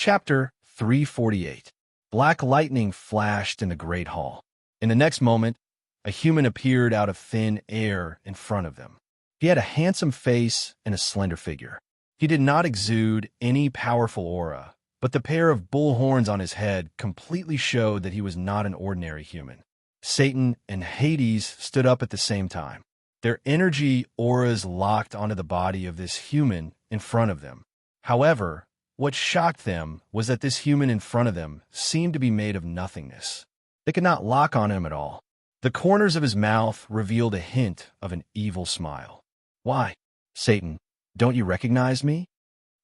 Chapter 348. Black lightning flashed in the great hall. In the next moment, a human appeared out of thin air in front of them. He had a handsome face and a slender figure. He did not exude any powerful aura, but the pair of bull horns on his head completely showed that he was not an ordinary human. Satan and Hades stood up at the same time. Their energy auras locked onto the body of this human in front of them. However, what shocked them was that this human in front of them seemed to be made of nothingness. They could not lock on him at all. The corners of his mouth revealed a hint of an evil smile. "Why, Satan, don't you recognize me?"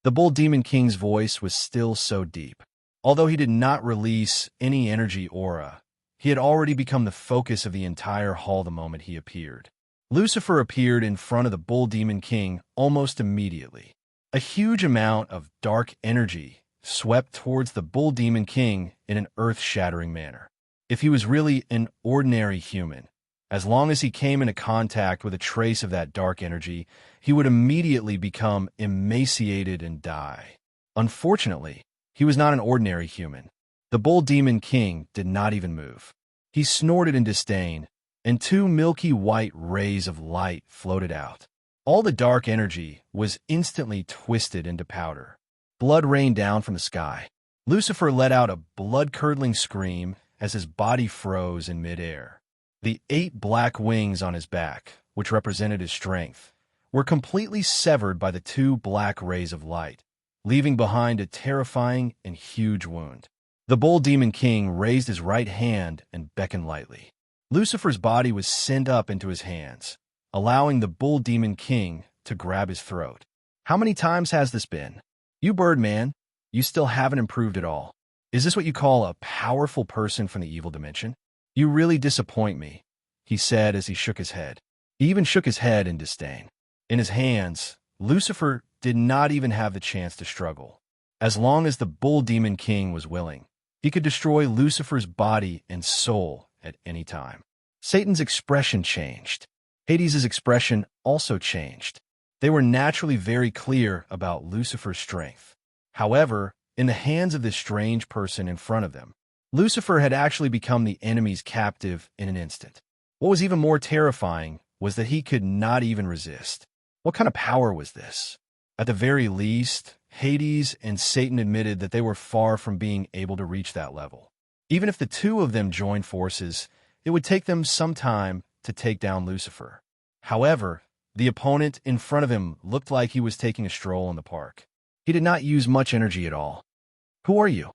The Bull Demon King's voice was still so deep. Although he did not release any energy aura, he had already become the focus of the entire hall the moment he appeared. Lucifer appeared in front of the Bull Demon King almost immediately. A huge amount of dark energy swept towards the Bull Demon King in an earth-shattering manner. If he was really an ordinary human, as long as he came into contact with a trace of that dark energy, he would immediately become emaciated and die. Unfortunately, he was not an ordinary human. The Bull Demon King did not even move. He snorted in disdain, and two milky white rays of light floated out. All the dark energy was instantly twisted into powder. Blood rained down from the sky. Lucifer let out a blood-curdling scream as his body froze in midair. The 8 black wings on his back, which represented his strength, were completely severed by the 2 black rays of light, leaving behind a terrifying and huge wound. The Bull Demon King raised his right hand and beckoned lightly. Lucifer's body was sent up into his hands, allowing the Bull Demon King to grab his throat. "How many times has this been? You Birdman, you still haven't improved at all. Is this what you call a powerful person from the evil dimension? You really disappoint me," he said as he shook his head. He even shook his head in disdain. In his hands, Lucifer did not even have the chance to struggle. As long as the Bull Demon King was willing, he could destroy Lucifer's body and soul at any time. Satan's expression changed. Hades' expression also changed. They were naturally very clear about Lucifer's strength. However, in the hands of this strange person in front of them, Lucifer had actually become the enemy's captive in an instant. What was even more terrifying was that he could not even resist. What kind of power was this? At the very least, Hades and Satan admitted that they were far from being able to reach that level. Even if the two of them joined forces, it would take them some time to take down Lucifer. However, the opponent in front of him looked like he was taking a stroll in the park. He did not use much energy at all. "Who are you?"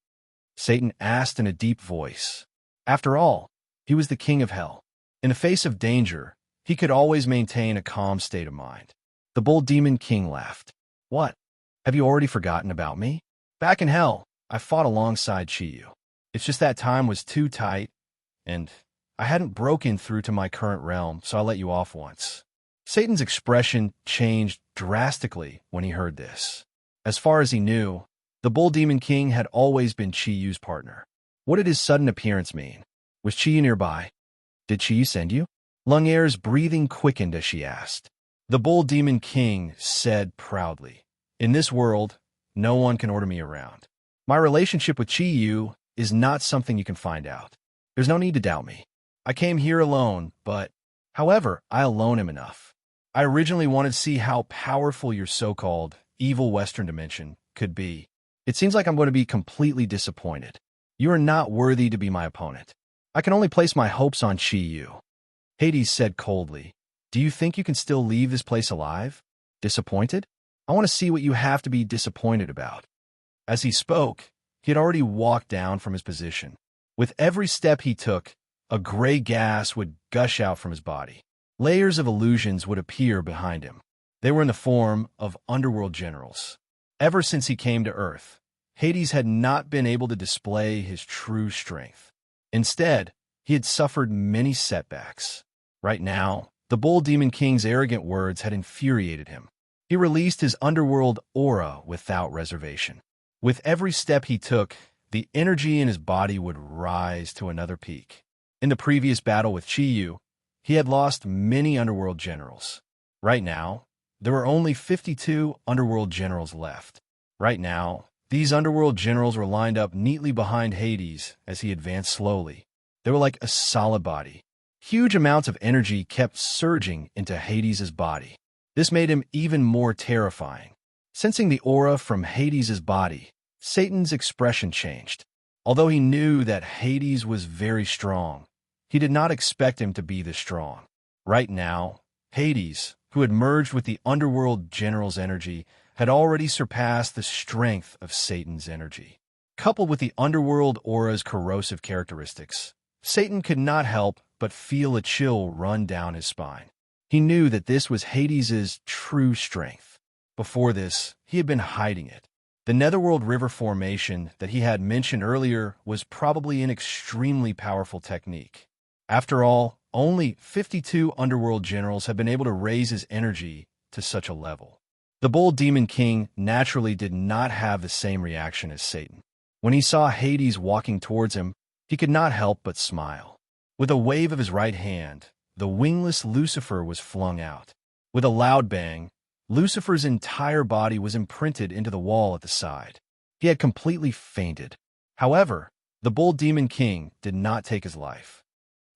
Satan asked in a deep voice. After all, he was the king of hell. In the face of danger, he could always maintain a calm state of mind. The Bull Demon King laughed. "What? Have you already forgotten about me? Back in hell, I fought alongside Chi-Yu. It's just that time was too tight, and I hadn't broken through to my current realm, so I let you off once." Satan's expression changed drastically when he heard this. As far as he knew, the Bull Demon King had always been Chi-Yu's partner. What did his sudden appearance mean? Was Chi-Yu nearby? Did Chi-Yu send you? Lungaire's breathing quickened as she asked. The Bull Demon King said proudly, "In this world, no one can order me around. My relationship with Chi-Yu is not something you can find out. There's no need to doubt me. I came here alone, but, however, I alone am enough. I originally wanted to see how powerful your so-called evil Western dimension could be. It seems like I'm going to be completely disappointed. You are not worthy to be my opponent. I can only place my hopes on Chi-Yu." Hades said coldly, "Do you think you can still leave this place alive? Disappointed? I want to see what you have to be disappointed about." As he spoke, he had already walked down from his position. With every step he took, a gray gas would gush out from his body. Layers of illusions would appear behind him. They were in the form of underworld generals. Ever since he came to Earth, Hades had not been able to display his true strength. Instead, he had suffered many setbacks. Right now, the Bull Demon King's arrogant words had infuriated him. He released his underworld aura without reservation. With every step he took, the energy in his body would rise to another peak. In the previous battle with Chi-Yu, he had lost many underworld generals. Right now, there were only 52 underworld generals left. Right now, These underworld generals were lined up neatly behind Hades as he advanced slowly. They were like a solid body. Huge amounts of energy kept surging into Hades's body. This made him even more terrifying. Sensing the aura from Hades's body, Satan's expression changed. Although he knew that Hades was very strong, he did not expect him to be this strong. Right now, Hades, who had merged with the underworld general's energy, had already surpassed the strength of Satan's energy. Coupled with the underworld aura's corrosive characteristics, Satan could not help but feel a chill run down his spine. He knew that this was Hades's true strength. Before this, he had been hiding it. The Netherworld River formation that he had mentioned earlier was probably an extremely powerful technique. After all, only 52 underworld generals have been able to raise his energy to such a level. The Bull Demon King naturally did not have the same reaction as Satan. When he saw Hades walking towards him, he could not help but smile. With a wave of his right hand, the wingless Lucifer was flung out. With a loud bang, Lucifer's entire body was imprinted into the wall at the side. He had completely fainted. However, the Bull Demon King did not take his life.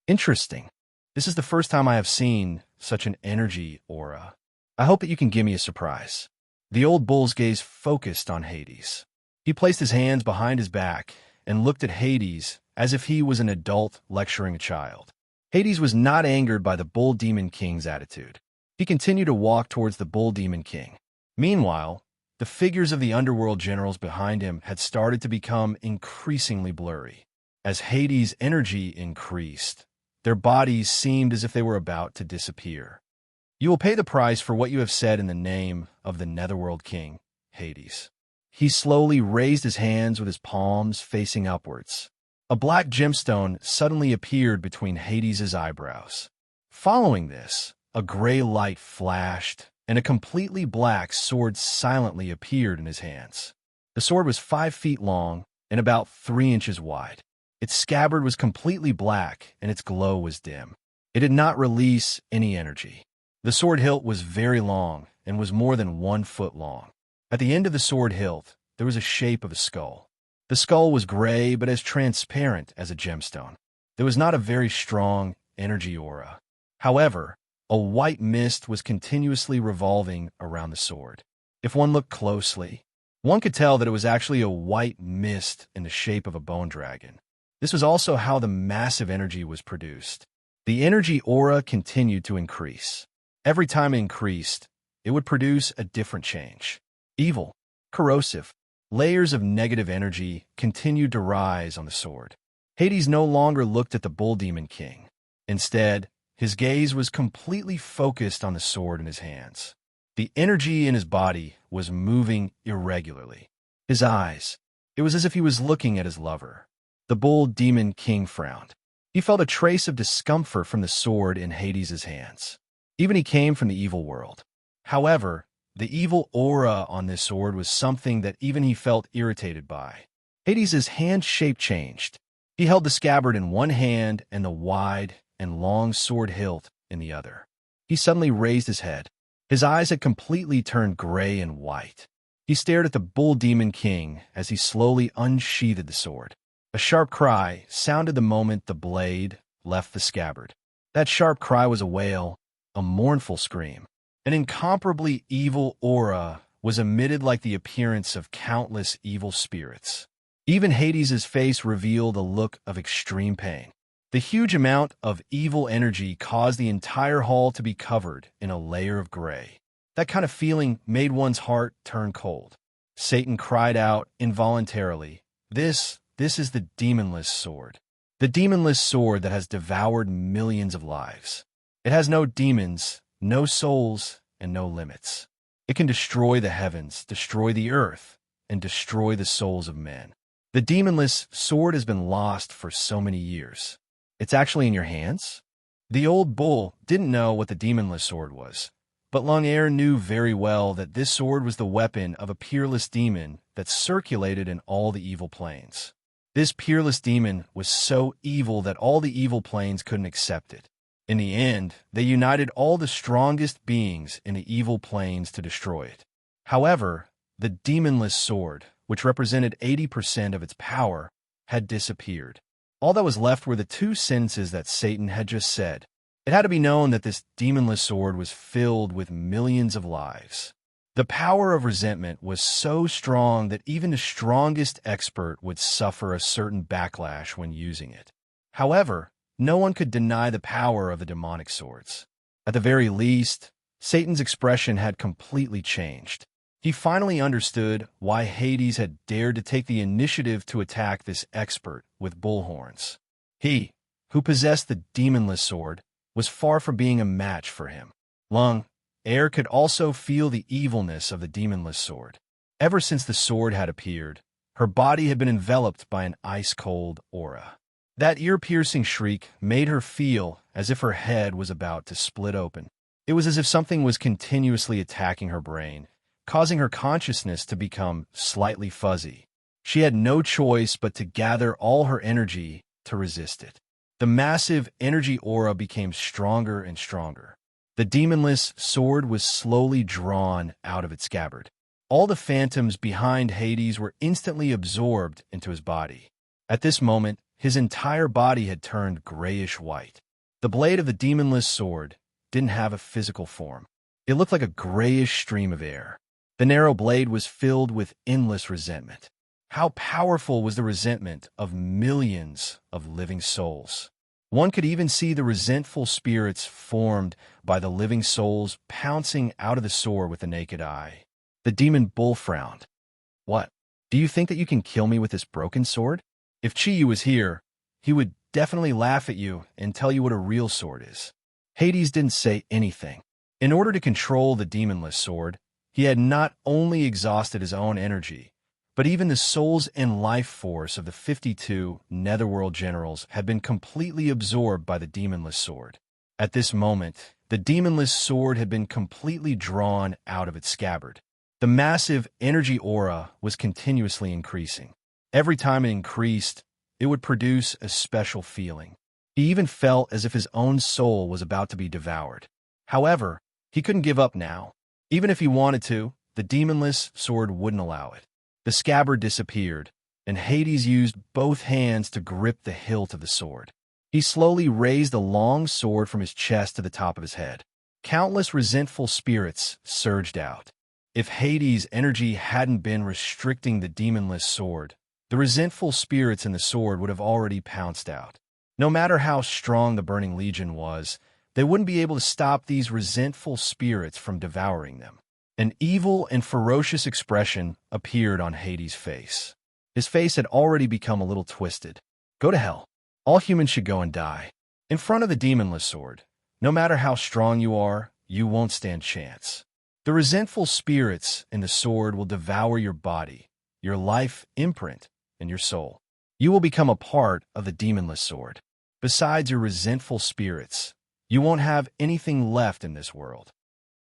Interesting. This is the first time I have seen such an energy aura. I hope that you can give me a surprise. The old bull's gaze focused on Hades. He placed his hands behind his back and looked at Hades as if he was an adult lecturing a child. Hades was not angered by the Bull Demon King's attitude. He continued to walk towards the Bull Demon King. Meanwhile, the figures of the underworld generals behind him had started to become increasingly blurry. As Hades' energy increased, their bodies seemed as if they were about to disappear. You will pay the price for what you have said in the name of the Netherworld King, Hades. He slowly raised his hands with his palms facing upwards. A black gemstone suddenly appeared between Hades' eyebrows. Following this, a gray light flashed, and a completely black sword silently appeared in his hands. The sword was 5 feet long and about 3 inches wide. Its scabbard was completely black, and its glow was dim. It did not release any energy. The sword hilt was very long and was more than 1 foot long. At the end of the sword hilt, there was a shape of a skull. The skull was gray but as transparent as a gemstone. There was not a very strong energy aura. However, a white mist was continuously revolving around the sword. If one looked closely, one could tell that it was actually a white mist in the shape of a bone dragon. This was also how the massive energy was produced. The energy aura continued to increase. Every time it increased, it would produce a different change. Evil, corrosive, layers of negative energy continued to rise on the sword. Hades no longer looked at the Bull Demon King. Instead, his gaze was completely focused on the sword in his hands. The energy in his body was moving irregularly. His eyes, it was as if he was looking at his lover. The Bull Demon King frowned. He felt a trace of discomfort from the sword in Hades' hands. Even he came from the evil world. However, the evil aura on this sword was something that even he felt irritated by. Hades' hand shape changed. He held the scabbard in one hand and the wide and long sword hilt in the other. He suddenly raised his head. His eyes had completely turned gray and white. He stared at the Bull Demon King as he slowly unsheathed the sword. A sharp cry sounded the moment the blade left the scabbard. That sharp cry was a wail, a mournful scream. An incomparably evil aura was emitted like the appearance of countless evil spirits. Even Hades' face revealed a look of extreme pain. The huge amount of evil energy caused the entire hall to be covered in a layer of gray. That kind of feeling made one's heart turn cold. Satan cried out involuntarily, This is the demonless sword. The demonless sword that has devoured millions of lives. It has no demons, no souls, and no limits. It can destroy the heavens, destroy the earth, and destroy the souls of men. The demonless sword has been lost for so many years. It's actually in your hands? The old bull didn't know what the demonless sword was, but Long-Air knew very well that this sword was the weapon of a peerless demon that circulated in all the evil planes. This peerless demon was so evil that all the evil planes couldn't accept it. In the end, they united all the strongest beings in the evil planes to destroy it. However, the demonless sword which represented 80% of its power, had disappeared. All that was left were the two sentences that Satan had just said. It had to be known that this demonless sword was filled with millions of lives. The power of resentment was so strong that even the strongest expert would suffer a certain backlash when using it. However, no one could deny the power of the demonic swords. At the very least, Satan's expression had completely changed. He finally understood why Hades had dared to take the initiative to attack this expert with bullhorns. He, who possessed the demonless sword, was far from being a match for him. Air could also feel the evilness of the demonless sword. Ever since the sword had appeared, her body had been enveloped by an ice-cold aura. That ear-piercing shriek made her feel as if her head was about to split open. It was as if something was continuously attacking her brain, causing her consciousness to become slightly fuzzy. She had no choice but to gather all her energy to resist it. The massive energy aura became stronger and stronger. The demonless sword was slowly drawn out of its scabbard. All the phantoms behind Hades were instantly absorbed into his body. At this moment, his entire body had turned grayish-white. The blade of the demonless sword didn't have a physical form. It looked like a grayish stream of air. The narrow blade was filled with endless resentment. How powerful was the resentment of millions of living souls? One could even see the resentful spirits formed by the living souls pouncing out of the sword with the naked eye. The demon bull frowned. "What? Do you think that you can kill me with this broken sword? If Chiyu was here, he would definitely laugh at you and tell you what a real sword is." Hades didn't say anything. In order to control the demonless sword, he had not only exhausted his own energy, but even the souls and life force of the 52 Netherworld generals had been completely absorbed by the demonless sword. At this moment, the demonless sword had been completely drawn out of its scabbard. The massive energy aura was continuously increasing. Every time it increased, it would produce a special feeling. He even felt as if his own soul was about to be devoured. However, he couldn't give up now. Even if he wanted to, the demonless sword wouldn't allow it. The scabbard disappeared, and Hades used both hands to grip the hilt of the sword. He slowly raised the long sword from his chest to the top of his head. Countless resentful spirits surged out. If Hades' energy hadn't been restricting the demonless sword, the resentful spirits in the sword would have already pounced out. No matter how strong the Burning Legion was, they wouldn't be able to stop these resentful spirits from devouring them. An evil and ferocious expression appeared on Hades' face. His face had already become a little twisted. "Go to hell. All humans should go and die. In front of the demonless sword, no matter how strong you are, you won't stand chance. The resentful spirits in the sword will devour your body, your life imprint, and your soul. You will become a part of the demonless sword. Besides your resentful spirits, you won't have anything left in this world."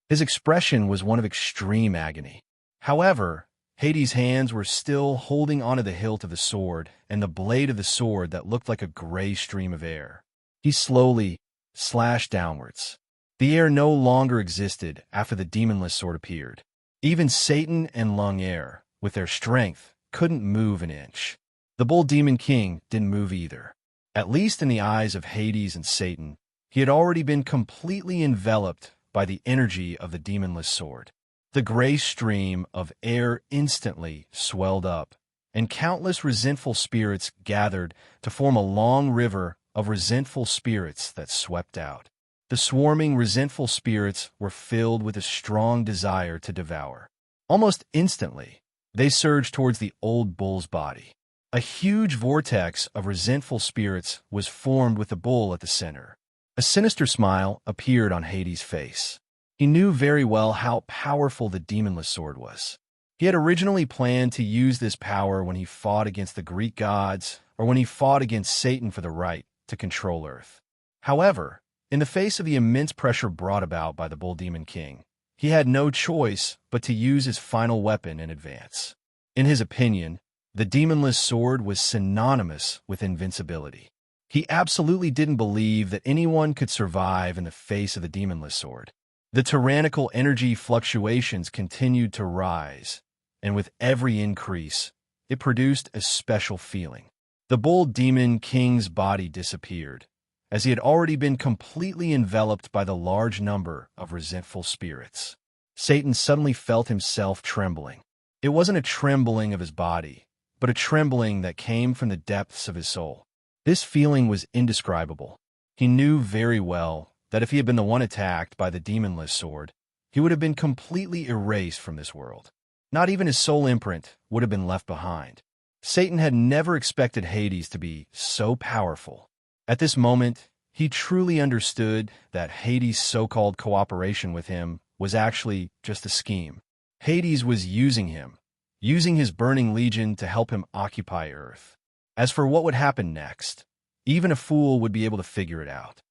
His expression was one of extreme agony. However, Hades' hands were still holding onto the hilt of the sword and the blade of the sword that looked like a gray stream of air. He slowly slashed downwards. The air no longer existed after the demonless sword appeared. Even Satan and Air, with their strength, couldn't move an inch. The Bull Demon King didn't move either. At least in the eyes of Hades and Satan, he had already been completely enveloped by the energy of the demonless sword. The gray stream of air instantly swelled up, and countless resentful spirits gathered to form a long river of resentful spirits that swept out. The swarming resentful spirits were filled with a strong desire to devour. Almost instantly, they surged towards the old bull's body. A huge vortex of resentful spirits was formed with the bull at the center. A sinister smile appeared on Hades' face. He knew very well how powerful the demonless sword was. He had originally planned to use this power when he fought against the Greek gods or when he fought against Satan for the right to control Earth. However, in the face of the immense pressure brought about by the Bull Demon King, he had no choice but to use his final weapon in advance. In his opinion, the demonless sword was synonymous with invincibility. He absolutely didn't believe that anyone could survive in the face of the demonless sword. The tyrannical energy fluctuations continued to rise, and with every increase, it produced a special feeling. The bull demon king's body disappeared, as he had already been completely enveloped by the large number of resentful spirits. Satan suddenly felt himself trembling. It wasn't a trembling of his body, but a trembling that came from the depths of his soul. This feeling was indescribable. He knew very well that if he had been the one attacked by the demonless sword, he would have been completely erased from this world. Not even his soul imprint would have been left behind. Satan had never expected Hades to be so powerful. At this moment, he truly understood that Hades' so-called cooperation with him was actually just a scheme. Hades was using him, using his burning legion to help him occupy Earth. As for what would happen next, even a fool would be able to figure it out.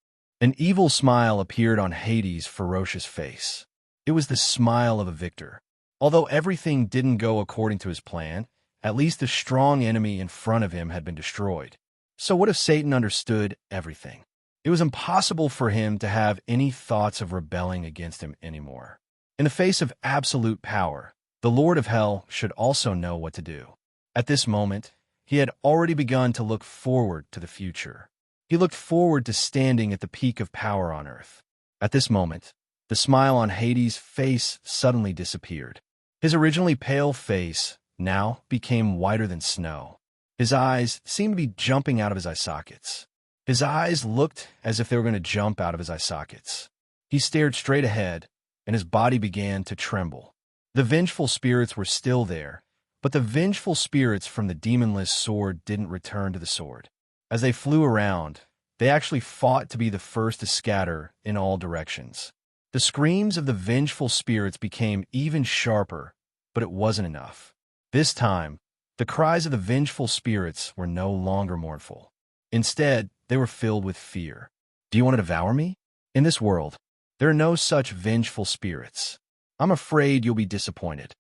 An evil smile appeared on Hades' ferocious face. It was the smile of a victor. Although everything didn't go according to his plan, at least the strong enemy in front of him had been destroyed. So what if Satan understood everything? It was impossible for him to have any thoughts of rebelling against him anymore. In the face of absolute power, the Lord of Hell should also know what to do. At this moment, he had already begun to look forward to the future. He looked forward to standing at the peak of power on Earth. At this moment, the smile on Hades' face suddenly disappeared. His originally pale face now became whiter than snow. His eyes seemed to be jumping out of his eye sockets. His eyes looked as if they were going to jump out of his eye sockets. He stared straight ahead, and his body began to tremble. The vengeful spirits were still there, but the vengeful spirits from the demonless sword didn't return to the sword. As they flew around, they actually fought to be the first to scatter in all directions. The screams of the vengeful spirits became even sharper, but it wasn't enough. This time, the cries of the vengeful spirits were no longer mournful. Instead, they were filled with fear. Do you want to devour me? In this world, there are no such vengeful spirits. I'm afraid you'll be disappointed.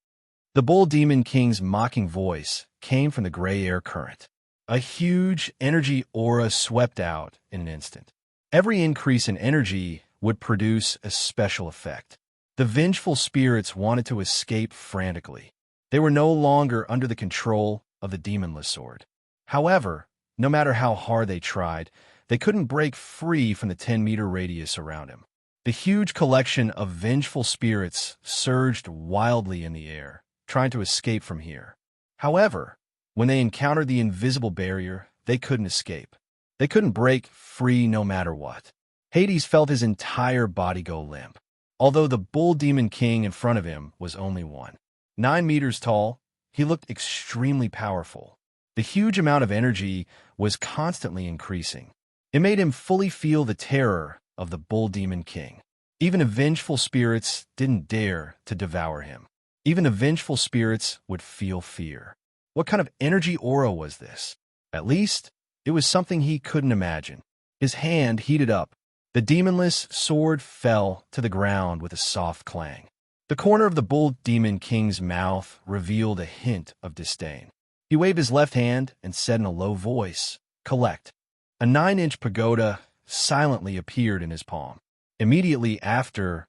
The bull demon king's mocking voice came from the gray air current. A huge energy aura swept out in an instant. Every increase in energy would produce a special effect. The vengeful spirits wanted to escape frantically. They were no longer under the control of the demonless sword. However, no matter how hard they tried, they couldn't break free from the 10-meter radius around him. The huge collection of vengeful spirits surged wildly in the air, trying to escape from here. However, when they encountered the invisible barrier, they couldn't escape. They couldn't break free no matter what. Hades felt his entire body go limp, although the bull demon king in front of him was only 9 meters tall. He looked extremely powerful. The huge amount of energy was constantly increasing. It made him fully feel the terror of the bull demon king. Even the vengeful spirits didn't dare to devour him. Even the vengeful spirits would feel fear. What kind of energy aura was this? At least, it was something he couldn't imagine. His hand heated up. The demonless sword fell to the ground with a soft clang. The corner of the bull demon king's mouth revealed a hint of disdain. He waved his left hand and said in a low voice, "Collect." A 9-inch pagoda silently appeared in his palm. Immediately after,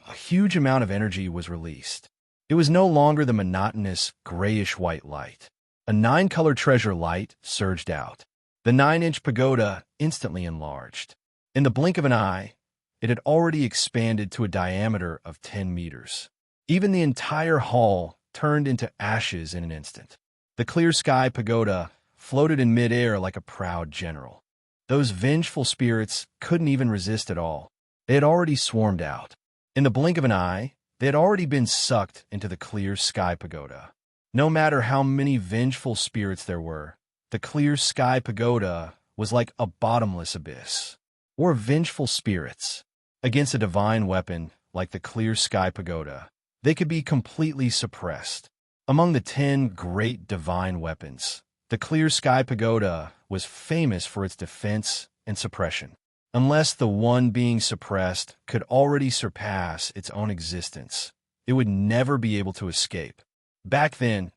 a huge amount of energy was released. It was no longer the monotonous grayish-white light. A 9-color treasure light surged out. The 9-inch pagoda instantly enlarged. In the blink of an eye, it had already expanded to a diameter of 10 meters. Even the entire hall turned into ashes in an instant. The clear sky pagoda floated in midair like a proud general. Those vengeful spirits couldn't even resist at all. They had already swarmed out. In the blink of an eye, they had already been sucked into the clear sky pagoda. No matter how many vengeful spirits there were, the clear sky pagoda was like a bottomless abyss. Or vengeful spirits. Against a divine weapon like the clear sky pagoda, they could be completely suppressed. Among the 10 great divine weapons, the clear sky pagoda was famous for its defense and suppression. Unless the one being suppressed could already surpass its own existence, it would never be able to escape. Back then,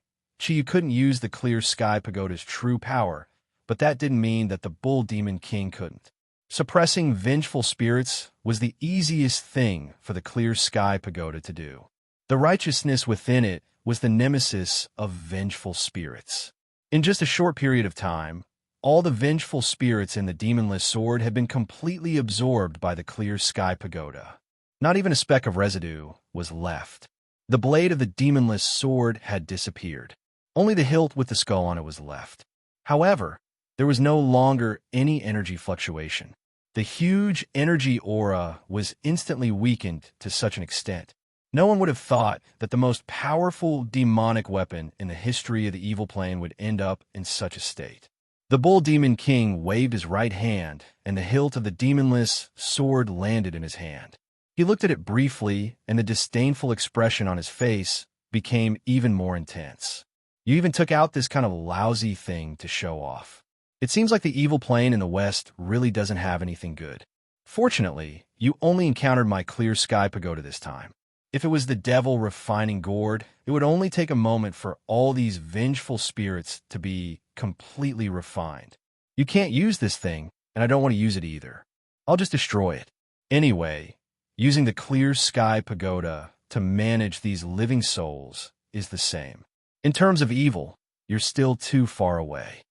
Chi couldn't use the clear sky pagoda's true power, but that didn't mean that the bull demon king couldn't. Suppressing vengeful spirits was the easiest thing for the clear sky pagoda to do. The righteousness within it was the nemesis of vengeful spirits. In just a short period of time, all the vengeful spirits in the demonless sword had been completely absorbed by the clear sky pagoda. Not even a speck of residue was left. The blade of the demonless sword had disappeared. Only the hilt with the skull on it was left. However, there was no longer any energy fluctuation. The huge energy aura was instantly weakened to such an extent. No one would have thought that the most powerful demonic weapon in the history of the evil plane would end up in such a state. The bull demon king waved his right hand, and the hilt of the demonless sword landed in his hand. He looked at it briefly, and the disdainful expression on his face became even more intense. You even took out this kind of lousy thing to show off. It seems like the evil plane in the West really doesn't have anything good. Fortunately, you only encountered my clear sky pagoda this time. If it was the devil refining gourd, it would only take a moment for all these vengeful spirits to be completely refined. You can't use this thing, and I don't want to use it either. I'll just destroy it. Anyway, using the clear sky pagoda to manage these living souls is the same. In terms of evil, you're still too far away.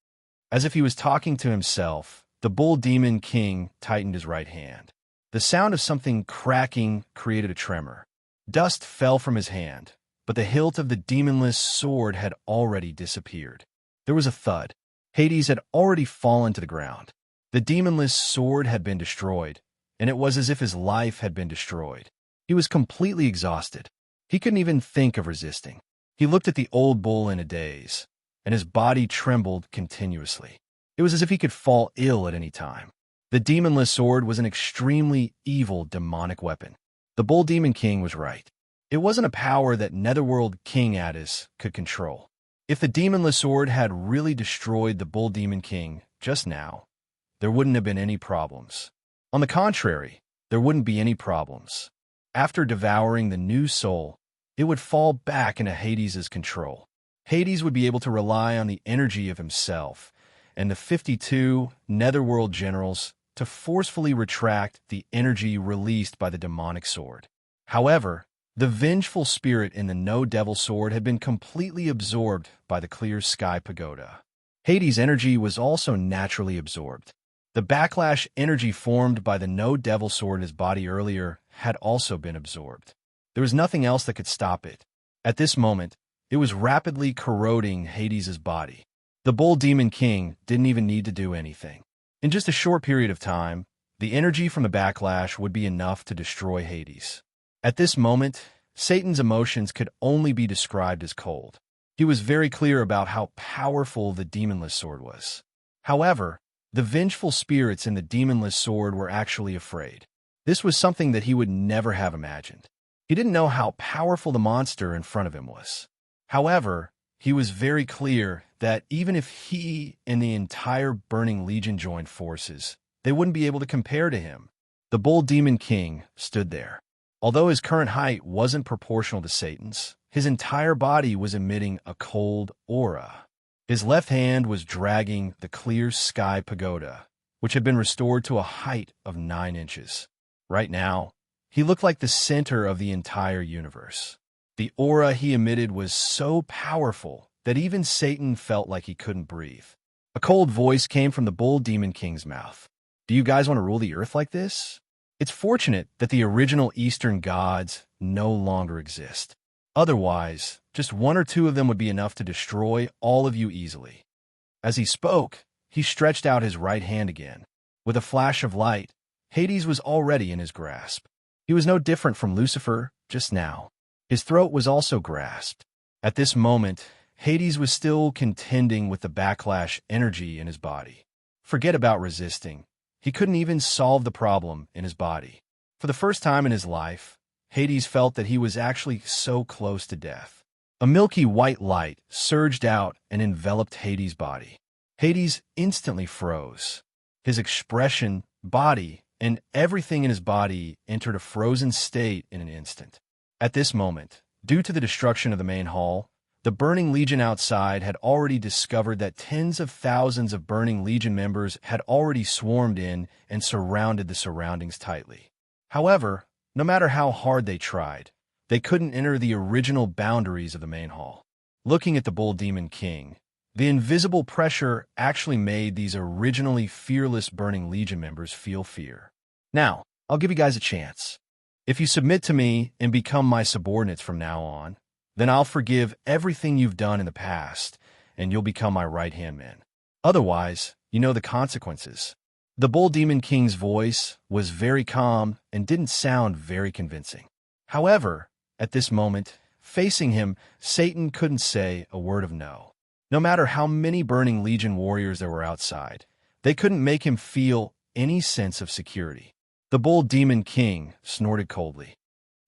As if he was talking to himself, the bull demon king tightened his right hand. The sound of something cracking created a tremor. Dust fell from his hand, but the hilt of the demonless sword had already disappeared. There was a thud. Hades had already fallen to the ground. The demonless sword had been destroyed, and it was as if his life had been destroyed. He was completely exhausted. He couldn't even think of resisting. He looked at the old bull in a daze, and his body trembled continuously. It was as if he could fall ill at any time. The demonless sword was an extremely evil demonic weapon. The bull demon king was right. It wasn't a power that Netherworld King Attis could control. If the demonless sword had really destroyed the bull demon king just now, there wouldn't have been any problems. On the contrary, there wouldn't be any problems. After devouring the new soul, it would fall back into Hades' control. Hades would be able to rely on the energy of himself and the 52 Netherworld generals to forcefully retract the energy released by the demonic sword. However, the vengeful spirit in the no-devil sword had been completely absorbed by the clear sky pagoda. Hades' energy was also naturally absorbed. The backlash energy formed by the no-devil sword in his body earlier had also been absorbed. There was nothing else that could stop it. At this moment, it was rapidly corroding Hades' body. The bull demon king didn't even need to do anything. In just a short period of time, the energy from the backlash would be enough to destroy Hades. At this moment, Satan's emotions could only be described as cold. He was very clear about how powerful the demonless sword was. However, the vengeful spirits in the demonless sword were actually afraid. This was something that he would never have imagined. He didn't know how powerful the monster in front of him was. However, he was very clear that even if he and the entire Burning Legion joined forces, they wouldn't be able to compare to him. The bull demon king stood there. Although his current height wasn't proportional to Satan's, his entire body was emitting a cold aura. His left hand was dragging the clear sky pagoda, which had been restored to a height of 9 inches. Right now, he looked like the center of the entire universe. The aura he emitted was so powerful that even Satan felt like he couldn't breathe. A cold voice came from the bull demon king's mouth. Do you guys want to rule the earth like this? It's fortunate that the original Eastern gods no longer exist. Otherwise, just 1 or 2 of them would be enough to destroy all of you easily. As he spoke, he stretched out his right hand again. With a flash of light, Hades was already in his grasp. He was no different from Lucifer just now. His throat was also grasped. At this moment, Hades was still contending with the backlash energy in his body. Forget about resisting. He couldn't even solve the problem in his body. For the first time in his life, Hades felt that he was actually so close to death. A milky white light surged out and enveloped Hades' body. Hades instantly froze. His expression, body, and everything in his body entered a frozen state in an instant. At this moment, due to the destruction of the main hall, the Burning Legion outside had already discovered that tens of thousands of Burning Legion members had already swarmed in and surrounded the surroundings tightly. However, no matter how hard they tried, they couldn't enter the original boundaries of the main hall. Looking at the Bull Demon King, the invisible pressure actually made these originally fearless Burning Legion members feel fear. Now, I'll give you guys a chance. If you submit to me and become my subordinates from now on, then I'll forgive everything you've done in the past, and you'll become my right-hand man. Otherwise, you know the consequences. The Bull Demon King's voice was very calm and didn't sound very convincing. However, at this moment, facing him, Satan couldn't say a word of no. No matter how many Burning Legion warriors there were outside, they couldn't make him feel any sense of security. The Bull Demon King snorted coldly.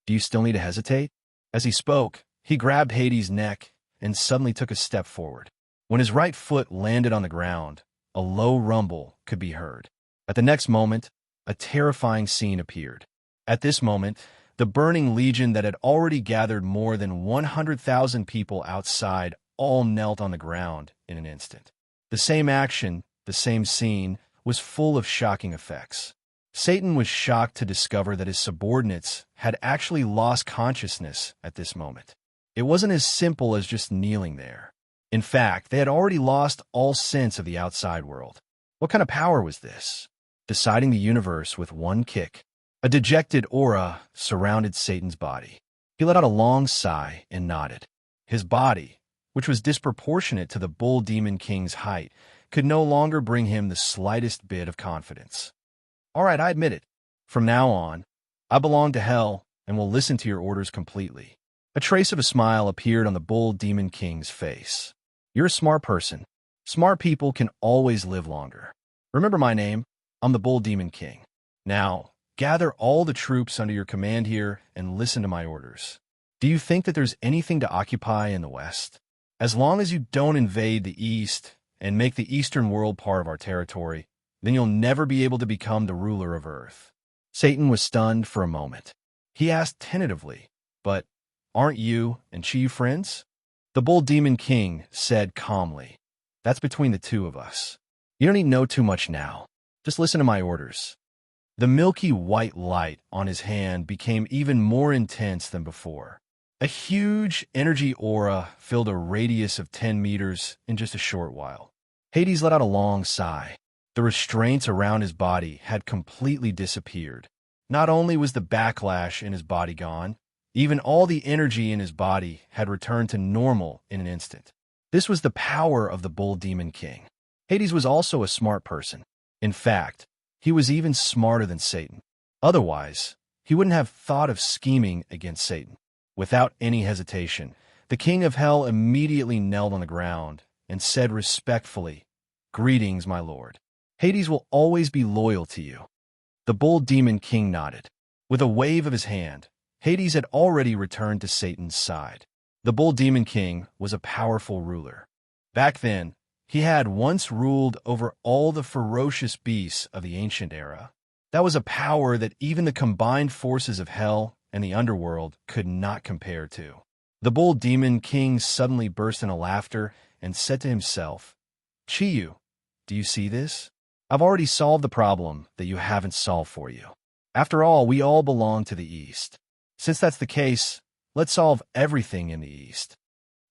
Do you still need to hesitate? As he spoke, he grabbed Hades' neck and suddenly took a step forward. When his right foot landed on the ground, a low rumble could be heard. At the next moment, a terrifying scene appeared. At this moment, the Burning Legion that had already gathered more than 100,000 people outside all knelt on the ground in an instant. The same action, the same scene, was full of shocking effects. Satan was shocked to discover that his subordinates had actually lost consciousness at this moment. It wasn't as simple as just kneeling there. In fact, they had already lost all sense of the outside world. What kind of power was this? Deciding the universe with one kick. A dejected aura surrounded Satan's body. He let out a long sigh and nodded. His body, which was disproportionate to the Bull Demon King's height, could no longer bring him the slightest bit of confidence. All right, I admit it. From now on, I belong to hell and will listen to your orders completely. A trace of a smile appeared on the Bull Demon King's face. You're a smart person. Smart people can always live longer. Remember my name? I'm the Bull Demon King. Now, gather all the troops under your command here and listen to my orders. Do you think that there's anything to occupy in the West? As long as you don't invade the East and make the Eastern world part of our territory, then you'll never be able to become the ruler of Earth. Satan was stunned for a moment. He asked tentatively, but aren't you and Chi friends? The Bull Demon King said calmly, that's between the two of us. You don't need to know too much now. Just listen to my orders. The milky white light on his hand became even more intense than before. A huge energy aura filled a radius of 10 meters in just a short while. Hades let out a long sigh. The restraints around his body had completely disappeared. Not only was the backlash in his body gone, even all the energy in his body had returned to normal in an instant. This was the power of the Bull Demon King. Hades was also a smart person. In fact, he was even smarter than Satan. Otherwise, he wouldn't have thought of scheming against Satan. Without any hesitation, the King of Hell immediately knelt on the ground and said respectfully, "Greetings, my lord. Hades will always be loyal to you." The Bull Demon King nodded. With a wave of his hand, Hades had already returned to Satan's side. The Bull Demon King was a powerful ruler. Back then, he had once ruled over all the ferocious beasts of the ancient era. That was a power that even the combined forces of hell and the underworld could not compare to. The Bull Demon King suddenly burst into laughter and said to himself, "Chiyu, do you see this? I've already solved the problem that you haven't solved for you. After all, we all belong to the East. Since that's the case, let's solve everything in the East."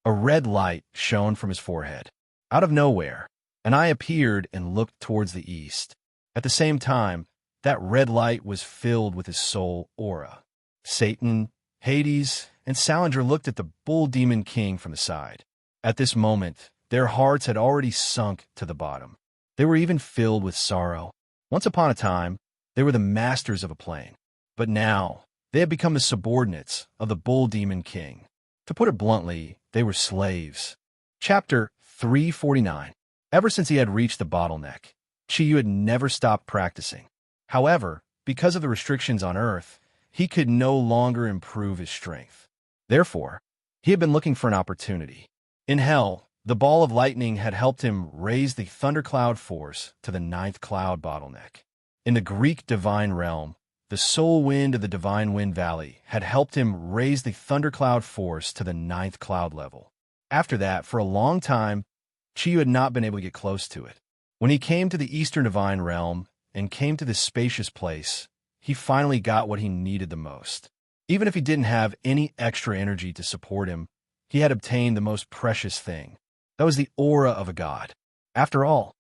A red light shone from his forehead. Out of nowhere, an eye appeared and looked towards the east. At the same time, that red light was filled with his soul aura. Satan, Hades, and Salinger looked at the Bull Demon King from the side. At this moment, their hearts had already sunk to the bottom. They were even filled with sorrow. Once upon a time, they were the masters of a plane. But now, they had become the subordinates of the Bull Demon King. To put it bluntly, they were slaves. Chapter 349. Ever since he had reached the bottleneck, Chiyu had never stopped practicing. However, because of the restrictions on Earth, he could no longer improve his strength. Therefore, he had been looking for an opportunity. In Hell, the ball of lightning had helped him raise the thundercloud force to the 9th cloud bottleneck. In the Greek divine realm, the soul wind of the Divine Wind Valley had helped him raise the thundercloud force to the 9th cloud level. After that, for a long time, Chiyu had not been able to get close to it. When he came to the Eastern Divine Realm and came to this spacious place, he finally got what he needed the most. Even if he didn't have any extra energy to support him, he had obtained the most precious thing. That was the aura of a god. After all,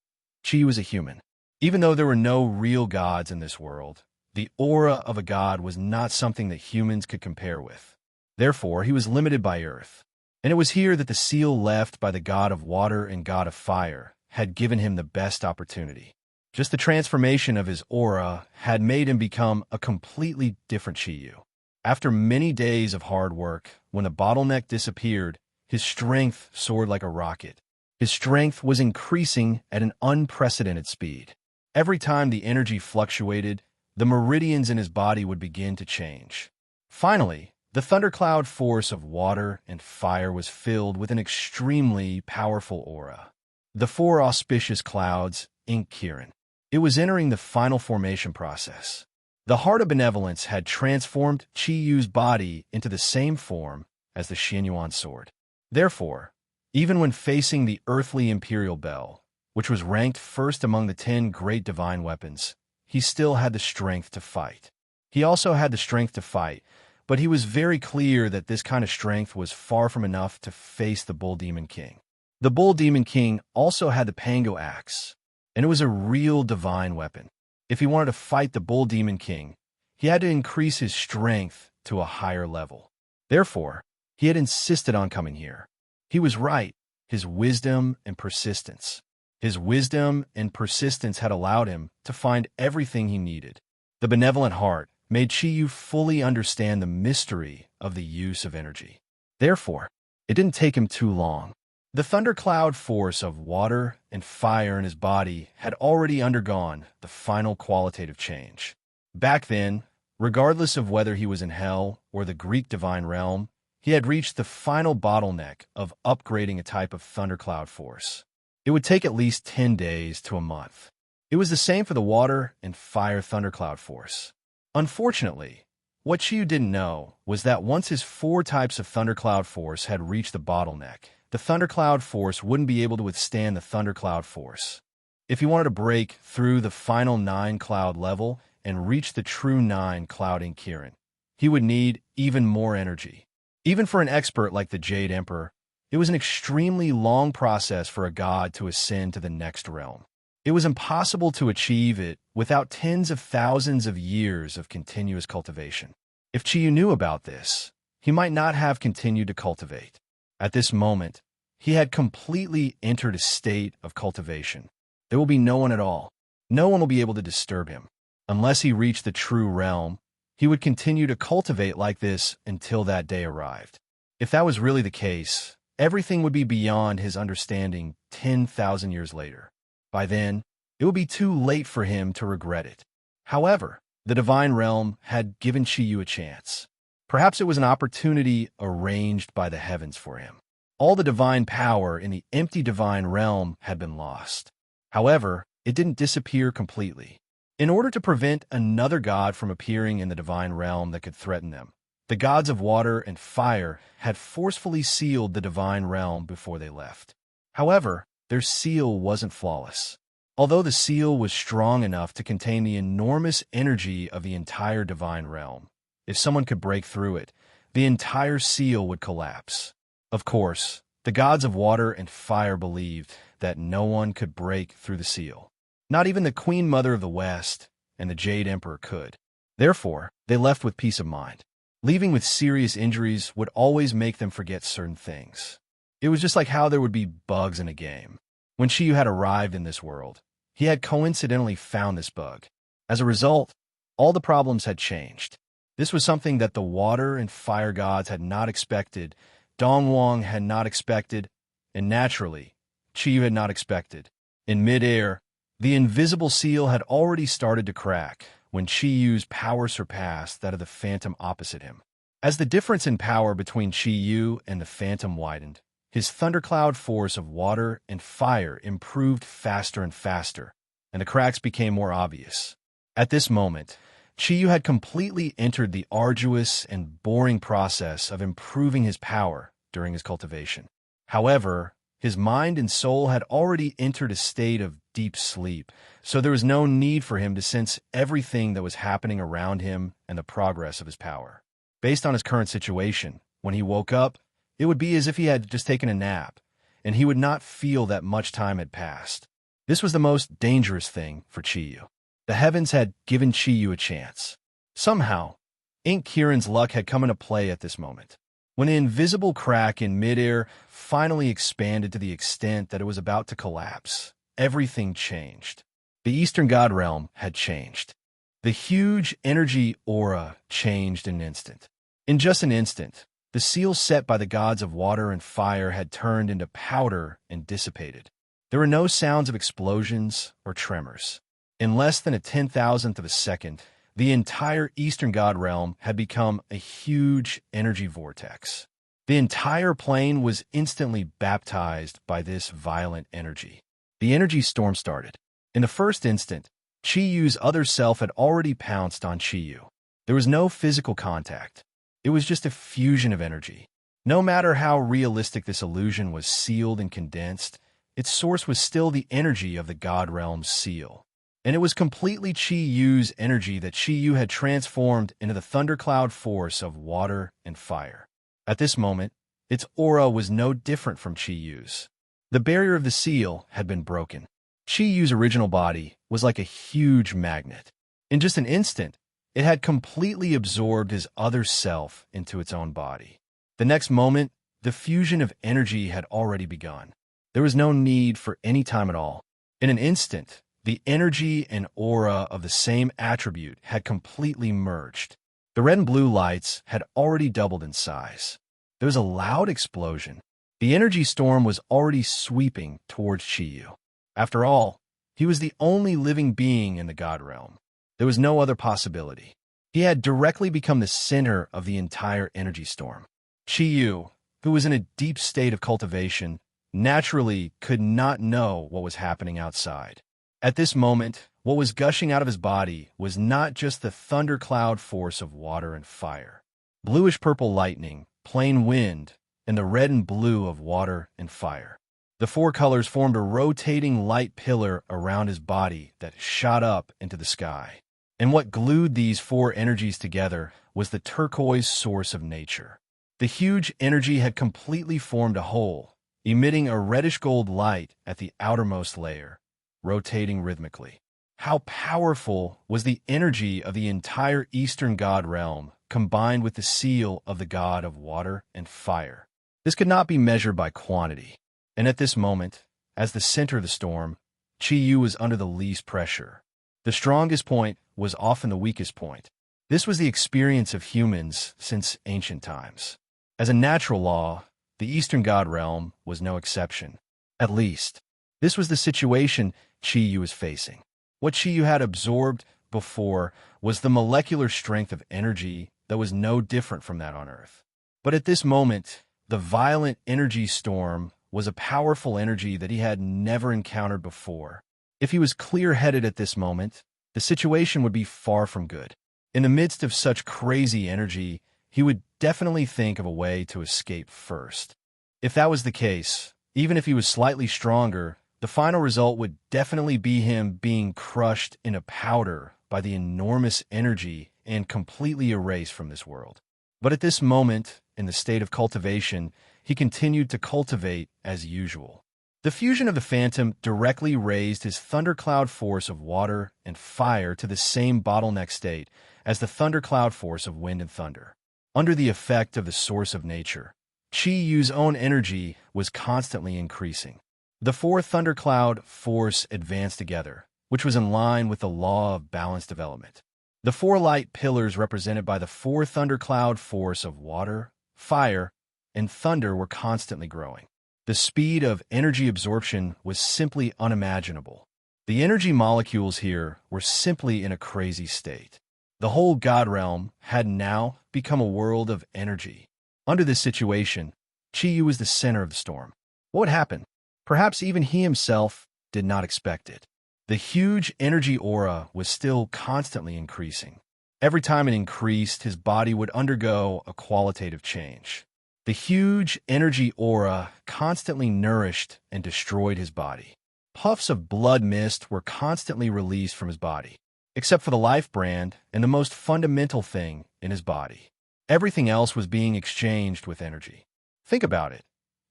Chi was a human. Even though there were no real gods in this world, the aura of a god was not something that humans could compare with. Therefore, he was limited by Earth. And it was here that the seal left by the god of water and god of fire had given him the best opportunity. Just the transformation of his aura had made him become a completely different Chiyu. After many days of hard work, when the bottleneck disappeared, his strength soared like a rocket. His strength was increasing at an unprecedented speed. Every time the energy fluctuated, the meridians in his body would begin to change. Finally, the thundercloud force of water and fire was filled with an extremely powerful aura. The four auspicious clouds inked Kirin. It was entering the final formation process. The heart of benevolence had transformed Chiyu's body into the same form as the Xianyuan sword. Therefore, even when facing the earthly imperial bell, which was ranked first among the 10 great divine weapons, he still had the strength to fight. He also had the strength to fight, but he was very clear that this kind of strength was far from enough to face the Bull Demon King. The Bull Demon King also had the Pango Axe, and it was a real divine weapon. If he wanted to fight the Bull Demon King, he had to increase his strength to a higher level. Therefore, he had insisted on coming here. He was right, his wisdom and persistence. His wisdom and persistence had allowed him to find everything he needed. The benevolent heart made Chiyu fully understand the mystery of the use of energy. Therefore, it didn't take him too long. The thundercloud force of water and fire in his body had already undergone the final qualitative change. Back then, regardless of whether he was in hell or the Greek divine realm, he had reached the final bottleneck of upgrading a type of thundercloud force. It would take at least 10 days to a month. It was the same for the water and fire thundercloud force. Unfortunately, what Chiyu didn't know was that once his 4 types of thundercloud force had reached the bottleneck, the thundercloud force wouldn't be able to withstand the thundercloud force. If he wanted to break through the final 9 cloud level and reach the true 9 cloud in Kirin, he would need even more energy. Even for an expert like the Jade Emperor, it was an extremely long process for a god to ascend to the next realm. It was impossible to achieve it without tens of thousands of years of continuous cultivation. If Chiyu knew about this, he might not have continued to cultivate. At this moment, he had completely entered a state of cultivation. There will be no one at all. No one will be able to disturb him. Unless he reached the true realm, he would continue to cultivate like this until that day arrived. If that was really the case, everything would be beyond his understanding 10,000 years later. By then, it would be too late for him to regret it. However, the divine realm had given Chiyu a chance. Perhaps it was an opportunity arranged by the heavens for him. All the divine power in the empty divine realm had been lost. However, it didn't disappear completely. In order to prevent another god from appearing in the divine realm that could threaten them, the gods of water and fire had forcefully sealed the divine realm before they left. However, their seal wasn't flawless. Although the seal was strong enough to contain the enormous energy of the entire divine realm, if someone could break through it, the entire seal would collapse. Of course, the gods of water and fire believed that no one could break through the seal. Not even the Queen Mother of the West and the Jade Emperor could. Therefore, they left with peace of mind. Leaving with serious injuries would always make them forget certain things. It was just like how there would be bugs in a game. When Chiyu had arrived in this world, he had coincidentally found this bug. As a result, all the problems had changed. This was something that the water and fire gods had not expected, Dongwang had not expected, and naturally, Chiyu had not expected. In mid-air, the invisible seal had already started to crack when Chiyu's power surpassed that of the phantom opposite him. As the difference in power between Chiyu and the phantom widened, his thundercloud force of water and fire improved faster and faster, and the cracks became more obvious. At this moment, Chiyu had completely entered the arduous and boring process of improving his power during his cultivation. However, his mind and soul had already entered a state of deep sleep, so there was no need for him to sense everything that was happening around him and the progress of his power. Based on his current situation, when he woke up, it would be as if he had just taken a nap, and he would not feel that much time had passed. This was the most dangerous thing for Chiyu. The heavens had given Chiyu a chance. Somehow, Ink Kieran's luck had come into play at this moment. When an invisible crack in midair finally expanded to the extent that it was about to collapse, everything changed. The Eastern God Realm had changed. The huge energy aura changed in an instant. In just an instant, the seal set by the gods of water and fire had turned into powder and dissipated. There were no sounds of explosions or tremors. In less than a 10,000th of a second, the entire Eastern God Realm had become a huge energy vortex. The entire plane was instantly baptized by this violent energy. The energy storm started. In the first instant, Chiyu's other self had already pounced on Chiyu. There was no physical contact. It was just a fusion of energy. No matter how realistic this illusion was sealed and condensed, its source was still the energy of the God Realm's seal. And it was completely Chiyu's energy that Chiyu had transformed into the thundercloud force of water and fire. At this moment, its aura was no different from Chiyu's. The barrier of the seal had been broken. Chiyu's original body was like a huge magnet. In just an instant, it had completely absorbed his other self into its own body. The next moment, the fusion of energy had already begun. There was no need for any time at all. In an instant, the energy and aura of the same attribute had completely merged. The red and blue lights had already doubled in size. There was a loud explosion. The energy storm was already sweeping towards Chiyu. After all, he was the only living being in the God Realm. There was no other possibility. He had directly become the center of the entire energy storm. Chiyu, who was in a deep state of cultivation, naturally could not know what was happening outside. At this moment, what was gushing out of his body was not just the thundercloud force of water and fire. Bluish-purple lightning, plain wind, and the red and blue of water and fire. The four colors formed a rotating light pillar around his body that shot up into the sky. And what glued these four energies together was the turquoise source of nature. The huge energy had completely formed a whole, emitting a reddish-gold light at the outermost layer, rotating rhythmically. How powerful was the energy of the entire Eastern God Realm combined with the seal of the god of water and fire? This could not be measured by quantity. And at this moment, as the center of the storm, Chiyu was under the least pressure. The strongest point was often the weakest point. This was the experience of humans since ancient times. As a natural law, the Eastern God Realm was no exception. At least, this was the situation Chiyu was facing. What Chiyu had absorbed before was the molecular strength of energy that was no different from that on Earth. But at this moment, the violent energy storm was a powerful energy that he had never encountered before. If he was clear-headed at this moment, the situation would be far from good. In the midst of such crazy energy, he would definitely think of a way to escape first. If that was the case, even if he was slightly stronger, the final result would definitely be him being crushed into powder by the enormous energy and completely erased from this world. But at this moment, in the state of cultivation, he continued to cultivate as usual. The fusion of the Phantom directly raised his thundercloud force of water and fire to the same bottleneck state as the thundercloud force of wind and thunder. Under the effect of the source of nature, Chiyu's own energy was constantly increasing. The four thundercloud force advanced together, which was in line with the law of balanced development. The four light pillars represented by the four thundercloud force of water, fire, and thunder were constantly growing. The speed of energy absorption was simply unimaginable. The energy molecules here were simply in a crazy state. The whole God Realm had now become a world of energy. Under this situation, Chiyu was the center of the storm. What would happen? Perhaps even he himself did not expect it. The huge energy aura was still constantly increasing. Every time it increased, his body would undergo a qualitative change. The huge energy aura constantly nourished and destroyed his body. Puffs of blood mist were constantly released from his body, except for the life brand and the most fundamental thing in his body. Everything else was being exchanged with energy. Think about it.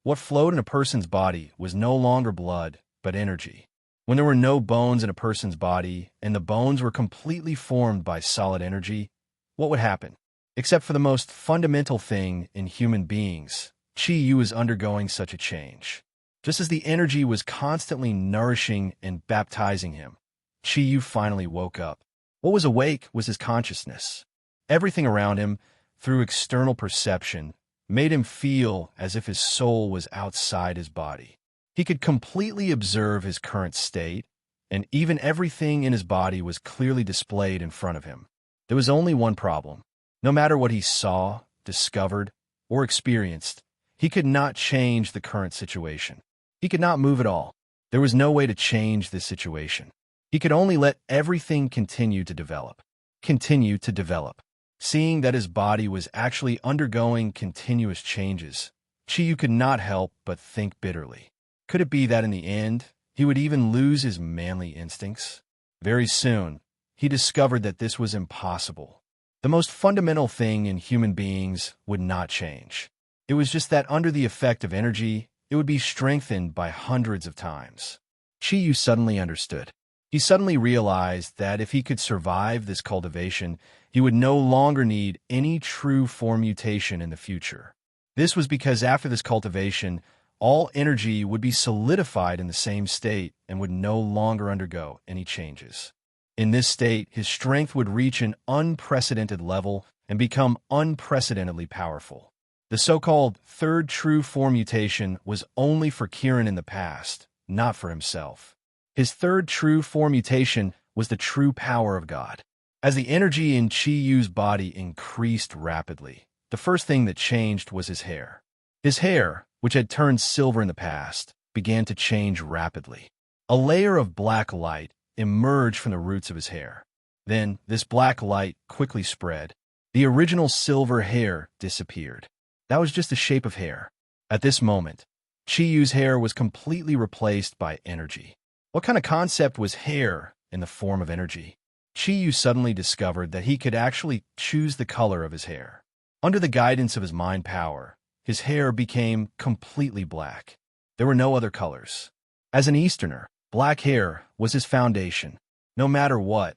What flowed in a person's body was no longer blood, but energy. When there were no bones in a person's body, and the bones were completely formed by solid energy, what would happen? Except for the most fundamental thing in human beings, Chi Yu is undergoing such a change. Just as the energy was constantly nourishing and baptizing him, Chi Yu finally woke up. What was awake was his consciousness. Everything around him, through external perception, made him feel as if his soul was outside his body. He could completely observe his current state, and even everything in his body was clearly displayed in front of him. There was only one problem. No matter what he saw, discovered, or experienced, he could not change the current situation. He could not move at all. There was no way to change this situation. He could only let everything continue to develop. Continue to develop. Seeing that his body was actually undergoing continuous changes, Chi Yu could not help but think bitterly. Could it be that in the end, he would even lose his manly instincts? Very soon, he discovered that this was impossible. The most fundamental thing in human beings would not change. It was just that under the effect of energy, it would be strengthened by hundreds of times. Chi Yu suddenly understood. He suddenly realized that if he could survive this cultivation, he would no longer need any true form mutation in the future. This was because after this cultivation, all energy would be solidified in the same state and would no longer undergo any changes. In this state, his strength would reach an unprecedented level and become unprecedentedly powerful. The so-called third true form mutation was only for Kiran in the past, not for himself. His third true form mutation was the true power of God. As the energy in Chi Yu's body increased rapidly, the first thing that changed was his hair. His hair, which had turned silver in the past, began to change rapidly. A layer of black light emerged from the roots of his hair. Then, this black light quickly spread. The original silver hair disappeared. That was just the shape of hair. At this moment, Chi Yu's hair was completely replaced by energy. What kind of concept was hair in the form of energy? Chi Yu suddenly discovered that he could actually choose the color of his hair. Under the guidance of his mind power, his hair became completely black. There were no other colors. As an Easterner, black hair was his foundation. No matter what,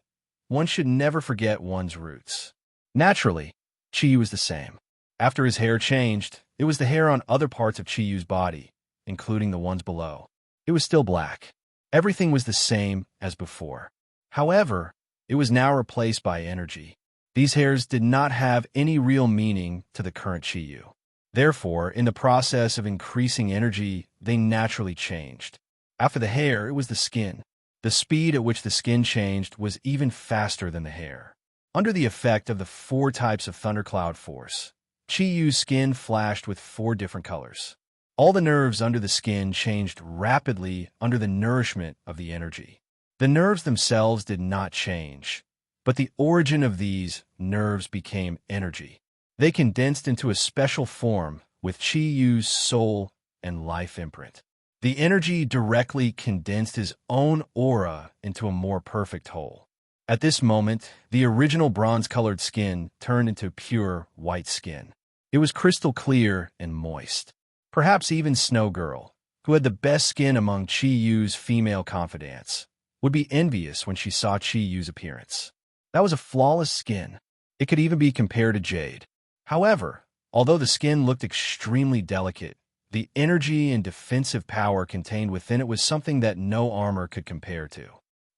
one should never forget one's roots. Naturally, Chi Yu was the same. After his hair changed, it was the hair on other parts of Chi Yu's body, including the ones below. It was still black. Everything was the same as before. However, it was now replaced by energy. These hairs did not have any real meaning to the current Chi Yu. Therefore, in the process of increasing energy, they naturally changed. After the hair, it was the skin. The speed at which the skin changed was even faster than the hair. Under the effect of the 4 types of thundercloud force, Chi Yu's skin flashed with 4 different colors. All the nerves under the skin changed rapidly under the nourishment of the energy. The nerves themselves did not change, but the origin of these nerves became energy. They condensed into a special form with Chi Yu's soul and life imprint. The energy directly condensed his own aura into a more perfect whole. At this moment, the original bronze-colored skin turned into pure white skin. It was crystal clear and moist. Perhaps even Snow Girl, who had the best skin among Chi Yu's female confidants, would be envious when she saw Chi Yu's appearance. That was a flawless skin. It could even be compared to jade. However, although the skin looked extremely delicate, the energy and defensive power contained within it was something that no armor could compare to.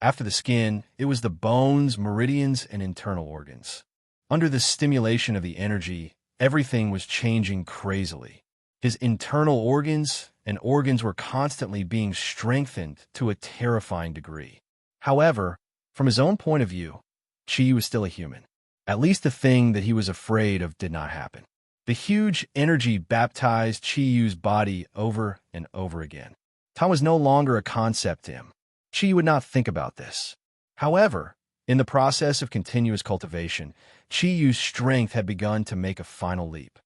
After the skin, it was the bones, meridians, and internal organs. Under the stimulation of the energy, everything was changing crazily. His internal organs were constantly being strengthened to a terrifying degree. However, from his own point of view, Chi was still a human. At least the thing that he was afraid of did not happen. The huge energy baptized Chi Yu's body over and over again. Time was no longer a concept to him. Chi would not think about this. However, in the process of continuous cultivation, Chi Yu's strength had begun to make a final leap.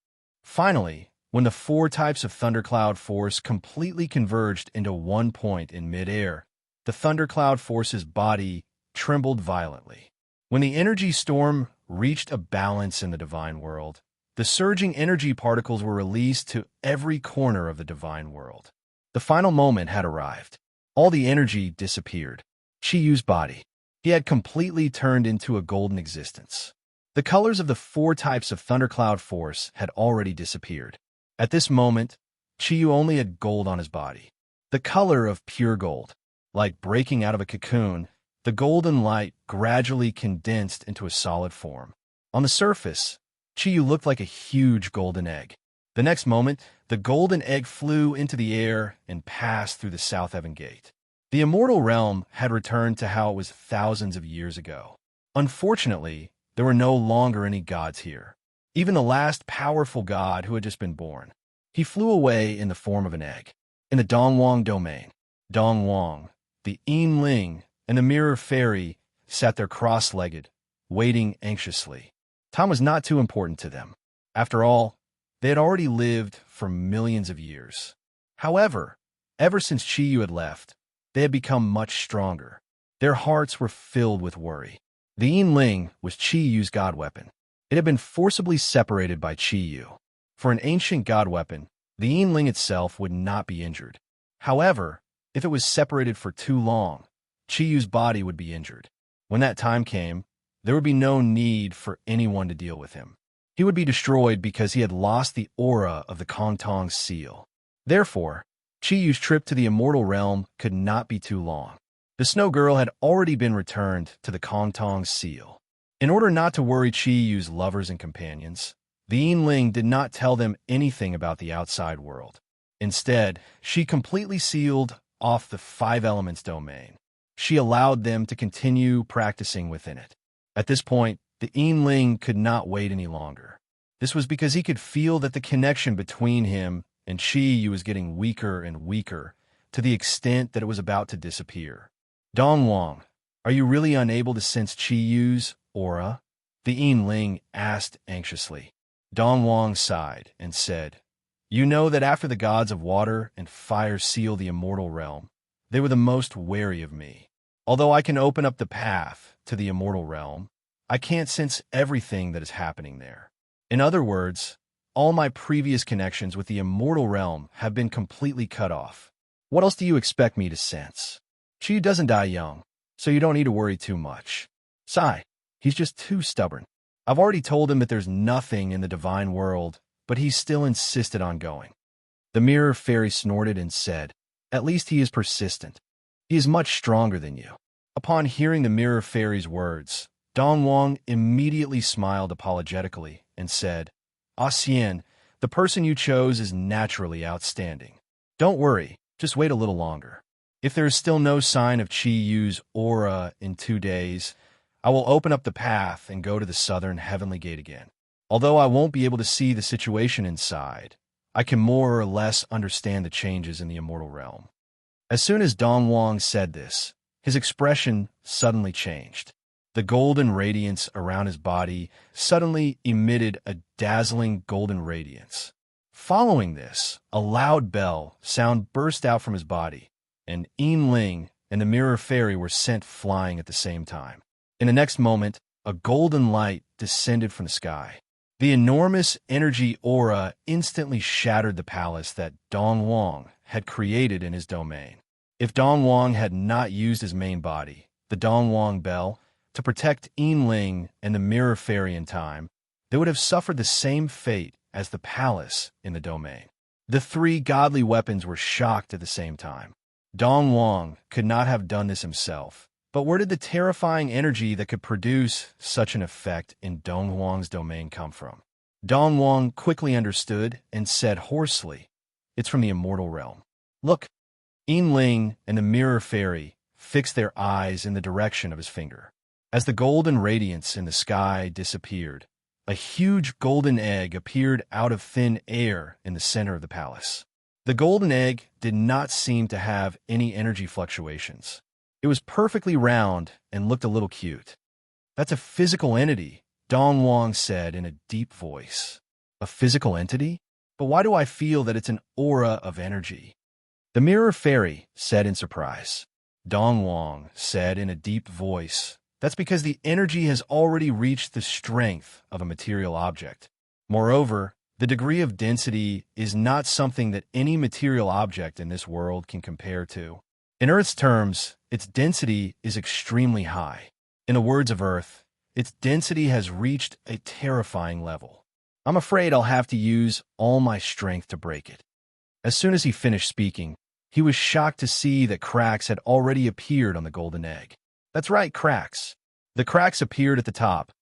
Finally, when the 4 types of thundercloud force completely converged into one point in midair, the thundercloud force's body trembled violently. When the energy storm reached a balance in the divine world, The surging energy particles were released to every corner of the divine world. The final moment had arrived. All the energy disappeared. Qiyu's body. He had completely turned into a golden existence. The colors of the 4 types of thundercloud force had already disappeared. At this moment, Qiyu only had gold on his body. The color of pure gold. Like breaking out of a cocoon, the golden light gradually condensed into a solid form. On the surface, Qiyu looked like a huge golden egg. The next moment, the golden egg flew into the air and passed through the South Heaven Gate. The immortal realm had returned to how it was thousands of years ago. Unfortunately, there were no longer any gods here. Even the last powerful god who had just been born. He flew away in the form of an egg. In the Dongwang domain, Dongwang, the Yinling, and the Mirror Fairy sat there cross-legged, waiting anxiously. Time was not too important to them. After all, they had already lived for millions of years. However, ever since Qiyu had left, they had become much stronger. Their hearts were filled with worry. The Yinling was Qiyu's god weapon. It had been forcibly separated by Qiyu. For an ancient god weapon, the Yinling itself would not be injured. However, if it was separated for too long, Qiyu's body would be injured. When that time came, there would be no need for anyone to deal with him. He would be destroyed because he had lost the aura of the Kongtong seal. Therefore, Qiyu's trip to the immortal realm could not be too long. The Snow Girl had already been returned to the Kongtong seal. In order not to worry Qiyu's lovers and companions, the Yinling did not tell them anything about the outside world. Instead, she completely sealed off the 5 elements domain. She allowed them to continue practicing within it. At this point, the Yinling could not wait any longer. This was because he could feel that the connection between him and Qiyu was getting weaker and weaker, to the extent that it was about to disappear. Dongwang, are you really unable to sense Qiyu's aura? The Yinling asked anxiously. Dongwang sighed and said, You know that after the gods of water and fire sealed the immortal realm, they were the most wary of me. Although I can open up the path to the immortal realm, I can't sense everything that is happening there. In other words, all my previous connections with the immortal realm have been completely cut off. What else do you expect me to sense? Qiyu doesn't die young, so you don't need to worry too much. Sigh, he's just too stubborn. I've already told him that there's nothing in the divine world, but he still insisted on going. The Mirror Fairy snorted and said, At least he is persistent. He is much stronger than you. Upon hearing the Mirror Fairy's words, Dongwang immediately smiled apologetically and said, Xian, the person you chose is naturally outstanding. Don't worry, just wait a little longer. If there is still no sign of Qiyu's aura in 2 days, I will open up the path and go to the southern heavenly gate again. Although I won't be able to see the situation inside, I can more or less understand the changes in the immortal realm. As soon as Dongwang said this, his expression suddenly changed. The golden radiance around his body suddenly emitted a dazzling golden radiance. Following this, a loud bell sound burst out from his body, and Yinling and the Mirror Fairy were sent flying at the same time. In the next moment, a golden light descended from the sky. The enormous energy aura instantly shattered the palace that Dongwang had created in his domain. If Dongwang had not used his main body, the Dongwang Bell, to protect Yinling and the Mirror Fairy in time, they would have suffered the same fate as the palace in the domain. The 3 godly weapons were shocked at the same time. Dongwang could not have done this himself, but where did the terrifying energy that could produce such an effect in Dongwang's domain come from? Dongwang quickly understood and said hoarsely, It's from the immortal realm. Look, Yinling and the Mirror Fairy fixed their eyes in the direction of his finger. As the golden radiance in the sky disappeared, a huge golden egg appeared out of thin air in the center of the palace. The golden egg did not seem to have any energy fluctuations. It was perfectly round and looked a little cute. That's a physical entity, Dongwang said in a deep voice. A physical entity? But why do I feel that it's an aura of energy? The Mirror Fairy said in surprise. Dongwang said in a deep voice, That's because the energy has already reached the strength of a material object. Moreover, the degree of density is not something that any material object in this world can compare to. In Earth's terms, its density is extremely high. In the words of Earth, its density has reached a terrifying level. I'm afraid I'll have to use all my strength to break it. As soon as he finished speaking, he was shocked to see that cracks had already appeared on the golden egg. That's right, cracks. The cracks appeared at the top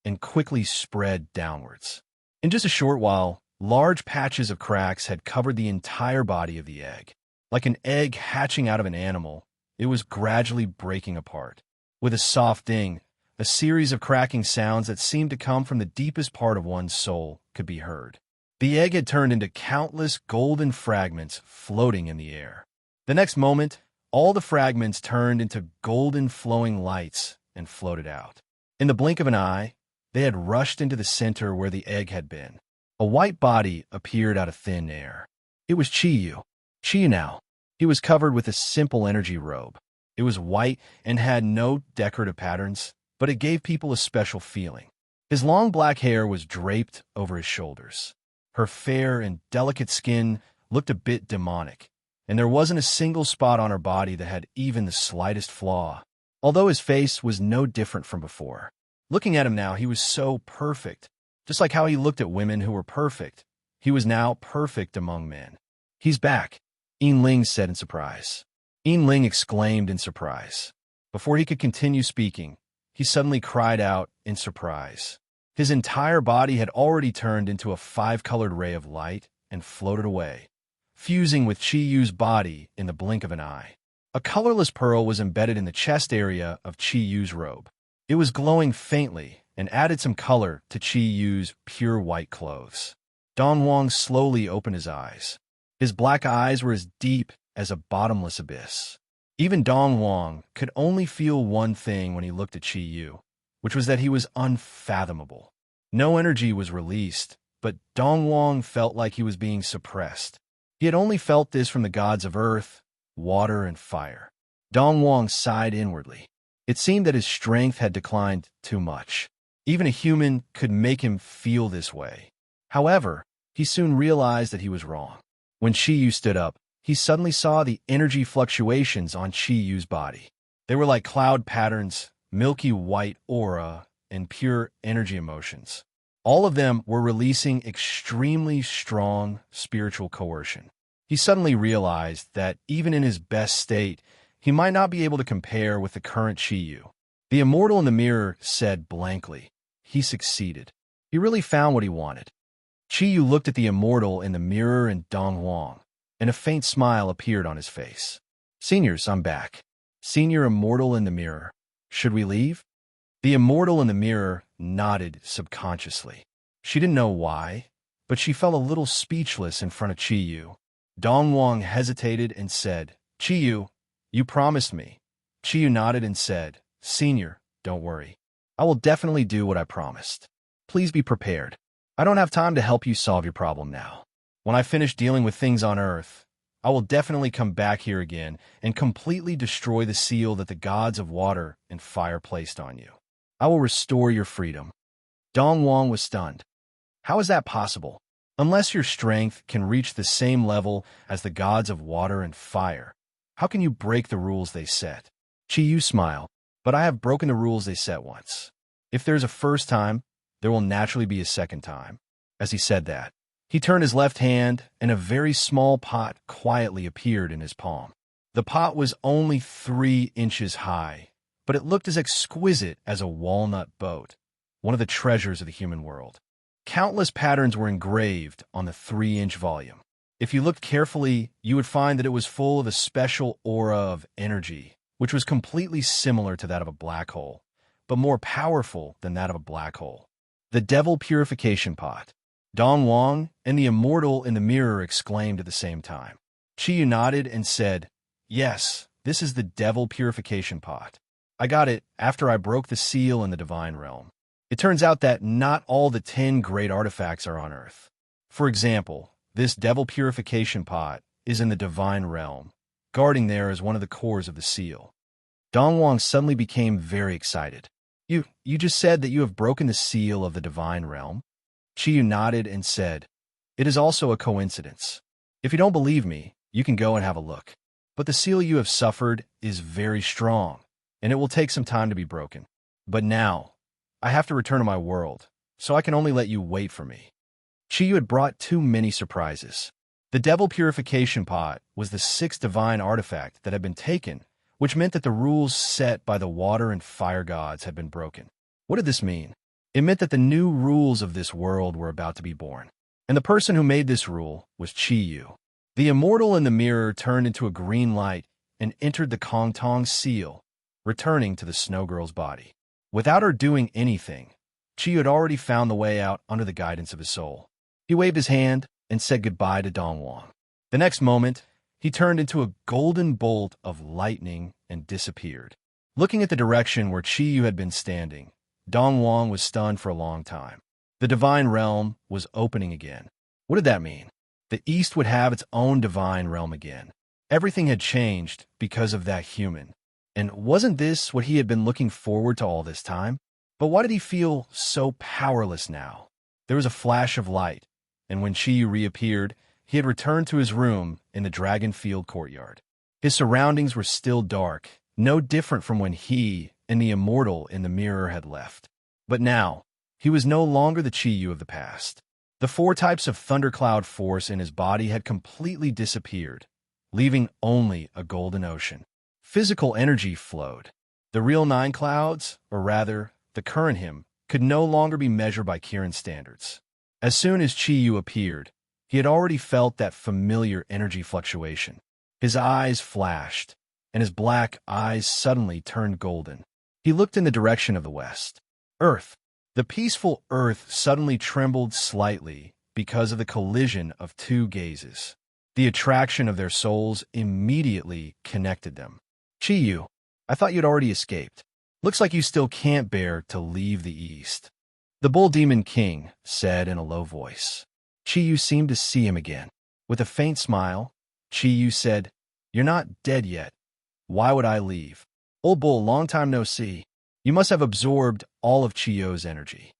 and quickly spread downwards. In just a short while, large patches of cracks had covered the entire body of the egg. Like an egg hatching out of an animal, it was gradually breaking apart. With a soft ding, a series of cracking sounds that seemed to come from the deepest part of one's soul could be heard. The egg had turned into countless golden fragments floating in the air. The next moment, all the fragments turned into golden flowing lights and floated out. In the blink of an eye, they had rushed into the center where the egg had been. A white body appeared out of thin air. It was Chiyu. Chiyu now. He was covered with a simple energy robe. It was white and had no decorative patterns, but it gave people a special feeling. His long black hair was draped over his shoulders. Her fair and delicate skin looked a bit demonic, and there wasn't a single spot on her body that had even the slightest flaw, although his face was no different from before. Looking at him now, he was so perfect. Just like how he looked at women who were perfect, he was now perfect among men. He's back, Ling said in surprise. Ling exclaimed in surprise. Before he could continue speaking, he suddenly cried out in surprise. His entire body had already turned into a five-colored ray of light and floated away, fusing with Chiyu's body in the blink of an eye. A colorless pearl was embedded in the chest area of Chiyu's robe. It was glowing faintly and added some color to Chiyu's pure white clothes. Dongwang slowly opened his eyes. His black eyes were as deep as a bottomless abyss. Even Dongwang could only feel one thing when he looked at Chiyu, which was that he was unfathomable. No energy was released, but Dongwang felt like he was being suppressed. He had only felt this from the gods of earth, water, and fire. Dongwang sighed inwardly. It seemed that his strength had declined too much. Even a human could make him feel this way. However, he soon realized that he was wrong. When Chiyu stood up, he suddenly saw the energy fluctuations on Chiyu's body. They were like cloud patterns, milky white aura, and pure energy emotions. All of them were releasing extremely strong spiritual coercion. He suddenly realized that even in his best state, he might not be able to compare with the current Chiyu. The immortal in the mirror said blankly, he succeeded. He really found what he wanted. Chiyu looked at the immortal in the mirror and Dongwang, and a faint smile appeared on his face. Seniors, I'm back. Senior immortal in the mirror. Should we leave? The immortal in the mirror nodded subconsciously. She didn't know why, but she felt a little speechless in front of Chiyu. Dongwang hesitated and said, Chiyu, you promised me. Chiyu nodded and said, Senior, don't worry. I will definitely do what I promised. Please be prepared. I don't have time to help you solve your problem now. When I finish dealing with things on Earth, I will definitely come back here again and completely destroy the seal that the gods of water and fire placed on you. I will restore your freedom. Dongwang was stunned. How is that possible? Unless your strength can reach the same level as the gods of water and fire, how can you break the rules they set? Chiyu smiled, but I have broken the rules they set once. If there's a first time, there will naturally be a second time. As he said that, he turned his left hand, and a very small pot quietly appeared in his palm. The pot was only 3 inches high, but it looked as exquisite as a walnut boat, one of the treasures of the human world. Countless patterns were engraved on the 3-inch volume. If you looked carefully, you would find that it was full of a special aura of energy, which was completely similar to that of a black hole, but more powerful than that of a black hole. The Devil Purification Pot. Dongwang and the immortal in the mirror exclaimed at the same time. Chiyu nodded and said, Yes, this is the Devil Purification Pot. I got it after I broke the seal in the divine realm. It turns out that not all the 10 great artifacts are on Earth. For example, this Devil Purification Pot is in the divine realm. Guarding there is one of the cores of the seal. Dongwang suddenly became very excited. You just said that you have broken the seal of the divine realm? Chiyu nodded and said, "It is also a coincidence. If you don't believe me, you can go and have a look. But the seal you have suffered is very strong, and it will take some time to be broken. But now, I have to return to my world, so I can only let you wait for me." Chiyu had brought too many surprises. The Devil Purification Pot was the sixth divine artifact that had been taken, which meant that the rules set by the water and fire gods had been broken. What did this mean? It meant that the new rules of this world were about to be born. And the person who made this rule was Chiyu. The immortal in the mirror turned into a green light and entered the Kong Tong seal, returning to the Snow Girl's body. Without her doing anything, Chiyu had already found the way out under the guidance of his soul. He waved his hand and said goodbye to Dong Wang. The next moment, he turned into a golden bolt of lightning and disappeared. Looking at the direction where Chiyu had been standing, Dong Wang was stunned for a long time. The divine realm was opening again. What did that mean? The East would have its own divine realm again. Everything had changed because of that human. And wasn't this what he had been looking forward to all this time? But why did he feel so powerless now? There was a flash of light, and when Chiyu reappeared, he had returned to his room in the Dragon Field courtyard. His surroundings were still dark, no different from when he and the immortal in the mirror had left. But now, he was no longer the Chiyu of the past. The 4 types of thundercloud force in his body had completely disappeared, leaving only a golden ocean. Physical energy flowed. The real 9 clouds, or rather, the current him, could no longer be measured by Kirin standards. As soon as Chiyu appeared, he had already felt that familiar energy fluctuation. His eyes flashed, and his black eyes suddenly turned golden. He looked in the direction of the west. Earth. The peaceful earth suddenly trembled slightly because of the collision of 2 gazes. The attraction of their souls immediately connected them. Chiyu, I thought you'd already escaped. Looks like you still can't bear to leave the East. The Bull Demon King said in a low voice. Chiyu seemed to see him again. With a faint smile, Chiyu said, "You're not dead yet. Why would I leave? Old Bull, long time no see. You must have absorbed all of Chiyu's energy."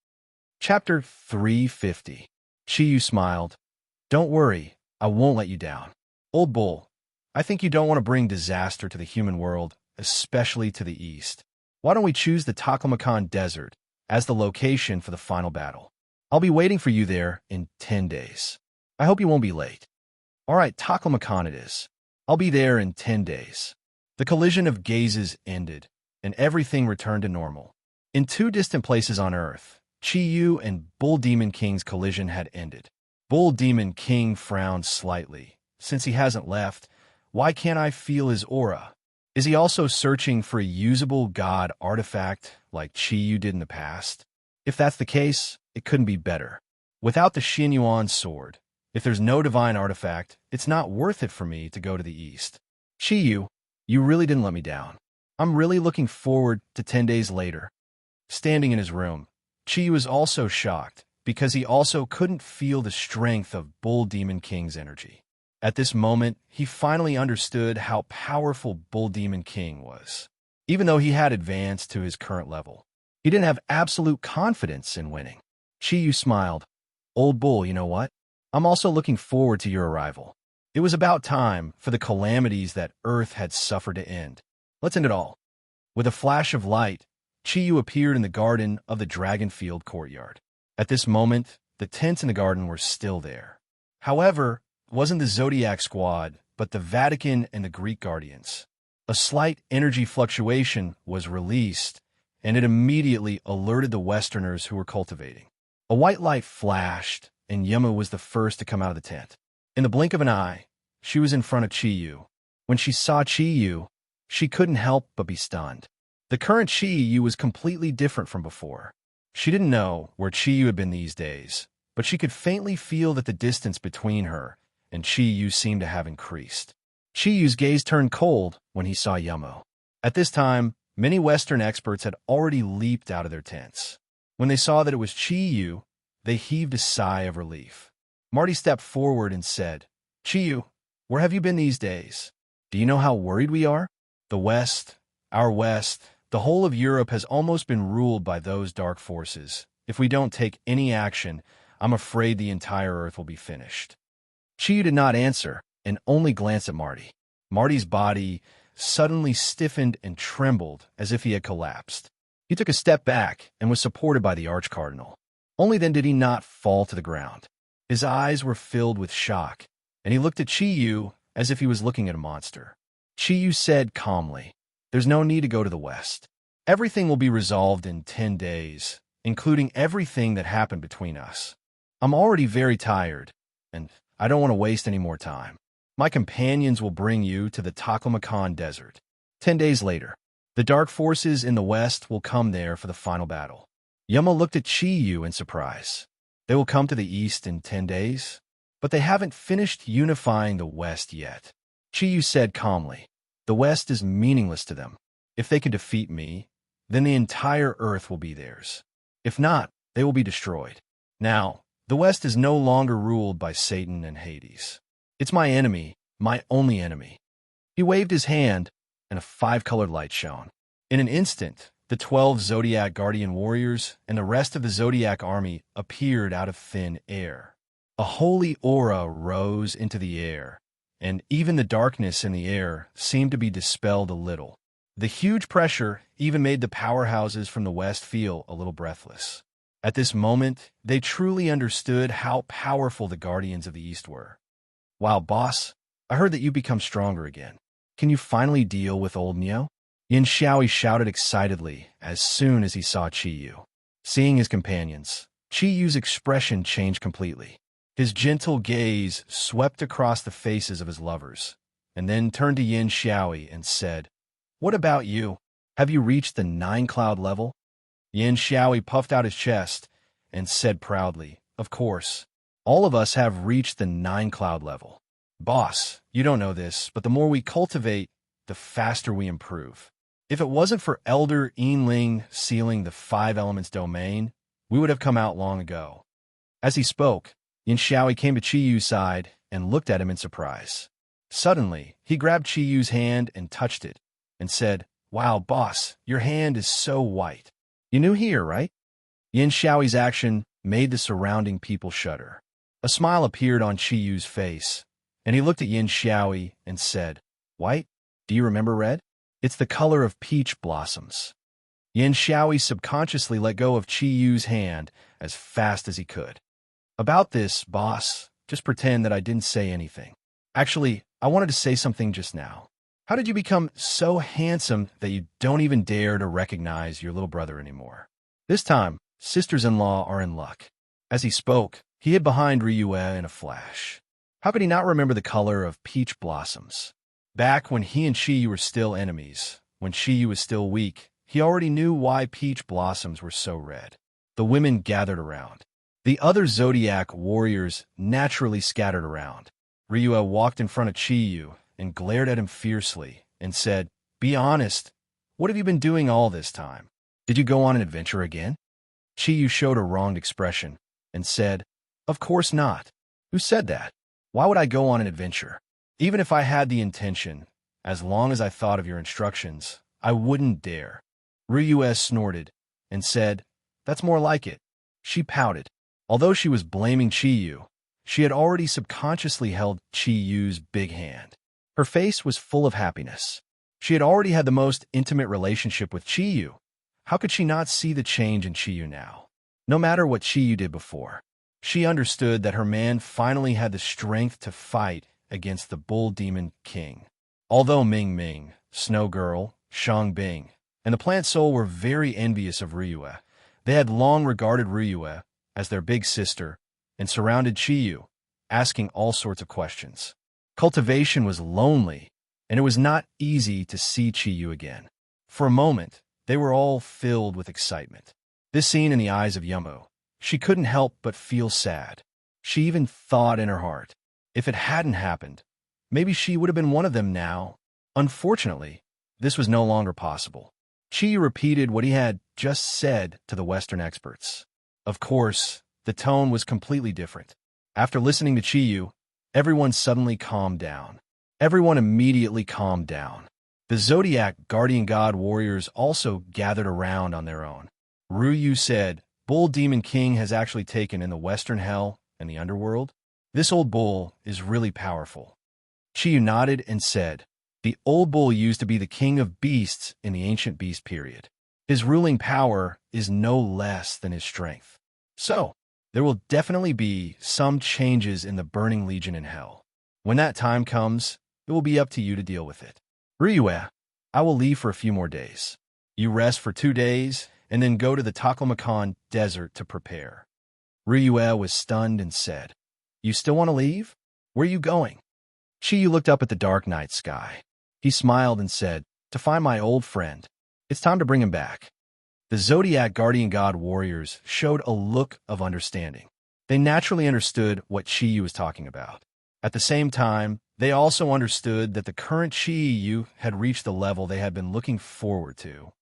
Chapter 350. Chiyu smiled. "Don't worry, I won't let you down. Old Bull, I think you don't want to bring disaster to the human world, especially to the East. Why don't we choose the Taklamakan Desert as the location for the final battle? I'll be waiting for you there in 10 days. I hope you won't be late." "All right, Taklamakan it is. I'll be there in 10 days. The collision of gazes ended, and everything returned to normal. In 2 distant places on Earth, Chiyu and Bull Demon King's collision had ended. Bull Demon King frowned slightly. Since he hasn't left, why can't I feel his aura? Is he also searching for a usable god artifact like Chiyu did in the past? If that's the case, it couldn't be better. Without the Xinyuan sword, if there's no divine artifact, it's not worth it for me to go to the East. Chiyu, you really didn't let me down. I'm really looking forward to 10 days later." Standing in his room, Chiyu was also shocked because he also couldn't feel the strength of Bull Demon King's energy. At this moment, he finally understood how powerful Bull Demon King was. Even though he had advanced to his current level, he didn't have absolute confidence in winning. Chiyu smiled. "Old Bull, you know what? I'm also looking forward to your arrival. It was about time for the calamities that Earth had suffered to end. Let's end it all." With a flash of light, Chiyu appeared in the garden of the Dragonfield courtyard. At this moment, the tents in the garden were still there. However, it wasn't the Zodiac squad, but the Vatican and the Greek Guardians. A slight energy fluctuation was released, and it immediately alerted the Westerners who were cultivating. A white light flashed, and Yuma was the first to come out of the tent. In the blink of an eye, she was in front of Chiyu. When she saw Chiyu, she couldn't help but be stunned. The current Chiyu was completely different from before. She didn't know where Chiyu had been these days, but she could faintly feel that the distance between her and Chiyu seemed to have increased. Chiyu's gaze turned cold when he saw Yummo. At this time, many Western experts had already leaped out of their tents. When they saw that it was Chiyu, they heaved a sigh of relief. Marty stepped forward and said, "Chiyu, where have you been these days? Do you know how worried we are? The West, our West, the whole of Europe has almost been ruled by those dark forces. If we don't take any action, I'm afraid the entire Earth will be finished. Chiyu did not answer and only glanced at Marty. Marty's body suddenly stiffened and trembled as if he had collapsed. He took a step back and was supported by the archcardinal. Only then did he not fall to the ground. His eyes were filled with shock, and he looked at Chiyu as if he was looking at a monster. Chiyu said calmly, "There's no need to go to the west. Everything will be resolved in 10 days, including everything that happened between us. I'm already very tired, and I don't want to waste any more time. My companions will bring you to the Taklamakan Desert. 10 days later, the dark forces in the west will come there for the final battle." Yama looked at Chiyu in surprise. They will come to the east in 10 days? But they haven't finished unifying the west yet. Chiyu said calmly, "The west is meaningless to them. If they can defeat me, then the entire earth will be theirs. If not, they will be destroyed. Now, the west is no longer ruled by Satan and Hades. It's my enemy, my only enemy." He waved his hand, and a 5-colored light shone. In an instant, the 12 Zodiac Guardian warriors and the rest of the Zodiac army appeared out of thin air. A holy aura rose into the air, and even the darkness in the air seemed to be dispelled a little. The huge pressure even made the powerhouses from the west feel a little breathless. At this moment, they truly understood how powerful the Guardians of the East were. "Wow, boss, I heard that you become stronger again. Can you finally deal with old Neo?" Yin Xiaoi shouted excitedly as soon as he saw Chiyu. Seeing his companions, Chiyu's expression changed completely. His gentle gaze swept across the faces of his lovers, and then turned to Yin Xiaoi and said, "What about you? Have you reached the 9-cloud level?" Yin Xiaoi puffed out his chest and said proudly, "Of course, all of us have reached the 9-cloud level. Boss, you don't know this, but the more we cultivate, the faster we improve. If it wasn't for Elder Yinling sealing the 5 elements domain, we would have come out long ago." As he spoke, Yin Xiaoi came to Chiyu's side and looked at him in surprise. Suddenly, he grabbed Chiyu's hand and touched it, and said, "Wow, boss, your hand is so white. You new here, right?" Yin Xiaoi's action made the surrounding people shudder. A smile appeared on Chiyu's face, and he looked at Yin Xiaoi and said, "White? Do you remember red? It's the color of peach blossoms." Yin Xiaoi subconsciously let go of Chiyu's hand as fast as he could. "About this, boss, just pretend that I didn't say anything. Actually, I wanted to say something just now. How did you become so handsome that you don't even dare to recognize your little brother anymore? This time, sisters-in-law are in luck." As he spoke, he hid behind Ryue in a flash. How could he not remember the color of peach blossoms? Back when he and Chiyu were still enemies, when Chiyu was still weak, he already knew why peach blossoms were so red. The women gathered around. The other Zodiac warriors naturally scattered around. Ryue walked in front of Chiyu and glared at him fiercely and said, "Be honest, what have you been doing all this time? Did you go on an adventure again?" Chiyu showed a wronged expression and said, "Of course not. Who said that? Why would I go on an adventure? Even if I had the intention, as long as I thought of your instructions, I wouldn't dare." Ryue snorted and said, "That's more like it." She pouted. Although she was blaming Chiyu, she had already subconsciously held Chiyu's big hand. Her face was full of happiness. She had already had the most intimate relationship with Chiyu. How could she not see the change in Chiyu now? No matter what Chiyu did before, she understood that her man finally had the strength to fight against the Bull Demon King. Although Ming Ming, Snow Girl, Shang Bing, and the Plant Soul were very envious of Ryue, they had long regarded Ryue as their big sister and surrounded Chiyu, asking all sorts of questions. Cultivation was lonely, and it was not easy to see Chiyu again. For a moment, they were all filled with excitement. This scene in the eyes of Yamu, she couldn't help but feel sad. She even thought in her heart, if it hadn't happened, maybe she would have been one of them now. Unfortunately, this was no longer possible. Chiyu repeated what he had just said to the Western experts. Of course, the tone was completely different. After listening to Chiyu, everyone suddenly calmed down. Everyone immediately calmed down. The Zodiac Guardian God warriors also gathered around on their own. Ryu said, bull demon king has actually taken in the western hell and the underworld? This old bull is really powerful. Chiyu nodded and said, the old bull used to be the king of beasts in the ancient beast period. His ruling power is no less than his strength. So, there will definitely be some changes in the Burning Legion in hell. When that time comes, it will be up to you to deal with it. Ryue, I will leave for a few more days. You rest for 2 days, and then go to the Taklamakan desert to prepare. Ryue was stunned and said, you still want to leave? Where are you going? Chiyu looked up at the dark night sky. He smiled and said, to find my old friend. It's time to bring him back. The Zodiac guardian god warriors showed a look of understanding. They naturally understood what Chiyu was talking about. At the same time, they also understood that the current Chiyu had reached the level they had been looking forward to.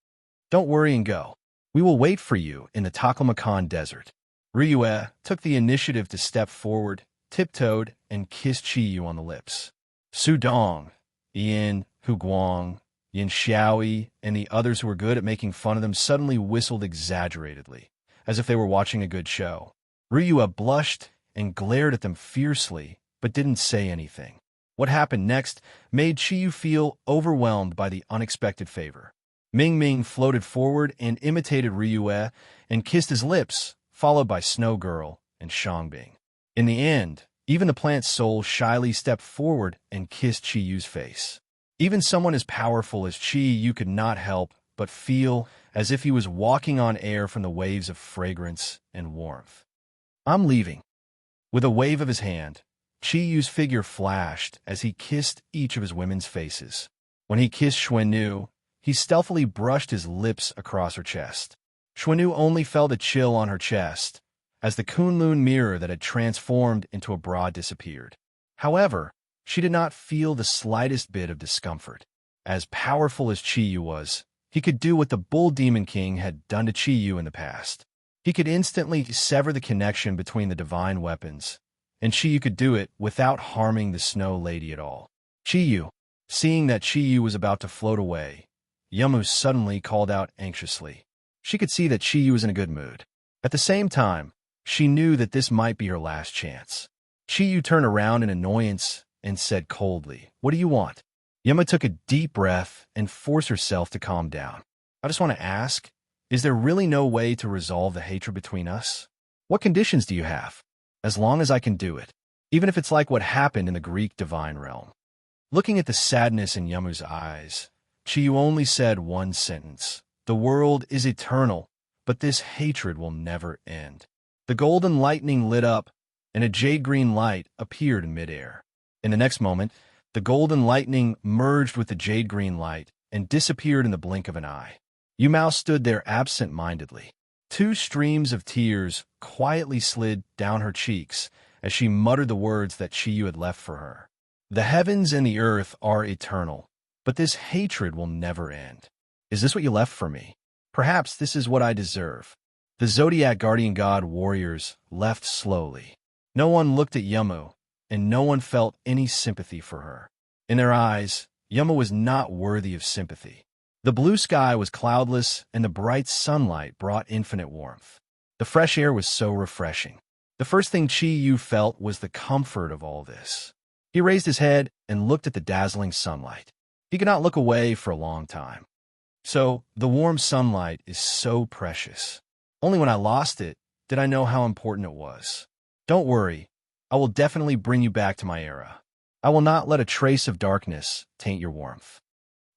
Don't worry and go. We will wait for you in the Taklamakan desert. Ryue took the initiative to step forward, tiptoed, and kissed Chiyu on the lips. Su Dong, Yin, Hu Guang, Yin Xiaoi, and the others who were good at making fun of them suddenly whistled exaggeratedly, as if they were watching a good show. Ryue blushed and glared at them fiercely, but didn't say anything. What happened next made Chiyu feel overwhelmed by the unexpected favor. Ming Ming floated forward and imitated Ryue and kissed his lips, followed by Snow Girl and Shangbing. In the end, even the plant soul shyly stepped forward and kissed Chiyu's face. Even someone as powerful as Chiyu could not help but feel as if he was walking on air from the waves of fragrance and warmth. I'm leaving. With a wave of his hand, Chiyu's figure flashed as he kissed each of his women's faces. When he kissed Xuannu, he stealthily brushed his lips across her chest. Xuannu only felt a chill on her chest as the Kunlun mirror that had transformed into a bra disappeared. However, she did not feel the slightest bit of discomfort. As powerful as Chiyu was, he could do what the Bull Demon King had done to Chiyu in the past. He could instantly sever the connection between the divine weapons, and Chiyu could do it without harming the Snow Lady at all. Chiyu, seeing that Chiyu was about to float away, Yamu suddenly called out anxiously. She could see that Chiyu was in a good mood. At the same time, she knew that this might be her last chance. Chiyu turned around in annoyance and said coldly, "What do you want?" Yama took a deep breath and forced herself to calm down. "I just want to ask, is there really no way to resolve the hatred between us? What conditions do you have? As long as I can do it, even if it's like what happened in the Greek divine realm." Looking at the sadness in Yamu's eyes, Chiyu only said one sentence. "The world is eternal, but this hatred will never end." The golden lightning lit up, and a jade-green light appeared in midair. In the next moment, the golden lightning merged with the jade-green light and disappeared in the blink of an eye. Yumao stood there absent-mindedly. 2 streams of tears quietly slid down her cheeks as she muttered the words that Chiyu had left for her. "The heavens and the earth are eternal, but this hatred will never end. Is this what you left for me? Perhaps this is what I deserve." The Zodiac guardian god warriors left slowly. No one looked at Yamu, and no one felt any sympathy for her. In their eyes, Yamu was not worthy of sympathy. The blue sky was cloudless, and the bright sunlight brought infinite warmth. The fresh air was so refreshing. The first thing Chiyu felt was the comfort of all this. He raised his head and looked at the dazzling sunlight. He could not look away for a long time. So, the warm sunlight is so precious. Only when I lost it did I know how important it was. Don't worry, I will definitely bring you back to my era. I will not let a trace of darkness taint your warmth.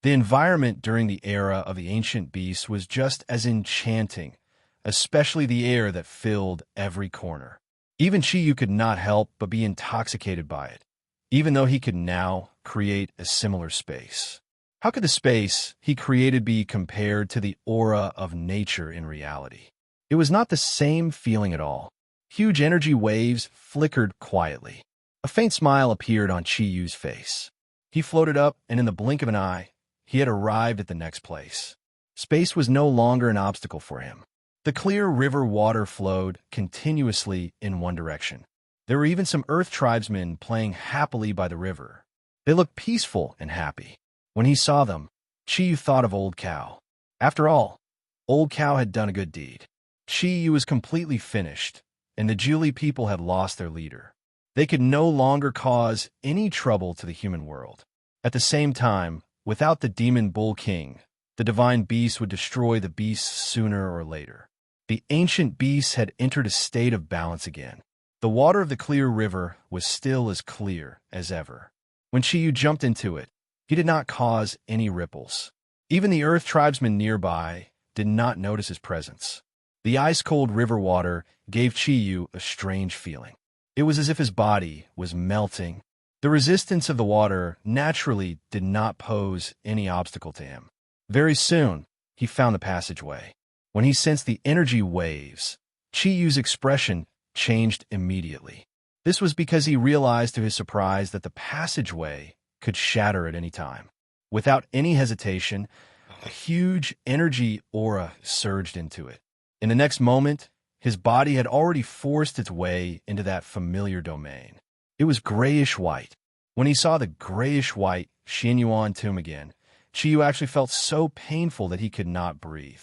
The environment during the era of the ancient beasts was just as enchanting, especially the air that filled every corner. Even Chiyu could not help but be intoxicated by it, even though he could now create a similar space. How could the space he created be compared to the aura of nature in reality? It was not the same feeling at all. Huge energy waves flickered quietly. A faint smile appeared on Chiyu's face. He floated up, and in the blink of an eye, he had arrived at the next place. Space was no longer an obstacle for him. The clear river water flowed continuously in one direction. There were even some earth tribesmen playing happily by the river. They looked peaceful and happy. When he saw them, Chiyu thought of Old Cow. After all, Old Cow had done a good deed. Qi Yu was completely finished, and the Julie people had lost their leader. They could no longer cause any trouble to the human world. At the same time, without the demon bull king, the divine beast would destroy the beasts sooner or later. The ancient beasts had entered a state of balance again. The water of the clear river was still as clear as ever. When Qi Yu jumped into it, he did not cause any ripples. Even the earth tribesmen nearby did not notice his presence. The ice-cold river water gave Qi Yu a strange feeling. It was as if his body was melting. The resistance of the water naturally did not pose any obstacle to him. Very soon, he found the passageway. When he sensed the energy waves, Qi Yu's expression changed immediately. This was because he realized to his surprise that the passageway could shatter at any time. Without any hesitation, a huge energy aura surged into it. In the next moment, his body had already forced its way into that familiar domain. It was grayish-white. When he saw the grayish-white Xianyuan tomb again, Qi Yu actually felt so painful that he could not breathe.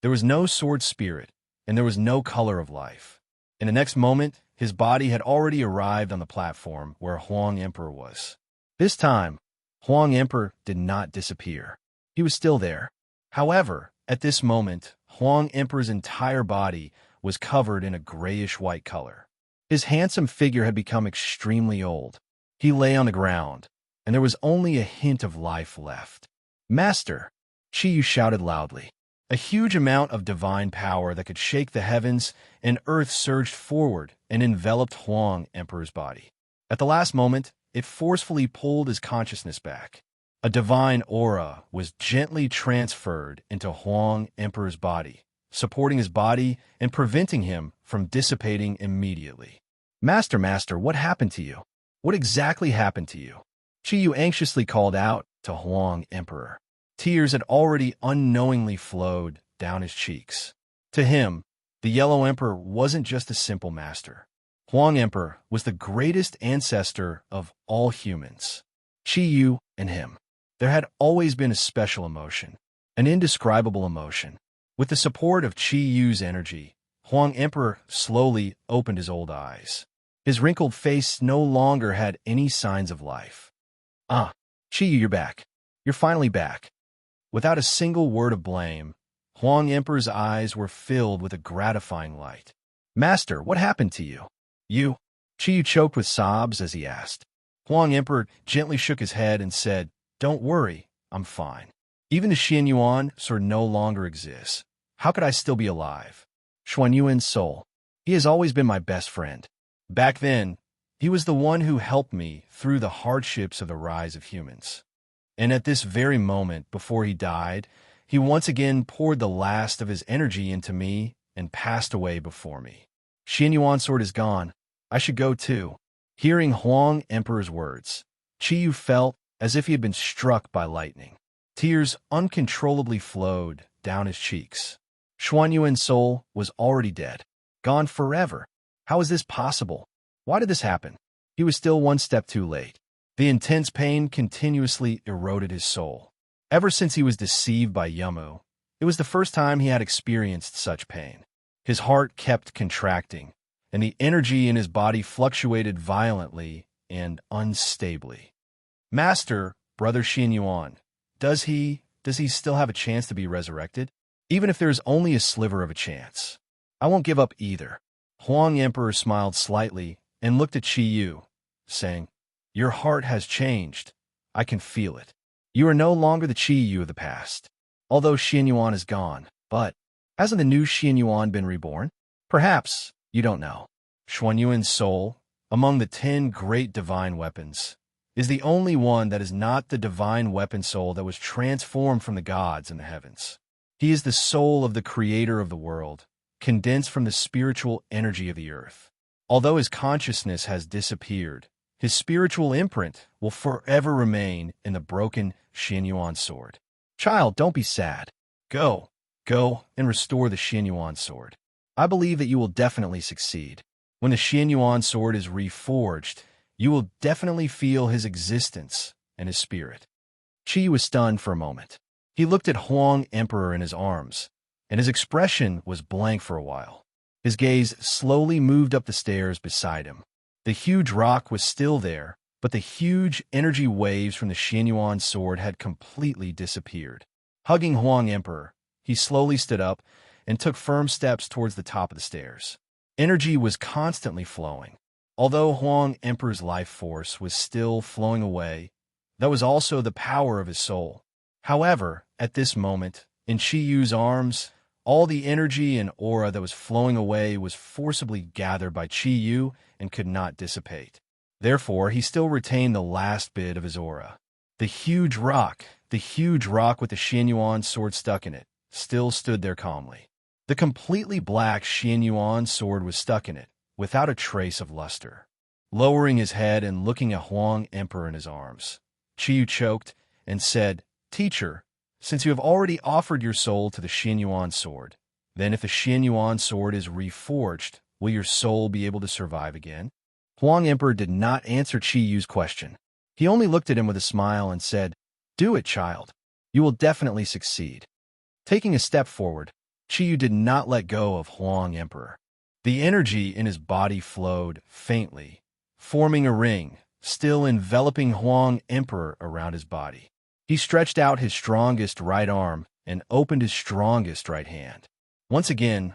There was no sword spirit, and there was no color of life. In the next moment, his body had already arrived on the platform where Huang Emperor was. This time, Huang Emperor did not disappear. He was still there. However, at this moment, Huang Emperor's entire body was covered in a grayish-white color. His handsome figure had become extremely old. He lay on the ground, and there was only a hint of life left. "Master!" Qi Yu shouted loudly. A huge amount of divine power that could shake the heavens and earth surged forward and enveloped Huang Emperor's body. At the last moment, it forcefully pulled his consciousness back. A divine aura was gently transferred into Huang Emperor's body, supporting his body and preventing him from dissipating immediately. Master, what happened to you? What exactly happened to you?" Qi Yu anxiously called out to Huang Emperor. Tears had already unknowingly flowed down his cheeks. To him, the Yellow Emperor wasn't just a simple master. Huang Emperor was the greatest ancestor of all humans. Qi Yu and him. There had always been a special emotion, an indescribable emotion. With the support of Qi Yu's energy, Huang Emperor slowly opened his old eyes. His wrinkled face no longer had any signs of life. "Ah, Qi Yu, you're back. You're finally back." Without a single word of blame, Huang Emperor's eyes were filled with a gratifying light. "Master, what happened to you?" "You?" Qi Yu choked with sobs as he asked. Huang Emperor gently shook his head and said, "Don't worry, I'm fine. Even the Xianyuan sword no longer exists. How could I still be alive? Xuanyuan's soul. He has always been my best friend. Back then, he was the one who helped me through the hardships of the rise of humans. And at this very moment, before he died, he once again poured the last of his energy into me and passed away before me. Xianyuan sword is gone. I should go too." Hearing Huang Emperor's words, Qi Yu felt as if he had been struck by lightning. Tears uncontrollably flowed down his cheeks. Xuanyuan's soul was already dead, gone forever. How is this possible? Why did this happen? He was still one step too late. The intense pain continuously eroded his soul. Ever since he was deceived by Yamu, it was the first time he had experienced such pain. His heart kept contracting, and the energy in his body fluctuated violently and unstably. "Master, Brother Xianyuan, does he still have a chance to be resurrected? Even if there's only a sliver of a chance. I won't give up either." Huang Emperor smiled slightly and looked at Qi Yu, saying, "Your heart has changed. I can feel it. You are no longer the Qi Yu of the past. Although Xianyuan is gone, but hasn't the new Xianyuan been reborn? Perhaps, you don't know. Xuanyuan's soul, among the 10 great divine weapons, is the only one that is not the divine weapon soul that was transformed from the gods in the heavens. He is the soul of the creator of the world, condensed from the spiritual energy of the earth. Although his consciousness has disappeared, his spiritual imprint will forever remain in the broken Xianyuan sword. Child, don't be sad. Go and restore the Xianyuan sword. I believe that you will definitely succeed. When the Xianyuan sword is reforged, you will definitely feel his existence and his spirit." Qi was stunned for a moment. He looked at Huang Emperor in his arms, and his expression was blank for a while. His gaze slowly moved up the stairs beside him. The huge rock was still there, but the huge energy waves from the Xianyuan sword had completely disappeared. Hugging Huang Emperor, he slowly stood up and took firm steps towards the top of the stairs. Energy was constantly flowing. Although Huang Emperor's life force was still flowing away, that was also the power of his soul. However, at this moment, in Qi Yu's arms, all the energy and aura that was flowing away was forcibly gathered by Qi Yu and could not dissipate. Therefore, he still retained the last bit of his aura. The huge rock with the Xianyuan sword stuck in it, still stood there calmly. The completely black Xianyuan sword was stuck in it, without a trace of luster. Lowering his head and looking at Huang Emperor in his arms, Qi Yu choked and said, "Teacher, since you have already offered your soul to the Xianyuan sword, then if the Xianyuan sword is reforged, will your soul be able to survive again?" Huang Emperor did not answer Qi Yu's question. He only looked at him with a smile and said, "Do it, child. You will definitely succeed." Taking a step forward, Qi Yu did not let go of Huang Emperor. The energy in his body flowed faintly, forming a ring, still enveloping Huang Emperor around his body. He stretched out his strongest right arm and opened his strongest right hand. Once again,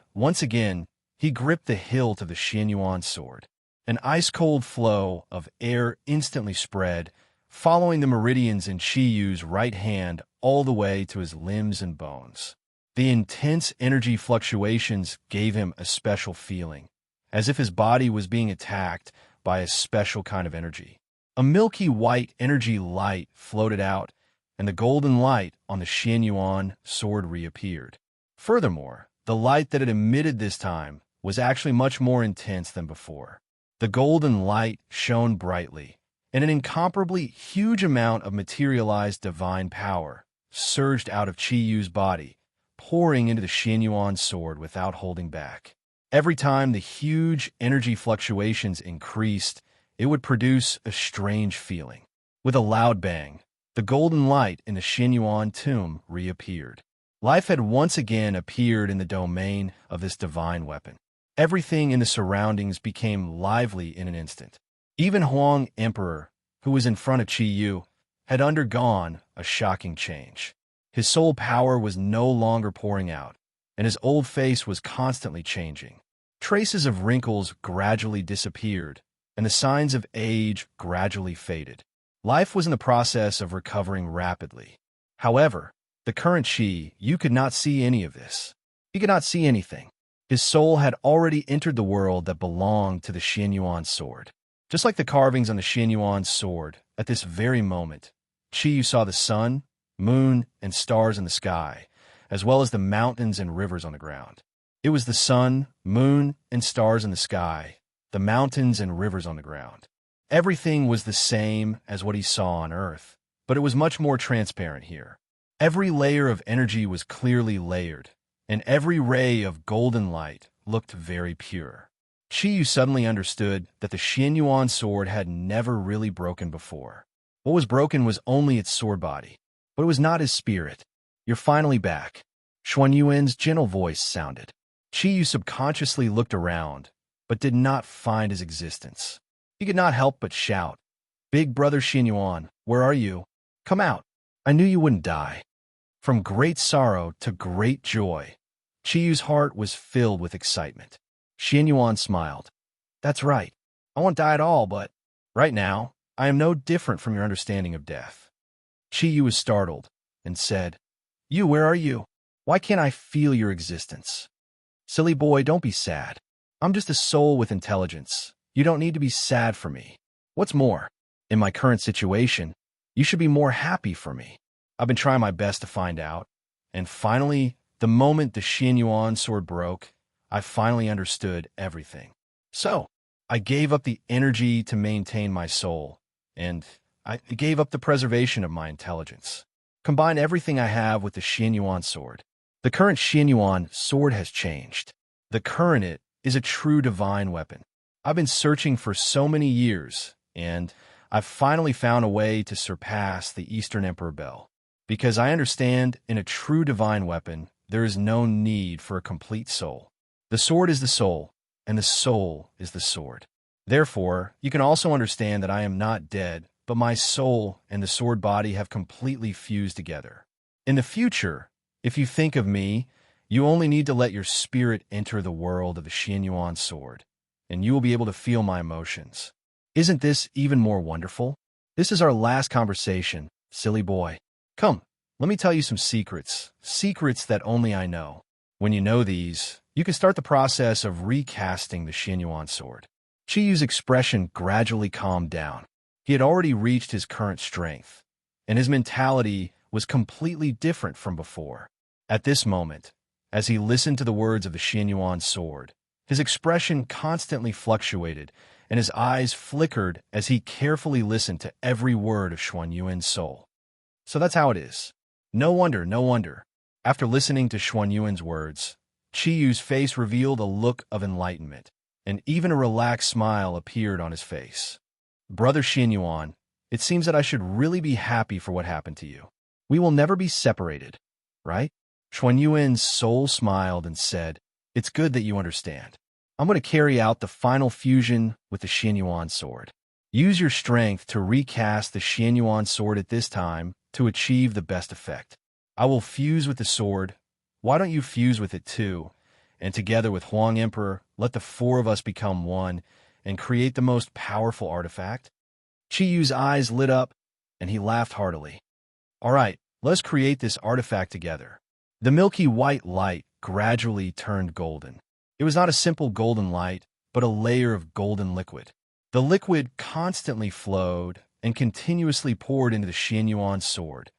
he gripped the hilt of the Xianyuan sword. An ice-cold flow of air instantly spread, following the meridians in Qi Yu's right hand all the way to his limbs and bones. The intense energy fluctuations gave him a special feeling, as if his body was being attacked by a special kind of energy. A milky white energy light floated out, and the golden light on the Xianyuan sword reappeared. Furthermore, the light that it emitted this time was actually much more intense than before. The golden light shone brightly, and an incomparably huge amount of materialized divine power surged out of Qi Yu's body, pouring into the Xianyuan sword without holding back. Every time the huge energy fluctuations increased, it would produce a strange feeling. With a loud bang, the golden light in the Xianyuan tomb reappeared. Life had once again appeared in the domain of this divine weapon. Everything in the surroundings became lively in an instant. Even Huang Emperor, who was in front of Qi Yu, had undergone a shocking change. His soul power was no longer pouring out, and his old face was constantly changing. Traces of wrinkles gradually disappeared, and the signs of age gradually faded. Life was in the process of recovering rapidly. However, the current Qi Yu could not see any of this. He could not see anything. His soul had already entered the world that belonged to the Xianyuan sword. Just like the carvings on the Xianyuan sword, at this very moment, Qi Yu saw the sun, moon, and stars in the sky, as well as the mountains and rivers on the ground. It was the sun, moon, and stars in the sky, the mountains and rivers on the ground. Everything was the same as what he saw on Earth, but it was much more transparent here. Every layer of energy was clearly layered, and every ray of golden light looked very pure. Qi Yu suddenly understood that the Xianyuan sword had never really broken before. What was broken was only its sword body, but it was not his spirit. "You're finally back," Xuan Yuan's gentle voice sounded. Qi Yu subconsciously looked around, but did not find his existence. He could not help but shout, "Big brother Xianyuan, where are you? Come out. I knew you wouldn't die." From great sorrow to great joy, Qi Yu's heart was filled with excitement. Xianyuan smiled. "That's right. I won't die at all, but right now, I am no different from your understanding of death." Qi Yu was startled and said, "You, where are you? Why can't I feel your existence?" "Silly boy, don't be sad. I'm just a soul with intelligence. You don't need to be sad for me. What's more, in my current situation, you should be more happy for me. I've been trying my best to find out, and finally, the moment the Xianyuan sword broke, I finally understood everything. So, I gave up the energy to maintain my soul, and I gave up the preservation of my intelligence. Combine everything I have with the Xianyuan sword. The current Xianyuan sword has changed. The current it is a true divine weapon. I've been searching for so many years, and I've finally found a way to surpass the Eastern Emperor Bell. Because I understand in a true divine weapon, there is no need for a complete soul. The sword is the soul, and the soul is the sword. Therefore, you can also understand that I am not dead, but my soul and the sword body have completely fused together. In the future, if you think of me, you only need to let your spirit enter the world of the Xianyuan sword, and you will be able to feel my emotions. Isn't this even more wonderful? This is our last conversation, silly boy. Come, let me tell you some secrets, secrets that only I know. When you know these, you can start the process of recasting the Xianyuan sword. Qiyu's expression gradually calmed down. He had already reached his current strength, and his mentality was completely different from before. At this moment, as he listened to the words of the Xianyuan sword, his expression constantly fluctuated, and his eyes flickered as he carefully listened to every word of Xuanyuan's soul. So that's how it is. No wonder, no wonder. After listening to Xuanyuan's words, Qiyu's face revealed a look of enlightenment, and even a relaxed smile appeared on his face. Brother Xianyuan, it seems that I should really be happy for what happened to you. We will never be separated, right? Xuanyuan's soul smiled and said, "It's good that you understand. I'm going to carry out the final fusion with the Xianyuan sword. Use your strength to recast the Xianyuan sword at this time to achieve the best effect. I will fuse with the sword. Why don't you fuse with it too? And together with Huang Emperor, let the four of us become one and create the most powerful artifact?" Qiyu's eyes lit up, and he laughed heartily. "All right, let's create this artifact together." The milky white light gradually turned golden. It was not a simple golden light, but a layer of golden liquid. The liquid constantly flowed and continuously poured into the Xianyuan sword,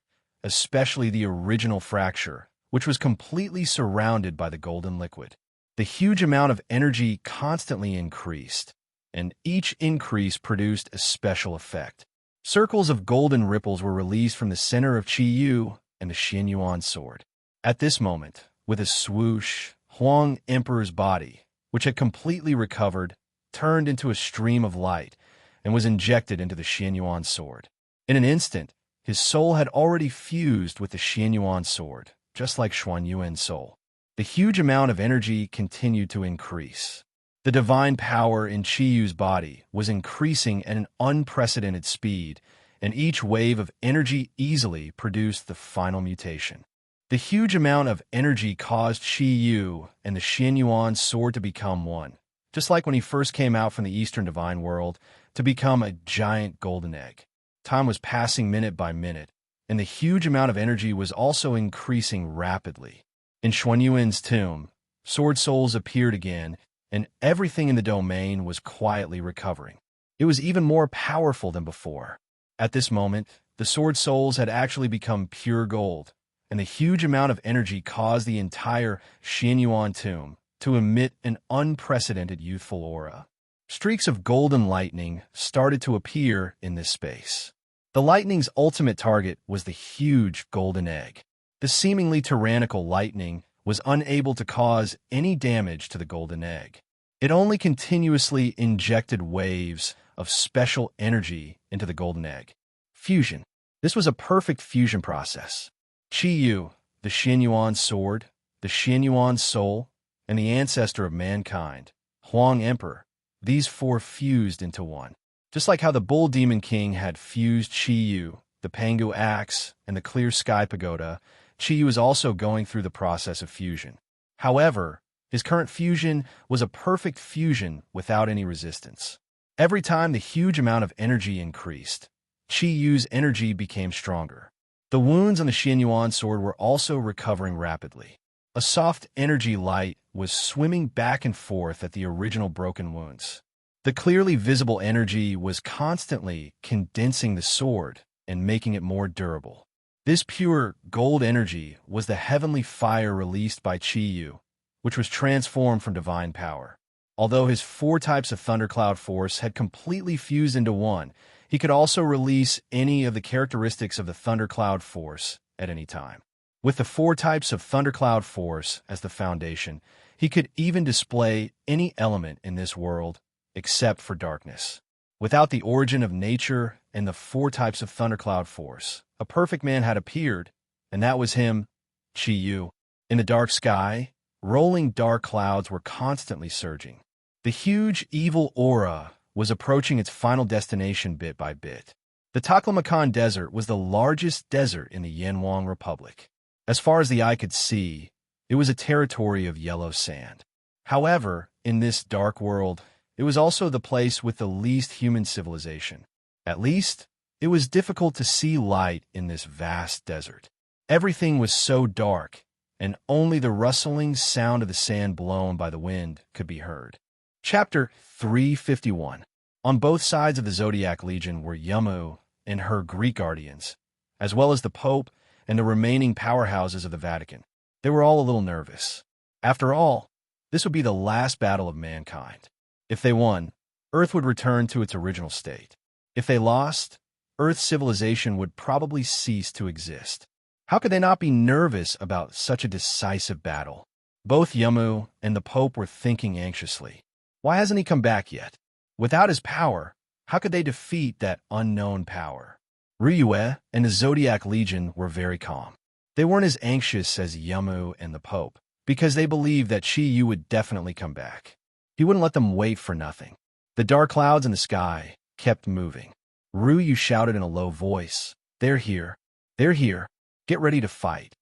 especially the original fracture, which was completely surrounded by the golden liquid. The huge amount of energy constantly increased, and each increase produced a special effect. Circles of golden ripples were released from the center of Qiyu and the Xianyuan sword. At this moment, with a swoosh, Huang Emperor's body, which had completely recovered, turned into a stream of light and was injected into the Xianyuan sword. In an instant, his soul had already fused with the Xianyuan sword, just like Xuanyuan's soul. The huge amount of energy continued to increase. The divine power in Qiyu's body was increasing at an unprecedented speed, and each wave of energy easily produced the final mutation. The huge amount of energy caused Qiyu and the Xianyuan sword to become one, just like when he first came out from the Eastern Divine World, to become a giant golden egg. Time was passing minute by minute, and the huge amount of energy was also increasing rapidly. In Xuanyuan's tomb, sword souls appeared again, and everything in the domain was quietly recovering. It was even more powerful than before. At this moment, the sword souls had actually become pure gold, and the huge amount of energy caused the entire Xianyuan tomb to emit an unprecedented youthful aura. Streaks of golden lightning started to appear in this space. The lightning's ultimate target was the huge golden egg. The seemingly tyrannical lightning was unable to cause any damage to the golden egg. It only continuously injected waves of special energy into the golden egg. Fusion. This was a perfect fusion process. Qiyu, the Xianyuan sword, the Xianyuan soul, and the ancestor of mankind, Huang Emperor, these four fused into one. Just like how the Bull Demon King had fused Qiyu, the Pangu Axe, and the Clear Sky Pagoda, Qiyu is also going through the process of fusion. However, his current fusion was a perfect fusion without any resistance. Every time the huge amount of energy increased, Qiyu's energy became stronger. The wounds on the Xianyuan sword were also recovering rapidly. A soft energy light was swimming back and forth at the original broken wounds. The clearly visible energy was constantly condensing the sword and making it more durable. This pure gold energy was the heavenly fire released by Qiyu, which was transformed from divine power. Although his four types of thundercloud force had completely fused into one, he could also release any of the characteristics of the thundercloud force at any time. With the four types of thundercloud force as the foundation, he could even display any element in this world except for darkness. Without the origin of nature and the four types of thundercloud force, a perfect man had appeared, and that was him, Qiyu. In the dark sky, rolling dark clouds were constantly surging. The huge, evil aura was approaching its final destination bit by bit. The Taklamakan Desert was the largest desert in the Yanwang Republic. As far as the eye could see, it was a territory of yellow sand. However, in this dark world, it was also the place with the least human civilization. At least, it was difficult to see light in this vast desert. Everything was so dark, and only the rustling sound of the sand blown by the wind could be heard. Chapter 351. On both sides of the Zodiac Legion were Yamu and her Greek guardians, as well as the Pope and the remaining powerhouses of the Vatican. They were all a little nervous. After all, this would be the last battle of mankind. If they won, Earth would return to its original state. If they lost, Earth's civilization would probably cease to exist. How could they not be nervous about such a decisive battle? Both Yamu and the Pope were thinking anxiously. Why hasn't he come back yet? Without his power, how could they defeat that unknown power? Ryue and the Zodiac Legion were very calm. They weren't as anxious as Yamu and the Pope, because they believed that Shiyu would definitely come back. He wouldn't let them wait for nothing. The dark clouds in the sky kept moving. Ryue shouted in a low voice, "They're here. They're here. Get ready to fight."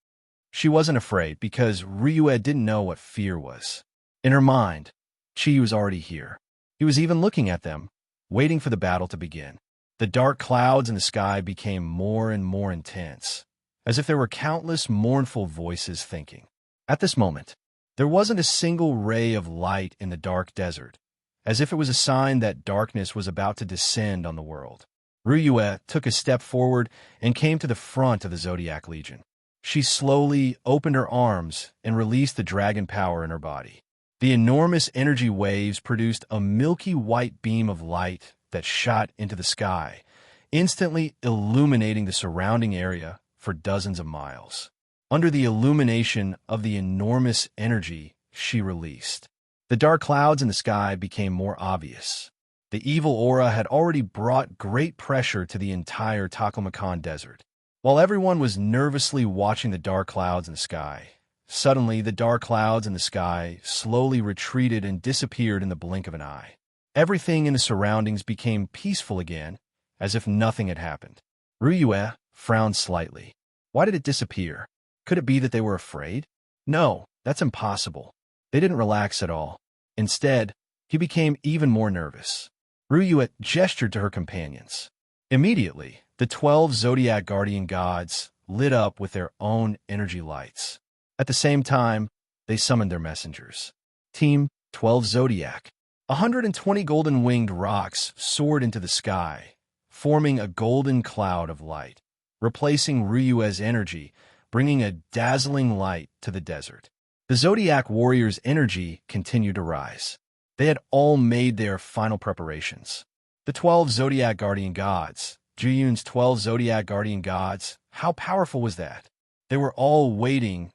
She wasn't afraid because Ryue didn't know what fear was. In her mind, Shiyu was already here. He was even looking at them, waiting for the battle to begin. The dark clouds in the sky became more and more intense, as if there were countless mournful voices thinking. At this moment, there wasn't a single ray of light in the dark desert, as if it was a sign that darkness was about to descend on the world. Ryue took a step forward and came to the front of the Zodiac Legion. She slowly opened her arms and released the dragon power in her body. The enormous energy waves produced a milky white beam of light that shot into the sky, instantly illuminating the surrounding area for dozens of miles. Under the illumination of the enormous energy she released, the dark clouds in the sky became more obvious. The evil aura had already brought great pressure to the entire Taklamakan Desert. While everyone was nervously watching the dark clouds in the sky, suddenly the dark clouds in the sky slowly retreated and disappeared in the blink of an eye. Everything in the surroundings became peaceful again, as if nothing had happened. Ryue frowned slightly. Why did it disappear? Could it be that they were afraid? No, that's impossible. They didn't relax at all. Instead, he became even more nervous. Ryue gestured to her companions. Immediately, the 12 Zodiac Guardian Gods lit up with their own energy lights. At the same time, they summoned their messengers. Team 12 Zodiac. 120 golden-winged rocks soared into the sky, forming a golden cloud of light, replacing Ryue's energy, bringing a dazzling light to the desert. The Zodiac warriors' energy continued to rise. They had all made their final preparations. The 12 Zodiac Guardian Gods, Juyun's 12 Zodiac Guardian Gods, how powerful was that? They were all waiting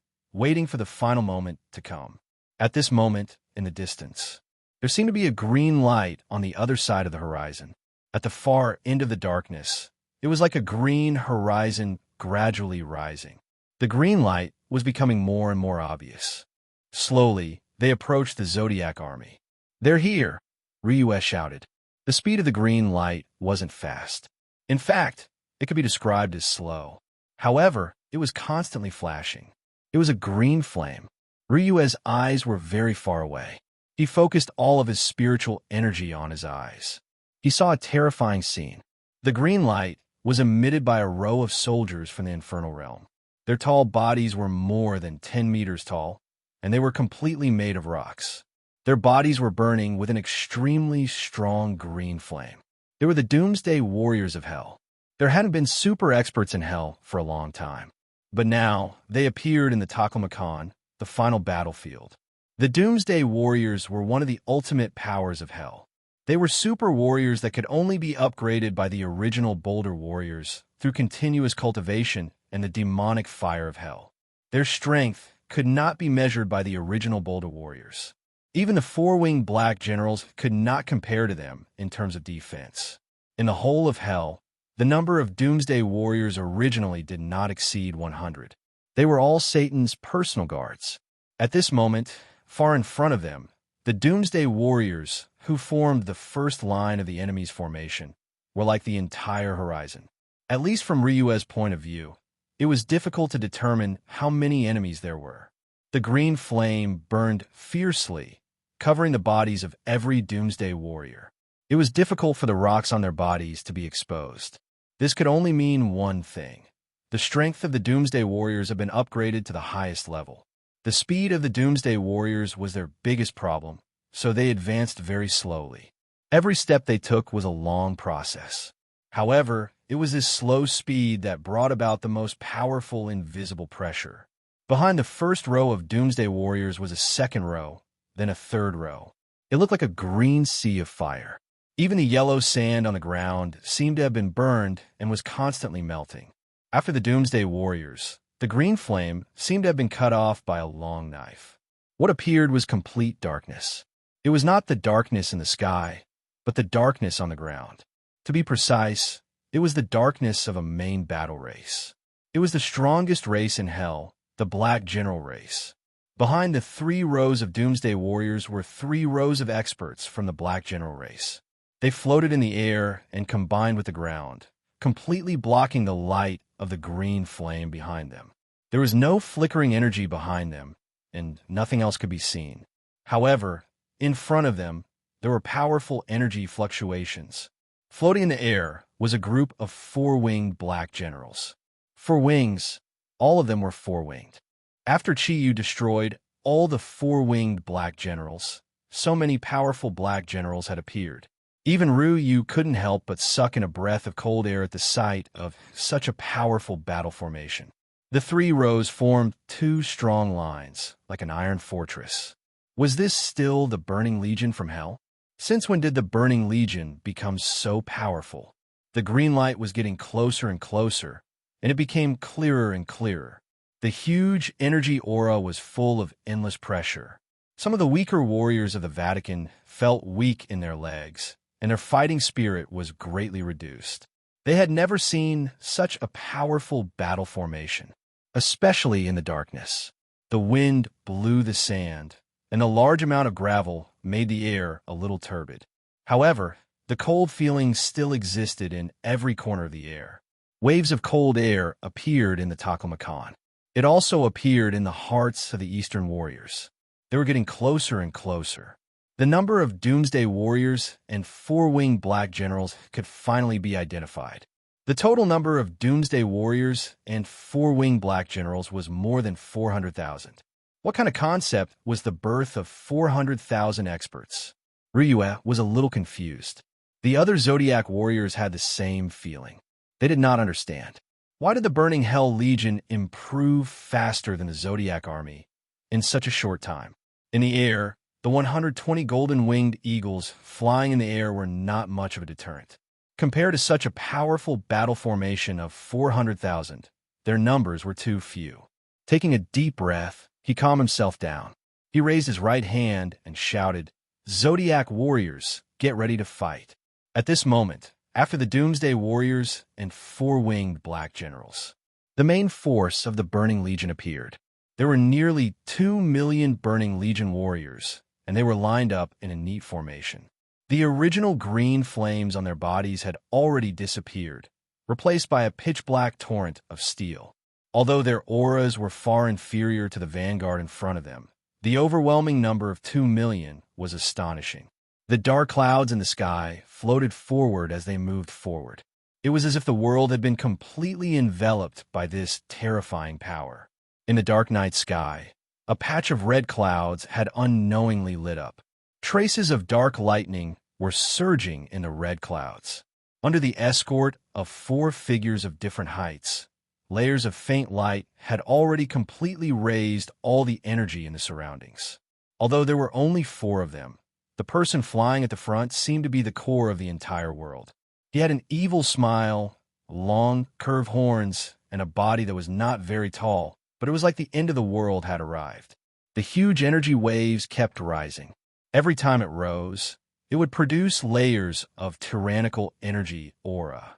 for the final moment to come. At this moment, in the distance, there seemed to be a green light on the other side of the horizon. At the far end of the darkness, it was like a green horizon gradually rising. The green light was becoming more and more obvious. Slowly, they approached the Zodiac army. "They're here," Ryue shouted. The speed of the green light wasn't fast. In fact, it could be described as slow. However, it was constantly flashing. It was a green flame. Ryue's eyes were very far away. He focused all of his spiritual energy on his eyes. He saw a terrifying scene. The green light was emitted by a row of soldiers from the infernal realm. Their tall bodies were more than 10 meters tall, and they were completely made of rocks. Their bodies were burning with an extremely strong green flame. They were the Doomsday Warriors of Hell. There hadn't been super experts in Hell for a long time, but now they appeared in the Taklamakan, the final battlefield. The Doomsday Warriors were one of the ultimate powers of Hell. They were super warriors that could only be upgraded by the original Boulder Warriors through continuous cultivation and the demonic fire of Hell. Their strength could not be measured by the original Boulder Warriors. Even the four-winged black generals could not compare to them in terms of defense. In the whole of Hell, the number of Doomsday Warriors originally did not exceed 100. They were all Satan's personal guards. At this moment, far in front of them, the Doomsday Warriors, who formed the first line of the enemy's formation, were like the entire horizon. At least from Ryue's point of view, it was difficult to determine how many enemies there were. The green flame burned fiercely, covering the bodies of every Doomsday Warrior. It was difficult for the rocks on their bodies to be exposed. This could only mean one thing. The strength of the Doomsday Warriors had been upgraded to the highest level. The speed of the Doomsday Warriors was their biggest problem, so they advanced very slowly. Every step they took was a long process. However, it was this slow speed that brought about the most powerful invisible pressure. Behind the first row of Doomsday Warriors was a second row, then a third row. It looked like a green sea of fire. Even the yellow sand on the ground seemed to have been burned and was constantly melting. After the Doomsday Warriors, the green flame seemed to have been cut off by a long knife. What appeared was complete darkness. It was not the darkness in the sky, but the darkness on the ground. To be precise, it was the darkness of a main battle race. It was the strongest race in hell, the Black General race. Behind the 3 rows of Doomsday Warriors were 3 rows of experts from the Black General race. They floated in the air and combined with the ground, completely blocking the light of the green flame behind them. There was no flickering energy behind them, and nothing else could be seen. However, in front of them, there were powerful energy fluctuations. Floating in the air was a group of 4-winged Black Generals. For wings, all of them were 4-winged. After Chiyu destroyed all the 4-winged Black Generals, so many powerful Black Generals had appeared. Even Ryu couldn't help but suck in a breath of cold air at the sight of such a powerful battle formation. The 3 rows formed 2 strong lines, like an iron fortress. Was this still the Burning Legion from hell? Since when did the Burning Legion become so powerful? The green light was getting closer and closer, and it became clearer and clearer. The huge energy aura was full of endless pressure. Some of the weaker warriors of the Vatican felt weak in their legs, and their fighting spirit was greatly reduced. They had never seen such a powerful battle formation, especially in the darkness. The wind blew the sand, and a large amount of gravel made the air a little turbid. However, the cold feeling still existed in every corner of the air. Waves of cold air appeared in the Taklamakan. It also appeared in the hearts of the Eastern warriors. They were getting closer and closer. The number of Doomsday Warriors and 4-winged Black Generals could finally be identified. The total number of Doomsday Warriors and 4-winged Black Generals was more than 400,000. What kind of concept was the birth of 400,000 experts? Ryue was a little confused. The other Zodiac warriors had the same feeling. They did not understand. Why did the Burning Hell Legion improve faster than the Zodiac army in such a short time? In the air, the 120 golden-winged eagles flying in the air were not much of a deterrent. Compared to such a powerful battle formation of 400,000, their numbers were too few. Taking a deep breath, he calmed himself down. He raised his right hand and shouted, "Zodiac warriors, get ready to fight." At this moment, after the Doomsday Warriors and 4-winged Black Generals, the main force of the Burning Legion appeared. There were nearly 2 million Burning Legion warriors, and they were lined up in a neat formation. The original green flames on their bodies had already disappeared, replaced by a pitch-black torrent of steel. Although their auras were far inferior to the vanguard in front of them, the overwhelming number of 2 million was astonishing. The dark clouds in the sky floated forward as they moved forward. It was as if the world had been completely enveloped by this terrifying power. In the dark night sky, a patch of red clouds had unknowingly lit up. Traces of dark lightning were surging in the red clouds. Under the escort of 4 figures of different heights, layers of faint light had already completely raised all the energy in the surroundings. Although there were only 4 of them, the person flying at the front seemed to be the core of the entire world. He had an evil smile, long, curved horns, and a body that was not very tall, but it was like the end of the world had arrived. The huge energy waves kept rising. Every time it rose, it would produce layers of tyrannical energy aura.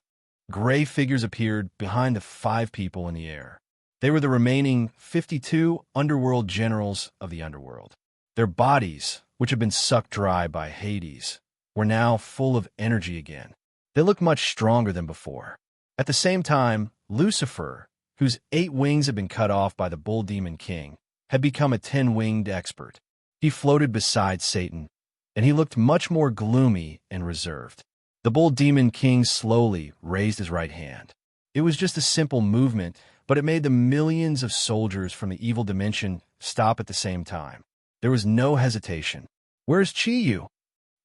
Gray figures appeared behind the 5 people in the air. They were the remaining 52 underworld generals of the underworld. Their bodies, which had been sucked dry by Hades, were now full of energy again. They looked much stronger than before. At the same time, Lucifer, whose 8 wings had been cut off by the bull demon king, had become a 10-winged expert. He floated beside Satan, and he looked much more gloomy and reserved. The bull demon king slowly raised his right hand. It was just a simple movement, but it made the millions of soldiers from the evil dimension stop at the same time. There was no hesitation. "Where's Chi-Yu?"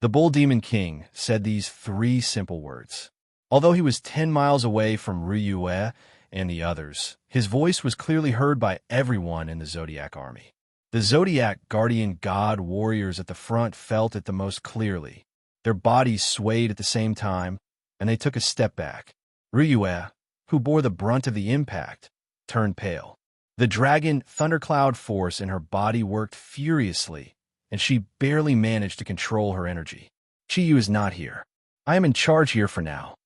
The bull demon king said these 3 simple words. Although he was 10 miles away from Ryue and the others, his voice was clearly heard by everyone in the Zodiac army. The Zodiac guardian god warriors at the front felt it the most clearly. Their bodies swayed at the same time, and they took a step back. Ryue, who bore the brunt of the impact, turned pale. The dragon thundercloud force in her body worked furiously, and she barely managed to control her energy. "Chi-Yu is not here. I am in charge here for now."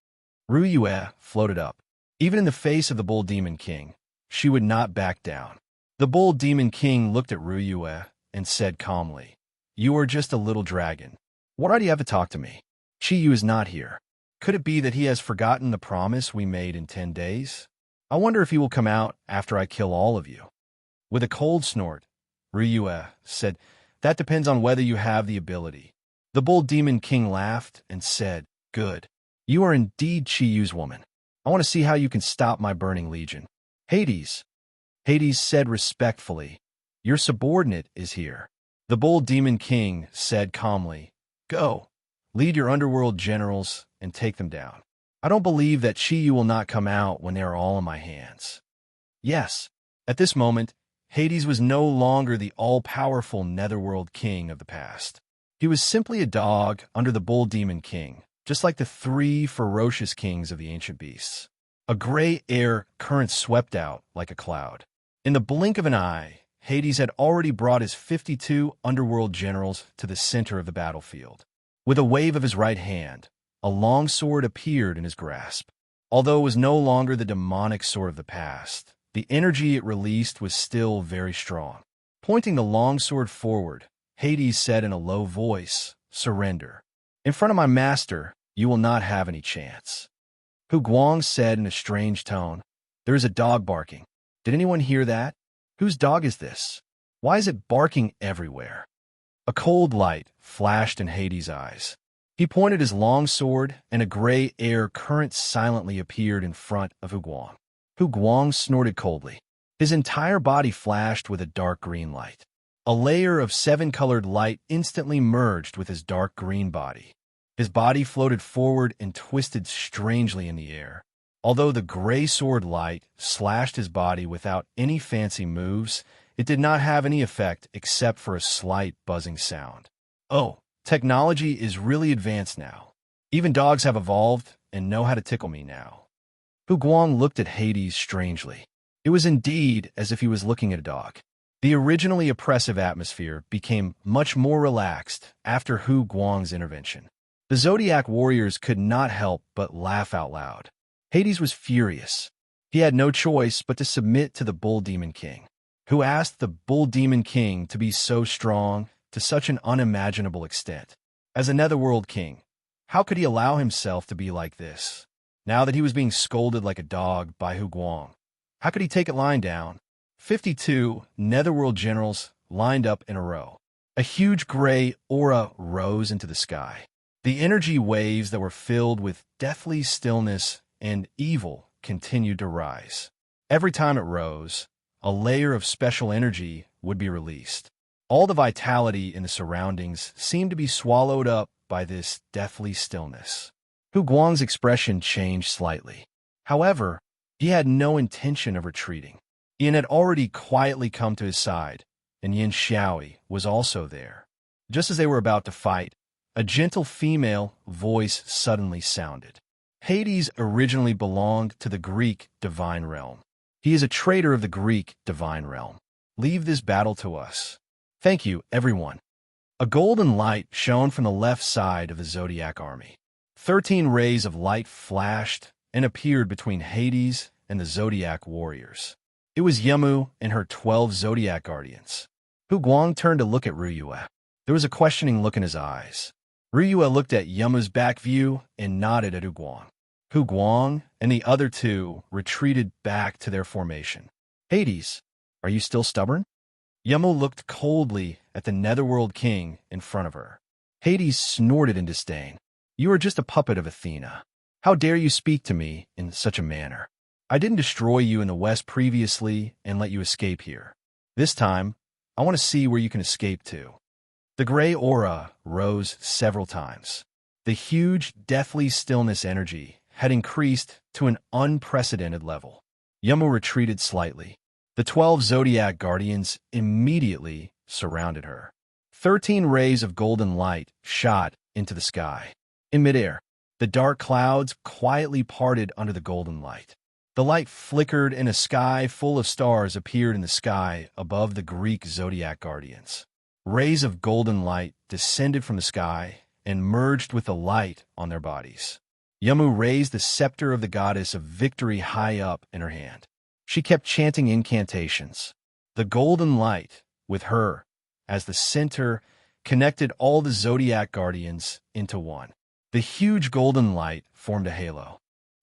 Ryue floated up. Even in the face of the bull demon king, she would not back down. The bull demon king looked at Ryue and said calmly, "You are just a little dragon. What right do you have to talk to me? Chi-Yu is not here. Could it be that he has forgotten the promise we made in 10 days? I wonder if he will come out after I kill all of you." With a cold snort, Ryue said, "That depends on whether you have the ability." The bull demon king laughed and said, "Good. You are indeed Chi-Yu's woman. I want to see how you can stop my burning legion." "Hades," Hades said respectfully, "your subordinate is here." The bull demon king said calmly, "Go, lead your underworld generals and take them down. I don't believe that Chi-Yu will not come out when they are all in my hands." Yes, at this moment, Hades was no longer the all-powerful netherworld king of the past. He was simply a dog under the bull demon king, just like the 3 ferocious kings of the ancient beasts. A gray air current swept out like a cloud. In the blink of an eye, Hades had already brought his 52 underworld generals to the center of the battlefield. With a wave of his right hand, a long sword appeared in his grasp. Although it was no longer the demonic sword of the past, the energy it released was still very strong. Pointing the long sword forward, Hades said in a low voice, "Surrender. In front of my master, you will not have any chance." Hu Guang said in a strange tone, "There is a dog barking. Did anyone hear that? Whose dog is this? Why is it barking everywhere?" A cold light flashed in Hades' eyes. He pointed his long sword, and a gray air current silently appeared in front of Hu Guang. Hu Guang snorted coldly. His entire body flashed with a dark green light. A layer of 7-colored light instantly merged with his dark green body. His body floated forward and twisted strangely in the air. Although the gray sword light slashed his body without any fancy moves, it did not have any effect except for a slight buzzing sound. Oh, technology is really advanced now. Even dogs have evolved and know how to tickle me now. Hu Guang looked at Hades strangely. It was indeed as if he was looking at a dog. The originally oppressive atmosphere became much more relaxed after Hu Guang's intervention. The Zodiac warriors could not help but laugh out loud. Hades was furious. He had no choice but to submit to the Bull Demon King, who asked the Bull Demon King to be so strong to such an unimaginable extent. As a netherworld king, how could he allow himself to be like this? Now that he was being scolded like a dog by Hu Guang, how could he take it lying down? 52 netherworld generals lined up in a row. A huge gray aura rose into the sky. The energy waves that were filled with deathly stillness and evil continued to rise. Every time it rose, a layer of special energy would be released. All the vitality in the surroundings seemed to be swallowed up by this deathly stillness. Hu Guang's expression changed slightly. However, he had no intention of retreating. Ian had already quietly come to his side, and Yin Xiaoyi was also there. Just as they were about to fight, a gentle female voice suddenly sounded. Hades originally belonged to the Greek divine realm. He is a traitor of the Greek divine realm. Leave this battle to us. Thank you, everyone. A golden light shone from the left side of the Zodiac army. 13 rays of light flashed and appeared between Hades and the Zodiac warriors. It was Yamu and her 12 Zodiac guardians. Hu Guang turned to look at Ruyue. There was a questioning look in his eyes. Ruyue looked at Yamu's back view and nodded at Hu Guang. Hu Guang and the other two retreated back to their formation. Hades, are you still stubborn? Yamu looked coldly at the Netherworld King in front of her. Hades snorted in disdain. You are just a puppet of Athena. How dare you speak to me in such a manner? I didn't destroy you in the West previously and let you escape here. This time, I want to see where you can escape to. The gray aura rose several times. The huge, deathly stillness energy had increased to an unprecedented level. Yamu retreated slightly. The 12 Zodiac guardians immediately surrounded her. 13 rays of golden light shot into the sky. In midair, the dark clouds quietly parted under the golden light. The light flickered and a sky full of stars appeared in the sky above the Greek Zodiac guardians. Rays of golden light descended from the sky and merged with the light on their bodies. Yamu raised the scepter of the goddess of victory high up in her hand. She kept chanting incantations. The golden light, with her as the center, connected all the Zodiac guardians into one. The huge golden light formed a halo.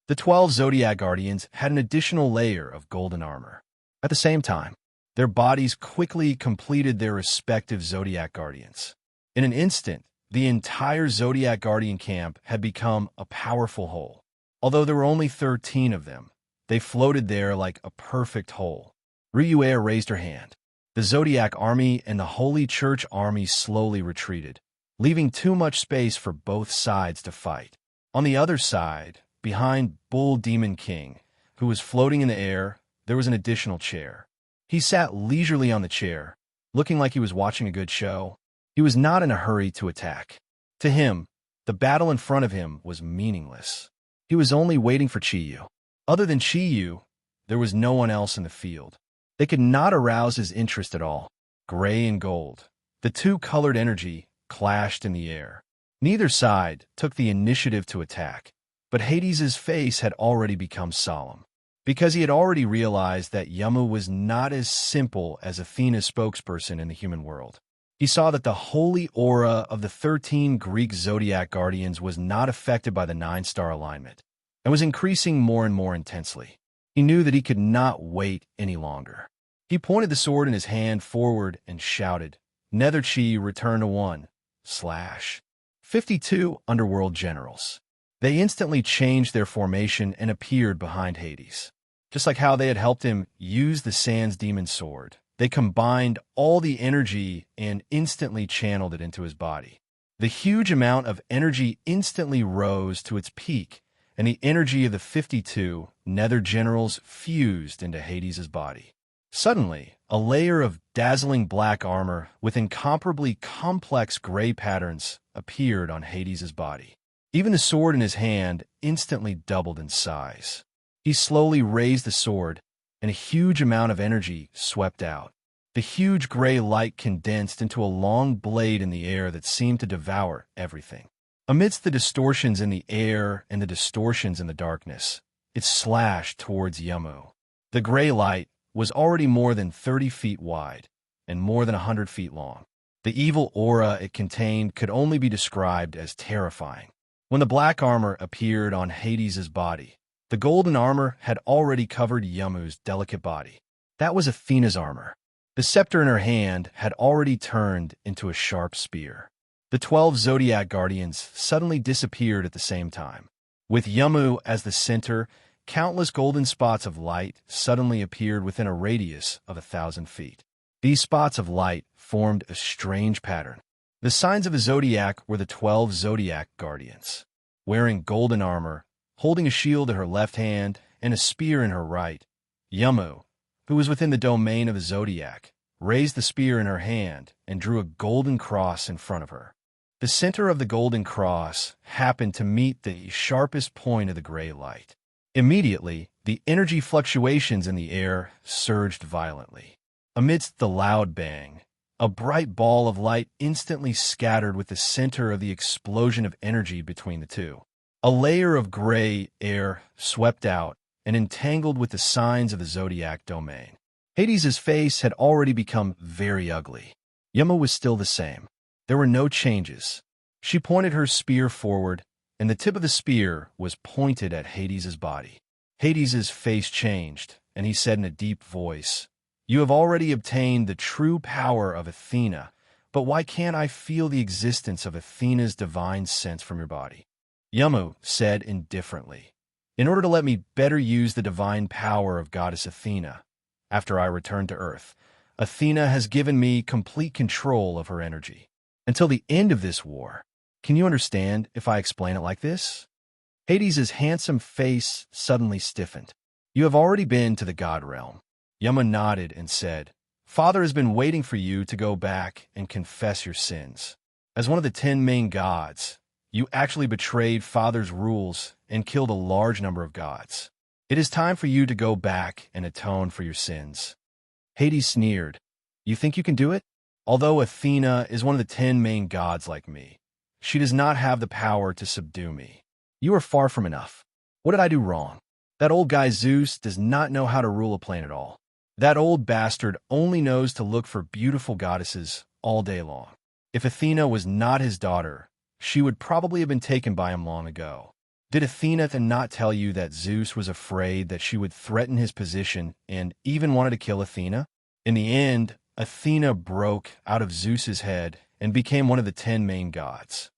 The 12 Zodiac guardians had an additional layer of golden armor. At the same time, their bodies quickly completed their respective Zodiac guardians. In an instant, the entire Zodiac guardian camp had become a powerful whole. Although there were only 13 of them, they floated there like a perfect whole. Ruyue raised her hand. The Zodiac army and the Holy Church army slowly retreated, leaving too much space for both sides to fight. On the other side, behind Bull Demon King, who was floating in the air, there was an additional chair. He sat leisurely on the chair, looking like he was watching a good show. He was not in a hurry to attack. To him, the battle in front of him was meaningless. He was only waiting for Chiyu. Other than Chiyu, there was no one else in the field. They could not arouse his interest at all. Gray and gold, the two-colored energy, clashed in the air. Neither side took the initiative to attack, but Hades's face had already become solemn, because he had already realized that Yamu was not as simple as Athena's spokesperson in the human world. He saw that the holy aura of the 13 Greek Zodiac guardians was not affected by the 9-star alignment, and was increasing more and more intensely. He knew that he could not wait any longer. He pointed the sword in his hand forward and shouted, Netherchi, return to 1/52 underworld generals. They instantly changed their formation and appeared behind Hades. Just like how they had helped him use the Sans Demon sword, they combined all the energy and instantly channeled it into his body. The huge amount of energy instantly rose to its peak, and the energy of the 52 Nether generals fused into Hades's body. Suddenly, a layer of dazzling black armor with incomparably complex gray patterns appeared on Hades's body. Even the sword in his hand instantly doubled in size. He slowly raised the sword, and a huge amount of energy swept out. The huge gray light condensed into a long blade in the air that seemed to devour everything. Amidst the distortions in the air and the distortions in the darkness, it slashed towards Yamu. The gray light was already more than 30 feet wide and more than 100 feet long. The evil aura it contained could only be described as terrifying. When the black armor appeared on Hades's body, the golden armor had already covered Yamu's delicate body. That was Athena's armor. The scepter in her hand had already turned into a sharp spear. The 12 Zodiac guardians suddenly disappeared at the same time. With Yamu as the center, countless golden spots of light suddenly appeared within a radius of 1,000 feet. These spots of light formed a strange pattern. The signs of a zodiac were the 12 Zodiac guardians. Wearing golden armor, holding a shield in her left hand and a spear in her right, Yamu, who was within the domain of a zodiac, raised the spear in her hand and drew a golden cross in front of her. The center of the golden cross happened to meet the sharpest point of the gray light. Immediately, the energy fluctuations in the air surged violently. Amidst the loud bang, a bright ball of light instantly scattered with the center of the explosion of energy between the two. A layer of gray air swept out and entangled with the signs of the zodiac domain. Hades's face had already become very ugly. Yama was still the same. There were no changes. She pointed her spear forward, and the tip of the spear was pointed at Hades's body. Hades's face changed, and he said in a deep voice, "You have already obtained the true power of Athena, but why can't I feel the existence of Athena's divine sense from your body?" Yamu said indifferently, "In order to let me better use the divine power of goddess Athena, after I return to Earth, Athena has given me complete control of her energy. Until the end of this war. Can you understand if I explain it like this?" Hades's handsome face suddenly stiffened. "You have already been to the god realm." Yama nodded and said, "Father has been waiting for you to go back and confess your sins. As one of the 10 main gods, you actually betrayed Father's rules and killed a large number of gods. It is time for you to go back and atone for your sins." Hades sneered. "You think you can do it? Although Athena is one of the 10 main gods like me, she does not have the power to subdue me. You are far from enough. What did I do wrong? That old guy Zeus does not know how to rule a plane at all. That old bastard only knows to look for beautiful goddesses all day long. If Athena was not his daughter, she would probably have been taken by him long ago. Did Athena then not tell you that Zeus was afraid that she would threaten his position and even wanted to kill Athena? In the end, Athena broke out of Zeus's head and became one of the 10 main gods."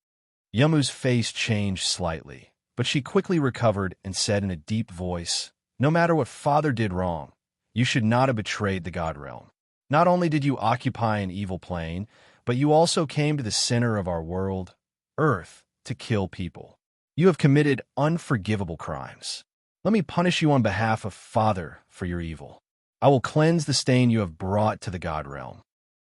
Yamu's face changed slightly, but she quickly recovered and said in a deep voice, "No matter what Father did wrong, you should not have betrayed the god realm. Not only did you occupy an evil plane, but you also came to the center of our world, Earth, to kill people. You have committed unforgivable crimes. Let me punish you on behalf of Father for your evil. I will cleanse the stain you have brought to the god realm."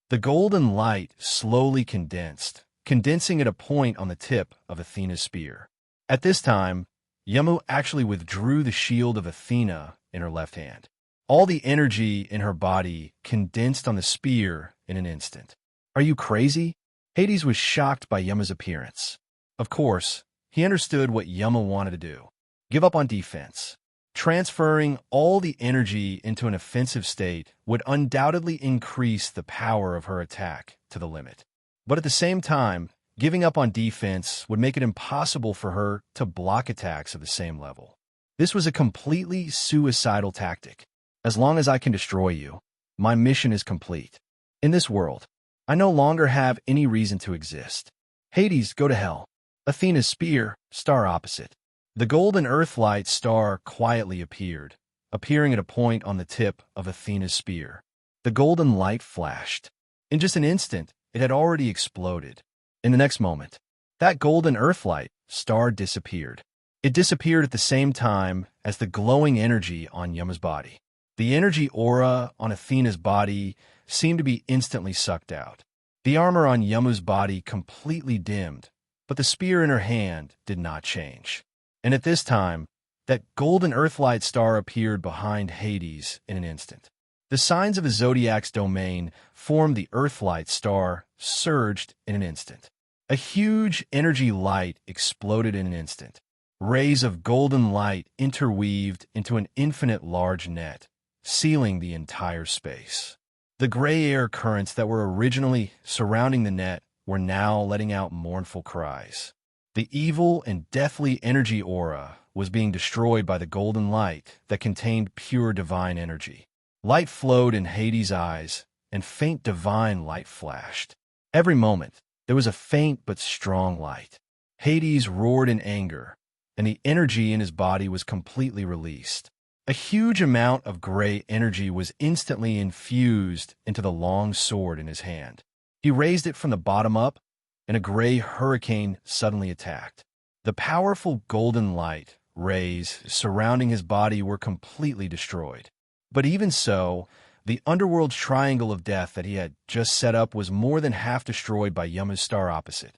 The golden light slowly condensed, condensing at a point on the tip of Athena's spear. At this time, Yamu actually withdrew the shield of Athena in her left hand. All the energy in her body condensed on the spear in an instant. "Are you crazy?" Hades was shocked by Yamu's appearance. Of course, he understood what Yama wanted to do. Give up on defense. Transferring all the energy into an offensive state would undoubtedly increase the power of her attack to the limit. But at the same time, giving up on defense would make it impossible for her to block attacks of the same level. This was a completely suicidal tactic. As long as I can destroy you, my mission is complete. In this world, I no longer have any reason to exist. Hades, go to hell. Athena's spear, star opposite. The golden earthlight star quietly appeared, appearing at a point on the tip of Athena's spear. The golden light flashed. In just an instant, it had already exploded. In the next moment, that golden earthlight star disappeared. It disappeared at the same time as the glowing energy on Yama's body. The energy aura on Athena's body seemed to be instantly sucked out. The armor on Yamu's body completely dimmed, but the spear in her hand did not change. And at this time, that golden earthlight star appeared behind Hades in an instant. The signs of the Zodiac's domain formed the earthlight star, surged in an instant. A huge energy light exploded in an instant. Rays of golden light interweaved into an infinite large net, sealing the entire space. The gray air currents that were originally surrounding the net were now letting out mournful cries. The evil and deathly energy aura was being destroyed by the golden light that contained pure divine energy. Light flowed in Hades' eyes, and faint divine light flashed. Every moment, there was a faint but strong light. Hades roared in anger, and the energy in his body was completely released. A huge amount of gray energy was instantly infused into the long sword in his hand. He raised it from the bottom up, and a gray hurricane suddenly attacked. The powerful golden light rays surrounding his body were completely destroyed. But even so, the underworld's triangle of death that he had just set up was more than half destroyed by Yama's star opposite.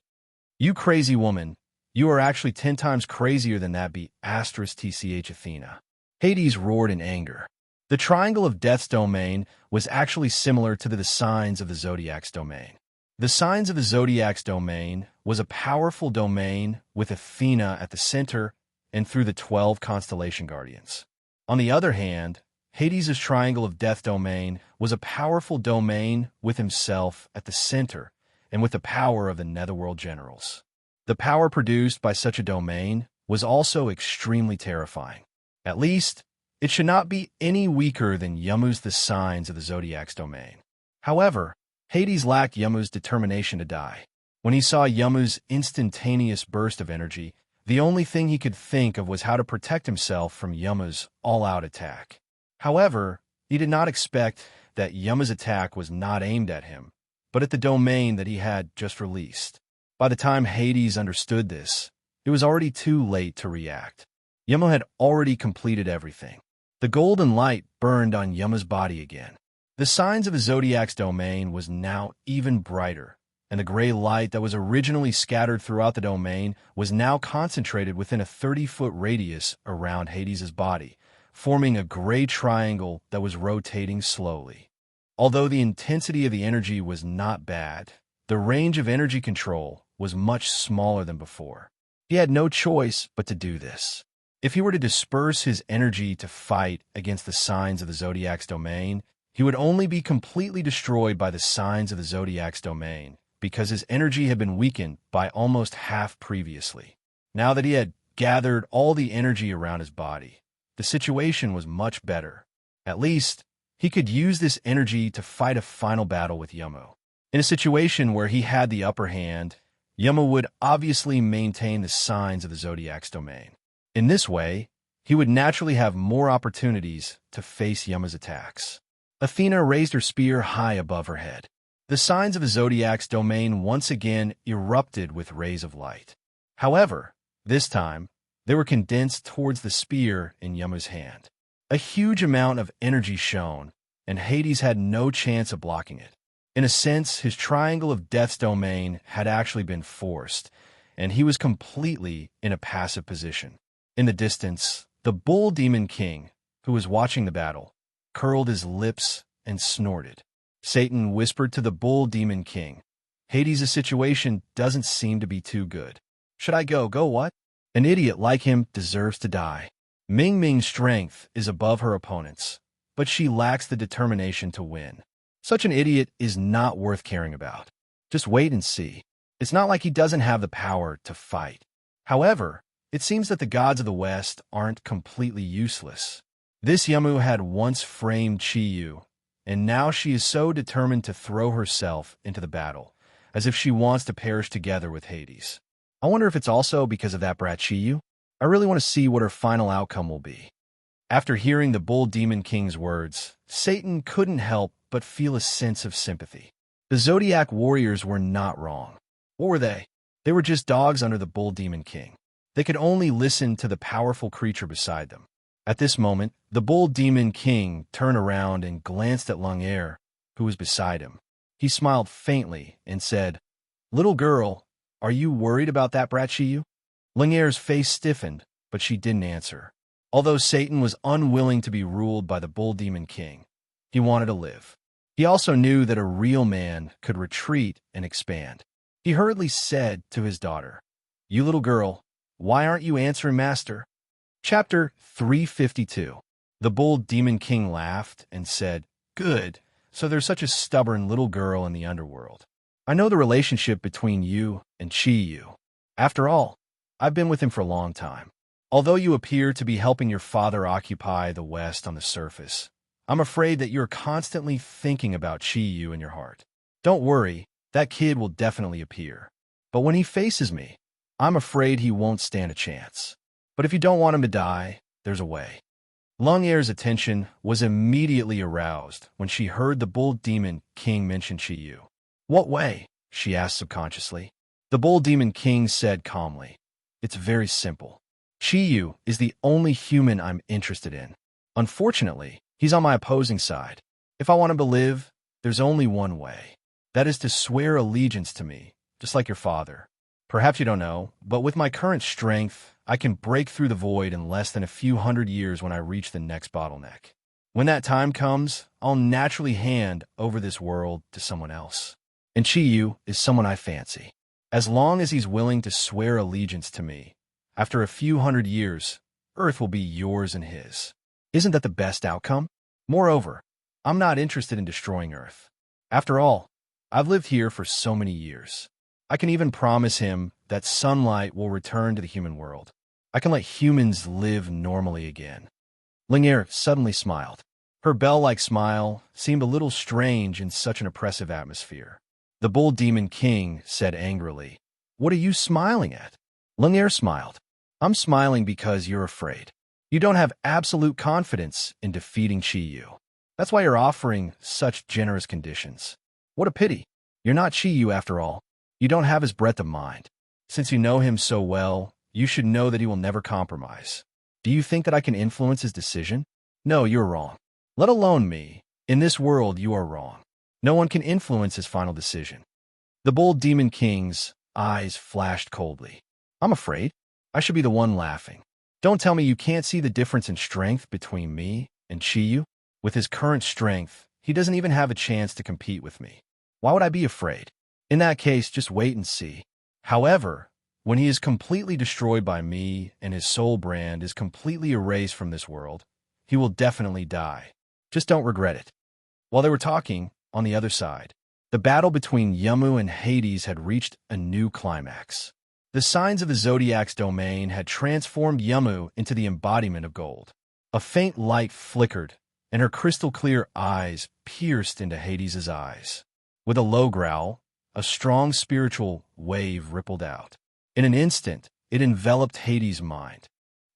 "You crazy woman, you are actually 10 times crazier than that be *TCH Athena." Hades roared in anger. The triangle of death's domain was actually similar to the signs of the Zodiac's domain. The signs of the Zodiac's domain was a powerful domain with Athena at the center and through the 12 constellation guardians. On the other hand, Hades' triangle of death domain was a powerful domain with himself at the center and with the power of the netherworld generals. The power produced by such a domain was also extremely terrifying. At least, it should not be any weaker than Yumu's the signs of the Zodiac's domain. However, Hades lacked Yumu's determination to die. When he saw Yumu's instantaneous burst of energy, the only thing he could think of was how to protect himself from Yumu's all-out attack. However, he did not expect that Yumu's attack was not aimed at him, but at the domain that he had just released. By the time Hades understood this, it was already too late to react. Yumu had already completed everything. The golden light burned on Yumu's body again. The signs of the Zodiac's domain was now even brighter, and the gray light that was originally scattered throughout the domain was now concentrated within a 30-foot radius around Hades' body, forming a gray triangle that was rotating slowly. Although the intensity of the energy was not bad, the range of energy control was much smaller than before. He had no choice but to do this. If he were to disperse his energy to fight against the signs of the Zodiac's domain, he would only be completely destroyed by the signs of the Zodiac's domain, because his energy had been weakened by almost half previously. Now that he had gathered all the energy around his body, the situation was much better. At least, he could use this energy to fight a final battle with Yumu. In a situation where he had the upper hand, Yumu would obviously maintain the signs of the Zodiac's domain. In this way, he would naturally have more opportunities to face Yumu's attacks. Athena raised her spear high above her head. The signs of the Zodiac's domain once again erupted with rays of light. However, this time, they were condensed towards the spear in Yumu's hand. A huge amount of energy shone, and Hades had no chance of blocking it. In a sense, his triangle of death's domain had actually been forced, and he was completely in a passive position. In the distance, the bull demon king, who was watching the battle, curled his lips and snorted. Satan whispered to the bull demon king, "Hades' situation doesn't seem to be too good. Should I go what? An idiot like him deserves to die." Ming Ming's strength is above her opponents, but she lacks the determination to win. Such an idiot is not worth caring about. Just wait and see. It's not like he doesn't have the power to fight. However, it seems that the gods of the West aren't completely useless. This Yumu had once framed Chi-Yu, and now she is so determined to throw herself into the battle, as if she wants to perish together with Hades. I wonder if it's also because of that brat Chi-Yu? I really want to see what her final outcome will be. After hearing the Bull Demon King's words, Satan couldn't help but feel a sense of sympathy. The Zodiac warriors were not wrong. What were they? They were just dogs under the Bull Demon King. They could only listen to the powerful creature beside them. At this moment, the Bull Demon King turned around and glanced at Lungair, who was beside him. He smiled faintly and said, "Little girl, are you worried about that brat Chi-Yu?" Lungair's face stiffened, but she didn't answer. Although Satan was unwilling to be ruled by the Bull Demon King, he wanted to live. He also knew that a real man could retreat and expand. He hurriedly said to his daughter, "You little girl, why aren't you answering Master?" Chapter 352. The Bull Demon King laughed and said, "Good, so there's such a stubborn little girl in the underworld. I know the relationship between you and Chi-Yu. After all, I've been with him for a long time. Although you appear to be helping your father occupy the West on the surface, I'm afraid that you're constantly thinking about Chi-Yu in your heart. Don't worry, that kid will definitely appear. But when he faces me, I'm afraid he won't stand a chance. But if you don't want him to die, there's a way." Lungair's attention was immediately aroused when she heard the Bull Demon King mention Chi-Yu. "What way?" she asked subconsciously. The Bull Demon King said calmly, "It's very simple. Chi-Yu is the only human I'm interested in. Unfortunately, he's on my opposing side. If I want him to live, there's only one way. That is to swear allegiance to me, just like your father. Perhaps you don't know, but with my current strength, I can break through the void in less than a few hundred years when I reach the next bottleneck. When that time comes, I'll naturally hand over this world to someone else. And Chi-Yu is someone I fancy. As long as he's willing to swear allegiance to me, after a few hundred years, Earth will be yours and his. Isn't that the best outcome?" Moreover, I'm not interested in destroying Earth. After all, I've lived here for so many years. I can even promise him that sunlight will return to the human world. I can let humans live normally again. Ling'er suddenly smiled. Her bell-like smile seemed a little strange in such an oppressive atmosphere. The Bull Demon King said angrily, "What are you smiling at?" Ling'er smiled. "I'm smiling because you're afraid. You don't have absolute confidence in defeating Chi-Yu. That's why you're offering such generous conditions. What a pity. You're not Chi-Yu after all. You don't have his breadth of mind. Since you know him so well, you should know that he will never compromise. Do you think that I can influence his decision? No, you're wrong. Let alone me. In this world, you are wrong. No one can influence his final decision." The Bull Demon King's eyes flashed coldly. "I'm afraid. I should be the one laughing. Don't tell me you can't see the difference in strength between me and Chi-Yu. With his current strength, he doesn't even have a chance to compete with me. Why would I be afraid? In that case, just wait and see. However, when he is completely destroyed by me and his soul brand is completely erased from this world, he will definitely die. Just don't regret it." While they were talking, on the other side, the battle between Yamu and Hades had reached a new climax. The signs of the Zodiac's domain had transformed Yamu into the embodiment of gold. A faint light flickered, and her crystal-clear eyes pierced into Hades' eyes. With a low growl, a strong spiritual wave rippled out. In an instant, it enveloped Hades' mind.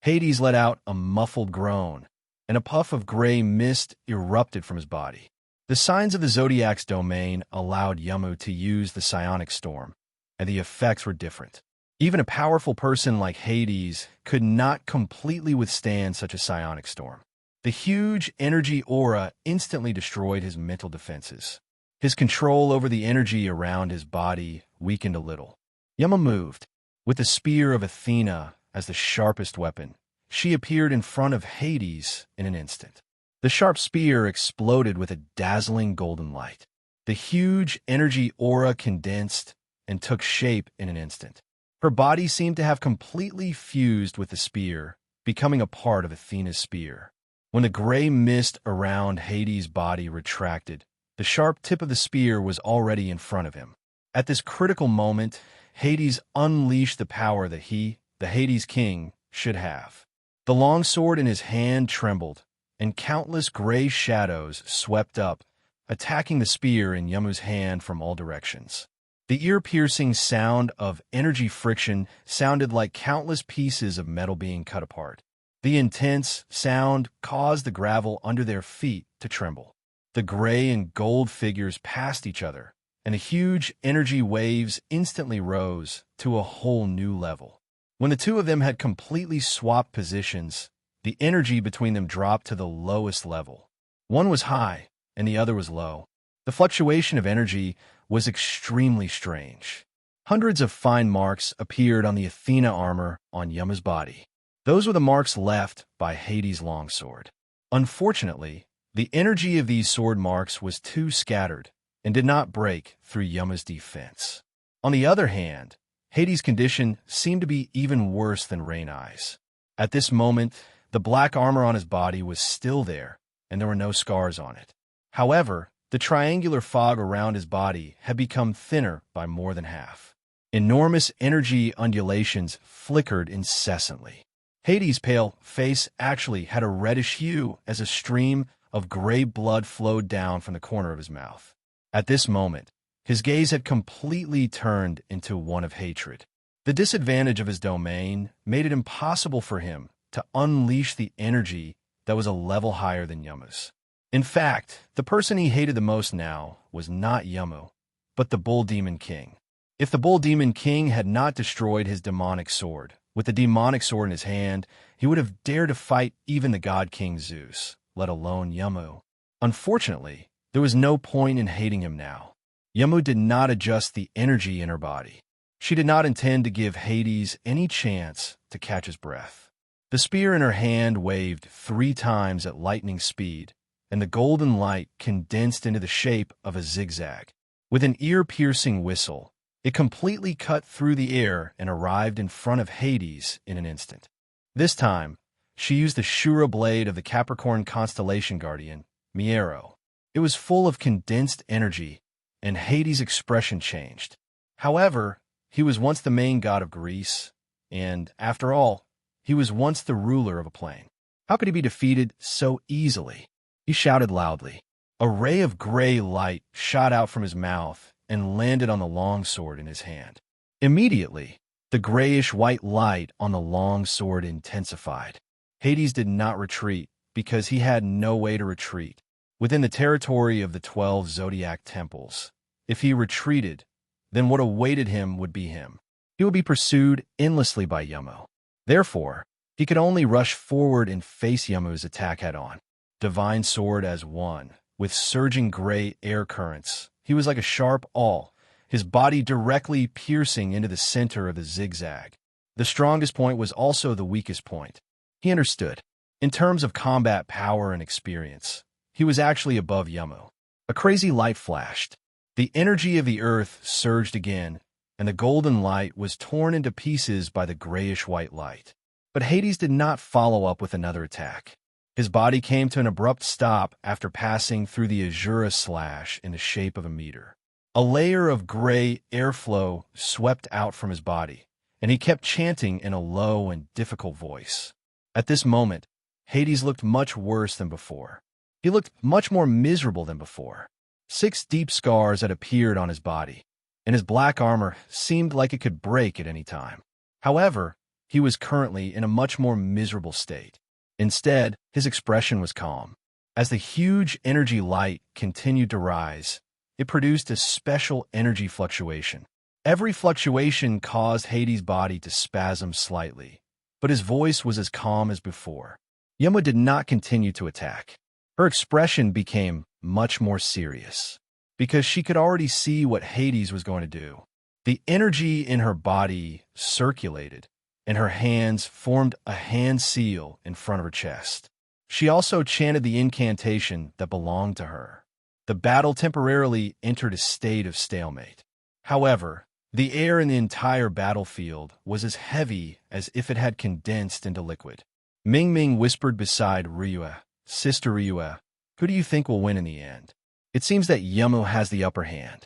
Hades let out a muffled groan, and a puff of gray mist erupted from his body. The signs of the Zodiac's domain allowed Yamu to use the psionic storm, and the effects were different. Even a powerful person like Hades could not completely withstand such a psionic storm. The huge energy aura instantly destroyed his mental defenses. His control over the energy around his body weakened a little. Yamu moved. With the spear of Athena as the sharpest weapon, she appeared in front of Hades in an instant. The sharp spear exploded with a dazzling golden light. The huge energy aura condensed and took shape in an instant. Her body seemed to have completely fused with the spear, becoming a part of Athena's spear. When the gray mist around Hades' body retracted, the sharp tip of the spear was already in front of him. At this critical moment, Hades unleashed the power that he, the Hades King, should have. The longsword in his hand trembled, and countless gray shadows swept up, attacking the spear in Yamu's hand from all directions. The ear-piercing sound of energy friction sounded like countless pieces of metal being cut apart. The intense sound caused the gravel under their feet to tremble. The gray and gold figures passed each other, and the huge energy waves instantly rose to a whole new level. When the two of them had completely swapped positions, the energy between them dropped to the lowest level. One was high, and the other was low. The fluctuation of energy was extremely strange. Hundreds of fine marks appeared on the Athena armor on Yamu's body. Those were the marks left by Hades' longsword. Unfortunately, the energy of these sword marks was too scattered and did not break through Yamu's defense. On the other hand, Hades' condition seemed to be even worse than Rain Eyes. At this moment, the black armor on his body was still there, and there were no scars on it. However, the triangular fog around his body had become thinner by more than half. Enormous energy undulations flickered incessantly. Hades' pale face actually had a reddish hue as a stream of gray blood flowed down from the corner of his mouth. At this moment, his gaze had completely turned into one of hatred. The disadvantage of his domain made it impossible for him to unleash the energy that was a level higher than Yamu's. In fact, the person he hated the most now was not Yamu, but the Bull Demon King. If the Bull Demon King had not destroyed his demonic sword, with the demonic sword in his hand, he would have dared to fight even the God King Zeus, let alone Yamu. Unfortunately, there was no point in hating him now. Yamu did not adjust the energy in her body. She did not intend to give Hades any chance to catch his breath. The spear in her hand waved 3 times at lightning speed, and the golden light condensed into the shape of a zigzag. With an ear-piercing whistle, it completely cut through the air and arrived in front of Hades in an instant. This time, she used the Shura blade of the Capricorn constellation guardian Miero. It was full of condensed energy, and Hades' expression changed. However, he was once the main god of Greece, and, after all, he was once the ruler of a plane. How could he be defeated so easily? He shouted loudly. A ray of gray light shot out from his mouth and landed on the longsword in his hand. Immediately, the grayish-white light on the longsword intensified. Hades did not retreat because he had no way to retreat. Within the territory of the 12 Zodiac temples, if he retreated, then what awaited him would be him. He would be pursued endlessly by Yamo. Therefore, he could only rush forward and face Yamu's attack head-on. Divine sword as one, with surging gray air currents. He was like a sharp awl, his body directly piercing into the center of the zigzag. The strongest point was also the weakest point. He understood. In terms of combat power and experience, he was actually above Yamu. A crazy light flashed. The energy of the earth surged again, and the golden light was torn into pieces by the grayish-white light. But Hades did not follow up with another attack. His body came to an abrupt stop after passing through the Azura slash in the shape of a meteor. A layer of gray airflow swept out from his body, and he kept chanting in a low and difficult voice. At this moment, Hades looked much worse than before. He looked much more miserable than before. 6 deep scars had appeared on his body, and his black armor seemed like it could break at any time. However, he was currently in a much more miserable state. Instead, his expression was calm. As the huge energy light continued to rise, it produced a special energy fluctuation. Every fluctuation caused Hades' body to spasm slightly, but his voice was as calm as before. Yamu did not continue to attack. Her expression became much more serious, because she could already see what Hades was going to do. The energy in her body circulated, and her hands formed a hand seal in front of her chest. She also chanted the incantation that belonged to her. The battle temporarily entered a state of stalemate. However, the air in the entire battlefield was as heavy as if it had condensed into liquid. Ming Ming whispered beside Ryue, "Sister Ryue, who do you think will win in the end? It seems that Yamu has the upper hand."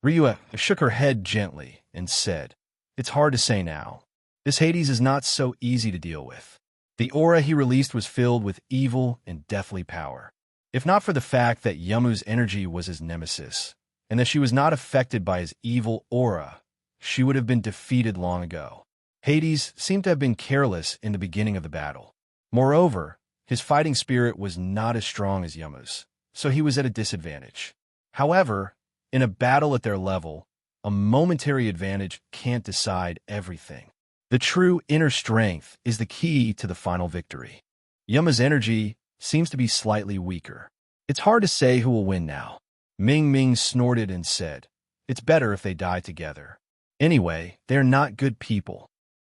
Ryue shook her head gently and said, "It's hard to say now. This Hades is not so easy to deal with. The aura he released was filled with evil and deathly power. If not for the fact that Yamu's energy was his nemesis, and that she was not affected by his evil aura, she would have been defeated long ago. Hades seemed to have been careless in the beginning of the battle. Moreover, his fighting spirit was not as strong as Yamu's, so he was at a disadvantage. However, in a battle at their level, a momentary advantage can't decide everything. The true inner strength is the key to the final victory. Yamu's energy seems to be slightly weaker. It's hard to say who will win now." Ming Ming snorted and said, "It's better if they die together. Anyway, they're not good people."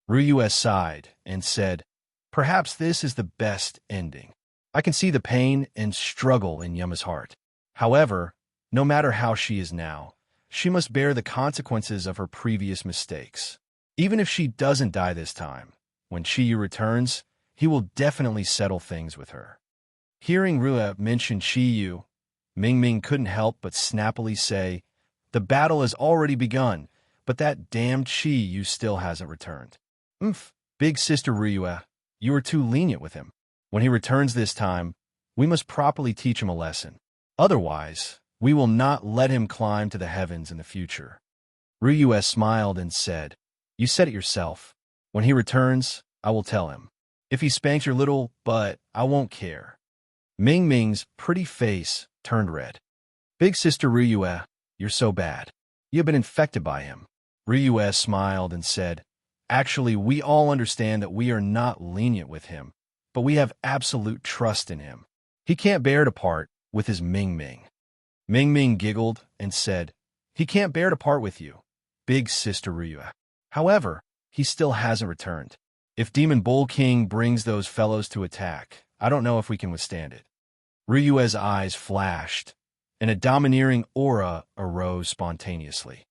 Ryue sighed and said, "Perhaps this is the best ending. I can see the pain and struggle in Yamu's heart. However, no matter how she is now, she must bear the consequences of her previous mistakes. Even if she doesn't die this time, when Chiyu returns, he will definitely settle things with her." Hearing Ryue mention Chiyu, Ming Ming couldn't help but snappily say, "The battle has already begun, but that damned Chiyu still hasn't returned." Big sister Ryue, you are too lenient with him. When he returns this time, we must properly teach him a lesson. Otherwise, we will not let him climb to the heavens in the future." Ryue smiled and said, "You said it yourself. When he returns, I will tell him. If he spanks your little butt, I won't care." Ming Ming's pretty face turned red. "Big sister Ryue, you're so bad. You have been infected by him." Ryue smiled and said, "Actually, we all understand that we are not lenient with him, but we have absolute trust in him. He can't bear to part with his Ming Ming." Ming Ming giggled and said, "He can't bear to part with you, big sister Ryue. However, he still hasn't returned. If Demon Bull King brings those fellows to attack, I don't know if we can withstand it." Ryue's eyes flashed, and a domineering aura arose spontaneously.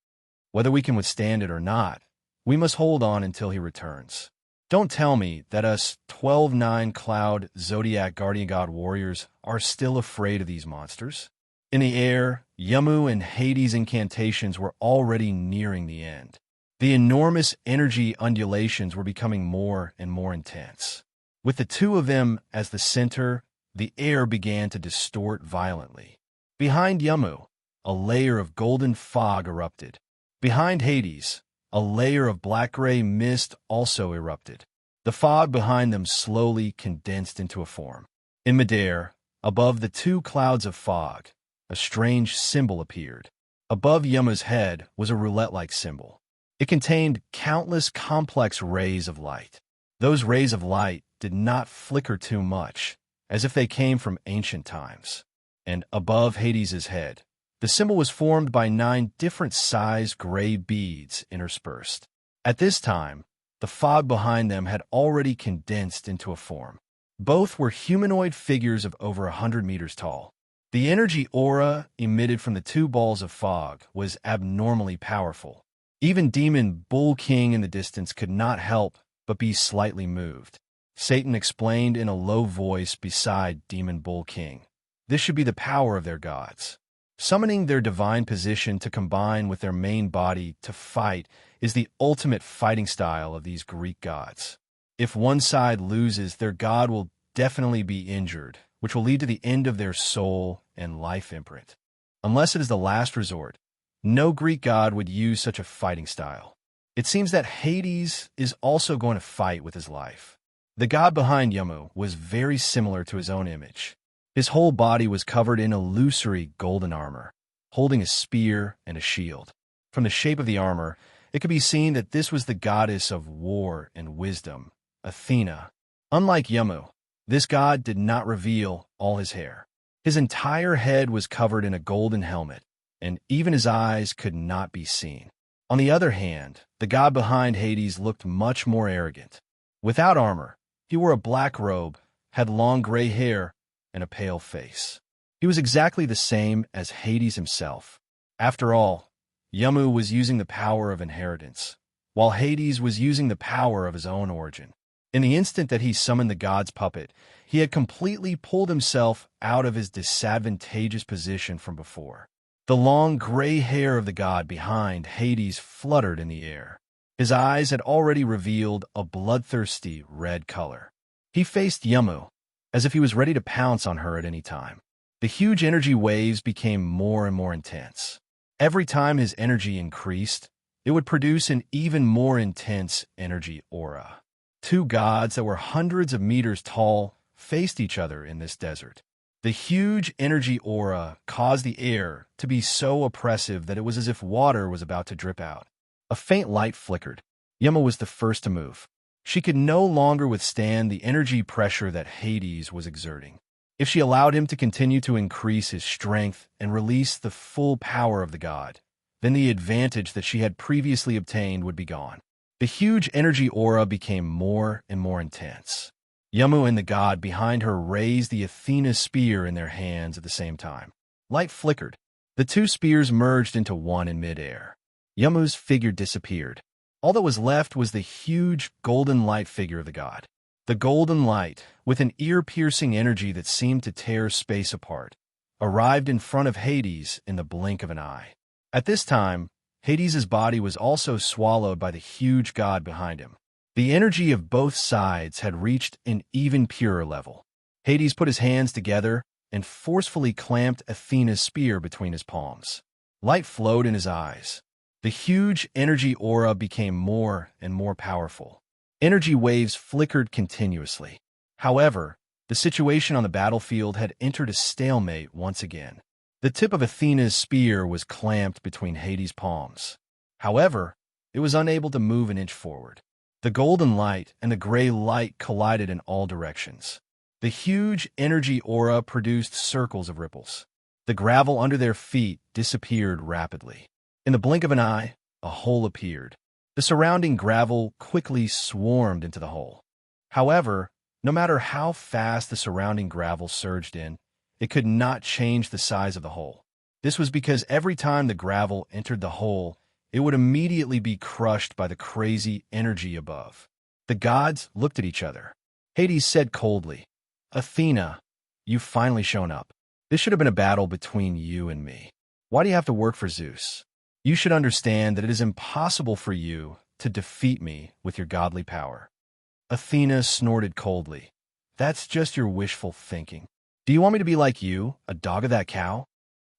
"Whether we can withstand it or not, we must hold on until he returns. Don't tell me that us 12-9 Cloud Zodiac Guardian God warriors are still afraid of these monsters. In the air, Yamu and Hades' incantations were already nearing the end. The enormous energy undulations were becoming more and more intense. With the two of them as the center, the air began to distort violently. Behind Yamu, a layer of golden fog erupted. Behind Hades, a layer of black-gray mist also erupted. The fog behind them slowly condensed into a form. In midair, above the two clouds of fog, a strange symbol appeared. Above Yamu's head was a roulette-like symbol. It contained countless complex rays of light. Those rays of light did not flicker too much, as if they came from ancient times. And above Hades' head, the symbol was formed by 9 different-sized gray beads interspersed. At this time, the fog behind them had already condensed into a form. Both were humanoid figures of over 100 meters tall. The energy aura emitted from the 2 balls of fog was abnormally powerful. Even Demon Bull King in the distance could not help but be slightly moved. Satan explained in a low voice beside Demon Bull King, "This should be the power of their gods. Summoning their divine position to combine with their main body to fight is the ultimate fighting style of these Greek gods. If one side loses, their god will definitely be injured, which will lead to the end of their soul and life imprint. Unless it is the last resort, no Greek god would use such a fighting style. It seems that Hades is also going to fight with his life." The god behind Yamu was very similar to his own image. His whole body was covered in illusory golden armor, holding a spear and a shield. From the shape of the armor, it could be seen that this was the goddess of war and wisdom, Athena. Unlike Yamu, this god did not reveal all his hair. His entire head was covered in a golden helmet, and even his eyes could not be seen. On the other hand, the god behind Hades looked much more arrogant. Without armor, he wore a black robe, had long gray hair, and a pale face. He was exactly the same as Hades himself. After all, Yamu was using the power of inheritance, while Hades was using the power of his own origin. In the instant that he summoned the god's puppet, he had completely pulled himself out of his disadvantageous position from before. The long gray hair of the god behind Hades fluttered in the air. His eyes had already revealed a bloodthirsty red color. He faced Yamu, as if he was ready to pounce on her at any time. The huge energy waves became more and more intense. Every time his energy increased, it would produce an even more intense energy aura. 2 gods that were hundreds of meters tall faced each other in this desert. The huge energy aura caused the air to be so oppressive that it was as if water was about to drip out. A faint light flickered. Yamu was the first to move. She could no longer withstand the energy pressure that Hades was exerting. If she allowed him to continue to increase his strength and release the full power of the god, then the advantage that she had previously obtained would be gone. The huge energy aura became more and more intense. Yamu and the god behind her raised the Athena spear in their hands at the same time. Light flickered. The 2 spears merged into one in midair. Yamu's figure disappeared. All that was left was the huge golden light figure of the god. The golden light, with an ear-piercing energy that seemed to tear space apart, arrived in front of Hades in the blink of an eye. At this time, Hades' body was also swallowed by the huge god behind him. The energy of both sides had reached an even purer level. Hades put his hands together and forcefully clamped Athena's spear between his palms. Light flowed in his eyes. The huge energy aura became more and more powerful. Energy waves flickered continuously. However, the situation on the battlefield had entered a stalemate once again. The tip of Athena's spear was clamped between Hades' palms. However, it was unable to move an inch forward. The golden light and the gray light collided in all directions. The huge energy aura produced circles of ripples. The gravel under their feet disappeared rapidly. In the blink of an eye, a hole appeared. The surrounding gravel quickly swarmed into the hole. However, no matter how fast the surrounding gravel surged in, it could not change the size of the hole. This was because every time the gravel entered the hole, it would immediately be crushed by the crazy energy above. The gods looked at each other. Hades said coldly, "Athena, you've finally shown up. This should have been a battle between you and me. Why do you have to work for Zeus? You should understand that it is impossible for you to defeat me with your godly power." Athena snorted coldly. "That's just your wishful thinking. Do you want me to be like you, a dog of that cow?"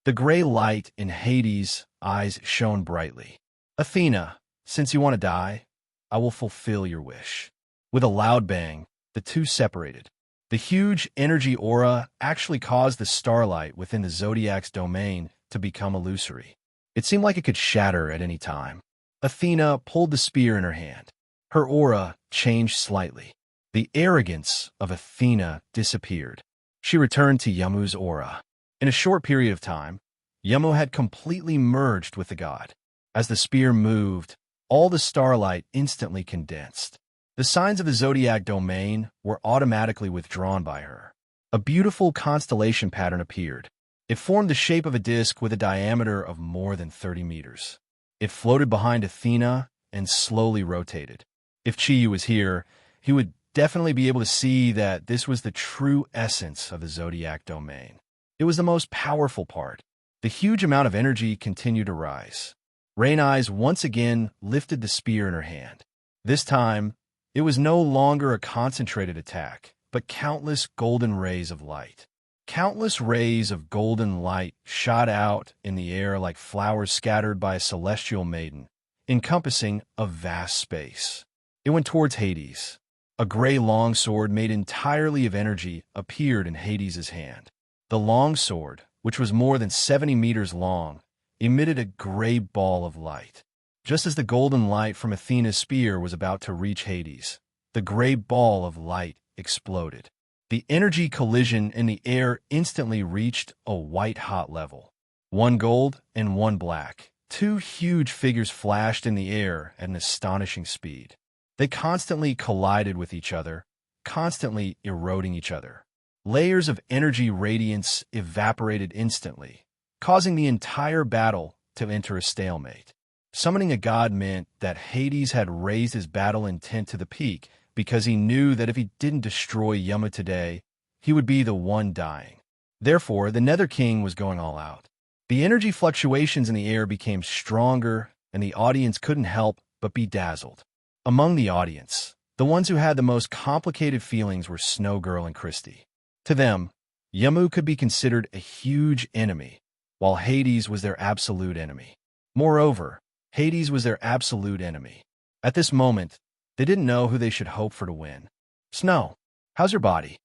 The gray light in Hades' eyes shone brightly. "Athena, since you want to die, I will fulfill your wish." With a loud bang, the two separated. The huge energy aura actually caused the starlight within the Zodiac's domain to become illusory. It seemed like it could shatter at any time. Athena pulled the spear in her hand. Her aura changed slightly. The arrogance of Athena disappeared. She returned to Yamu's aura. In a short period of time, Yamu had completely merged with the god. As the spear moved, all the starlight instantly condensed. The signs of the Zodiac domain were automatically withdrawn by her. A beautiful constellation pattern appeared. It formed the shape of a disk with a diameter of more than 30 meters. It floated behind Athena and slowly rotated. If Chiyu was here, he would definitely be able to see that this was the true essence of the Zodiac domain. It was the most powerful part. The huge amount of energy continued to rise. Rain Eyes once again lifted the spear in her hand. This time, it was no longer a concentrated attack, but countless golden rays of light. Countless rays of golden light shot out in the air like flowers scattered by a celestial maiden, encompassing a vast space. It went towards Hades. A gray longsword made entirely of energy appeared in Hades' hand. The longsword, which was more than 70 meters long, emitted a gray ball of light. Just as the golden light from Athena's spear was about to reach Hades, the gray ball of light exploded. The energy collision in the air instantly reached a white-hot level. One gold and one black. Two huge figures flashed in the air at an astonishing speed. They constantly collided with each other, constantly eroding each other. Layers of energy radiance evaporated instantly, causing the entire battle to enter a stalemate. Summoning a god meant that Hades had raised his battle intent to the peak because he knew that if he didn't destroy Yamu today, he would be the one dying. Therefore, the Nether King was going all out. The energy fluctuations in the air became stronger, and the audience couldn't help but be dazzled. Among the audience, the ones who had the most complicated feelings were Snow Girl and Christy. To them, Yamu could be considered a huge enemy, while Hades was their absolute enemy. Moreover, Hades was their absolute enemy. At this moment, they didn't know who they should hope for to win. "Snow, how's your body?"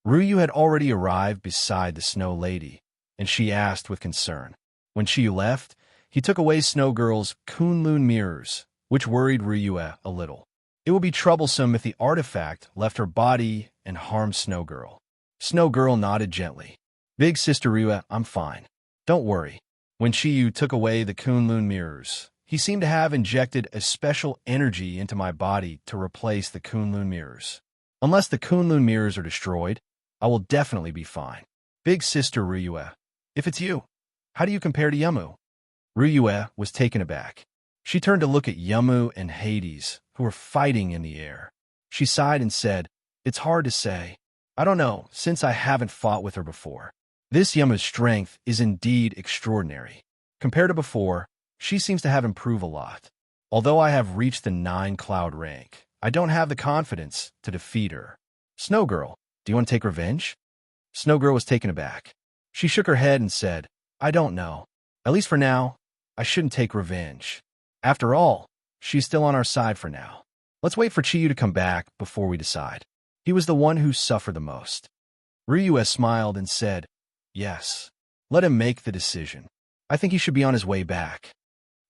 Ryu had already arrived beside the Snow Lady, and she asked with concern. When Chiyu left, he took away Snow Girl's Kunlun mirrors, which worried Ryu a little. It would be troublesome if the artifact left her body and harmed Snow Girl. Snow Girl nodded gently. "Big Sister Ryu, I'm fine. Don't worry." When Chiyu took away the Kunlun mirrors, he seemed to have injected a special energy into my body to replace the Kunlun mirrors. Unless the Kunlun mirrors are destroyed, I will definitely be fine. "Big Sister Ryue, if it's you, how do you compare to Yamu?" Ryue was taken aback. She turned to look at Yamu and Hades, who were fighting in the air. She sighed and said, "It's hard to say. I don't know, since I haven't fought with her before. This Yamu's strength is indeed extraordinary. Compared to before, she seems to have improved a lot. Although I have reached the 9-cloud rank, I don't have the confidence to defeat her. Snow Girl, do you want to take revenge?" Snow Girl was taken aback. She shook her head and said, "I don't know. At least for now, I shouldn't take revenge. After all, she's still on our side for now. Let's wait for Chiyu to come back before we decide. He was the one who suffered the most." Ryue smiled and said, "Yes, let him make the decision. I think he should be on his way back."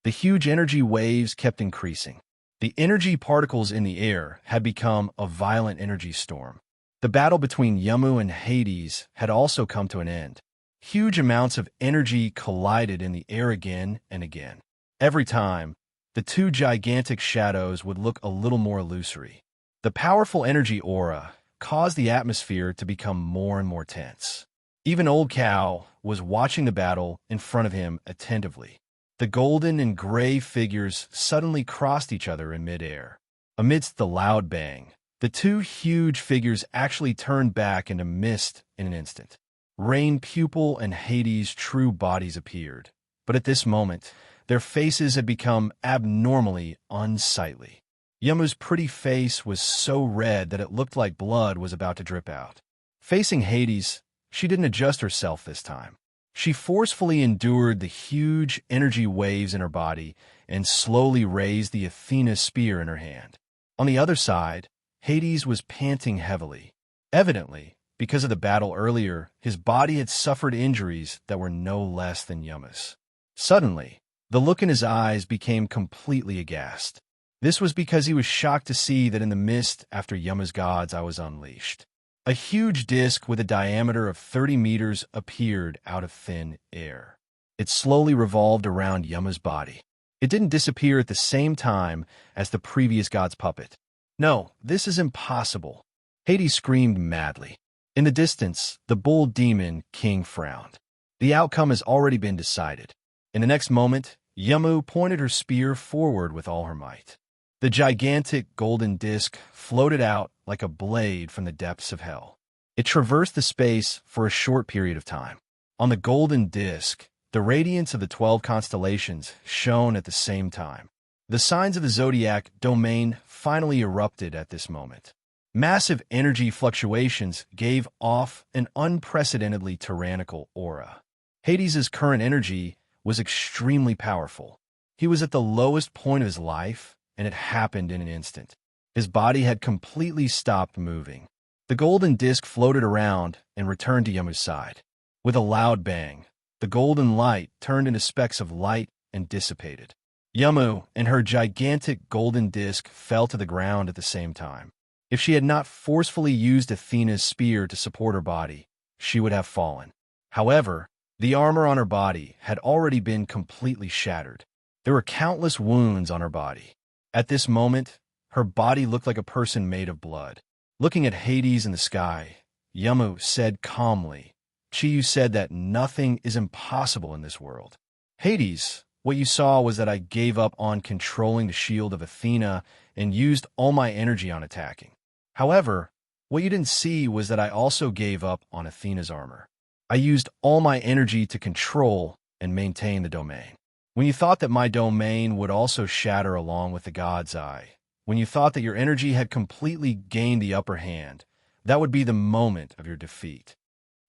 The huge energy waves kept increasing. The energy particles in the air had become a violent energy storm. The battle between Yamu and Hades had also come to an end. Huge amounts of energy collided in the air again and again. Every time, the two gigantic shadows would look a little more illusory. The powerful energy aura caused the atmosphere to become more and more tense. Even Old Cow was watching the battle in front of him attentively. The golden and gray figures suddenly crossed each other in midair. Amidst the loud bang, the two huge figures actually turned back into mist in an instant. Rain pupil and Hades' true bodies appeared, but at this moment, their faces had become abnormally unsightly. Yamu's pretty face was so red that it looked like blood was about to drip out. Facing Hades, she didn't adjust herself this time. She forcefully endured the huge energy waves in her body and slowly raised the Athena spear in her hand. On the other side, Hades was panting heavily. Evidently, because of the battle earlier, his body had suffered injuries that were no less than Yamu's. Suddenly, the look in his eyes became completely aghast. This was because he was shocked to see that in the mist after Yamu's gods I was unleashed. A huge disk with a diameter of 30 meters appeared out of thin air. It slowly revolved around Yamu's body. It didn't disappear at the same time as the previous god's puppet. No, this is impossible. Hades screamed madly. In the distance, the bull demon king frowned. The outcome has already been decided. In the next moment, Yamu pointed her spear forward with all her might. The gigantic golden disk floated out like a blade from the depths of hell. It traversed the space for a short period of time. On the golden disk, the radiance of the 12 constellations shone at the same time. The signs of the Zodiac domain finally erupted at this moment. Massive energy fluctuations gave off an unprecedentedly tyrannical aura. Hades' current energy was extremely powerful. He was at the lowest point of his life, and it happened in an instant. His body had completely stopped moving. The golden disk floated around and returned to Yamu's side. With a loud bang, the golden light turned into specks of light and dissipated. Yamu and her gigantic golden disk fell to the ground at the same time. If she had not forcefully used Athena's spear to support her body, she would have fallen. However, the armor on her body had already been completely shattered. There were countless wounds on her body. At this moment, her body looked like a person made of blood. Looking at Hades in the sky, Yamu said calmly, "Chiyu said that nothing is impossible in this world. Hades, what you saw was that I gave up on controlling the shield of Athena and used all my energy on attacking. However, what you didn't see was that I also gave up on Athena's armor. I used all my energy to control and maintain the domain. When you thought that my domain would also shatter along with the god's eye, when you thought that your energy had completely gained the upper hand, that would be the moment of your defeat."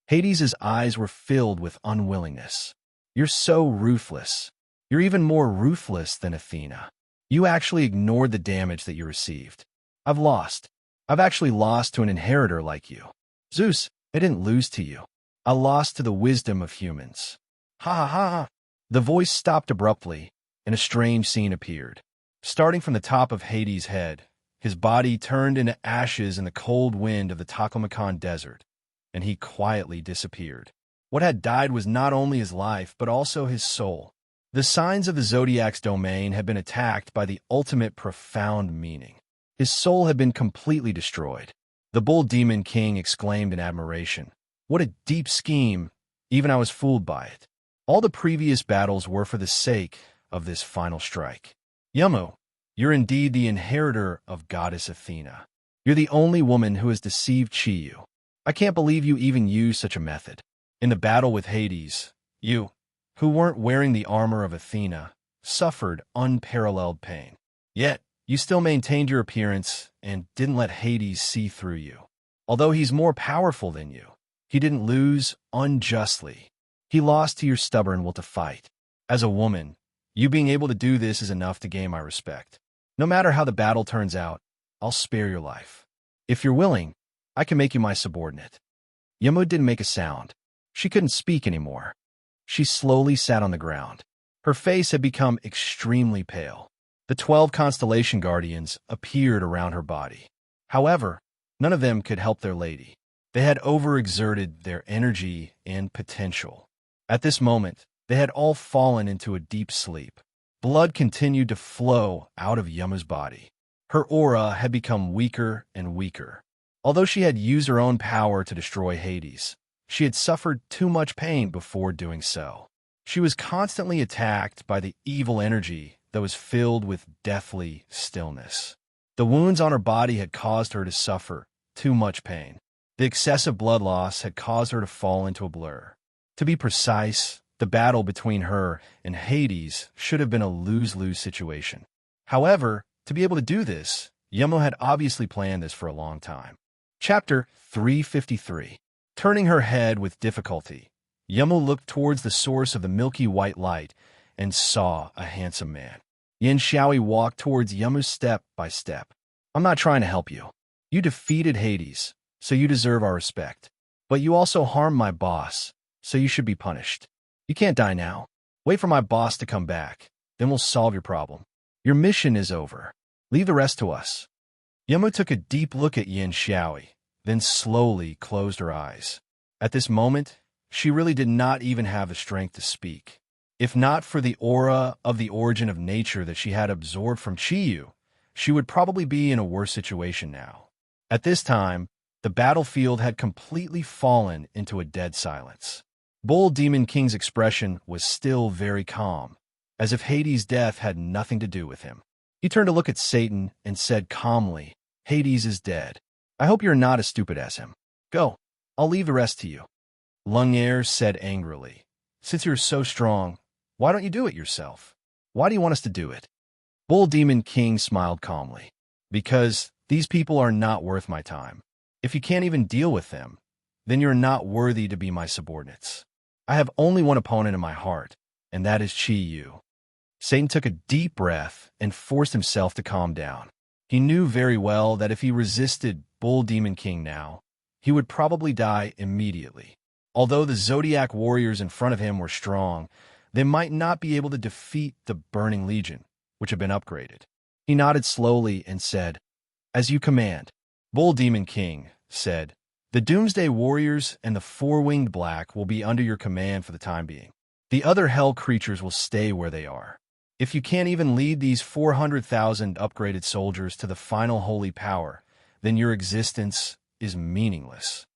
Hades' eyes were filled with unwillingness. "You're so ruthless. You're even more ruthless than Athena. You actually ignored the damage that you received. I've lost. I've actually lost to an inheritor like you. Zeus, I didn't lose to you. I lost to the wisdom of humans." Ha ha ha ha. The voice stopped abruptly, and a strange scene appeared. Starting from the top of Hades' head, his body turned into ashes in the cold wind of the Taklamakan desert, and he quietly disappeared. What had died was not only his life, but also his soul. The signs of the Zodiac's domain had been attacked by the ultimate profound meaning. His soul had been completely destroyed. The bull demon king exclaimed in admiration, "What a deep scheme! Even I was fooled by it. All the previous battles were for the sake of this final strike. Yamu, you're indeed the inheritor of goddess Athena. You're the only woman who has deceived Chiyu. I can't believe you even used such a method. In the battle with Hades, you, who weren't wearing the armor of Athena, suffered unparalleled pain. Yet, you still maintained your appearance and didn't let Hades see through you. Although he's more powerful than you, he didn't lose unjustly. He lost to your stubborn will to fight. As a woman, you being able to do this is enough to gain my respect. No matter how the battle turns out, I'll spare your life. If you're willing, I can make you my subordinate." Yamu didn't make a sound. She couldn't speak anymore. She slowly sat on the ground. Her face had become extremely pale. The 12 constellation guardians appeared around her body. However, none of them could help their lady. They had overexerted their energy and potential. At this moment, they had all fallen into a deep sleep. Blood continued to flow out of Yamu's body. Her aura had become weaker and weaker. Although she had used her own power to destroy Hades, she had suffered too much pain before doing so. She was constantly attacked by the evil energy that was filled with deathly stillness. The wounds on her body had caused her to suffer too much pain. The excessive blood loss had caused her to fall into a blur. To be precise, the battle between her and Hades should have been a lose-lose situation. However, to be able to do this, Yemo had obviously planned this for a long time. Chapter 353. Turning her head with difficulty, Yemo looked towards the source of the milky white light and saw a handsome man. Yin Xiaoyi walked towards Yemo's step by step. I'm not trying to help you. You defeated Hades, so you deserve our respect. But you also harmed my boss, so you should be punished. You can't die now. Wait for my boss to come back, then we'll solve your problem. Your mission is over. Leave the rest to us. Yemo took a deep look at Yin Xiaoyi, then slowly closed her eyes. At this moment, she really did not even have the strength to speak. If not for the aura of the origin of nature that she had absorbed from Chiyu, she would probably be in a worse situation now. At this time, the battlefield had completely fallen into a dead silence. Bull Demon King's expression was still very calm, as if Hades' death had nothing to do with him. He turned to look at Satan and said calmly, Hades is dead. I hope you're not as stupid as him. Go, I'll leave the rest to you. Lungair said angrily, since you're so strong, why don't you do it yourself? Why do you want us to do it? Bull Demon King smiled calmly. Because these people are not worth my time. If you can't even deal with them, then you're not worthy to be my subordinates. I have only one opponent in my heart, and that is Chiyu. Satan took a deep breath and forced himself to calm down. He knew very well that if he resisted Bull Demon King now, he would probably die immediately. Although the Zodiac warriors in front of him were strong, they might not be able to defeat the Burning Legion, which had been upgraded. He nodded slowly and said, As you command. Bull Demon King said, The Doomsday Warriors and the Four-Winged Black will be under your command for the time being. The other hell creatures will stay where they are. If you can't even lead these 400,000 upgraded soldiers to the final holy power, then your existence is meaningless.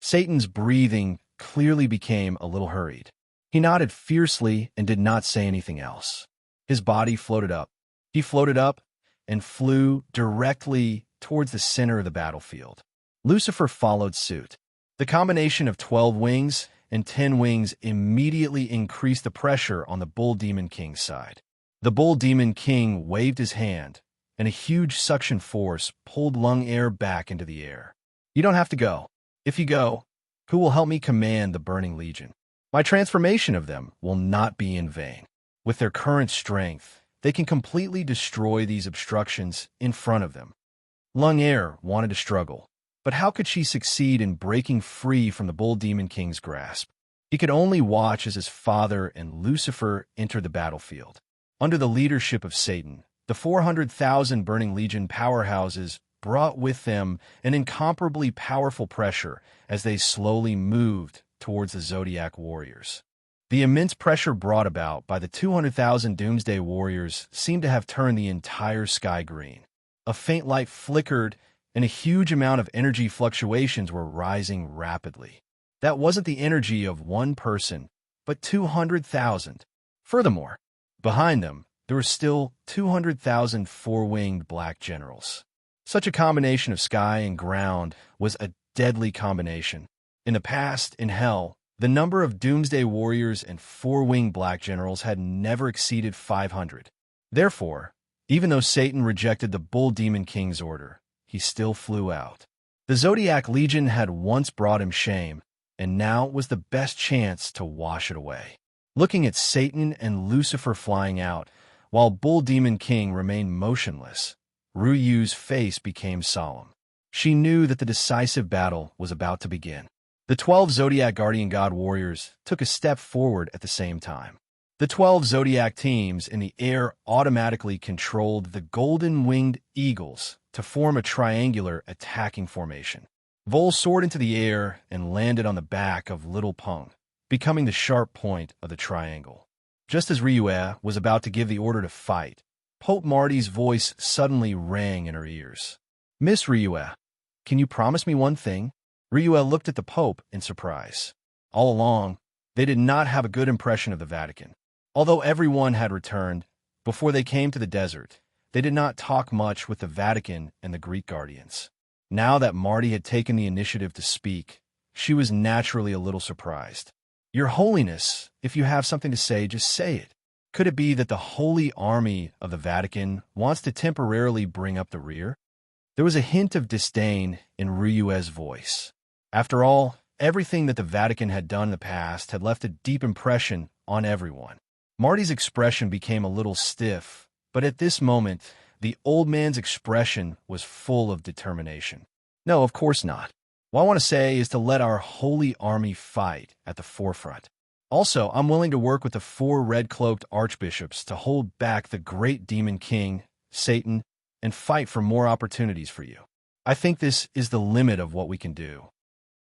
Satan's breathing clearly became a little hurried. He nodded fiercely and did not say anything else. His body floated up. He floated up and flew directly towards the center of the battlefield. Lucifer followed suit. The combination of 12 wings and 10 wings immediately increased the pressure on the Bull Demon King's side. The Bull Demon King waved his hand, and a huge suction force pulled Lungair back into the air. You don't have to go. If you go, who will help me command the Burning Legion? My transformation of them will not be in vain. With their current strength, they can completely destroy these obstructions in front of them. Lungair wanted to struggle, but how could she succeed in breaking free from the Bull Demon King's grasp? He could only watch as his father and Lucifer entered the battlefield. Under the leadership of Satan, the 400,000 Burning Legion powerhouses brought with them an incomparably powerful pressure as they slowly moved towards the Zodiac warriors. The immense pressure brought about by the 200,000 Doomsday Warriors seemed to have turned the entire sky green. A faint light flickered, and a huge amount of energy fluctuations were rising rapidly. That wasn't the energy of one person, but 200,000. Furthermore, behind them, there were still 200,000 four-winged black generals. Such a combination of sky and ground was a deadly combination. In the past, in Hell, the number of Doomsday Warriors and four-winged black generals had never exceeded 500. Therefore, even though Satan rejected the Bull Demon King's order, he still flew out. The Zodiac Legion had once brought him shame, and now was the best chance to wash it away. Looking at Satan and Lucifer flying out, while Bull Demon King remained motionless, Ryu's face became solemn. She knew that the decisive battle was about to begin. The 12 Zodiac Guardian God warriors took a step forward at the same time. The 12 Zodiac teams in the air automatically controlled the golden-winged eagles to form a triangular attacking formation. Vol soared into the air and landed on the back of Little Peng, becoming the sharp point of the triangle. Just as Ryu was about to give the order to fight, Pope Marty's voice suddenly rang in her ears. Miss Ryu, can you promise me one thing? Ryu looked at the Pope in surprise. All along, they did not have a good impression of the Vatican. Although everyone had returned, before they came to the desert, they did not talk much with the Vatican and the Greek guardians. Now that Marty had taken the initiative to speak, she was naturally a little surprised. "Your Holiness, if you have something to say, just say it. Could it be that the Holy Army of the Vatican wants to temporarily bring up the rear?" There was a hint of disdain in Ryue's voice. After all, everything that the Vatican had done in the past had left a deep impression on everyone. Marty's expression became a little stiff, but at this moment, the old man's expression was full of determination. "No, of course not. What I want to say is to let our Holy Army fight at the forefront. Also, I'm willing to work with the 4 red-cloaked archbishops to hold back the great demon king, Satan, and fight for more opportunities for you. I think this is the limit of what we can do."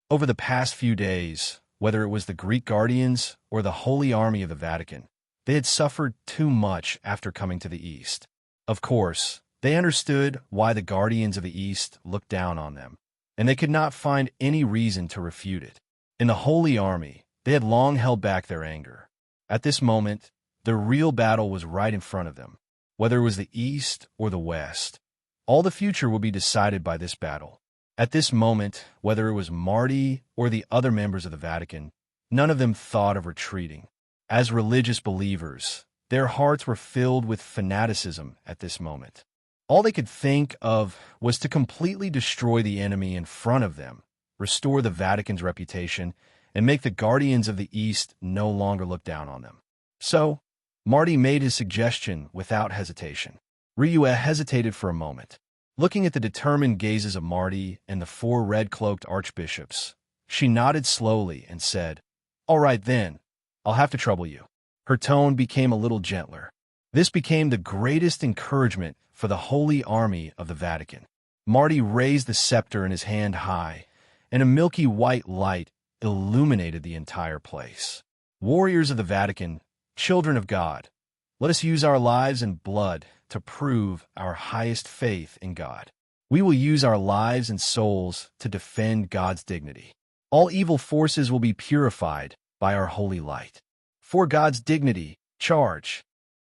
Over the past few days, whether it was the Greek guardians or the Holy Army of the Vatican, they had suffered too much after coming to the East. Of course, they understood why the guardians of the East looked down on them, and they could not find any reason to refute it. In the Holy Army, they had long held back their anger. At this moment, the real battle was right in front of them. Whether it was the East or the West, all the future would be decided by this battle. At this moment, whether it was Marty or the other members of the Vatican, none of them thought of retreating. As religious believers, their hearts were filled with fanaticism at this moment. All they could think of was to completely destroy the enemy in front of them, restore the Vatican's reputation, and make the guardians of the East no longer look down on them. So, Marty made his suggestion without hesitation. Ryue hesitated for a moment. Looking at the determined gazes of Marty and the 4 red-cloaked archbishops, she nodded slowly and said, "All right then, I'll have to trouble you." Her tone became a little gentler. This became the greatest encouragement for the Holy Army of the Vatican. Marty raised the scepter in his hand high, and a milky white light illuminated the entire place. "Warriors of the Vatican, children of God, let us use our lives and blood to prove our highest faith in God. We will use our lives and souls to defend God's dignity. All evil forces will be purified by our holy light. For God's dignity, charge!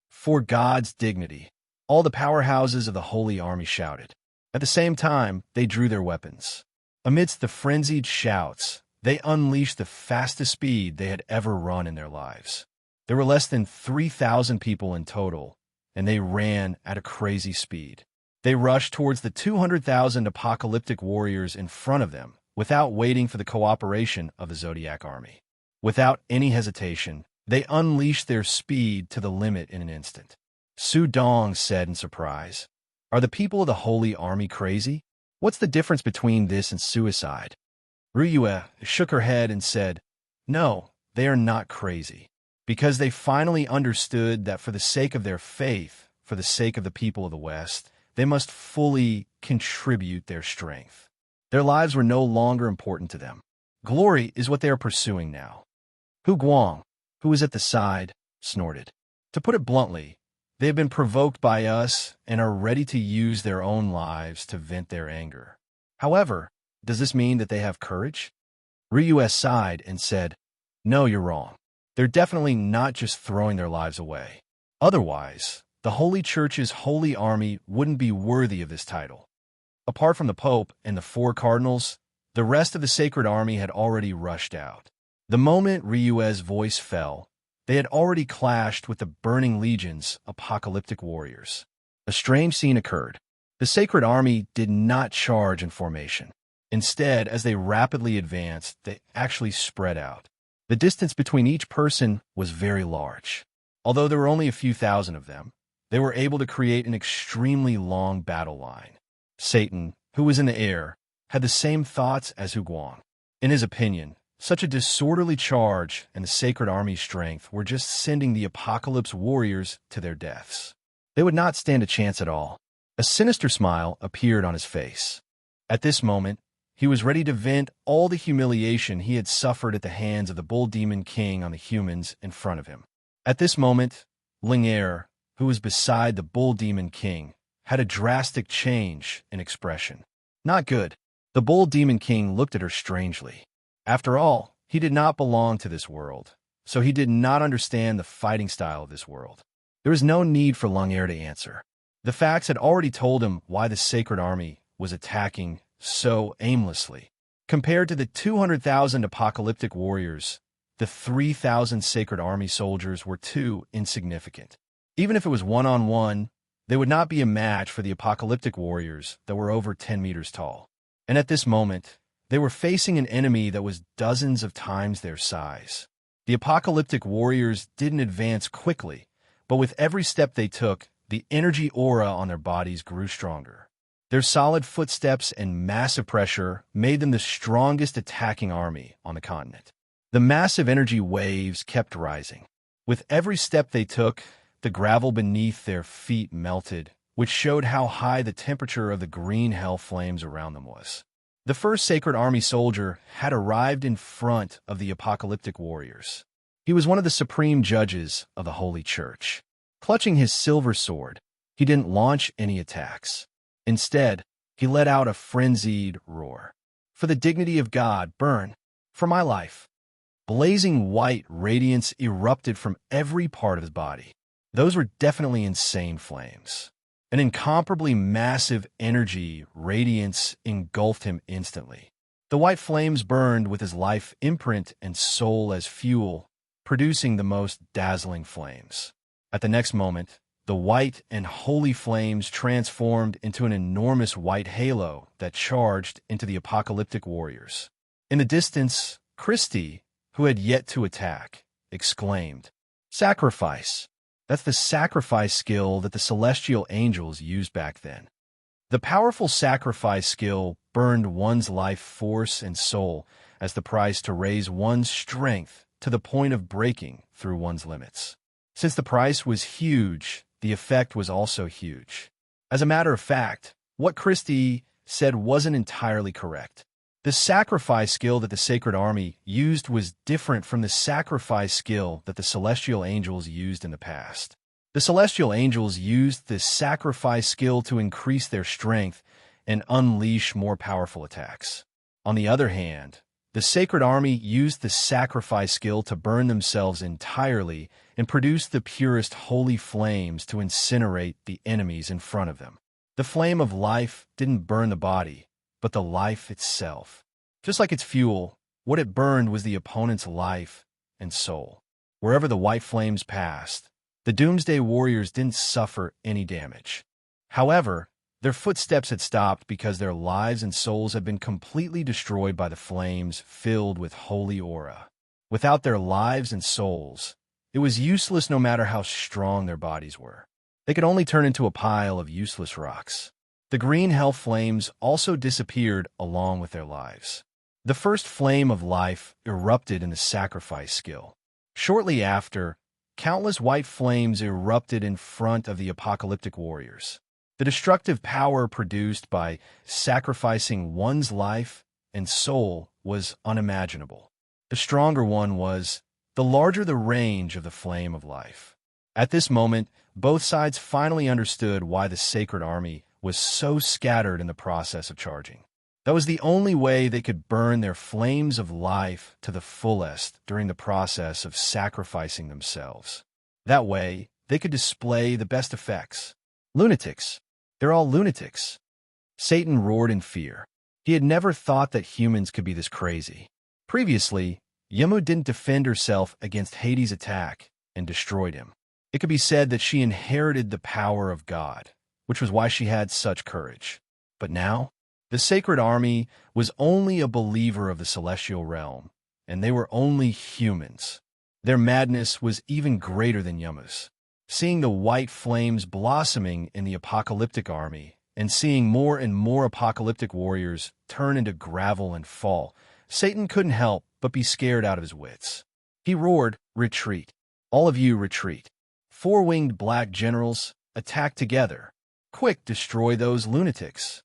For God's dignity!" All the powerhouses of the Holy Army shouted. At the same time, they drew their weapons. Amidst the frenzied shouts, they unleashed the fastest speed they had ever run in their lives. There were less than 3,000 people in total, and they ran at a crazy speed. They rushed towards the 200,000 apocalyptic warriors in front of them without waiting for the cooperation of the Zodiac army. Without any hesitation, they unleashed their speed to the limit in an instant. Su Dong said in surprise, "Are the people of the Holy Army crazy? What's the difference between this and suicide?" Ryue shook her head and said, "No, they are not crazy, because they finally understood that for the sake of their faith, for the sake of the people of the West, they must fully contribute their strength. Their lives were no longer important to them. Glory is what they are pursuing now." Hu Guang, who was at the side, snorted. "To put it bluntly, they have been provoked by us and are ready to use their own lives to vent their anger. However, does this mean that they have courage?" Ryue sighed and said, "No, you're wrong. They're definitely not just throwing their lives away. Otherwise, the Holy Church's Holy Army wouldn't be worthy of this title." Apart from the Pope and the 4 cardinals, the rest of the Sacred Army had already rushed out. The moment Ryue's voice fell, they had already clashed with the burning legions of apocalyptic warriors. A strange scene occurred. The Sacred Army did not charge in formation. Instead, as they rapidly advanced, they actually spread out. The distance between each person was very large. Although there were only a few thousand of them, they were able to create an extremely long battle line. Satan, who was in the air, had the same thoughts as Hu Guang. In his opinion, such a disorderly charge and the Sacred Army's strength were just sending the Apocalypse warriors to their deaths. They would not stand a chance at all. A sinister smile appeared on his face. At this moment, he was ready to vent all the humiliation he had suffered at the hands of the Bull Demon King on the humans in front of him. At this moment, Ling Er, who was beside the Bull Demon King, had a drastic change in expression. Not good. The Bull Demon King looked at her strangely. After all, he did not belong to this world, so he did not understand the fighting style of this world. There was no need for Ling Er to answer. The facts had already told him why the Sacred Army was attacking so aimlessly. Compared to the 200,000 apocalyptic warriors, the 3,000 Sacred Army soldiers were too insignificant. Even if it was one-on-one, they would not be a match for the apocalyptic warriors that were over 10 meters tall. And at this moment, they were facing an enemy that was dozens of times their size. The apocalyptic warriors didn't advance quickly, but with every step they took, the energy aura on their bodies grew stronger. Their solid footsteps and massive pressure made them the strongest attacking army on the continent. The massive energy waves kept rising. With every step they took, the gravel beneath their feet melted, which showed how high the temperature of the green hell flames around them was. The first Sacred Army soldier had arrived in front of the apocalyptic warriors. He was one of the supreme judges of the Holy Church. Clutching his silver sword, he didn't launch any attacks. Instead, he let out a frenzied roar. "For the dignity of God, burn! For my life!" Blazing white radiance erupted from every part of his body. Those were definitely insane flames. An incomparably massive energy radiance engulfed him instantly. The white flames burned with his life imprint and soul as fuel, producing the most dazzling flames. At the next moment, the white and holy flames transformed into an enormous white halo that charged into the apocalyptic warriors. In the distance, Christie, who had yet to attack, exclaimed, "Sacrifice! That's the sacrifice skill that the celestial angels used back then." The powerful sacrifice skill burned one's life force and soul as the price to raise one's strength to the point of breaking through one's limits. Since the price was huge, the effect was also huge. As a matter of fact, what Christie said wasn't entirely correct. The sacrifice skill that the Sacred Army used was different from the sacrifice skill that the celestial angels used in the past. The celestial angels used the sacrifice skill to increase their strength and unleash more powerful attacks. On the other hand, the Sacred Army used the sacrifice skill to burn themselves entirely and produce the purest holy flames to incinerate the enemies in front of them. The flame of life didn't burn the body, but the life itself. Just like its fuel, what it burned was the opponent's life and soul. Wherever the white flames passed, the Doomsday Warriors didn't suffer any damage. However, their footsteps had stopped because their lives and souls had been completely destroyed by the flames filled with holy aura. Without their lives and souls, it was useless no matter how strong their bodies were. They could only turn into a pile of useless rocks. The green hell flames also disappeared along with their lives. The first flame of life erupted in the sacrifice skill. Shortly after, countless white flames erupted in front of the apocalyptic warriors. The destructive power produced by sacrificing one's life and soul was unimaginable. The stronger one was, the larger the range of the flame of life. At this moment, both sides finally understood why the Sacred Army was so scattered in the process of charging. That was the only way they could burn their flames of life to the fullest during the process of sacrificing themselves. That way, they could display the best effects. Lunatics. They're all lunatics. Satan roared in fear. He had never thought that humans could be this crazy. Previously, Yamu didn't defend herself against Hades' attack and destroyed him. It could be said that she inherited the power of God, which was why she had such courage. But now, the Sacred Army was only a believer of the celestial realm, and they were only humans. Their madness was even greater than Yamu's. Seeing the white flames blossoming in the apocalyptic army, and seeing more and more apocalyptic warriors turn into gravel and fall, Satan couldn't help but be scared out of his wits. He roared, "Retreat! All of you retreat! Four-winged black generals, attack together! Quick, destroy those lunatics!"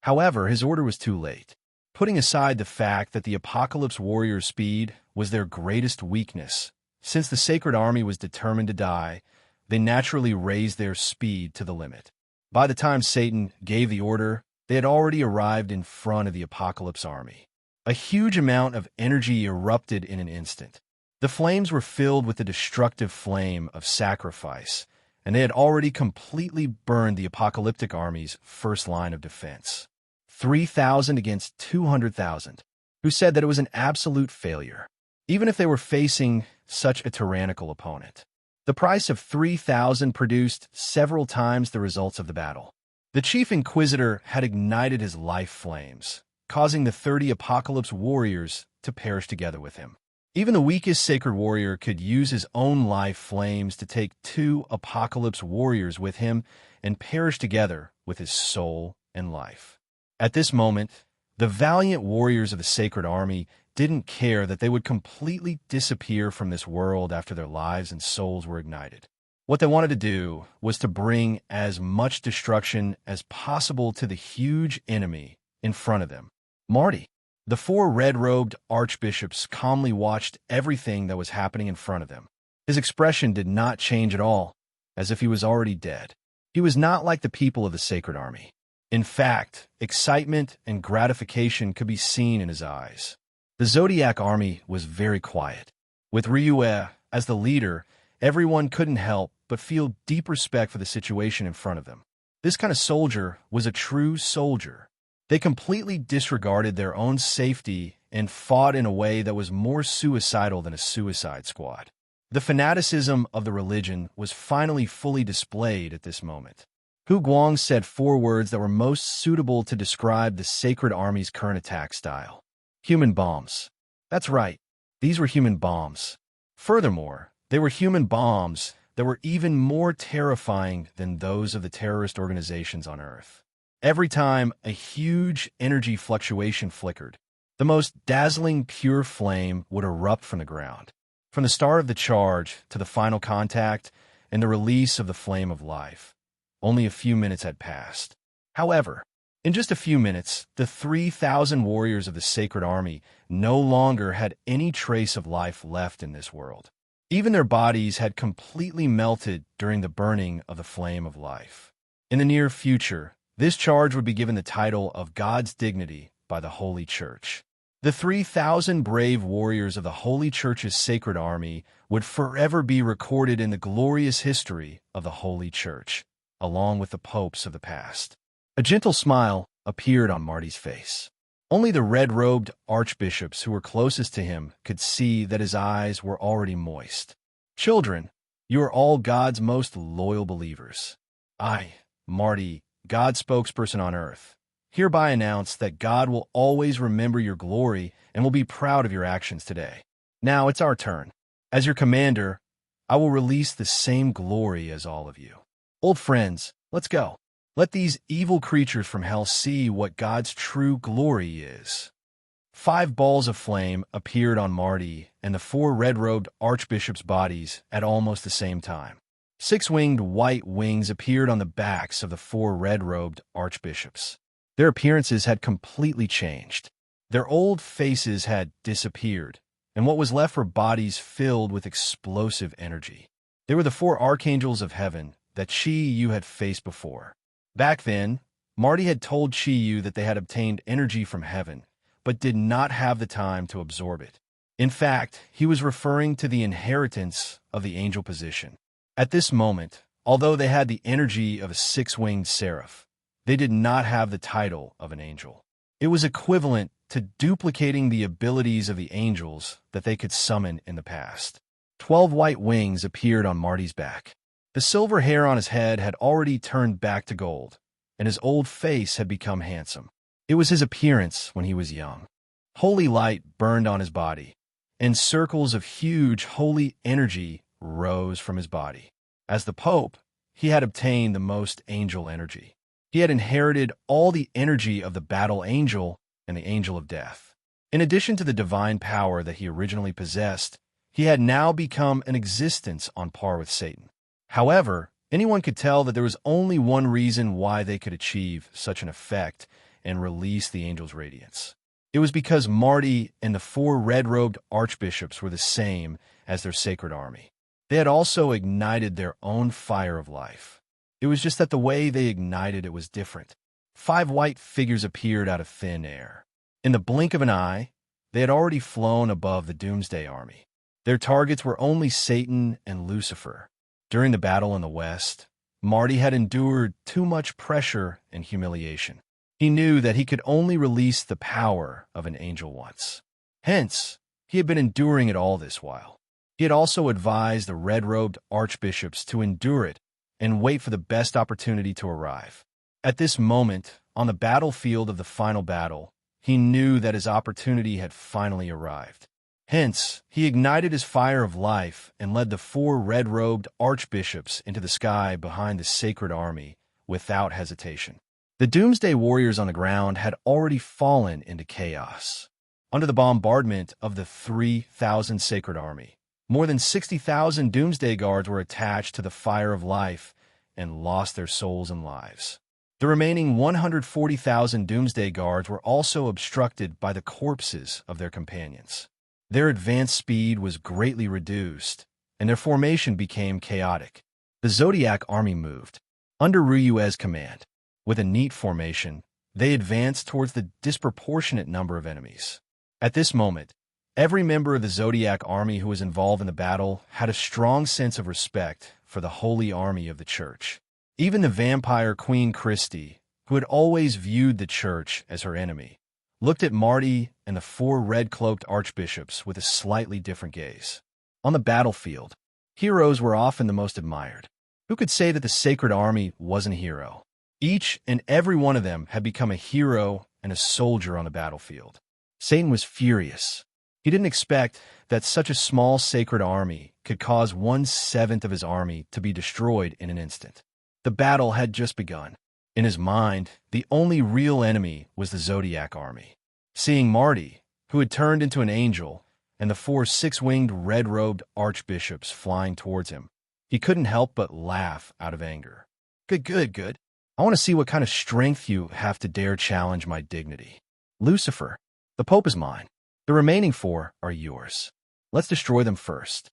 However, his order was too late. Putting aside the fact that the Apocalypse Warriors' speed was their greatest weakness, since the Sacred Army was determined to die, they naturally raised their speed to the limit. By the time Satan gave the order, they had already arrived in front of the Apocalypse Army. A huge amount of energy erupted in an instant. The flames were filled with the destructive flame of sacrifice, and they had already completely burned the apocalyptic army's first line of defense. 3,000 against 200,000, who said that it was an absolute failure, even if they were facing such a tyrannical opponent. The price of 3,000 produced several times the results of the battle. The chief inquisitor had ignited his life flames, causing the 30 apocalypse warriors to perish together with him. Even the weakest sacred warrior could use his own life flames to take 2 apocalypse warriors with him and perish together with his soul and life. At this moment, the valiant warriors of the sacred army didn't care that they would completely disappear from this world after their lives and souls were ignited. What they wanted to do was to bring as much destruction as possible to the huge enemy in front of them. Marty. The 4 red-robed archbishops calmly watched everything that was happening in front of them. His expression did not change at all, as if he was already dead. He was not like the people of the sacred army. In fact, excitement and gratification could be seen in his eyes. The Zodiac army was very quiet. With Ryue as the leader, everyone couldn't help but feel deep respect for the situation in front of them. This kind of soldier was a true soldier. They completely disregarded their own safety and fought in a way that was more suicidal than a suicide squad. The fanaticism of the religion was finally fully displayed at this moment. Hu Guang said 4 words that were most suitable to describe the sacred army's current attack style. Human bombs. That's right, these were human bombs. Furthermore, they were human bombs that were even more terrifying than those of the terrorist organizations on Earth. Every time a huge energy fluctuation flickered, the most dazzling pure flame would erupt from the ground. From the start of the charge to the final contact and the release of the flame of life, only a few minutes had passed. However, in just a few minutes, the 3,000 warriors of the sacred army no longer had any trace of life left in this world. Even their bodies had completely melted during the burning of the flame of life. In the near future, this charge would be given the title of God's dignity by the Holy Church. The 3,000 brave warriors of the Holy Church's sacred army would forever be recorded in the glorious history of the Holy Church, along with the popes of the past. A gentle smile appeared on Marty's face. Only the red-robed archbishops who were closest to him could see that his eyes were already moist. Children, you are all God's most loyal believers. I, Marty, God's spokesperson on earth, hereby announce that God will always remember your glory and will be proud of your actions today. Now it's our turn. As your commander, I will release the same glory as all of you. Old friends, let's go. Let these evil creatures from hell see what God's true glory is. 5 balls of flame appeared on Marty and the 4 red-robed archbishops' bodies at almost the same time. 6-winged white wings appeared on the backs of the 4 red-robed archbishops. Their appearances had completely changed. Their old faces had disappeared, and what was left were bodies filled with explosive energy. They were the 4 archangels of heaven that Chi Yu had faced before. Back then, Marty had told Chi Yu that they had obtained energy from heaven, but did not have the time to absorb it. In fact, he was referring to the inheritance of the angel position. At this moment, although they had the energy of a 6-winged seraph, they did not have the title of an angel. It was equivalent to duplicating the abilities of the angels that they could summon in the past. 12 white wings appeared on Marty's back. The silver hair on his head had already turned back to gold, and his old face had become handsome. It was his appearance when he was young. Holy light burned on his body, and circles of huge holy energy rose from his body. As the Pope, he had obtained the most angel energy. He had inherited all the energy of the battle angel and the angel of death. In addition to the divine power that he originally possessed, he had now become an existence on par with Satan. However, anyone could tell that there was only one reason why they could achieve such an effect and release the angel's radiance. It was because Marty and the 4 red-robed archbishops were the same as their sacred army. They had also ignited their own fire of life. It was just that the way they ignited it was different. 5 white figures appeared out of thin air. In the blink of an eye, they had already flown above the Doomsday Army. Their targets were only Satan and Lucifer. During the battle in the west, Marty had endured too much pressure and humiliation. He knew that he could only release the power of an angel once. Hence, he had been enduring it all this while. He had also advised the red-robed archbishops to endure it and wait for the best opportunity to arrive. At this moment, on the battlefield of the final battle, he knew that his opportunity had finally arrived. Hence, he ignited his fire of life and led the 4 red-robed archbishops into the sky behind the sacred army without hesitation. The Doomsday Warriors on the ground had already fallen into chaos. Under the bombardment of the 3,000 sacred army, more than 60,000 Doomsday Guards were attached to the fire of life and lost their souls and lives. The remaining 140,000 Doomsday Guards were also obstructed by the corpses of their companions. Their advance speed was greatly reduced, and their formation became chaotic. The Zodiac army moved, under Ryue's command. With a neat formation, they advanced towards the disproportionate number of enemies. At this moment, every member of the Zodiac army who was involved in the battle had a strong sense of respect for the holy army of the church. Even the vampire Queen Christie, who had always viewed the church as her enemy, looked at Marty and the 4 red-cloaked archbishops with a slightly different gaze. On the battlefield, heroes were often the most admired. Who could say that the Sacred Army wasn't a hero? Each and every one of them had become a hero and a soldier on the battlefield. Satan was furious. He didn't expect that such a small sacred army could cause 1/7 of his army to be destroyed in an instant. The battle had just begun. In his mind, the only real enemy was the Zodiac army. Seeing Marty, who had turned into an angel, and the 4 six-winged red-robed archbishops flying towards him, he couldn't help but laugh out of anger. Good. I want to see what kind of strength you have to dare challenge my dignity. Lucifer, the Pope is mine. The remaining 4 are yours. Let's destroy them first.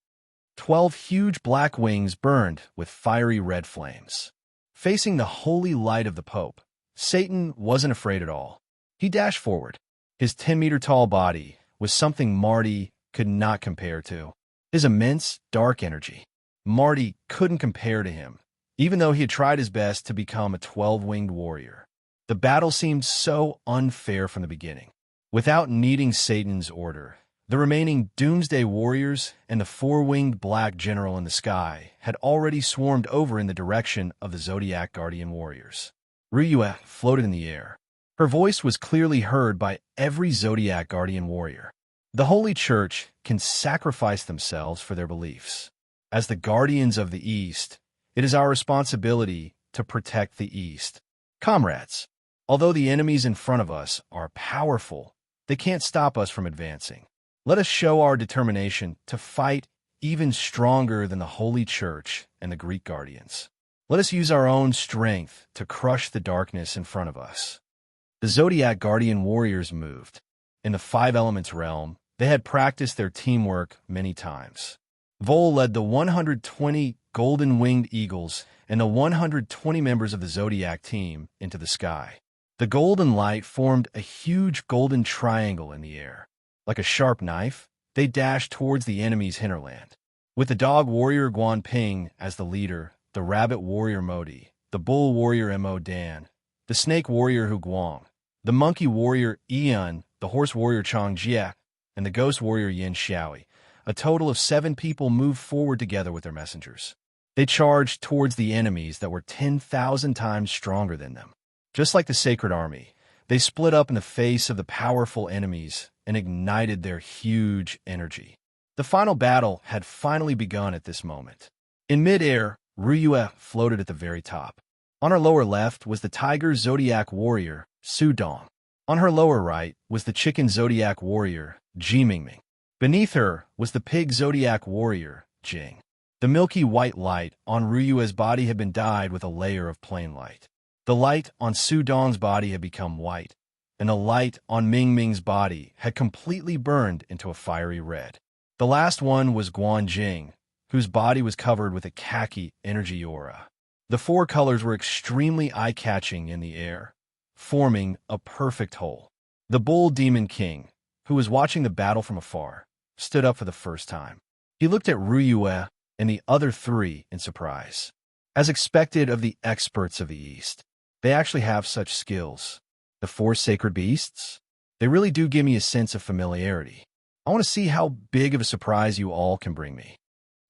12 huge black wings burned with fiery red flames. Facing the holy light of the Pope, Satan wasn't afraid at all. He dashed forward. His 10-meter-tall body was something Marty could not compare to. His immense, dark energy. Marty couldn't compare to him, even though he had tried his best to become a 12-winged warrior. The battle seemed so unfair from the beginning. Without needing Satan's order, the remaining Doomsday Warriors and the 4-winged black general in the sky had already swarmed over in the direction of the Zodiac Guardian Warriors. Ryue floated in the air. Her voice was clearly heard by every Zodiac Guardian Warrior. The Holy Church can sacrifice themselves for their beliefs. As the Guardians of the East, it is our responsibility to protect the East. Comrades, although the enemies in front of us are powerful, they can't stop us from advancing. Let us show our determination to fight even stronger than the Holy Church and the Greek Guardians. Let us use our own strength to crush the darkness in front of us. The Zodiac Guardian Warriors moved. In the 5 Elements realm, they had practiced their teamwork many times. Vol led the 120 golden-winged eagles and the 120 members of the Zodiac team into the sky. The golden light formed a huge golden triangle in the air. Like a sharp knife, they dashed towards the enemy's hinterland. With the dog warrior Guan Ping as the leader, the rabbit warrior Modi, the bull warrior Mo Dan, the snake warrior Hu Guang, the monkey warrior Ian, the horse warrior Chang Jie, and the ghost warrior Yin Xiaoi, a total of 7 people moved forward together with their messengers. They charged towards the enemies that were 10,000 times stronger than them. Just like the Sacred Army, they split up in the face of the powerful enemies and ignited their huge energy. The final battle had finally begun at this moment. In mid-air, Ryue floated at the very top. On her lower left was the tiger Zodiac warrior, Su Dong. On her lower right was the chicken Zodiac warrior, Ji Mingming. Beneath her was the pig Zodiac warrior, Jing. The milky white light on Ryue's body had been dyed with a layer of plain light. The light on Su Dong's body had become white, and the light on Ming Ming's body had completely burned into a fiery red. The last one was Guan Jing, whose body was covered with a khaki energy aura. The 4 colors were extremely eye-catching in the air, forming a perfect whole. The bull demon king, who was watching the battle from afar, stood up for the first time. He looked at Ryue and the other 3 in surprise. As expected of the experts of the East, they actually have such skills. The 4 sacred beasts? They really do give me a sense of familiarity. I want to see how big of a surprise you all can bring me.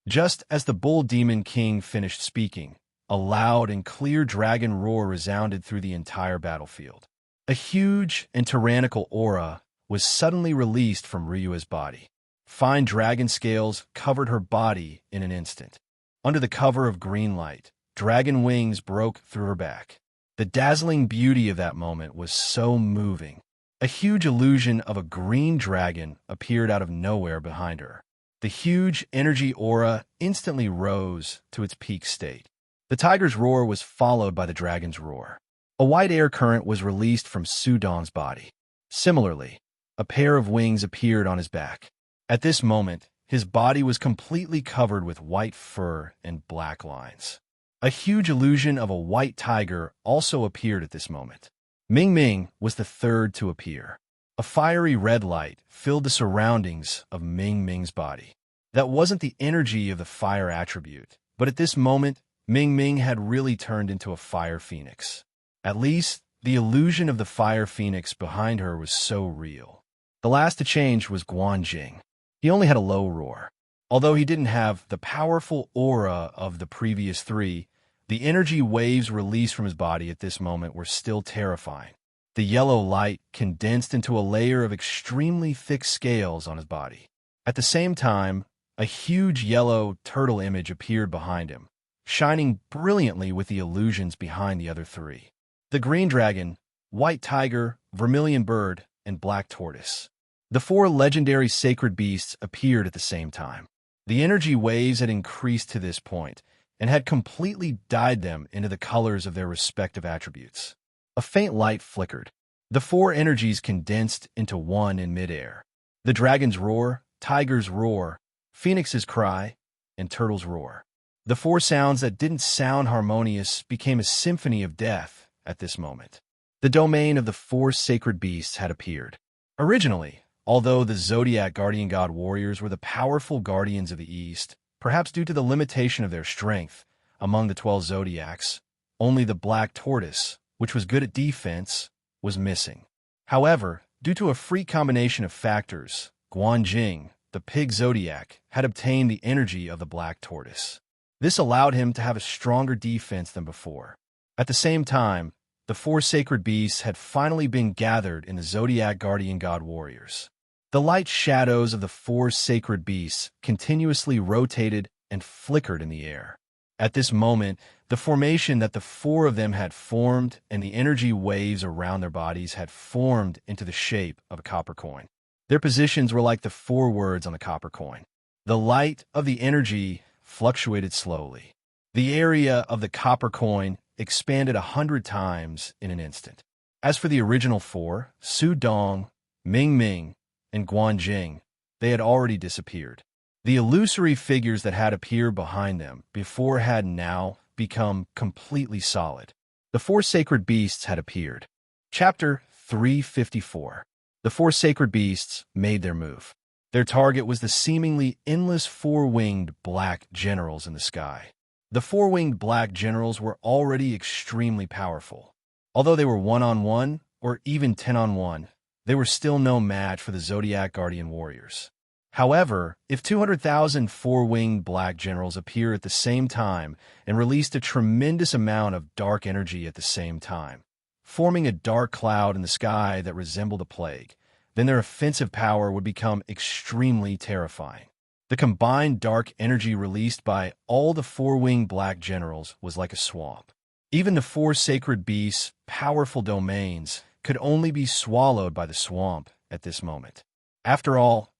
Just as the bull demon king finished speaking, a loud and clear dragon roar resounded through the entire battlefield. A huge and tyrannical aura was suddenly released from Ryua's body. Fine dragon scales covered her body in an instant. Under the cover of green light, dragon wings broke through her back. The dazzling beauty of that moment was so moving. A huge illusion of a green dragon appeared out of nowhere behind her. The huge energy aura instantly rose to its peak state. The tiger's roar was followed by the dragon's roar. A white air current was released from Sudong's body. Similarly, a pair of wings appeared on his back. At this moment, his body was completely covered with white fur and black lines. A huge illusion of a white tiger also appeared at this moment. Ming Ming was the third to appear. A fiery red light filled the surroundings of Ming Ming's body. That wasn't the energy of the fire attribute, but at this moment, Ming Ming had really turned into a fire phoenix. At least, the illusion of the fire phoenix behind her was so real. The last to change was Guanjing. He only had a low roar. Although he didn't have the powerful aura of the previous 3, the energy waves released from his body at this moment were still terrifying. The yellow light condensed into a layer of extremely thick scales on his body. At the same time, a huge yellow turtle image appeared behind him, shining brilliantly with the illusions behind the other 3. The green dragon, white tiger, vermilion bird, and black tortoise. The 4 legendary sacred beasts appeared at the same time. The energy waves had increased to this point and had completely dyed them into the colors of their respective attributes. A faint light flickered. The 4 energies condensed into one in midair. The dragon's roar, tiger's roar, phoenix's cry, and turtle's roar. The 4 sounds that didn't sound harmonious became a symphony of death at this moment. The domain of the 4 sacred beasts had appeared. Originally, although the Zodiac guardian god warriors were the powerful guardians of the East, perhaps due to the limitation of their strength, among the 12 Zodiacs, only the black tortoise, which was good at defense, was missing. However, due to a freak combination of factors, Guanjing, the pig Zodiac, had obtained the energy of the black tortoise. This allowed him to have a stronger defense than before. At the same time, the 4 sacred beasts had finally been gathered in the Zodiac guardian god warriors. The light shadows of the 4 sacred beasts continuously rotated and flickered in the air. At this moment, the formation that the 4 of them had formed and the energy waves around their bodies had formed into the shape of a copper coin. Their positions were like the 4 words on the copper coin. The light of the energy fluctuated slowly. The area of the copper coin expanded 100 times in an instant. As for the original 4, Sudong, Ming Ming, and Guanjing, they had already disappeared. The illusory figures that had appeared behind them before had now become completely solid. The 4 sacred beasts had appeared. Chapter 354. The 4 sacred beasts made their move. Their target was the seemingly endless 4-winged black generals in the sky. The 4-winged black generals were already extremely powerful. Although they were 1-on-1 or even 10-on-1, they were still no match for the Zodiac Guardian Warriors. However, if 200,000 4-winged black generals appear at the same time and released a tremendous amount of dark energy at the same time, forming a dark cloud in the sky that resembled a plague, then their offensive power would become extremely terrifying. The combined dark energy released by all the 4-winged black generals was like a swamp. Even the 4 sacred beasts' powerful domains could only be swallowed by the swamp at this moment. After all,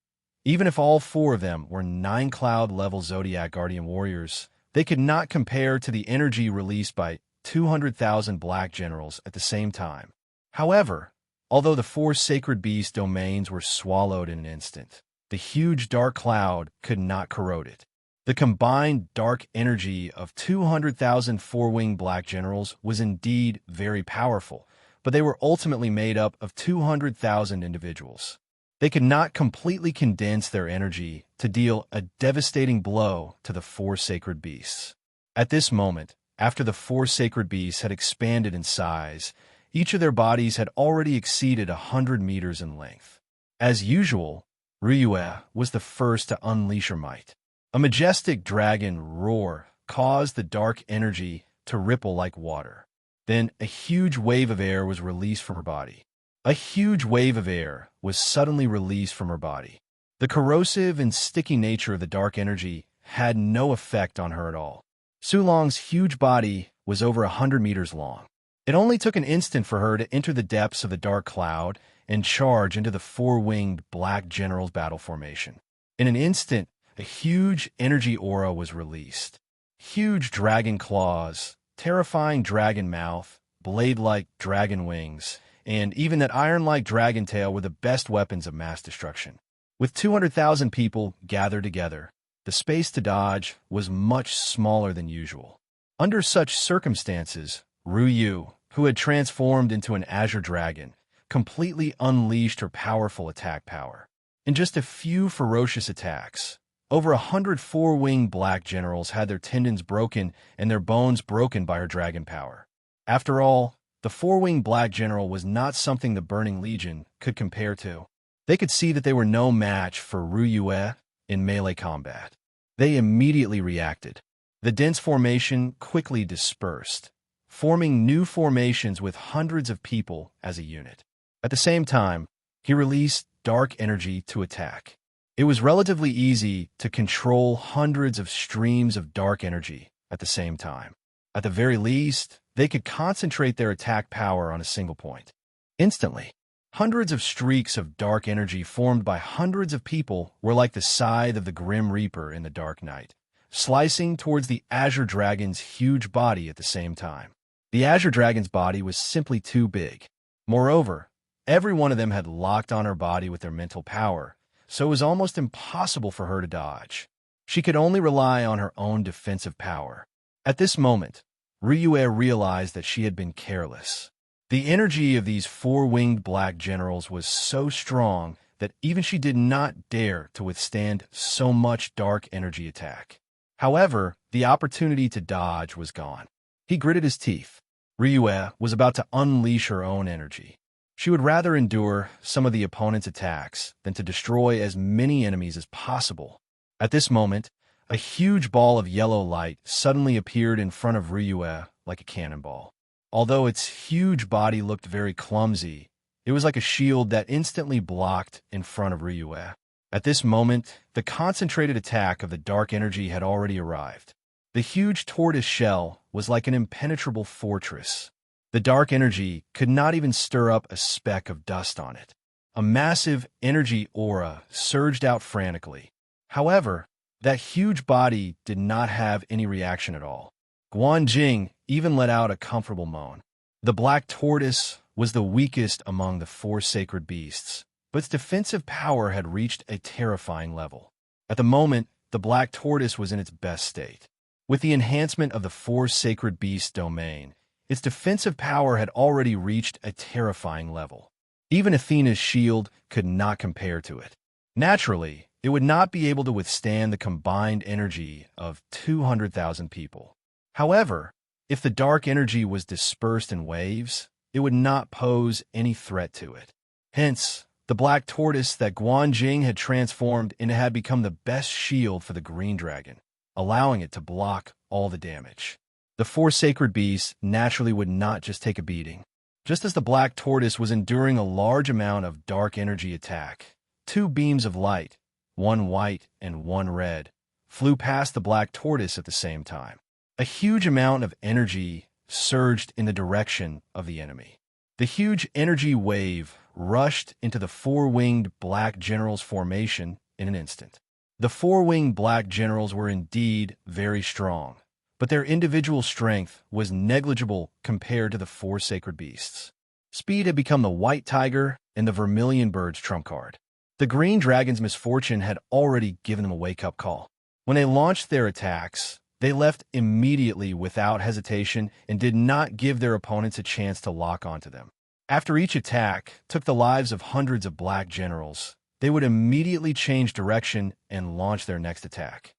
even if all 4 of them were 9-cloud-level Zodiac Guardian Warriors, they could not compare to the energy released by 200,000 black generals at the same time. However, although the 4 sacred beast domains were swallowed in an instant, the huge dark cloud could not corrode it. The combined dark energy of 200,000 4-winged black generals was indeed very powerful, but they were ultimately made up of 200,000 individuals. They could not completely condense their energy to deal a devastating blow to the four sacred beasts. At this moment, after the four sacred beasts had expanded in size, each of their bodies had already exceeded 100 meters in length. As usual, Ryue was the first to unleash her might. A majestic dragon roar caused the dark energy to ripple like water. Then a huge wave of air was released from her body. A huge wave of air was suddenly released from her body. The corrosive and sticky nature of the dark energy had no effect on her at all. Sulong's huge body was over 100 meters long. It only took an instant for her to enter the depths of the dark cloud and charge into the four-winged Black General's battle formation. In an instant, a huge energy aura was released. Huge dragon claws, terrifying dragon mouth, blade-like dragon wings, and even that iron-like dragon tail were the best weapons of mass destruction. With 200,000 people gathered together, the space to dodge was much smaller than usual. Under such circumstances, Ryue, who had transformed into an azure dragon, completely unleashed her powerful attack power. In just a few ferocious attacks, over 100 four-winged black generals had their tendons broken and their bones broken by her dragon power. After all, the four-winged black general was not something the Burning Legion could compare to. They could see that they were no match for Ryue in melee combat. They immediately reacted. The dense formation quickly dispersed, forming new formations with hundreds of people as a unit. At the same time, he released dark energy to attack. It was relatively easy to control hundreds of streams of dark energy at the same time. At the very least, they could concentrate their attack power on a single point. Instantly, hundreds of streaks of dark energy formed by hundreds of people were like the scythe of the Grim Reaper in the Dark Night, slicing towards the Azure Dragon's huge body at the same time. The Azure Dragon's body was simply too big. Moreover, every one of them had locked on her body with their mental power, so it was almost impossible for her to dodge. She could only rely on her own defensive power. At this moment, Ryue realized that she had been careless. The energy of these four-winged black generals was so strong that even she did not dare to withstand so much dark energy attack. However, the opportunity to dodge was gone. He gritted his teeth. Ryue was about to unleash her own energy. She would rather endure some of the opponent's attacks than to destroy as many enemies as possible. At this moment, a huge ball of yellow light suddenly appeared in front of Ryue like a cannonball. Although its huge body looked very clumsy, it was like a shield that instantly blocked in front of Ryue. At this moment, the concentrated attack of the dark energy had already arrived. The huge tortoise shell was like an impenetrable fortress. The dark energy could not even stir up a speck of dust on it. A massive energy aura surged out frantically. However, that huge body did not have any reaction at all. Guanjing even let out a comfortable moan. The black tortoise was the weakest among the four sacred beasts, but its defensive power had reached a terrifying level. At the moment, the black tortoise was in its best state. With the enhancement of the four sacred beasts domain, its defensive power had already reached a terrifying level. Even Athena's shield could not compare to it. Naturally, it would not be able to withstand the combined energy of 200,000 people. However, if the dark energy was dispersed in waves, it would not pose any threat to it. Hence, the black tortoise that Guanjing had transformed into had become the best shield for the green dragon, allowing it to block all the damage. The four sacred beasts naturally would not just take a beating. Just as the black tortoise was enduring a large amount of dark energy attack, two beams of light, one white and one red, flew past the black tortoise at the same time. A huge amount of energy surged in the direction of the enemy. The huge energy wave rushed into the four-winged black generals' formation in an instant. The four-winged black generals were indeed very strong, but their individual strength was negligible compared to the four sacred beasts. Speed had become the white tiger and the vermilion bird's trump card. The green dragon's misfortune had already given them a wake-up call. When they launched their attacks, they left immediately without hesitation and did not give their opponents a chance to lock onto them. After each attack took the lives of hundreds of black generals, they would immediately change direction and launch their next attack.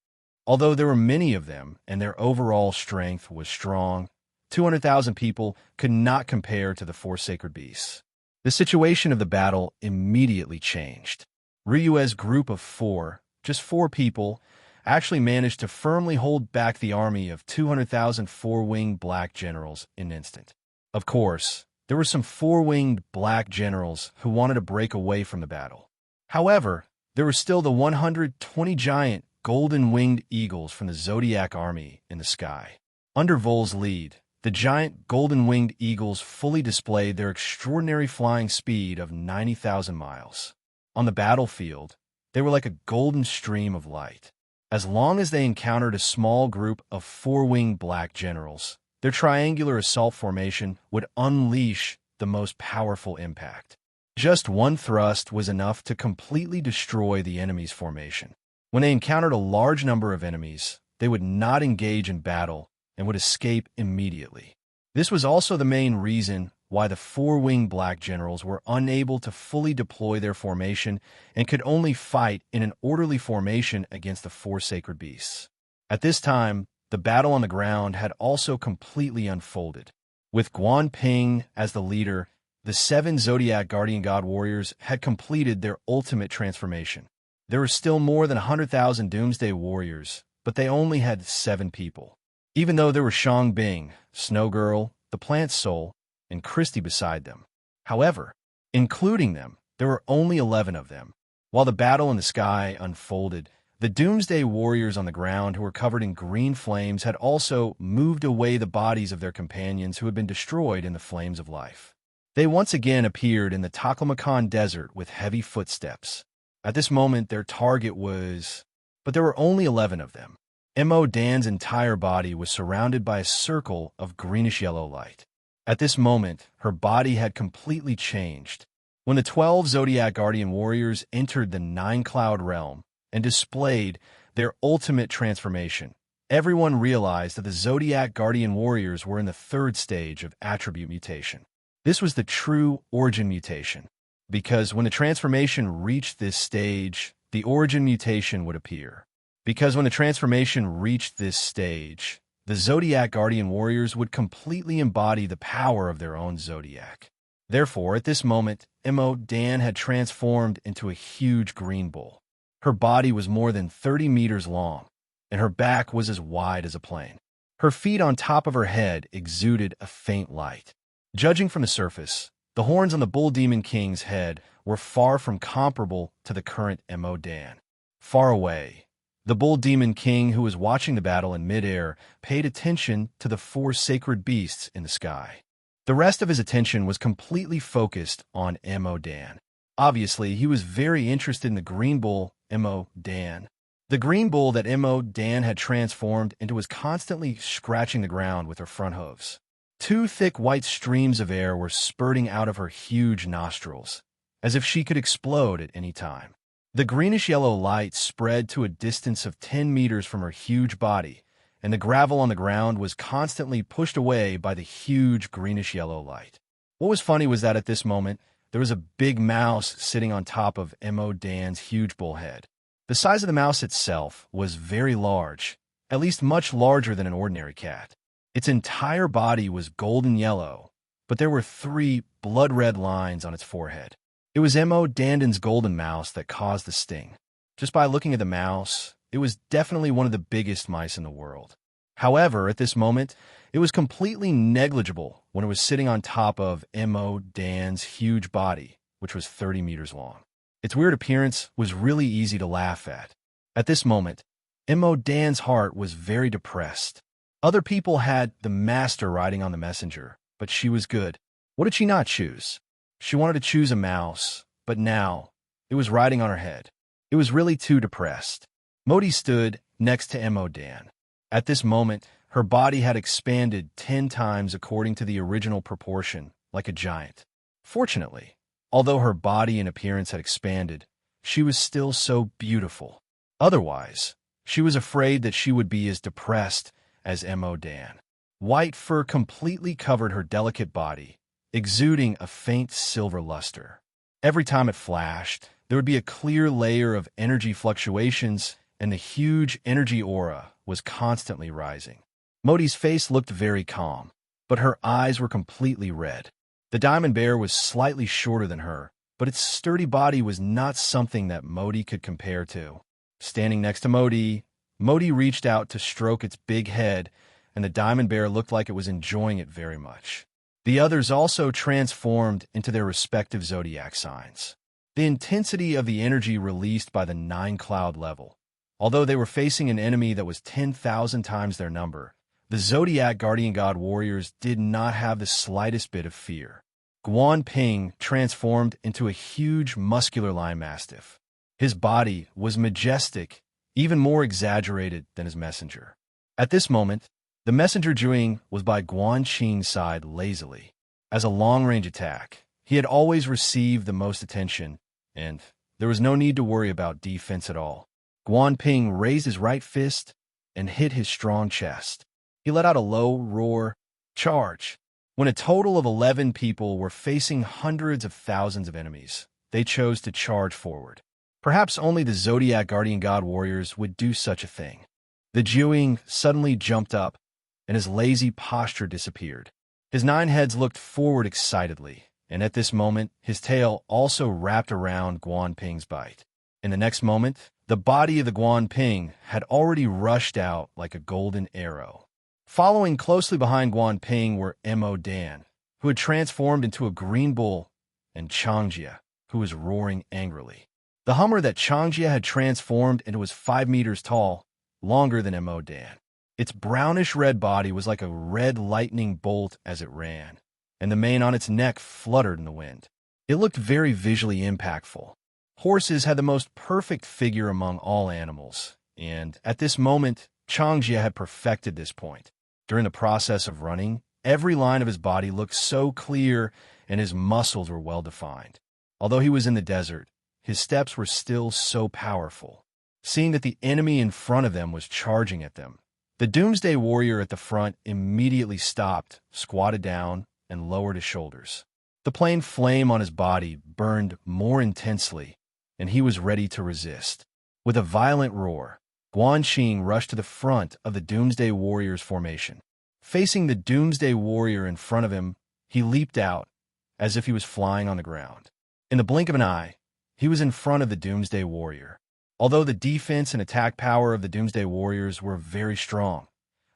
Although there were many of them and their overall strength was strong, 200,000 people could not compare to the four sacred beasts. The situation of the battle immediately changed. Ryue's group of four, just 4 people, actually managed to firmly hold back the army of 200,000 four-winged black generals in an instant. Of course, there were some four-winged black generals who wanted to break away from the battle. However, there were still the 120 giant golden-winged eagles from the Zodiac army in the sky. Under Vol's lead, the giant golden-winged eagles fully displayed their extraordinary flying speed of 90,000 miles. On the battlefield, they were like a golden stream of light. As long as they encountered a small group of four-winged black generals, their triangular assault formation would unleash the most powerful impact. Just one thrust was enough to completely destroy the enemy's formation. When they encountered a large number of enemies, they would not engage in battle and would escape immediately. This was also the main reason why the four-winged black generals were unable to fully deploy their formation and could only fight in an orderly formation against the four sacred beasts. At this time, the battle on the ground had also completely unfolded. With Guan Ping as the leader, the 7 Zodiac Guardian God warriors had completed their ultimate transformation. There were still more than 100,000 Doomsday warriors, but they only had 7 people. Even though there were Shang Bing, Snow Girl, the Plant Soul, and Christie beside them. However, including them, there were only 11 of them. While the battle in the sky unfolded, the Doomsday warriors on the ground who were covered in green flames had also moved away the bodies of their companions who had been destroyed in the flames of life. They once again appeared in the Taklamakan desert with heavy footsteps. At this moment, their target was... But there were only 11 of them. Mo Dan's entire body was surrounded by a circle of greenish-yellow light. At this moment, her body had completely changed. When the 12 Zodiac Guardian warriors entered the Nine-Cloud realm and displayed their ultimate transformation, everyone realized that the Zodiac Guardian warriors were in the 3rd stage of attribute mutation. This was the true origin mutation, because when the transformation reached this stage, the origin mutation would appear. Because when the transformation reached this stage, the Zodiac Guardian warriors would completely embody the power of their own Zodiac. Therefore, at this moment, Mo Dan had transformed into a huge green bull. Her body was more than 30 meters long, and her back was as wide as a plane. Her feet on top of her head exuded a faint light. Judging from the surface, the horns on the Bull Demon King's head were far from comparable to the current Mo Dan. Far away, the Bull Demon King, who was watching the battle in midair, paid attention to the 4 sacred beasts in the sky. The rest of his attention was completely focused on Mo Dan. Obviously, he was very interested in the green bull, Mo Dan. The green bull that Mo Dan had transformed into was constantly scratching the ground with her front hooves. 2 thick white streams of air were spurting out of her huge nostrils, as if she could explode at any time. The greenish-yellow light spread to a distance of 10 meters from her huge body, and the gravel on the ground was constantly pushed away by the huge greenish-yellow light. What was funny was that at this moment, there was a big mouse sitting on top of Mo Dan's huge bull head. The size of the mouse itself was very large, at least much larger than an ordinary cat. Its entire body was golden yellow, but there were 3 blood-red lines on its forehead. It was Mo Danden's golden mouse that caused the sting. Just by looking at the mouse, it was definitely one of the biggest mice in the world. However, at this moment, it was completely negligible when it was sitting on top of Mo Dan's huge body, which was 30 meters long. Its weird appearance was really easy to laugh at. At this moment, Mo Dan's heart was very depressed. Other people had the master riding on the messenger, but she was good. What did she not choose? She wanted to choose a mouse, but now it was riding on her head. It was really too depressed. Modi stood next to Mo Dan. At this moment, her body had expanded 10 times according to the original proportion, like a giant. Fortunately, although her body and appearance had expanded, she was still so beautiful. Otherwise, she was afraid that she would be as depressed as Mo Dan. White fur completely covered her delicate body, exuding a faint silver luster. Every time it flashed, there would be a clear layer of energy fluctuations, and the huge energy aura was constantly rising. Modi's face looked very calm, but her eyes were completely red. The diamond bear was slightly shorter than her, but its sturdy body was not something that Modi could compare to. Standing next to Modi, Modi reached out to stroke its big head, and the diamond bear looked like it was enjoying it very much. The others also transformed into their respective zodiac signs. The intensity of the energy released by the 9-cloud level. Although they were facing an enemy that was 10,000 times their number, the Zodiac Guardian God warriors did not have the slightest bit of fear. Guan Ping transformed into a huge muscular lion mastiff. His body was majestic, even more exaggerated than his messenger. At this moment, the messenger Juing was by Guan Qing's side lazily. As a long-range attack, he had always received the most attention, and there was no need to worry about defense at all. Guan Ping raised his right fist and hit his strong chest. He let out a low roar, charge. When a total of 11 people were facing hundreds of thousands of enemies, they chose to charge forward. Perhaps only the Zodiac Guardian God warriors would do such a thing. The Juing suddenly jumped up, and his lazy posture disappeared. His 9 heads looked forward excitedly, and at this moment, his tail also wrapped around Guan Ping's bite. In the next moment, the body of the Guan Ping had already rushed out like a golden arrow. Following closely behind Guan Ping were Mo Dan, who had transformed into a green bull, and Changjia, who was roaring angrily. The Hummer that Changjia had transformed into was 5 meters tall, longer than Mo Dan. Its brownish-red body was like a red lightning bolt as it ran, and the mane on its neck fluttered in the wind. It looked very visually impactful. Horses had the most perfect figure among all animals, and at this moment, Changjia had perfected this point. During the process of running, every line of his body looked so clear and his muscles were well-defined. Although he was in the desert, his steps were still so powerful. Seeing that the enemy in front of them was charging at them, the Doomsday Warrior at the front immediately stopped, squatted down, and lowered his shoulders. The plain flame on his body burned more intensely, and he was ready to resist. With a violent roar, Guan Qing rushed to the front of the Doomsday Warrior's formation. Facing the Doomsday Warrior in front of him, he leaped out, as if he was flying on the ground. In the blink of an eye, he was in front of the Doomsday Warrior. Although the defense and attack power of the Doomsday Warriors were very strong,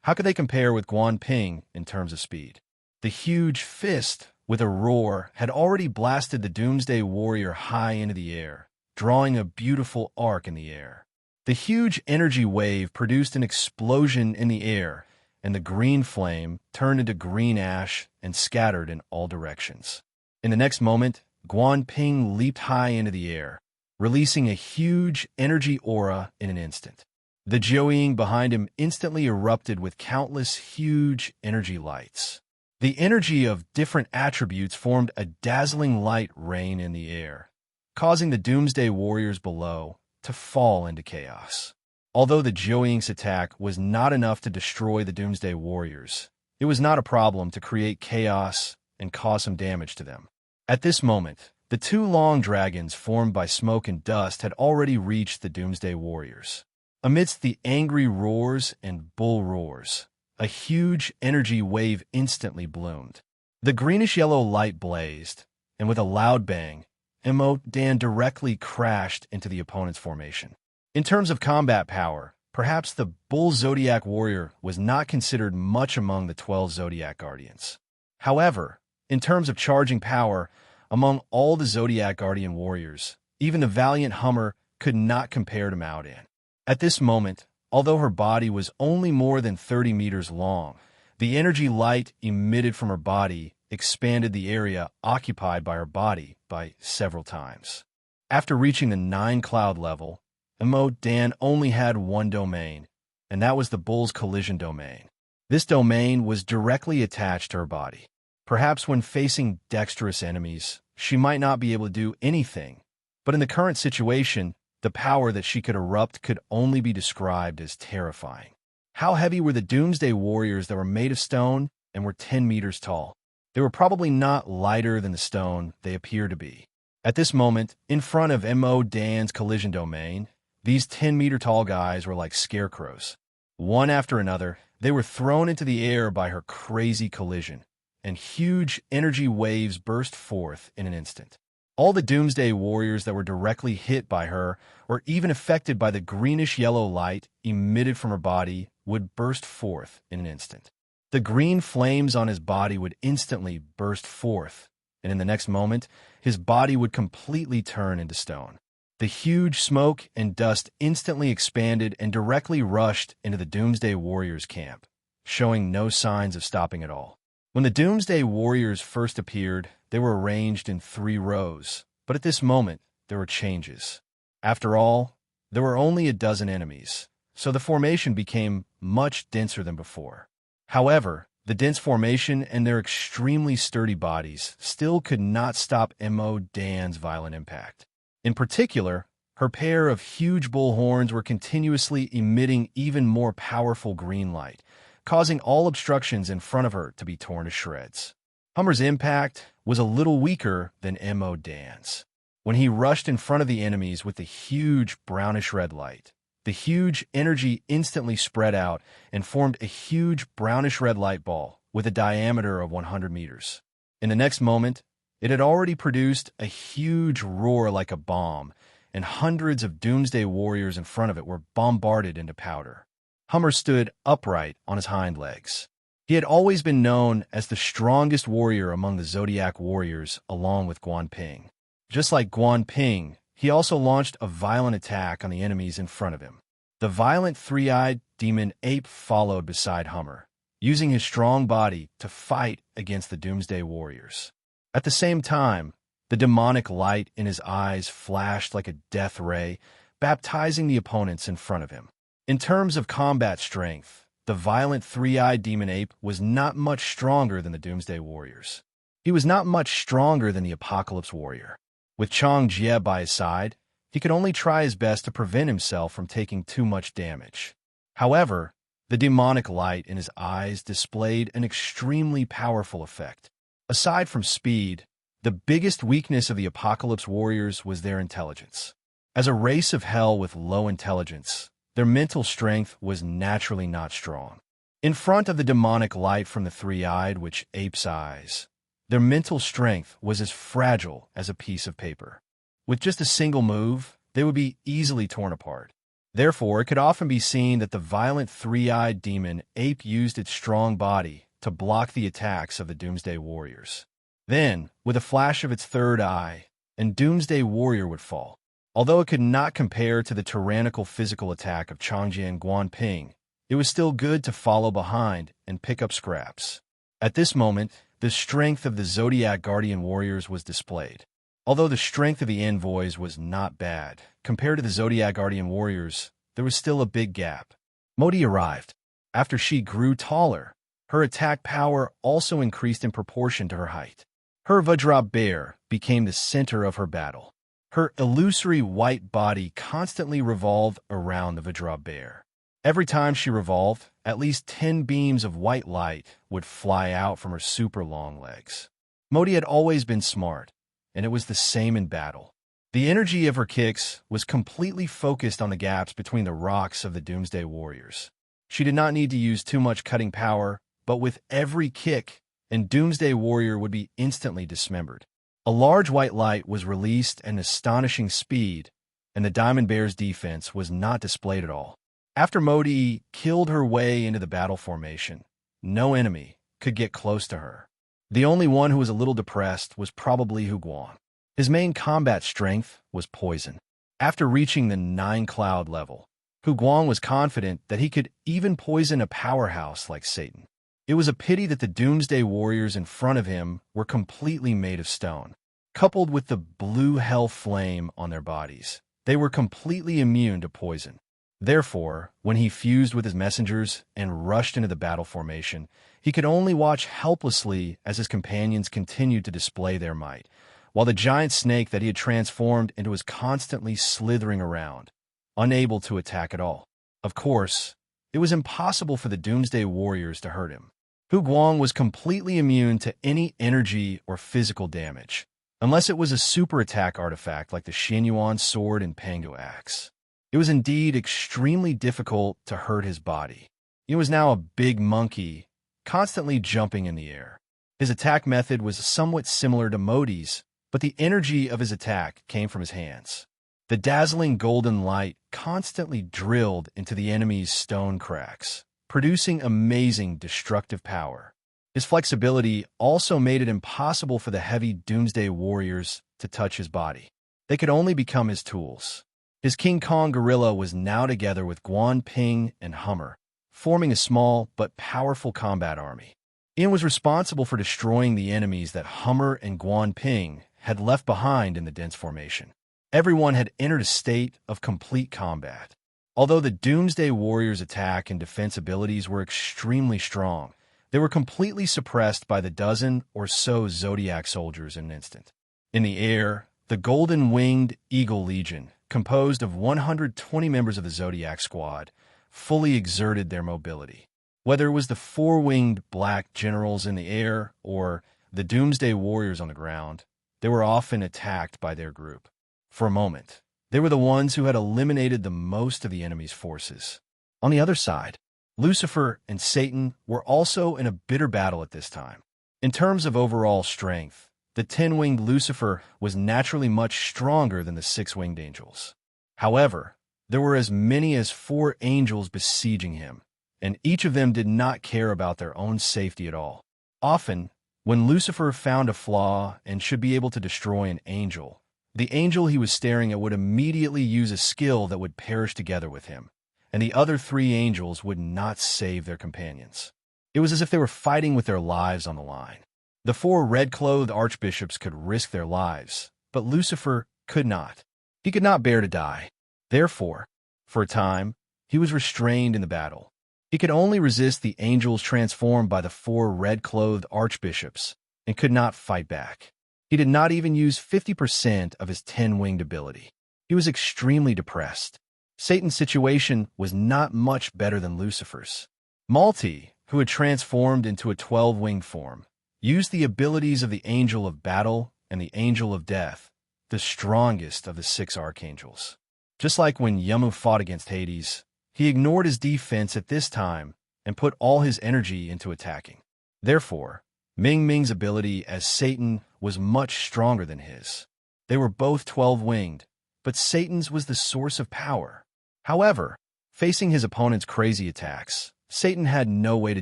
how could they compare with Guan Ping in terms of speed? The huge fist, with a roar, had already blasted the Doomsday Warrior high into the air, drawing a beautiful arc in the air. The huge energy wave produced an explosion in the air, and the green flame turned into green ash and scattered in all directions. In the next moment, Guan Ping leaped high into the air, releasing a huge energy aura in an instant. The Jiuying behind him instantly erupted with countless huge energy lights. The energy of different attributes formed a dazzling light rain in the air, causing the Doomsday Warriors below to fall into chaos. Although the Jiuying's attack was not enough to destroy the Doomsday Warriors, it was not a problem to create chaos and cause some damage to them. At this moment, the 2 long dragons formed by smoke and dust had already reached the Doomsday Warriors. Amidst the angry roars and bull roars, a huge energy wave instantly bloomed. The greenish-yellow light blazed, and with a loud bang, Mo Dan directly crashed into the opponent's formation. In terms of combat power, perhaps the Bull Zodiac Warrior was not considered much among the 12 Zodiac Guardians. However, in terms of charging power, among all the Zodiac Guardian Warriors, even the valiant Hummer could not compare to Mao Dan. At this moment, although her body was only more than 30 meters long, the energy light emitted from her body expanded the area occupied by her body by several times. After reaching the 9-cloud level, Mo Dan only had one domain, and that was the Bull's collision domain. This domain was directly attached to her body. Perhaps when facing dexterous enemies, she might not be able to do anything, but in the current situation, the power that she could erupt could only be described as terrifying. How heavy were the Doomsday Warriors that were made of stone and were 10 meters tall? They were probably not lighter than the stone they appear to be. At this moment, in front of M.O. Dan's collision domain, these 10-meter-tall guys were like scarecrows. One after another, they were thrown into the air by her crazy collision, and huge energy waves burst forth in an instant. All the Doomsday Warriors that were directly hit by her, or even affected by the greenish-yellow light emitted from her body, would burst forth in an instant. The green flames on his body would instantly burst forth, and in the next moment, his body would completely turn into stone. The huge smoke and dust instantly expanded and directly rushed into the Doomsday Warriors' camp, showing no signs of stopping at all. When the Doomsday Warriors first appeared, they were arranged in 3 rows, but at this moment, there were changes. After all, there were only a dozen enemies, so the formation became much denser than before. However, the dense formation and their extremely sturdy bodies still could not stop M.O. Dan's violent impact. In particular, her pair of huge bull horns were continuously emitting even more powerful green light, causing all obstructions in front of her to be torn to shreds. Hummer's impact was a little weaker than M.O. Dan's. When he rushed in front of the enemies with the huge brownish-red light, the huge energy instantly spread out and formed a huge brownish-red light ball with a diameter of 100 meters. In the next moment, it had already produced a huge roar like a bomb, and hundreds of Doomsday Warriors in front of it were bombarded into powder. Hummer stood upright on his hind legs. He had always been known as the strongest warrior among the Zodiac warriors, along with Guan Ping. Just like Guan Ping, he also launched a violent attack on the enemies in front of him. The violent three-eyed demon ape followed beside Hummer, using his strong body to fight against the Doomsday Warriors. At the same time, the demonic light in his eyes flashed like a death ray, baptizing the opponents in front of him. In terms of combat strength, the violent three-eyed demon ape was not much stronger than the Doomsday Warriors. He was not much stronger than the Apocalypse Warrior. With Chang Jie by his side, he could only try his best to prevent himself from taking too much damage. However, the demonic light in his eyes displayed an extremely powerful effect. Aside from speed, the biggest weakness of the Apocalypse Warriors was their intelligence. As a race of hell with low intelligence, their mental strength was naturally not strong. In front of the demonic light from the three-eyed, which ape's eyes, their mental strength was as fragile as a piece of paper. With just a single move, they would be easily torn apart. Therefore, it could often be seen that the violent three-eyed demon ape used its strong body to block the attacks of the Doomsday Warriors. Then, with a flash of its third eye, a Doomsday Warrior would fall. Although it could not compare to the tyrannical physical attack of Changji and Guan Ping, it was still good to follow behind and pick up scraps. At this moment, the strength of the Zodiac Guardian Warriors was displayed. Although the strength of the envoys was not bad, compared to the Zodiac Guardian Warriors, there was still a big gap. Modi arrived. After she grew taller, her attack power also increased in proportion to her height. Her Vajra bear became the center of her battle. Her illusory white body constantly revolved around the Vajra bear. Every time she revolved, at least 10 beams of white light would fly out from her super long legs. Modi had always been smart, and it was the same in battle. The energy of her kicks was completely focused on the gaps between the rocks of the Doomsday Warriors. She did not need to use too much cutting power, but with every kick, a Doomsday Warrior would be instantly dismembered. A large white light was released at an astonishing speed, and the Diamond Bear's defense was not displayed at all. After Modi killed her way into the battle formation, no enemy could get close to her. The only one who was a little depressed was probably Hu Guang. His main combat strength was poison. After reaching the 9-cloud level, Hu Guang was confident that he could even poison a powerhouse like Satan. It was a pity that the Doomsday Warriors in front of him were completely made of stone. Coupled with the blue hell flame on their bodies, they were completely immune to poison. Therefore, when he fused with his messengers and rushed into the battle formation, he could only watch helplessly as his companions continued to display their might, while the giant snake that he had transformed into was constantly slithering around, unable to attack at all. Of course, it was impossible for the Doomsday Warriors to hurt him. Hu Guang was completely immune to any energy or physical damage. unless it was a super attack artifact like the Xianyuan sword and Pango axe. It was indeed extremely difficult to hurt his body. He was now a big monkey, constantly jumping in the air. His attack method was somewhat similar to Modi's, but the energy of his attack came from his hands. The dazzling golden light constantly drilled into the enemy's stone cracks, producing amazing destructive power. His flexibility also made it impossible for the heavy Doomsday Warriors to touch his body. They could only become his tools. His King Kong gorilla was now together with Guan Ping and Hummer, forming a small but powerful combat army. Ian was responsible for destroying the enemies that Hummer and Guan Ping had left behind in the dense formation. Everyone had entered a state of complete combat. Although the Doomsday Warriors' attack and defense abilities were extremely strong, they were completely suppressed by the dozen or so Zodiac soldiers in an instant. In the air, the Golden-Winged Eagle Legion, composed of 120 members of the Zodiac squad, fully exerted their mobility. Whether it was the four-winged black generals in the air or the Doomsday Warriors on the ground, they were often attacked by their group. For a moment, they were the ones who had eliminated the most of the enemy's forces. On the other side, Lucifer and Satan were also in a bitter battle at this time. In terms of overall strength, the 10-winged Lucifer was naturally much stronger than the 6-winged angels. However, there were as many as 4 angels besieging him, and each of them did not care about their own safety at all. Often, when Lucifer found a flaw and should be able to destroy an angel, the angel he was staring at would immediately use a skill that would perish together with him, and the other 3 angels would not save their companions. It was as if they were fighting with their lives on the line. The 4 red-clothed archbishops could risk their lives, but Lucifer could not. He could not bear to die. Therefore, for a time, he was restrained in the battle. He could only resist the angels transformed by the 4 red-clothed archbishops and could not fight back. He did not even use 50% of his 10-winged ability. He was extremely depressed. Satan's situation was not much better than Lucifer's. Malti, who had transformed into a 12-winged form, used the abilities of the Angel of Battle and the Angel of Death, the strongest of the 6 archangels. Just like when Yamu fought against Hades, he ignored his defense at this time and put all his energy into attacking. Therefore, Ming Ming's ability as Satan was much stronger than his. They were both 12-winged, but Satan's was the source of power. However, facing his opponent's crazy attacks, Satan had no way to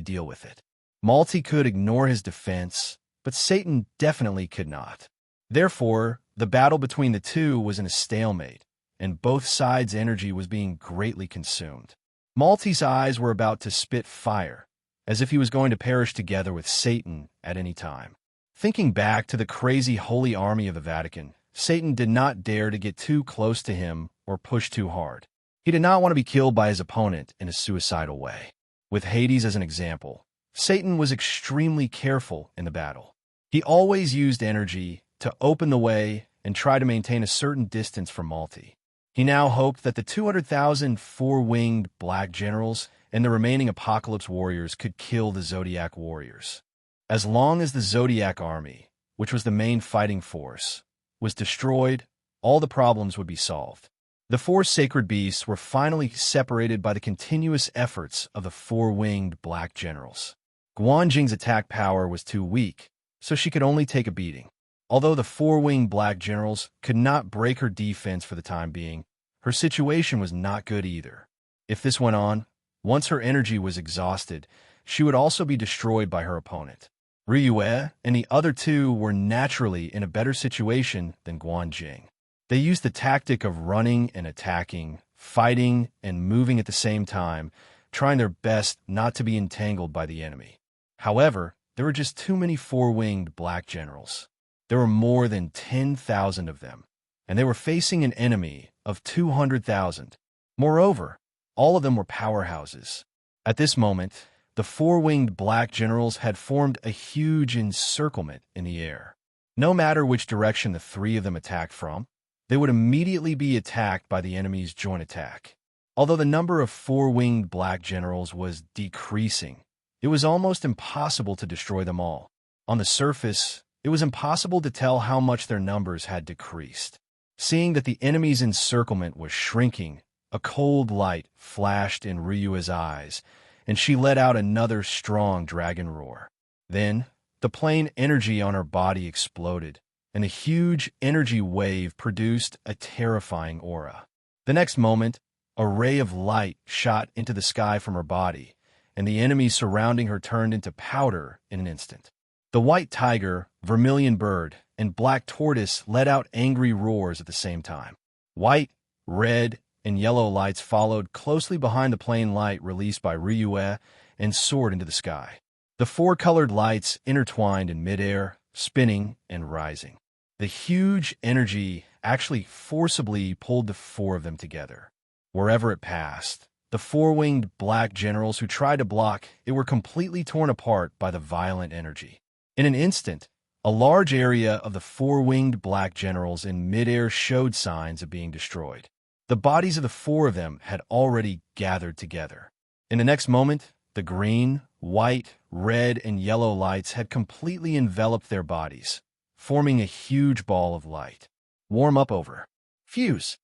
deal with it. Malti could ignore his defense, but Satan definitely could not. Therefore, the battle between the two was in a stalemate, and both sides' energy was being greatly consumed. Malti's eyes were about to spit fire, as if he was going to perish together with Satan at any time. Thinking back to the crazy holy army of the Vatican, Satan did not dare to get too close to him or push too hard. He did not want to be killed by his opponent in a suicidal way. With Hades as an example, Satan was extremely careful in the battle. He always used energy to open the way and try to maintain a certain distance from Malti. He now hoped that the 200,000 four-winged black generals and the remaining Apocalypse warriors could kill the Zodiac warriors. As long as the Zodiac army, which was the main fighting force, was destroyed, all the problems would be solved. The 4 sacred beasts were finally separated by the continuous efforts of the 4-winged black generals. Guanjing's attack power was too weak, so she could only take a beating. Although the 4-winged black generals could not break her defense for the time being, her situation was not good either. If this went on, once her energy was exhausted, she would also be destroyed by her opponent. Ryue and the other 2 were naturally in a better situation than Guanjing. They used the tactic of running and attacking, fighting and moving at the same time, trying their best not to be entangled by the enemy. However, there were just too many 4-winged black generals. There were more than 10,000 of them, and they were facing an enemy of 200,000. Moreover, all of them were powerhouses. At this moment, the 4-winged black generals had formed a huge encirclement in the air. No matter which direction the 3 of them attacked from, they would immediately be attacked by the enemy's joint attack. Although the number of 4-winged black generals was decreasing, it was almost impossible to destroy them all. On the surface, it was impossible to tell how much their numbers had decreased. Seeing that the enemy's encirclement was shrinking, a cold light flashed in Ryua's eyes, and she let out another strong dragon roar. Then, the plain energy on her body exploded, and a huge energy wave produced a terrifying aura. The next moment, a ray of light shot into the sky from her body, and the enemies surrounding her turned into powder in an instant. The white tiger, vermilion bird, and black tortoise let out angry roars at the same time. White, red, and yellow lights followed closely behind the plain light released by Ryue and soared into the sky. The four-colored lights intertwined in midair, spinning and rising. The huge energy actually forcibly pulled the four of them together. Wherever it passed, the four-winged black generals who tried to block it were completely torn apart by the violent energy. In an instant, a large area of the four-winged black generals in midair showed signs of being destroyed. The bodies of the four of them had already gathered together. In the next moment, the green, white, red, and yellow lights had completely enveloped their bodies, forming a huge ball of light. "Warm up over. Fuse!"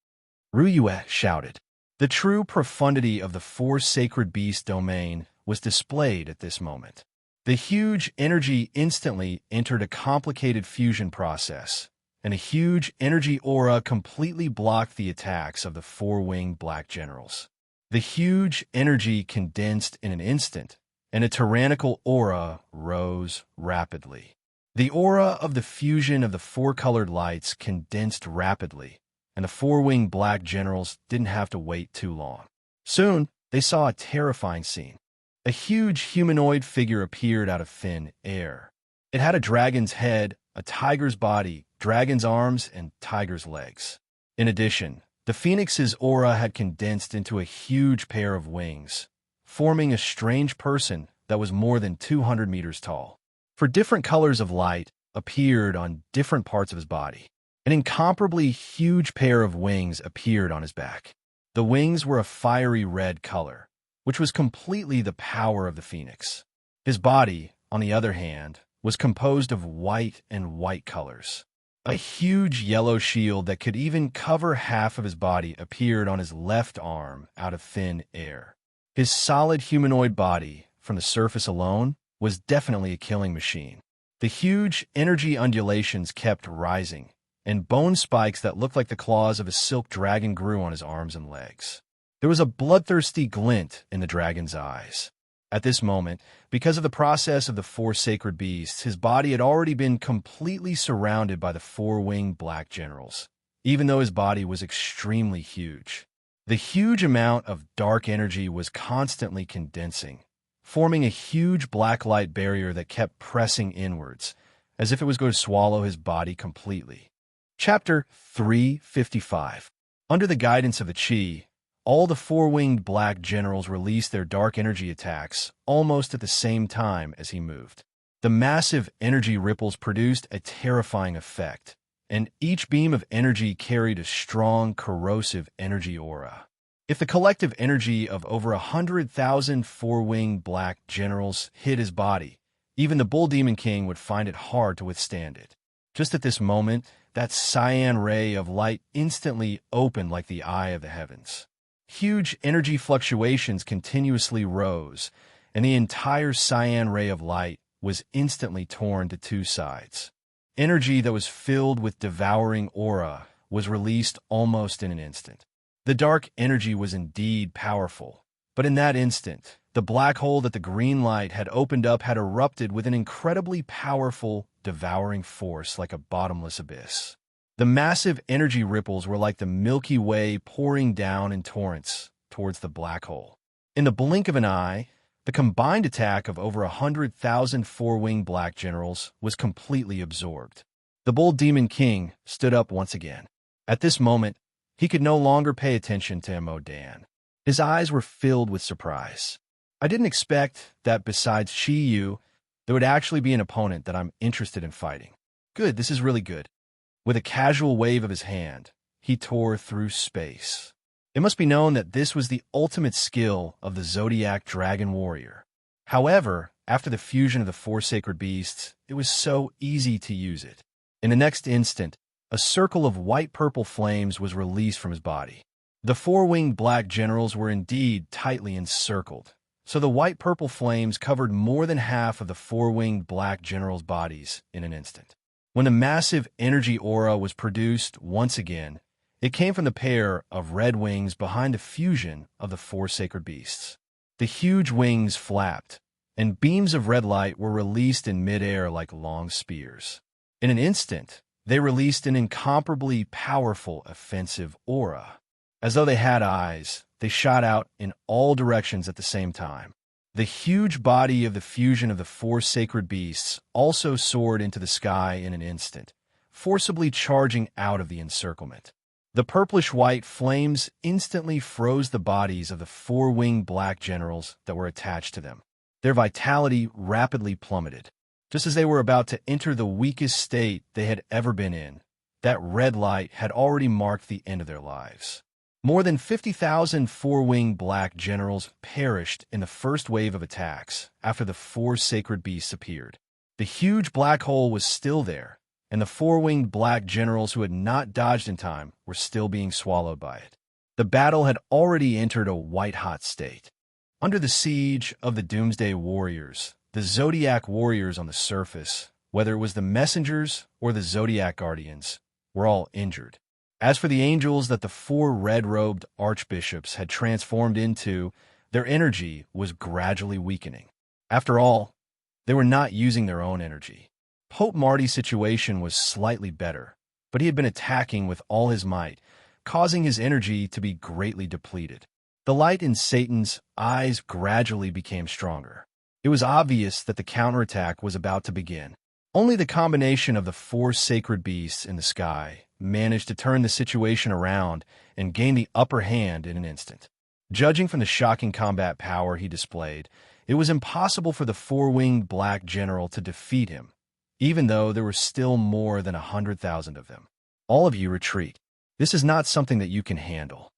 Ryue shouted. The true profundity of the four sacred beast domain was displayed at this moment. The huge energy instantly entered a complicated fusion process, and a huge energy aura completely blocked the attacks of the four-winged black generals. The huge energy condensed in an instant, and a tyrannical aura rose rapidly. The aura of the fusion of the four-colored lights condensed rapidly, and the four-winged black generals didn't have to wait too long. Soon, they saw a terrifying scene. A huge humanoid figure appeared out of thin air. It had a dragon's head, a tiger's body, dragon's arms, and tiger's legs. In addition, the phoenix's aura had condensed into a huge pair of wings, forming a strange person that was more than 200 meters tall. For different colors of light appeared on different parts of his body. An incomparably huge pair of wings appeared on his back. The wings were a fiery red color, which was completely the power of the phoenix. His body, on the other hand, was composed of white and white colors. A huge yellow shield that could even cover half of his body appeared on his left arm out of thin air. His solid humanoid body, from the surface alone, was definitely a killing machine. The huge energy undulations kept rising, and bone spikes that looked like the claws of a silk dragon grew on his arms and legs. There was a bloodthirsty glint in the dragon's eyes. At this moment, because of the process of the four sacred beasts, his body had already been completely surrounded by the four-winged black generals, even though his body was extremely huge. The huge amount of dark energy was constantly condensing, forming a huge black light barrier that kept pressing inwards, as if it was going to swallow his body completely. Chapter 355. Under the guidance of the Chi, all the four-winged black generals released their dark energy attacks almost at the same time as he moved. The massive energy ripples produced a terrifying effect, and each beam of energy carried a strong, corrosive energy aura. If the collective energy of over 100,000 four-winged black generals hit his body, even the Bull Demon King would find it hard to withstand it. Just at this moment, that cyan ray of light instantly opened like the eye of the heavens. Huge energy fluctuations continuously rose, and the entire cyan ray of light was instantly torn to two sides. Energy that was filled with devouring aura was released almost in an instant. The dark energy was indeed powerful, but in that instant, the black hole that the green light had opened up had erupted with an incredibly powerful, devouring force like a bottomless abyss. The massive energy ripples were like the Milky Way pouring down in torrents towards the black hole. In the blink of an eye, the combined attack of over 100,000 four-winged black generals was completely absorbed. The Bull Demon King stood up once again. At this moment, he could no longer pay attention to Emodan. His eyes were filled with surprise. I didn't expect that besides Shiyu, there would actually be an opponent that I'm interested in fighting. Good, this is really good. With a casual wave of his hand, he tore through space. It must be known that this was the ultimate skill of the Zodiac Dragon Warrior. However, After the fusion of the four sacred beasts, it was so easy to use it. In the next instant, a circle of white-purple flames was released from his body. The four-winged black generals were indeed tightly encircled, so the white-purple flames covered more than half of the four-winged black generals' bodies in an instant. When the massive energy aura was produced once again, it came from the pair of red wings behind the fusion of the four sacred beasts. The huge wings flapped, and beams of red light were released in midair like long spears. In an instant, they released an incomparably powerful offensive aura. As though they had eyes, they shot out in all directions at the same time. The huge body of the fusion of the four sacred beasts also soared into the sky in an instant, forcibly charging out of the encirclement. The purplish-white flames instantly froze the bodies of the four-winged black generals that were attached to them. Their vitality rapidly plummeted. Just as they were about to enter the weakest state they had ever been in, that red light had already marked the end of their lives. More than 50,000 four-winged black generals perished in the first wave of attacks after the four sacred beasts appeared. The huge black hole was still there, and the four-winged black generals who had not dodged in time were still being swallowed by it. The battle had already entered a white-hot state. Under the siege of the Doomsday Warriors, the Zodiac warriors on the surface, whether it was the messengers or the Zodiac guardians, were all injured. As for the angels that the four red-robed archbishops had transformed into, their energy was gradually weakening. After all, they were not using their own energy. Pope Marty's situation was slightly better, but he had been attacking with all his might, causing his energy to be greatly depleted. The light in Satan's eyes gradually became stronger. It was obvious that the counterattack was about to begin. Only the combination of the four sacred beasts in the sky managed to turn the situation around and gain the upper hand in an instant. Judging from the shocking combat power he displayed, it was impossible for the four-winged black general to defeat him, even though there were still more than 100,000 of them. All of you retreat. This is not something that you can handle.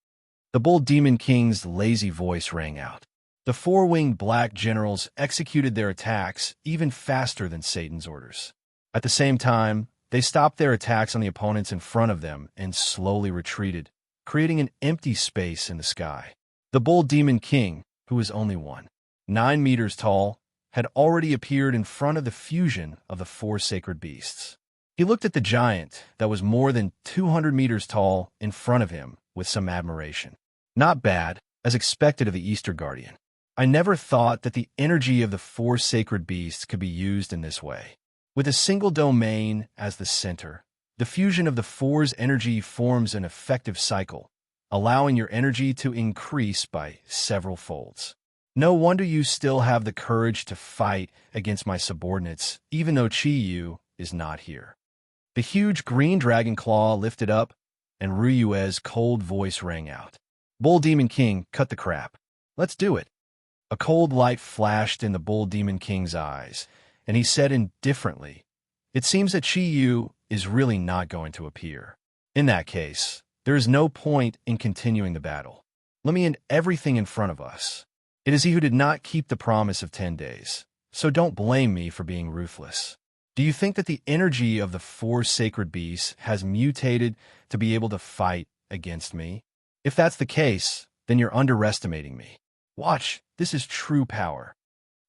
The Bull Demon King's lazy voice rang out. The four-winged black generals executed their attacks even faster than Satan's orders. At the same time, they stopped their attacks on the opponents in front of them and slowly retreated, creating an empty space in the sky. The Bull Demon King, who was only 9 meters tall, had already appeared in front of the fusion of the four sacred beasts. He looked at the giant that was more than 200 meters tall in front of him with some admiration. Not bad, as expected of the Easter Guardian. I never thought that the energy of the four sacred beasts could be used in this way. With a single domain as the center, the fusion of the four's energy forms an effective cycle, allowing your energy to increase by several folds. No wonder you still have the courage to fight against my subordinates, even though Chi-Yu is not here. The huge green dragon claw lifted up, and Ryue's cold voice rang out. Bull Demon King, cut the crap. Let's do it. A cold light flashed in the Bull Demon King's eyes, and he said indifferently, "It seems that Chi-Yu is really not going to appear. In that case, there is no point in continuing the battle. Let me end everything in front of us. It is he who did not keep the promise of 10 days, so don't blame me for being ruthless. Do you think that the energy of the four sacred beasts has mutated to be able to fight against me? If that's the case, then you're underestimating me. Watch, this is true power."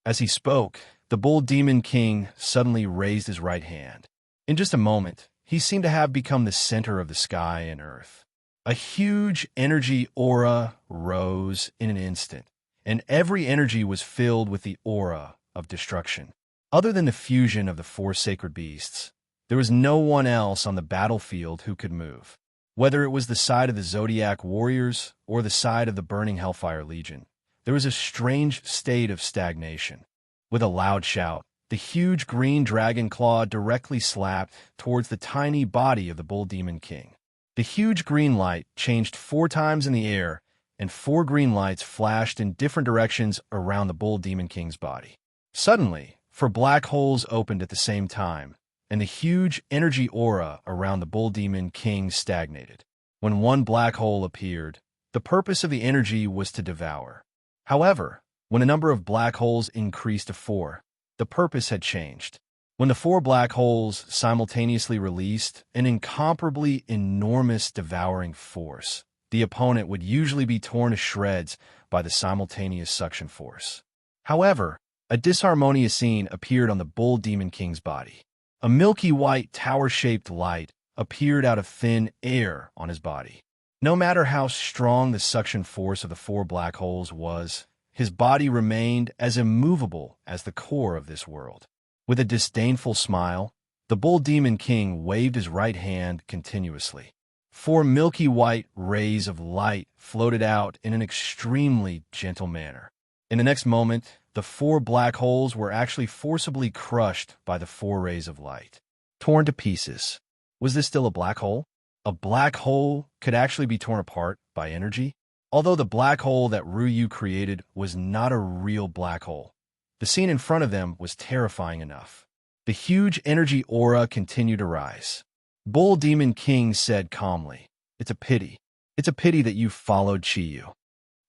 As he spoke, the Bull Demon King suddenly raised his right hand. In just a moment, he seemed to have become the center of the sky and earth. A huge energy aura rose in an instant, and every energy was filled with the aura of destruction. Other than the fusion of the four sacred beasts, there was no one else on the battlefield who could move. Whether it was the side of the Zodiac warriors or the side of the burning Hellfire Legion, there was a strange state of stagnation. With a loud shout, the huge green dragon claw directly slapped towards the tiny body of the Bull Demon King. The huge green light changed 4 times in the air, and 4 green lights flashed in different directions around the Bull Demon King's body. Suddenly, 4 black holes opened at the same time, and the huge energy aura around the Bull Demon King stagnated. When one black hole appeared, the purpose of the energy was to devour. However, when a number of black holes increased to 4, the purpose had changed. When the four black holes simultaneously released an incomparably enormous devouring force, the opponent would usually be torn to shreds by the simultaneous suction force. However, a disharmonious scene appeared on the Bull Demon King's body. A milky white tower-shaped light appeared out of thin air on his body. No matter how strong the suction force of the four black holes was, his body remained as immovable as the core of this world. With a disdainful smile, the Bull Demon King waved his right hand continuously. Four milky white rays of light floated out in an extremely gentle manner. In the next moment, the four black holes were actually forcibly crushed by the four rays of light. Torn to pieces. Was this still a black hole? A black hole could actually be torn apart by energy? Although the black hole that Ryu created was not a real black hole, the scene in front of them was terrifying enough. The huge energy aura continued to rise. Bull Demon King said calmly, "It's a pity. It's a pity that you followed Chiyu."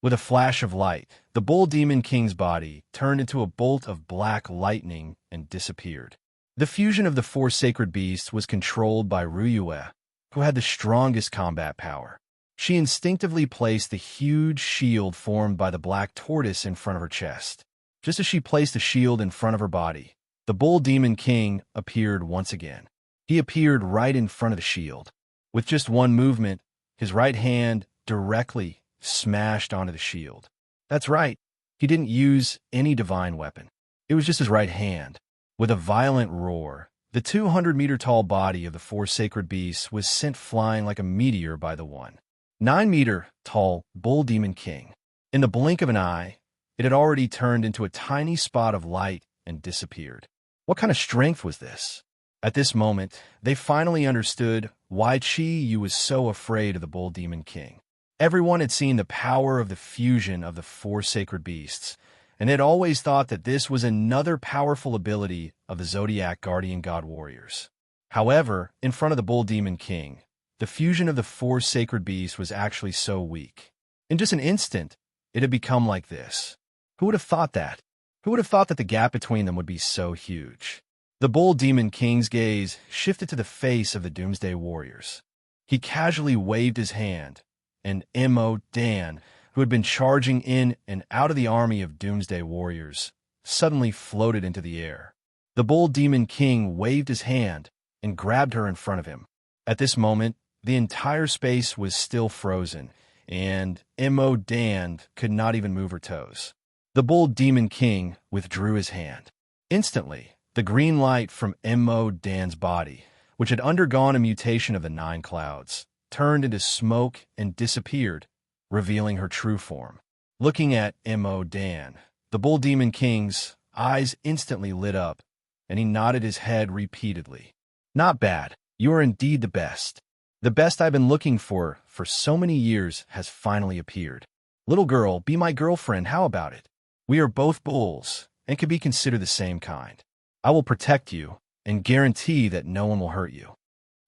With a flash of light, the Bull Demon King's body turned into a bolt of black lightning and disappeared. The fusion of the four sacred beasts was controlled by Ryue, who had the strongest combat power. She instinctively placed the huge shield formed by the black tortoise in front of her chest. Just as she placed the shield in front of her body, the Bull Demon King appeared once again. He appeared right in front of the shield. With just one movement, his right hand directly smashed onto the shield. That's right, he didn't use any divine weapon. It was just his right hand. With a violent roar, the 200-meter-tall body of the four sacred beasts was sent flying like a meteor by the 9-meter-tall Bull Demon King. In the blink of an eye, it had already turned into a tiny spot of light and disappeared. What kind of strength was this? At this moment, they finally understood why Chi-Yu was so afraid of the Bull Demon King. Everyone had seen the power of the fusion of the four sacred beasts, and had always thought that this was another powerful ability of the Zodiac Guardian God Warriors. However, in front of the Bull Demon King, the fusion of the four sacred beasts was actually so weak. In just an instant, it had become like this. Who would have thought that? Who would have thought that the gap between them would be so huge? The Bull Demon King's gaze shifted to the face of the Doomsday Warriors. He casually waved his hand, and Mo Dan, who had been charging in and out of the army of Doomsday Warriors, suddenly floated into the air. The Bull Demon King waved his hand and grabbed her in front of him. At this moment, the entire space was still frozen, and Mo Dan could not even move her toes. The Bull Demon King withdrew his hand. Instantly, the green light from Mo Dan's body, which had undergone a mutation of the 9 clouds, turned into smoke and disappeared, revealing her true form. Looking at Mo Dan, the Bull Demon King's eyes instantly lit up, and he nodded his head repeatedly. "Not bad. You are indeed the best. The best I've been looking for so many years has finally appeared. Little girl, be my girlfriend, how about it? We are both bulls, and can be considered the same kind. I will protect you, and guarantee that no one will hurt you."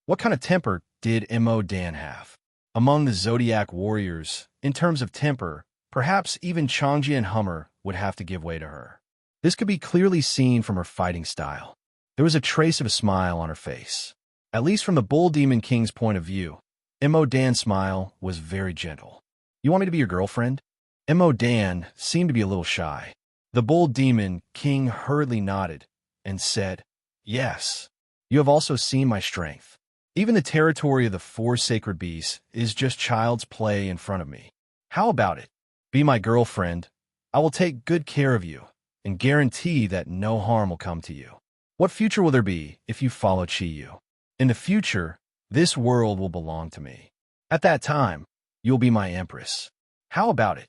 What kind of temper did Mo Dan have? Among the Zodiac warriors, in terms of temper, perhaps even Changji and Hummer would have to give way to her. This could be clearly seen from her fighting style. There was a trace of a smile on her face. At least from the Bull Demon King's point of view, Mo Dan's smile was very gentle. "You want me to be your girlfriend?" Mo Dan seemed to be a little shy. The Bull Demon King hurriedly nodded and said, "Yes. You have also seen my strength. Even the territory of the four sacred beasts is just child's play in front of me. How about it? Be my girlfriend. I will take good care of you and guarantee that no harm will come to you. What future will there be if you follow Chi-Yu? In the future, this world will belong to me. At that time, you'll be my empress. How about it?"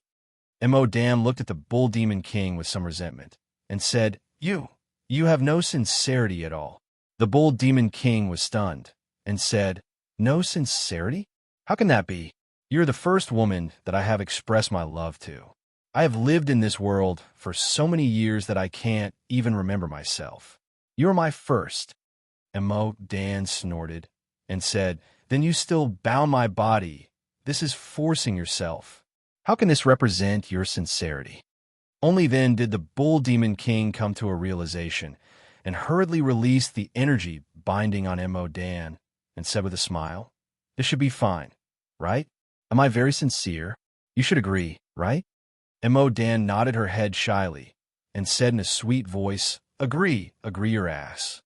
Mo Dan looked at the Bull Demon King with some resentment and said, You have no sincerity at all." The Bull Demon King was stunned and said, "No sincerity? How can that be? You're the first woman that I have expressed my love to. I have lived in this world for so many years that I can't even remember myself. You're my first." Mo Dan snorted and said, "Then you still bound my body. This is forcing yourself. How can this represent your sincerity?" Only then did the Bull Demon King come to a realization and hurriedly released the energy binding on Mo Dan and said with a smile, "This should be fine, right? Am I very sincere? You should agree, right?" Mo Dan nodded her head shyly and said in a sweet voice, "Agree your ass."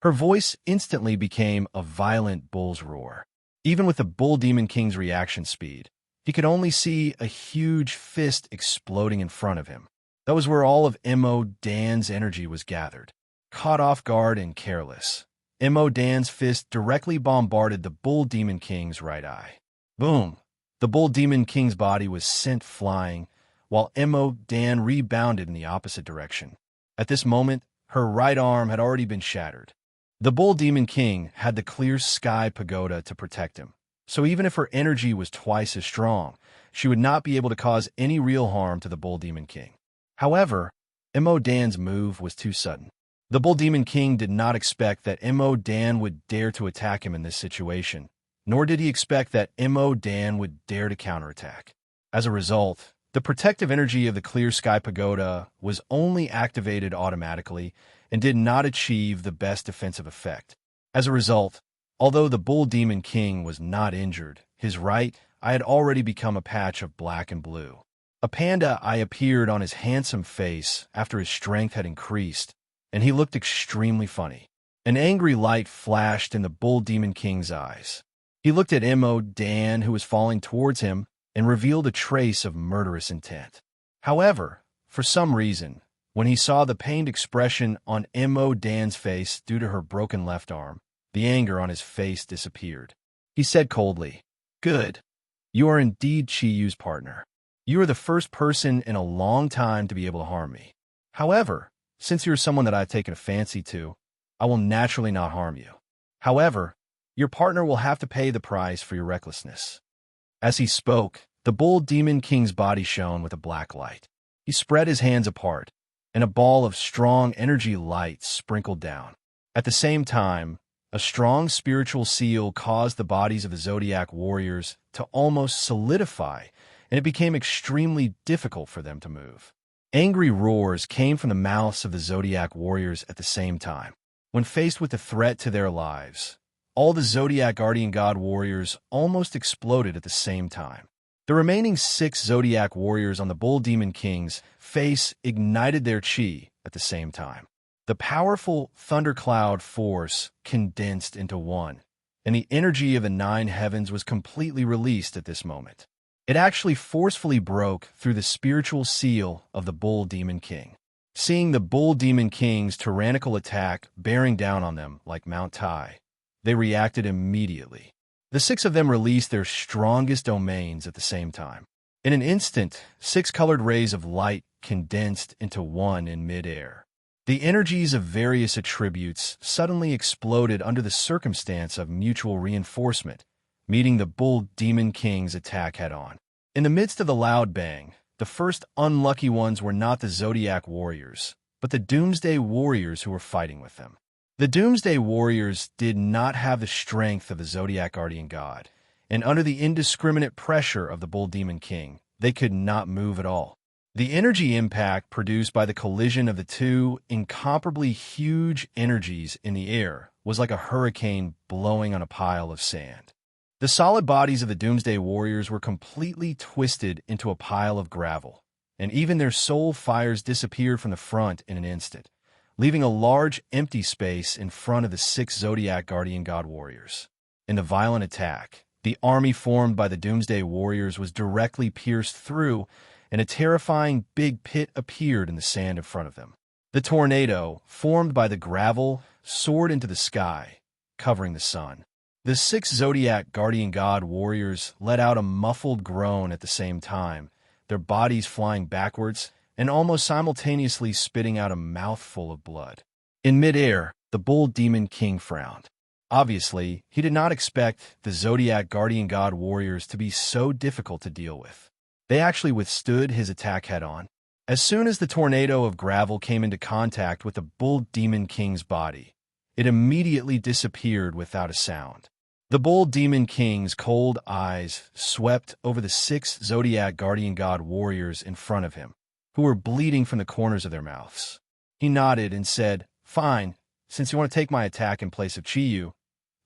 Her voice instantly became a violent bull's roar. Even with the Bull Demon King's reaction speed, he could only see a huge fist exploding in front of him. That was where all of Mo Dan's energy was gathered. Caught off guard and careless, Mo Dan's fist directly bombarded the Bull Demon King's right eye. Boom! The Bull Demon King's body was sent flying, while Mo Dan rebounded in the opposite direction. At this moment, her right arm had already been shattered. The Bull Demon King had the clear sky pagoda to protect him, so even if her energy was twice as strong, she would not be able to cause any real harm to the Bull Demon King. However, Mo Dan's move was too sudden. The Bull Demon King did not expect that Mo Dan would dare to attack him in this situation, nor did he expect that Mo Dan would dare to counterattack. As a result, the protective energy of the Clear Sky Pagoda was only activated automatically and did not achieve the best defensive effect. As a result, although the Bull Demon King was not injured, his right eye had already become a patch of black and blue. A panda eye appeared on his handsome face after his strength had increased, and he looked extremely funny. An angry light flashed in the Bull Demon King's eyes. He looked at Mo Dan, who was falling towards him, and revealed a trace of murderous intent. However, for some reason, when he saw the pained expression on Mo Dan's face due to her broken left arm, the anger on his face disappeared. He said coldly, "Good. You are indeed Chi-Yu's partner. You are the first person in a long time to be able to harm me. However, since you're someone that I've taken a fancy to, I will naturally not harm you. However, your partner will have to pay the price for your recklessness." As he spoke, the Bull Demon King's body shone with a black light. He spread his hands apart, and a ball of strong energy light sprinkled down. At the same time, a strong spiritual seal caused the bodies of the Zodiac warriors to almost solidify, and it became extremely difficult for them to move. Angry roars came from the mouths of the Zodiac warriors at the same time. When faced with the threat to their lives, all the Zodiac Guardian God warriors almost exploded at the same time. The remaining 6 Zodiac warriors on the Bull Demon King's face ignited their chi at the same time. The powerful thundercloud force condensed into one, and the energy of the 9 heavens was completely released at this moment. It actually forcefully broke through the spiritual seal of the Bull Demon King. Seeing the Bull Demon King's tyrannical attack bearing down on them like Mount Tai, they reacted immediately. The 6 of them released their strongest domains at the same time. In an instant, 6 colored rays of light condensed into one in midair. The energies of various attributes suddenly exploded under the circumstance of mutual reinforcement, meeting the Bull Demon King's attack head-on. In the midst of the loud bang, the first unlucky ones were not the Zodiac warriors, but the Doomsday warriors who were fighting with them. The Doomsday warriors did not have the strength of the Zodiac Guardian God, and under the indiscriminate pressure of the Bull Demon King, they could not move at all. The energy impact produced by the collision of the two incomparably huge energies in the air was like a hurricane blowing on a pile of sand. The solid bodies of the Doomsday Warriors were completely twisted into a pile of gravel, and even their soul fires disappeared from the front in an instant, leaving a large empty space in front of the 6 Zodiac Guardian God Warriors. In the violent attack, the army formed by the Doomsday Warriors was directly pierced through, and a terrifying big pit appeared in the sand in front of them. The tornado, formed by the gravel, soared into the sky, covering the sun. The 6 Zodiac Guardian God warriors let out a muffled groan at the same time, their bodies flying backwards and almost simultaneously spitting out a mouthful of blood. In midair, the Bull Demon King frowned. Obviously, he did not expect the Zodiac Guardian God warriors to be so difficult to deal with. They actually withstood his attack head-on. As soon as the tornado of gravel came into contact with the Bull Demon King's body, it immediately disappeared without a sound. The Bull Demon King's cold eyes swept over the 6 Zodiac Guardian God warriors in front of him, who were bleeding from the corners of their mouths. He nodded and said, "Fine, since you want to take my attack in place of Chiyu,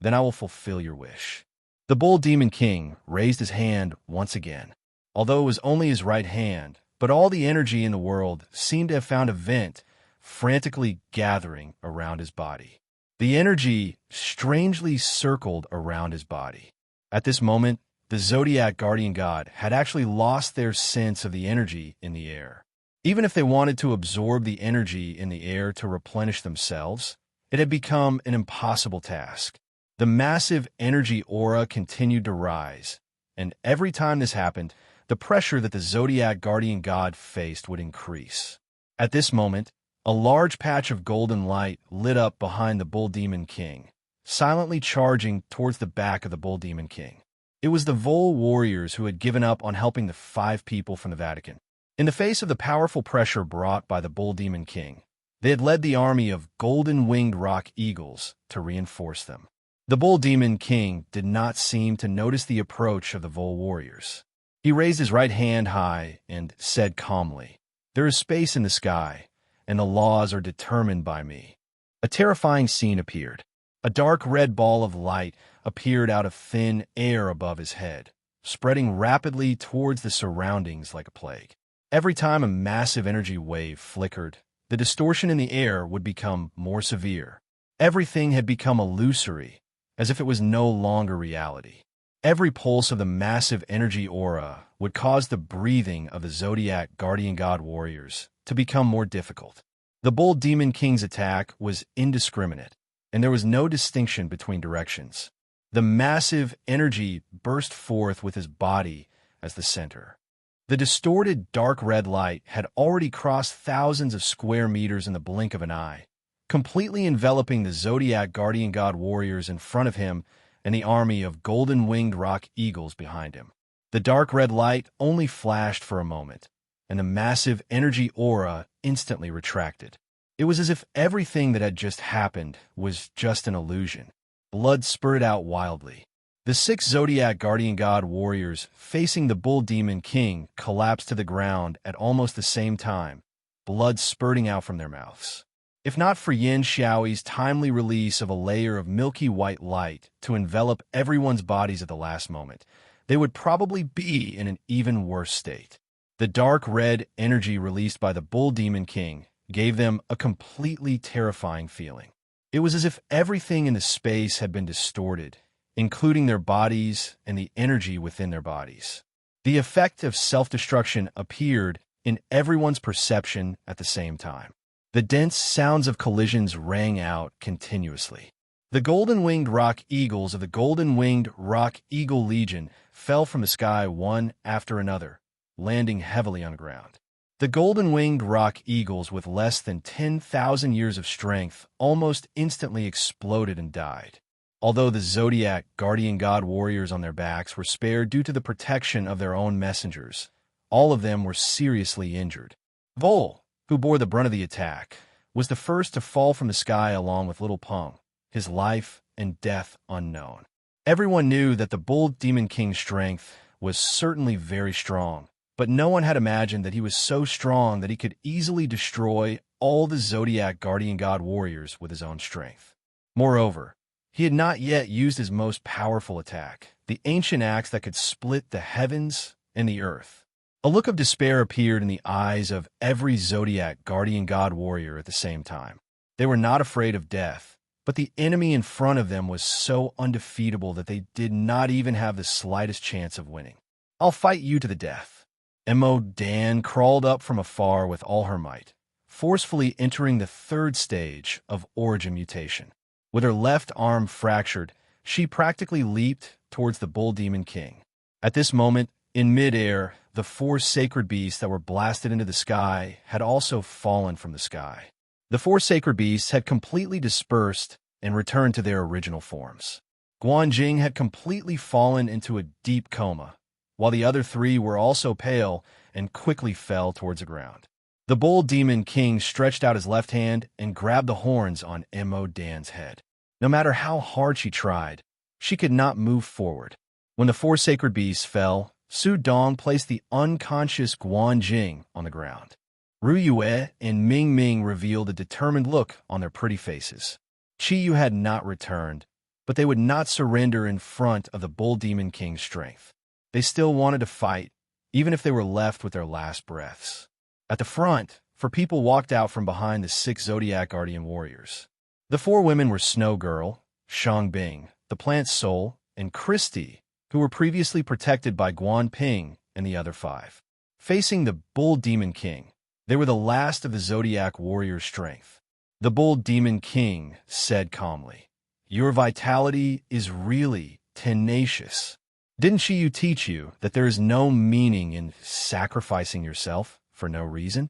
then I will fulfill your wish." The Bull Demon King raised his hand once again. Although it was only his right hand, but all the energy in the world seemed to have found a vent, frantically gathering around his body. The energy strangely circled around his body. At this moment, the Zodiac Guardian God had actually lost their sense of the energy in the air. Even if they wanted to absorb the energy in the air to replenish themselves, it had become an impossible task. The massive energy aura continued to rise, and every time this happened, the pressure that the Zodiac Guardian God faced would increase. At this moment, a large patch of golden light lit up behind the Bull Demon King, silently charging towards the back of the Bull Demon King. It was the Vol warriors who had given up on helping the 5 people from the Vatican. In the face of the powerful pressure brought by the Bull Demon King, they had led the army of golden-winged rock eagles to reinforce them. The Bull Demon King did not seem to notice the approach of the Vol warriors. He raised his right hand high and said calmly, "There is space in the sky, and the laws are determined by me." A terrifying scene appeared. A dark red ball of light appeared out of thin air above his head, spreading rapidly towards the surroundings like a plague. Every time a massive energy wave flickered, the distortion in the air would become more severe. Everything had become illusory, as if it was no longer reality. Every pulse of the massive energy aura would cause the breathing of the Zodiac Guardian God warriors to become more difficult. The Bull Demon King's attack was indiscriminate, and there was no distinction between directions. The massive energy burst forth with his body as the center. The distorted dark red light had already crossed thousands of square meters in the blink of an eye, completely enveloping the Zodiac Guardian God warriors in front of him and the army of golden-winged rock eagles behind him. The dark red light only flashed for a moment, and the massive energy aura instantly retracted. It was as if everything that had just happened was just an illusion. Blood spurted out wildly. The 6 Zodiac Guardian God warriors facing the Bull Demon King collapsed to the ground at almost the same time, blood spurting out from their mouths. If not for Yin Xiaoyi's timely release of a layer of milky white light to envelop everyone's bodies at the last moment, they would probably be in an even worse state. The dark red energy released by the Bull Demon King gave them a completely terrifying feeling. It was as if everything in the space had been distorted, including their bodies and the energy within their bodies. The effect of self-destruction appeared in everyone's perception at the same time. The dense sounds of collisions rang out continuously. The golden-winged rock eagles of the golden-winged rock eagle legion fell from the sky one after another, landing heavily on the ground. The golden-winged rock eagles with less than 10,000 years of strength almost instantly exploded and died. Although the Zodiac Guardian God warriors on their backs were spared due to the protection of their own messengers, all of them were seriously injured. Vol, who bore the brunt of the attack, was the first to fall from the sky along with Little Peng, his life and death unknown. Everyone knew that the Bull Demon King's strength was certainly very strong, but no one had imagined that he was so strong that he could easily destroy all the Zodiac Guardian God warriors with his own strength. Moreover, he had not yet used his most powerful attack, the ancient axe that could split the heavens and the earth. A look of despair appeared in the eyes of every Zodiac Guardian God warrior at the same time. They were not afraid of death, but the enemy in front of them was so undefeatable that they did not even have the slightest chance of winning. "I'll fight you to the death." Mo Dan crawled up from afar with all her might, forcefully entering the 3rd stage of origin mutation. With her left arm fractured, she practically leaped towards the Bull Demon King. At this moment, in midair, the 4 sacred beasts that were blasted into the sky had also fallen from the sky. The 4 sacred beasts had completely dispersed and returned to their original forms. Guanjing had completely fallen into a deep coma, while the other 3 were also pale and quickly fell towards the ground. The Bull Demon King stretched out his left hand and grabbed the horns on Mo Dan's head. No matter how hard she tried, she could not move forward. When the 4 sacred beasts fell, Su Dong placed the unconscious Guanjing on the ground. Ruyue and Ming Ming revealed a determined look on their pretty faces. Qiyu had not returned, but they would not surrender in front of the Bull Demon King's strength. They still wanted to fight, even if they were left with their last breaths. At the front, four people walked out from behind the 6 Zodiac Guardian warriors. The 4 women were Snow Girl, Shangbing, the Plant Soul, and Christy, who were previously protected by Guan Ping and the other 5. Facing the Bull Demon King, they were the last of the Zodiac warrior's strength. The Bull Demon King said calmly, "Your vitality is really tenacious. Didn't Qiyu teach you that there is no meaning in sacrificing yourself for no reason?"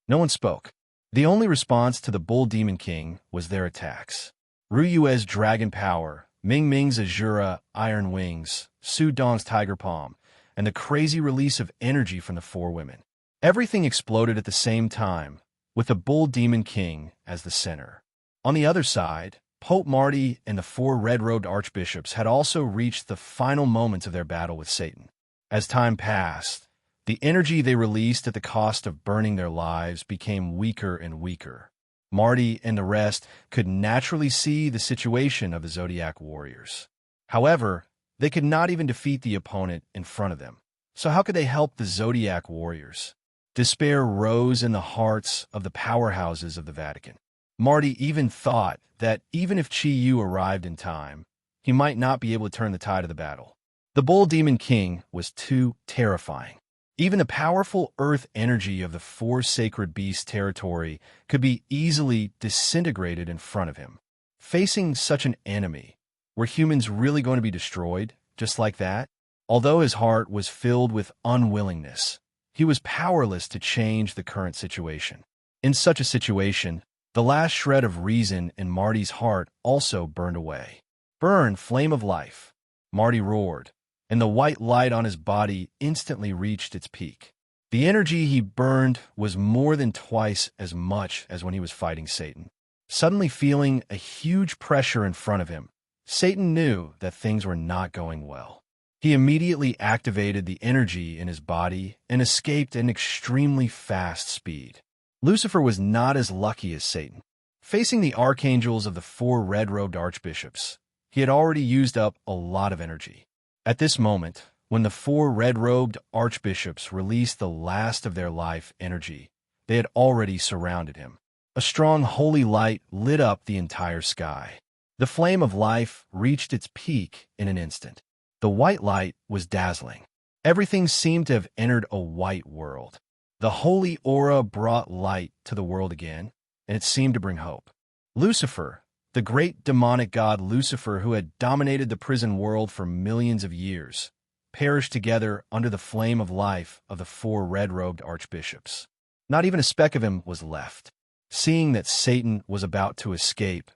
No one spoke. The only response to the Bull Demon King was their attacks. Ruyue's Dragon Power, Ming Ming's Azura Iron Wings, Su Dong's Tiger Palm, and the crazy release of energy from the 4 women. Everything exploded at the same time, with the Bull Demon King as the center. On the other side, Pope Marty and the 4 red-robed archbishops had also reached the final moments of their battle with Satan. As time passed, the energy they released at the cost of burning their lives became weaker and weaker. Marty and the rest could naturally see the situation of the Zodiac warriors. However, they could not even defeat the opponent in front of them. So how could they help the Zodiac warriors? Despair rose in the hearts of the powerhouses of the Vatican. Marty even thought that even if Qiyu arrived in time, he might not be able to turn the tide of the battle. The Bull Demon King was too terrifying. Even the powerful earth energy of the 4 sacred beasts' territory could be easily disintegrated in front of him. Facing such an enemy, were humans really going to be destroyed, just like that? Although his heart was filled with unwillingness, he was powerless to change the current situation. In such a situation, the last shred of reason in Marty's heart also burned away. "Burn, flame of life!" Marty roared, and the white light on his body instantly reached its peak. The energy he burned was more than twice as much as when he was fighting Satan. Suddenly feeling a huge pressure in front of him, Satan knew that things were not going well. He immediately activated the energy in his body and escaped at an extremely fast speed. Lucifer was not as lucky as Satan. Facing the archangels of the 4 red-robed archbishops, he had already used up a lot of energy. At this moment, when the 4 red-robed archbishops released the last of their life energy, they had already surrounded him. A strong holy light lit up the entire sky. The flame of life reached its peak in an instant. The white light was dazzling. Everything seemed to have entered a white world. The holy aura brought light to the world again, and it seemed to bring hope. Lucifer, the great demonic god Lucifer who had dominated the prison world for millions of years, perished together under the flame of life of the 4 red-robed archbishops. Not even a speck of him was left. Seeing that Satan was about to escape,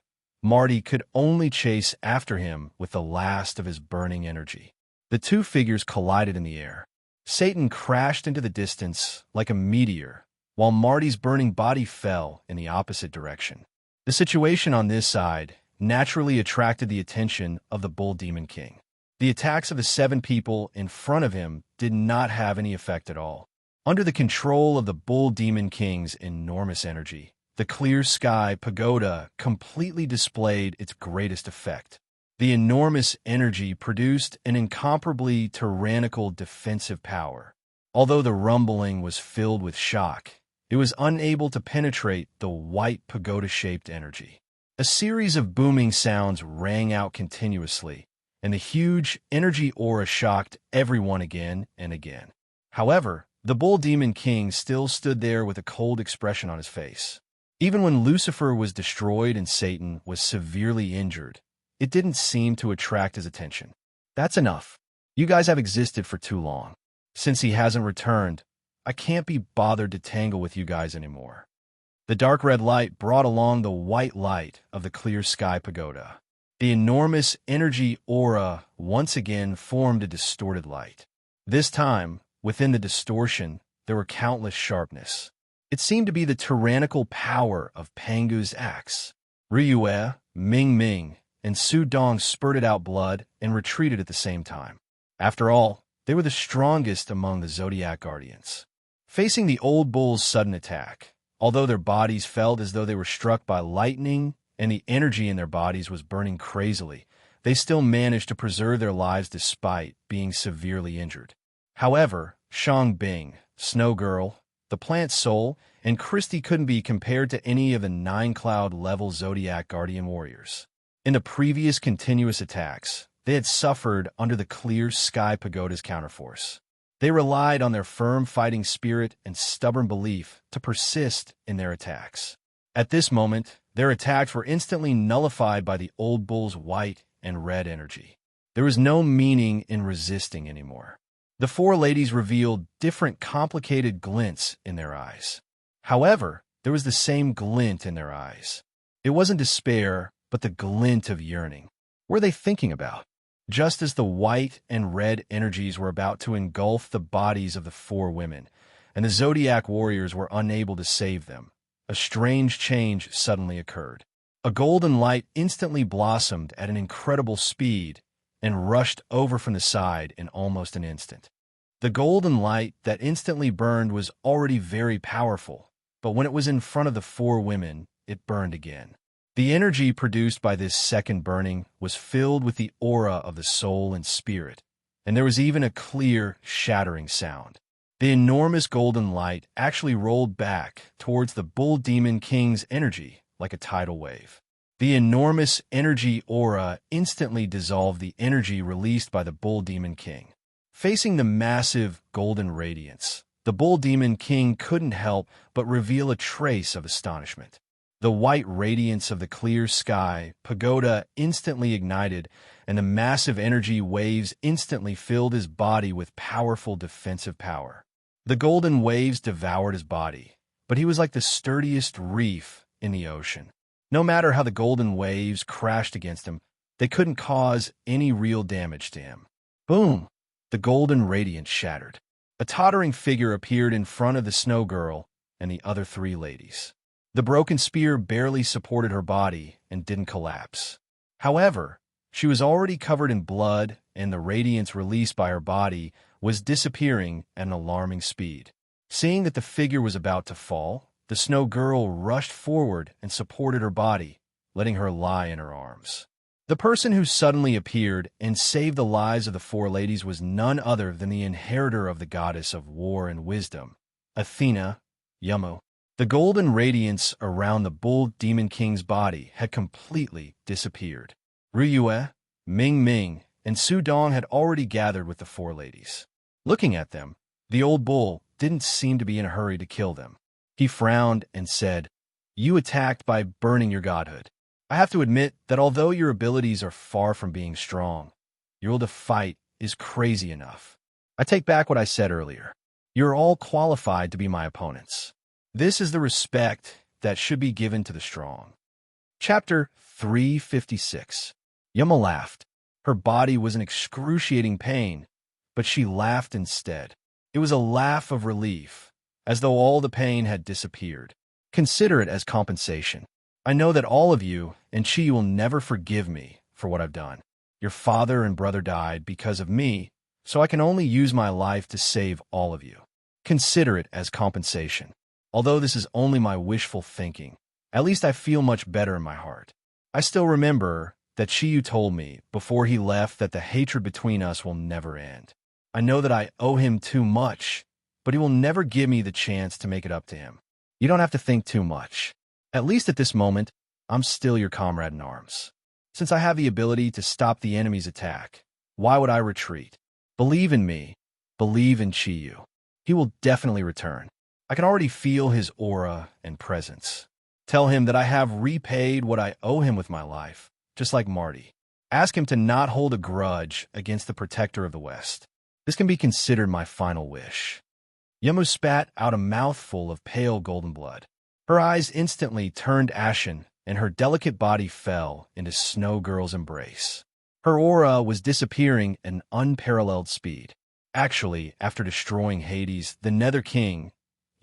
Marty could only chase after him with the last of his burning energy. The 2 figures collided in the air. Satan crashed into the distance like a meteor, while Marty's burning body fell in the opposite direction. The situation on this side naturally attracted the attention of the Bull Demon King. The attacks of the 7 people in front of him did not have any effect at all. Under the control of the Bull Demon King's enormous energy, the clear sky pagoda completely displayed its greatest effect. The enormous energy produced an incomparably tyrannical defensive power. Although the rumbling was filled with shock, it was unable to penetrate the white pagoda-shaped energy. A series of booming sounds rang out continuously, and the huge energy aura shocked everyone again and again. However, the Bull Demon King still stood there with a cold expression on his face. Even when Lucifer was destroyed and Satan was severely injured, it didn't seem to attract his attention. "That's enough. You guys have existed for too long. Since he hasn't returned, I can't be bothered to tangle with you guys anymore." The dark red light brought along the white light of the clear sky pagoda. The enormous energy aura once again formed a distorted light. This time, within the distortion, there were countless sharpness. It seemed to be the tyrannical power of Pangu's axe. Riyue, Ming Ming, and Su Dong spurted out blood and retreated at the same time. After all, they were the strongest among the Zodiac Guardians. Facing the old bull's sudden attack, although their bodies felt as though they were struck by lightning and the energy in their bodies was burning crazily, they still managed to preserve their lives despite being severely injured. However, Shang Bing, Snow Girl, the plant soul, and Christy couldn't be compared to any of the 9-cloud-level Zodiac Guardian warriors. In the previous continuous attacks, they had suffered under the Clear Sky Pagoda's counterforce. They relied on their firm fighting spirit and stubborn belief to persist in their attacks. At this moment, their attacks were instantly nullified by the old bull's white and red energy. There was no meaning in resisting anymore. The four ladies revealed different complicated glints in their eyes. However, there was the same glint in their eyes. It wasn't despair, but the glint of yearning. What were they thinking about? Just as the white and red energies were about to engulf the bodies of the four women, and the Zodiac warriors were unable to save them, a strange change suddenly occurred. A golden light instantly blossomed at an incredible speed and rushed over from the side in almost an instant. The golden light that instantly burned was already very powerful, but when it was in front of the four women, it burned again. The energy produced by this second burning was filled with the aura of the soul and spirit, and there was even a clear, shattering sound. The enormous golden light actually rolled back towards the Bull Demon King's energy like a tidal wave. The enormous energy aura instantly dissolved the energy released by the Bull Demon King. Facing the massive golden radiance, the Bull Demon King couldn't help but reveal a trace of astonishment. The white radiance of the Clear Sky Pagoda instantly ignited, and the massive energy waves instantly filled his body with powerful defensive power. The golden waves devoured his body, but he was like the sturdiest reef in the ocean. No matter how the golden waves crashed against him, they couldn't cause any real damage to him. Boom! The golden radiance shattered. A tottering figure appeared in front of the Snow Girl and the other three ladies. The broken spear barely supported her body and didn't collapse. However, she was already covered in blood, and the radiance released by her body was disappearing at an alarming speed. Seeing that the figure was about to fall, the Snow Girl rushed forward and supported her body, letting her lie in her arms. The person who suddenly appeared and saved the lives of the four ladies was none other than the inheritor of the goddess of war and wisdom, Athena, Yamu. The golden radiance around the Bull Demon King's body had completely disappeared. Ryue, Ming Ming, and Su Dong had already gathered with the four ladies. Looking at them, the old bull didn't seem to be in a hurry to kill them. He frowned and said, "You attacked by burning your godhood. I have to admit that although your abilities are far from being strong, your will to fight is crazy enough. I take back what I said earlier. You're all qualified to be my opponents. This is the respect that should be given to the strong." Chapter 356. Yuma laughed. Her body was in excruciating pain, but she laughed instead. It was a laugh of relief, as though all the pain had disappeared. Consider it as compensation. I know that all of you and Chi will never forgive me for what I've done. Your father and brother died because of me, so I can only use my life to save all of you. Consider it as compensation. Although this is only my wishful thinking, at least I feel much better in my heart. I still remember that Chiyu told me before he left that the hatred between us will never end. I know that I owe him too much, but he will never give me the chance to make it up to him. You don't have to think too much. At least at this moment, I'm still your comrade in arms. Since I have the ability to stop the enemy's attack, why would I retreat? Believe in me. Believe in Chiyu. He will definitely return. I can already feel his aura and presence. Tell him that I have repaid what I owe him with my life, just like Marty. Ask him to not hold a grudge against the protector of the West. This can be considered my final wish. Yamu spat out a mouthful of pale golden blood. Her eyes instantly turned ashen, and her delicate body fell into Snow Girl's embrace. Her aura was disappearing at an unparalleled speed. Actually, after destroying Hades, the Nether King,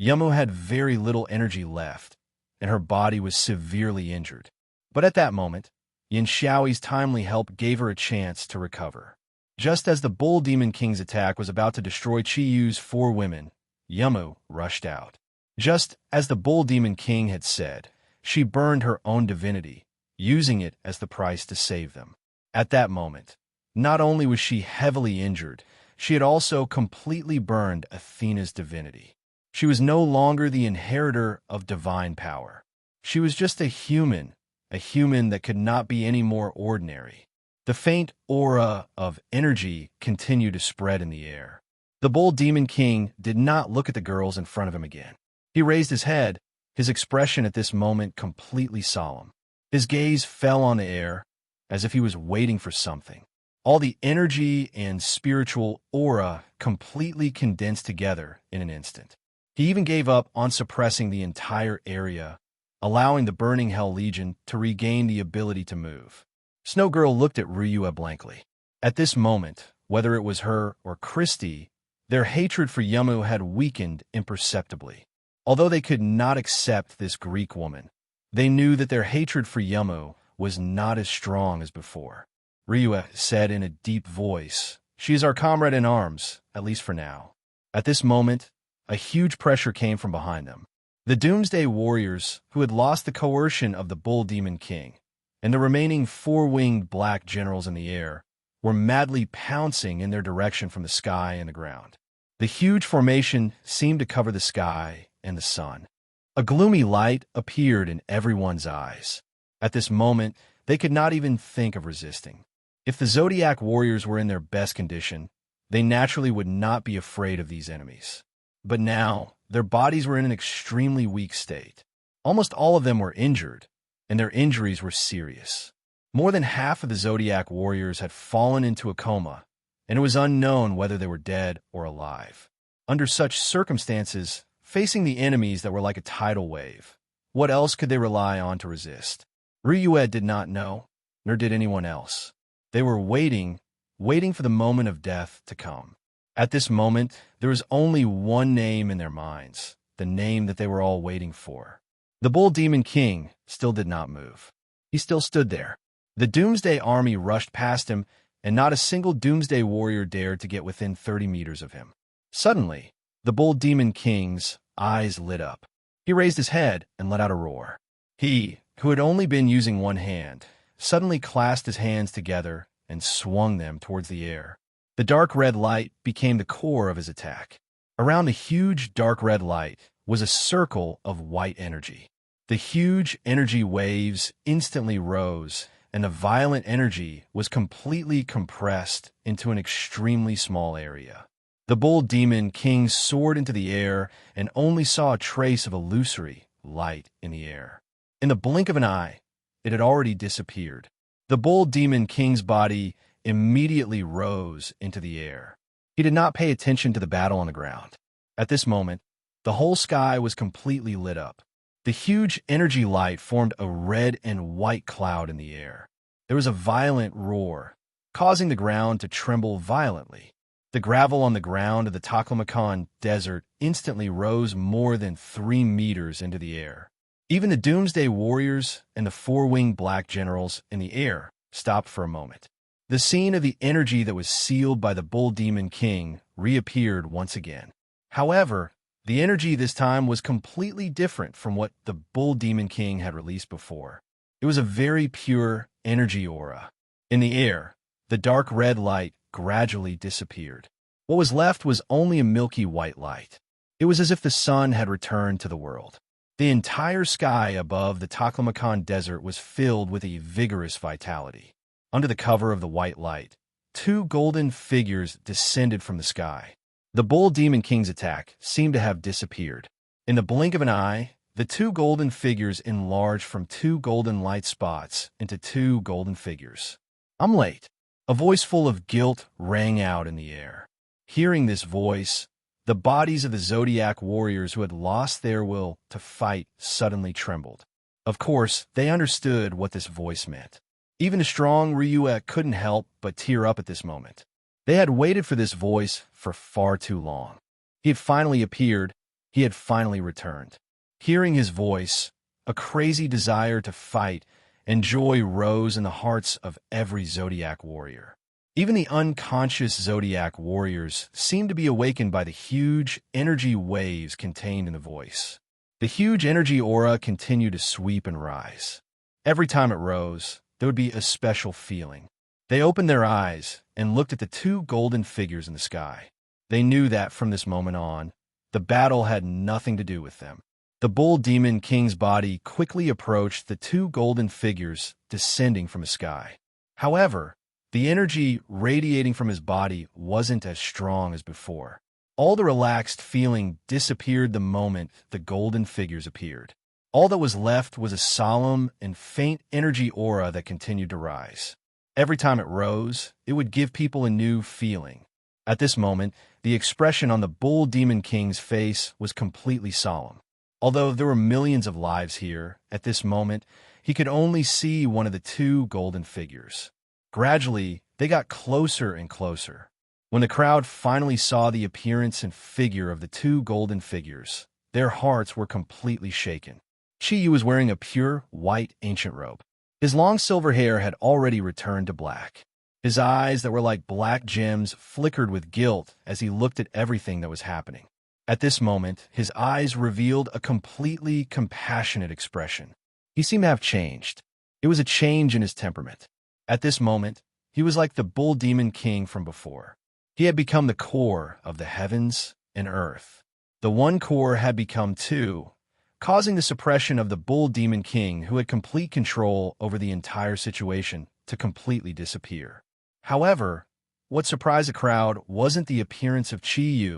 Yamu had very little energy left, and her body was severely injured. But at that moment, Yin Xiaoi's timely help gave her a chance to recover. Just as the Bull Demon King's attack was about to destroy Chiyu's four women, Yamu rushed out. Just as the Bull Demon King had said, she burned her own divinity, using it as the price to save them. At that moment, not only was she heavily injured, she had also completely burned Athena's divinity. She was no longer the inheritor of divine power. She was just a human that could not be any more ordinary. The faint aura of energy continued to spread in the air. The Bull Demon King did not look at the girls in front of him again. He raised his head, his expression at this moment completely solemn. His gaze fell on the air, as if he was waiting for something. All the energy and spiritual aura completely condensed together in an instant. He even gave up on suppressing the entire area, allowing the Burning Hell Legion to regain the ability to move. Snow Girl looked at Ryua blankly. At this moment, whether it was her or Christy, their hatred for Yamu had weakened imperceptibly. Although they could not accept this Greek woman, they knew that their hatred for Yamu was not as strong as before. Ryua said in a deep voice, "She is our comrade in arms, at least for now." At this moment, a huge pressure came from behind them. The Doomsday Warriors, who had lost the coercion of the Bull Demon King, and the remaining four-winged black generals in the air, were madly pouncing in their direction from the sky and the ground. The huge formation seemed to cover the sky and the sun. A gloomy light appeared in everyone's eyes. At this moment, they could not even think of resisting. If the Zodiac Warriors were in their best condition, they naturally would not be afraid of these enemies. But now, their bodies were in an extremely weak state. Almost all of them were injured, and their injuries were serious. More than half of the Zodiac Warriors had fallen into a coma, and it was unknown whether they were dead or alive. Under such circumstances, facing the enemies that were like a tidal wave, what else could they rely on to resist? Ryua did not know, nor did anyone else. They were waiting for the moment of death to come. At this moment, there was only one name in their minds, the name that they were all waiting for. The Bull Demon King still did not move. He still stood there. The Doomsday Army rushed past him, and not a single Doomsday Warrior dared to get within 30 meters of him. Suddenly, the Bull Demon King's eyes lit up. He raised his head and let out a roar. He, who had only been using one hand, suddenly clasped his hands together and swung them towards the air. The dark red light became the core of his attack. Around the huge dark red light was a circle of white energy. The huge energy waves instantly rose, and the violent energy was completely compressed into an extremely small area. The Bull Demon King soared into the air and only saw a trace of illusory light in the air. In the blink of an eye, it had already disappeared. The Bull Demon King's body immediately rose into the air. He did not pay attention to the battle on the ground. At this moment, the whole sky was completely lit up. The huge energy light formed a red and white cloud in the air. There was a violent roar, causing the ground to tremble violently. The gravel on the ground of the Taklamakan Desert instantly rose more than 3 meters into the air. Even the Doomsday Warriors and the four-winged black generals in the air stopped for a moment. The scene of the energy that was sealed by the Bull Demon King reappeared once again. However, the energy this time was completely different from what the Bull Demon King had released before. It was a very pure energy aura. In the air, the dark red light gradually disappeared. What was left was only a milky white light. It was as if the sun had returned to the world. The entire sky above the Taklamakan Desert was filled with a vigorous vitality. Under the cover of the white light, 2 golden figures descended from the sky. The Bull Demon King's attack seemed to have disappeared. In the blink of an eye, the 2 golden figures enlarged from 2 golden light spots into 2 golden figures. "I'm late." A voice full of guilt rang out in the air. Hearing this voice, the bodies of the Zodiac Warriors who had lost their will to fight suddenly trembled. Of course, they understood what this voice meant. Even a strong Ryua couldn't help but tear up at this moment. They had waited for this voice for far too long. He had finally appeared. He had finally returned. Hearing his voice, a crazy desire to fight and joy rose in the hearts of every Zodiac Warrior. Even the unconscious Zodiac warriors seemed to be awakened by the huge energy waves contained in the voice. The huge energy aura continued to sweep and rise. Every time it rose, there would be a special feeling. They opened their eyes and looked at the two golden figures in the sky. They knew that from this moment on, the battle had nothing to do with them. The bull demon king's body quickly approached the two golden figures descending from the sky. However, the energy radiating from his body wasn't as strong as before. All the relaxed feeling disappeared the moment the golden figures appeared. All that was left was a solemn and faint energy aura that continued to rise. Every time it rose, it would give people a new feeling. At this moment, the expression on the bull demon king's face was completely solemn. Although there were millions of lives here, at this moment, he could only see one of the two golden figures. Gradually, they got closer and closer. When the crowd finally saw the appearance and figure of the two golden figures, their hearts were completely shaken. Chi was wearing a pure, white ancient robe. His long silver hair had already returned to black. His eyes that were like black gems flickered with guilt as he looked at everything that was happening. At this moment, his eyes revealed a completely compassionate expression. He seemed to have changed. It was a change in his temperament. At this moment, he was like the bull demon king from before. He had become the core of the heavens and earth. The one core had become two, causing the suppression of the bull demon king who had complete control over the entire situation to completely disappear. However, what surprised the crowd wasn't the appearance of Chi,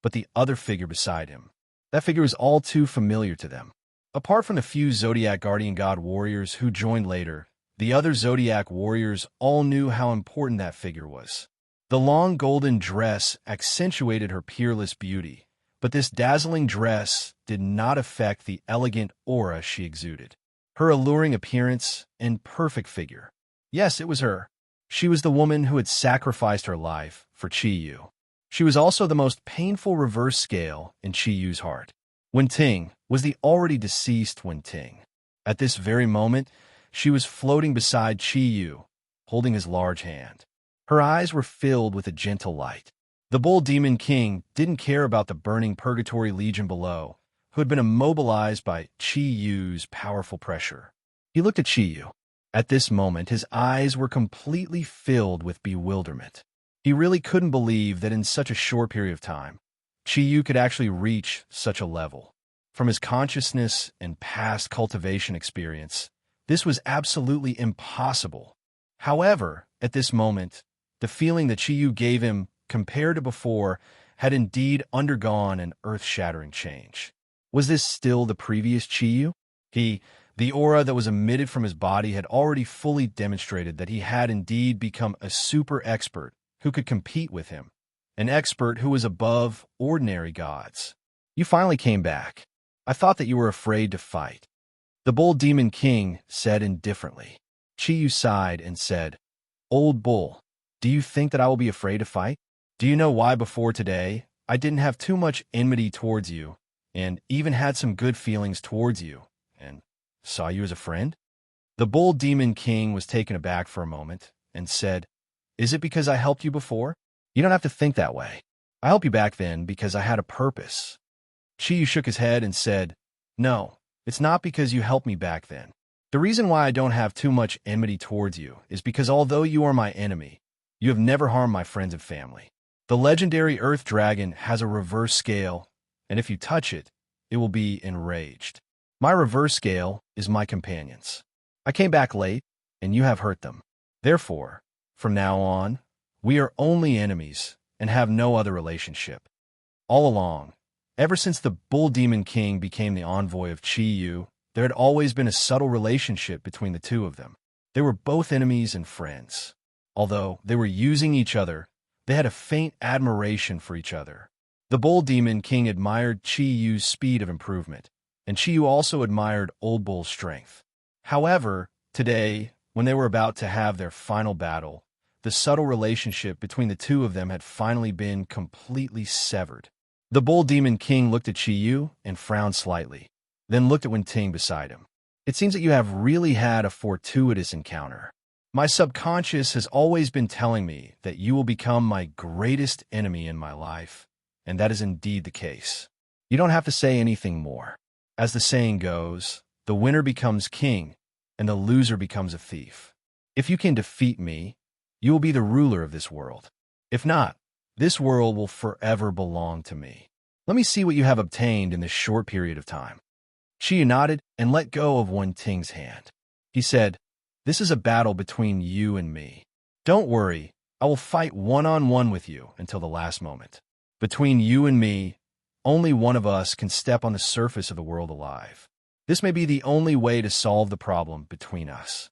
but the other figure beside him. That figure was all too familiar to them. Apart from the few Zodiac Guardian God warriors who joined later, the other Zodiac warriors all knew how important that figure was. The long golden dress accentuated her peerless beauty, but this dazzling dress did not affect the elegant aura she exuded. Her alluring appearance and perfect figure. Yes, it was her. She was the woman who had sacrificed her life for Chi. She was also the most painful reverse scale in Chi-Yu's heart. Wen Ting was the already deceased Wen Ting. At this very moment, she was floating beside Chi-Yu, holding his large hand. Her eyes were filled with a gentle light. The bull demon king didn't care about the burning purgatory legion below, who had been immobilized by Chi-Yu's powerful pressure. He looked at Chi-Yu. At this moment, his eyes were completely filled with bewilderment. He really couldn't believe that in such a short period of time, Chi-Yu could actually reach such a level. From his consciousness and past cultivation experience, this was absolutely impossible. However, at this moment, the feeling that Chi-Yu gave him compared to before had indeed undergone an earth-shattering change. Was this still the previous Chi-Yu? The aura that was emitted from his body had already fully demonstrated that he had indeed become a super expert who could compete with him, an expert who was above ordinary gods. You finally came back. I thought that you were afraid to fight. The bull demon king said indifferently. Chi-Yu sighed and said, Old bull, do you think that I will be afraid to fight? Do you know why before today I didn't have too much enmity towards you, and even had some good feelings towards you, and saw you as a friend? The bull demon king was taken aback for a moment and said, Is it because I helped you before? You don't have to think that way. I helped you back then because I had a purpose. Chi-Yu shook his head and said, No, it's not because you helped me back then. The reason why I don't have too much enmity towards you is because although you are my enemy, you have never harmed my friends and family. The legendary Earth Dragon has a reverse scale, and if you touch it, it will be enraged. My reverse scale is my companions. I came back late, and you have hurt them. Therefore, from now on, we are only enemies and have no other relationship. All along, ever since the Bull Demon King became the envoy of Chi-Yu, there had always been a subtle relationship between the two of them. They were both enemies and friends. Although they were using each other, they had a faint admiration for each other. The Bull Demon King admired Chi-Yu's speed of improvement, and Chi-Yu also admired Old Bull's strength. However, today, when they were about to have their final battle, the subtle relationship between the two of them had finally been completely severed. The Bull Demon King looked at Chi-Yu and frowned slightly, then looked at Wen Ting beside him. It seems that you have really had a fortuitous encounter. My subconscious has always been telling me that you will become my greatest enemy in my life, and that is indeed the case. You don't have to say anything more. As the saying goes, the winner becomes king, and the loser becomes a thief. If you can defeat me, you will be the ruler of this world. If not, this world will forever belong to me. Let me see what you have obtained in this short period of time. Qiyu nodded and let go of Wen Ting's hand. He said, "This is a battle between you and me. Don't worry, I will fight one-on-one with you until the last moment. Between you and me, only one of us can step on the surface of the world alive. This may be the only way to solve the problem between us."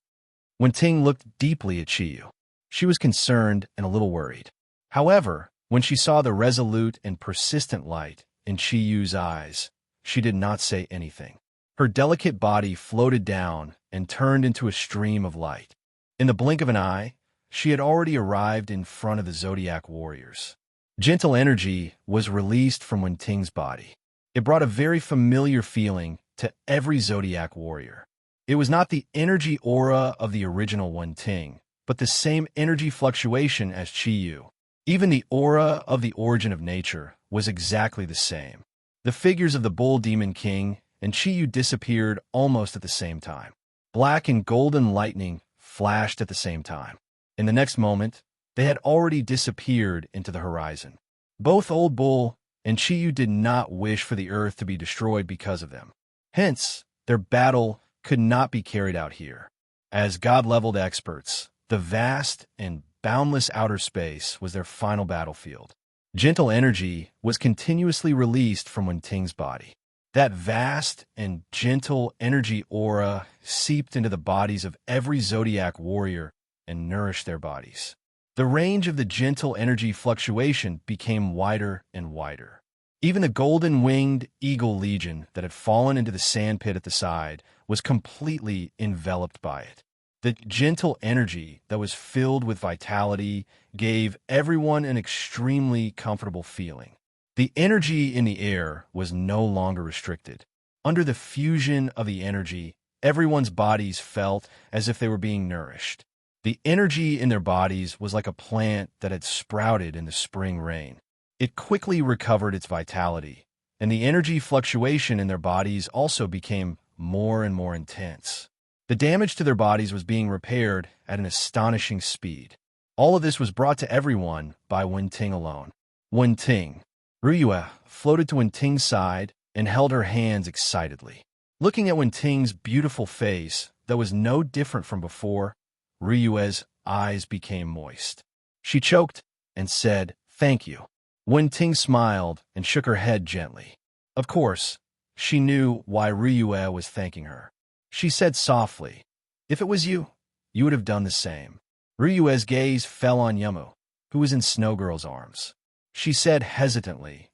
Wen Ting looked deeply at Qiyu. She was concerned and a little worried. However, when she saw the resolute and persistent light in Qiyu's eyes, she did not say anything. Her delicate body floated down and turned into a stream of light. In the blink of an eye, she had already arrived in front of the Zodiac warriors. Gentle energy was released from Wen Ting's body. It brought a very familiar feeling to every Zodiac warrior. It was not the energy aura of the original Wen Ting, but the same energy fluctuation as Qiyu. Even the aura of the origin of nature was exactly the same. The figures of the Bull Demon King and Qiyu disappeared almost at the same time. Black and golden lightning flashed at the same time. In the next moment, they had already disappeared into the horizon. Both Old Bull and Qiyu did not wish for the earth to be destroyed because of them. Hence, their battle could not be carried out here. As God-leveled experts, the vast and boundless outer space was their final battlefield. Gentle energy was continuously released from Wen Ting's body. That vast and gentle energy aura seeped into the bodies of every Zodiac warrior and nourished their bodies. The range of the gentle energy fluctuation became wider and wider. Even the golden-winged eagle legion that had fallen into the sand pit at the side was completely enveloped by it. The gentle energy that was filled with vitality gave everyone an extremely comfortable feeling. The energy in the air was no longer restricted. Under the fusion of the energy, everyone's bodies felt as if they were being nourished. The energy in their bodies was like a plant that had sprouted in the spring rain. It quickly recovered its vitality, and the energy fluctuation in their bodies also became more and more intense. The damage to their bodies was being repaired at an astonishing speed. All of this was brought to everyone by Wen Ting alone. Wen Ting. Ruyue floated to Wen Ting's side and held her hands excitedly. Looking at Wen Ting's beautiful face that was no different from before, Ruyue's eyes became moist. She choked and said, "Thank you." Wen Ting smiled and shook her head gently. Of course, she knew why Ruyue was thanking her. She said softly, "If it was you, you would have done the same." Ruyue's gaze fell on Yamu, who was in Snow Girl's arms. She said hesitantly,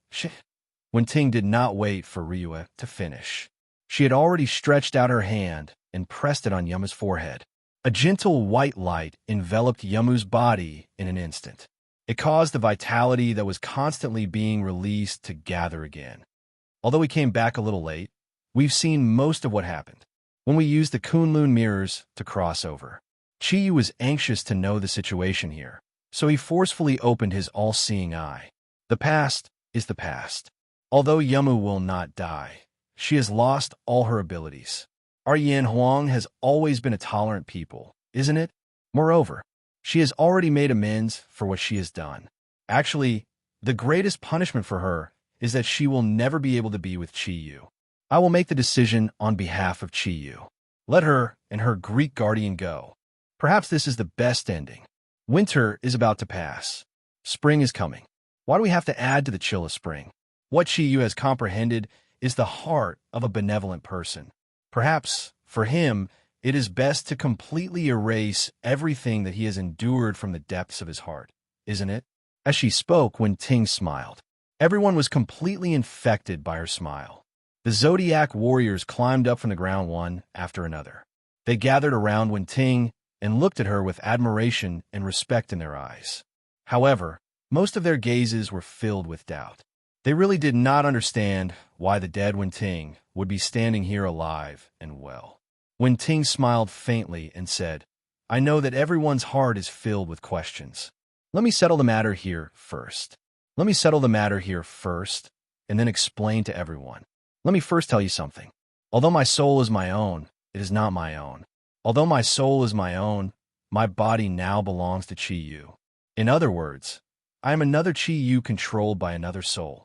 Wen Ting did not wait for Ruyue to finish. She had already stretched out her hand and pressed it on Yamu's forehead. A gentle white light enveloped Yamu's body in an instant. It caused the vitality that was constantly being released to gather again. Although we came back a little late, we've seen most of what happened when we used the Kunlun mirrors to cross over. Qiyu was anxious to know the situation here, so he forcefully opened his all-seeing eye. The past is the past. Although Yamu will not die, she has lost all her abilities. Our Yan Huang has always been a tolerant people, isn't it? Moreover, she has already made amends for what she has done. Actually, the greatest punishment for her is that she will never be able to be with Qiyu. I will make the decision on behalf of Qiyu. Let her and her Greek guardian go. Perhaps this is the best ending. Winter is about to pass. Spring is coming. Why do we have to add to the chill of spring? What Qiyu has comprehended is the heart of a benevolent person. Perhaps, for him, it is best to completely erase everything that he has endured from the depths of his heart, isn't it? As she spoke, Wen Ting smiled. Everyone was completely infected by her smile. The Zodiac warriors climbed up from the ground one after another. They gathered around Wen Ting and looked at her with admiration and respect in their eyes. However, most of their gazes were filled with doubt. They really did not understand why the dead Wen Ting would be standing here alive and well. Wen Ting smiled faintly and said, I know that everyone's heart is filled with questions. Let me settle the matter here first. Let me settle the matter here first, and then explain to everyone. Let me first tell you something. Although my soul is my own, it is not my own. Although my soul is my own, my body now belongs to Chi-Yu. In other words, I am another Chi-Yu controlled by another soul.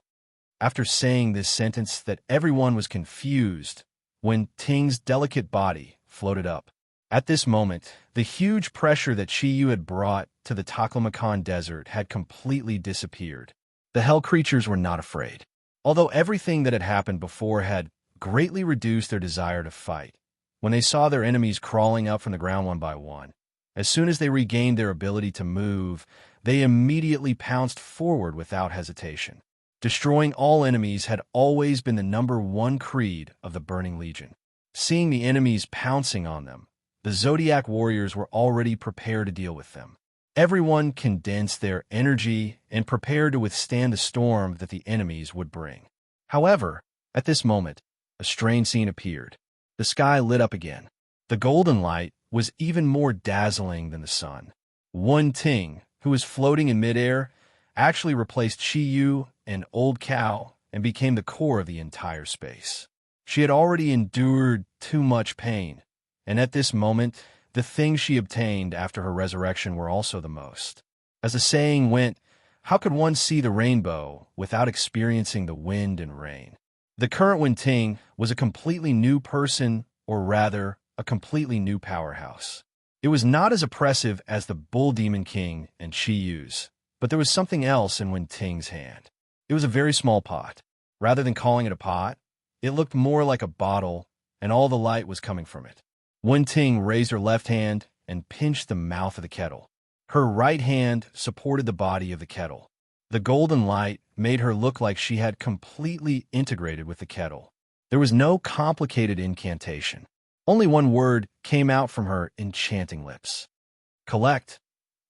After saying this sentence that everyone was confused when Ting's delicate body floated up. At this moment, the huge pressure that Chi-Yu had brought to the Taklamakan desert had completely disappeared. The hell creatures were not afraid. Although everything that had happened before had greatly reduced their desire to fight, when they saw their enemies crawling up from the ground one by one, as soon as they regained their ability to move, they immediately pounced forward without hesitation. Destroying all enemies had always been the #1 creed of the Burning Legion. Seeing the enemies pouncing on them, the Zodiac warriors were already prepared to deal with them. Everyone condensed their energy and prepared to withstand the storm that the enemies would bring. However, at this moment, a strange scene appeared. The sky lit up again. The golden light was even more dazzling than the sun. One Ting, who was floating in midair, actually replaced Chi-Yu and Old Cow and became the core of the entire space. She had already endured too much pain, and at this moment, the things she obtained after her resurrection were also the most. As the saying went, how could one see the rainbow without experiencing the wind and rain? The current Wen Ting was a completely new person, or rather, a completely new powerhouse. It was not as oppressive as the Bull Demon King and Chi-Yu's, but there was something else in Wen Ting's hand. It was a very small pot. Rather than calling it a pot, it looked more like a bottle, and all the light was coming from it. Wen Ting raised her left hand and pinched the mouth of the kettle. Her right hand supported the body of the kettle. The golden light made her look like she had completely integrated with the kettle. There was no complicated incantation. Only one word came out from her enchanting lips. Collect.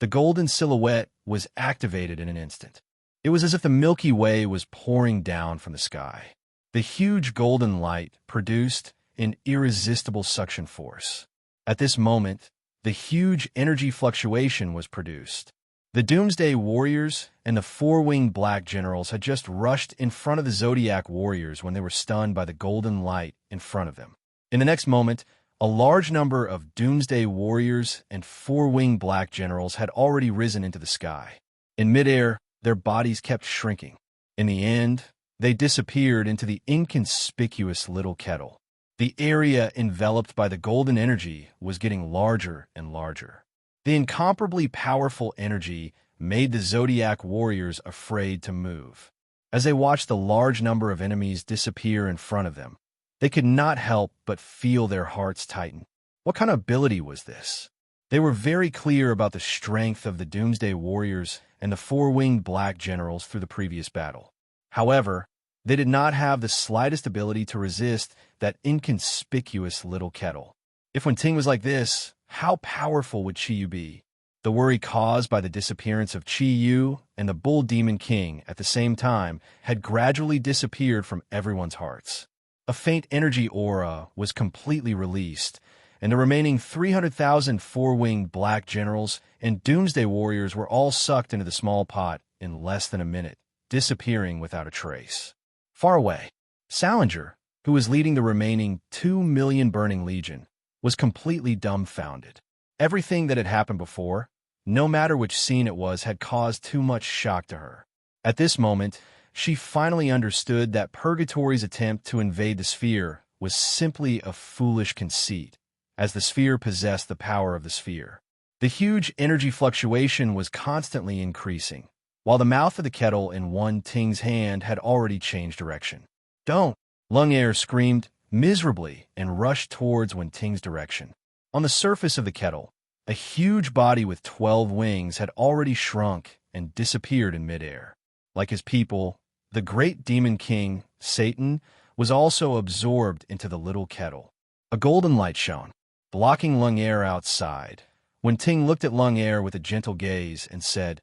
The golden silhouette was activated in an instant. It was as if the Milky Way was pouring down from the sky. The huge golden light produced an irresistible suction force. At this moment, the huge energy fluctuation was produced. The Doomsday Warriors and the four-winged Black Generals had just rushed in front of the Zodiac Warriors when they were stunned by the golden light in front of them. In the next moment, a large number of Doomsday Warriors and four-winged Black Generals had already risen into the sky. In midair, their bodies kept shrinking. In the end, they disappeared into the inconspicuous little kettle. The area enveloped by the golden energy was getting larger and larger. The incomparably powerful energy made the Zodiac warriors afraid to move. As they watched the large number of enemies disappear in front of them, they could not help but feel their hearts tighten. What kind of ability was this? They were very clear about the strength of the Doomsday Warriors and the four-winged Black Generals through the previous battle. However, they did not have the slightest ability to resist that inconspicuous little kettle. If Wen Ting was like this, how powerful would Chi-Yu be? The worry caused by the disappearance of Chi-Yu and the Bull Demon King at the same time had gradually disappeared from everyone's hearts. A faint energy aura was completely released, and the remaining 300,000 four-winged Black Generals and Doomsday Warriors were all sucked into the small pot in less than a minute, disappearing without a trace. Far away, Salinger, who was leading the remaining 2 million Burning Legion, was completely dumbfounded. Everything that had happened before, no matter which scene it was, had caused too much shock to her. At this moment, she finally understood that Purgatory's attempt to invade the sphere was simply a foolish conceit, as the sphere possessed the power of the sphere. The huge energy fluctuation was constantly increasing, while the mouth of the kettle in Wen Ting's hand had already changed direction. "Don't!" Lung Air screamed miserably and rushed towards Wen Ting's direction. On the surface of the kettle, a huge body with 12 wings had already shrunk and disappeared in midair. Like his people, the great demon king, Satan, was also absorbed into the little kettle. A golden light shone, blocking Lung Air outside. Wen Ting looked at Lung Air with a gentle gaze and said,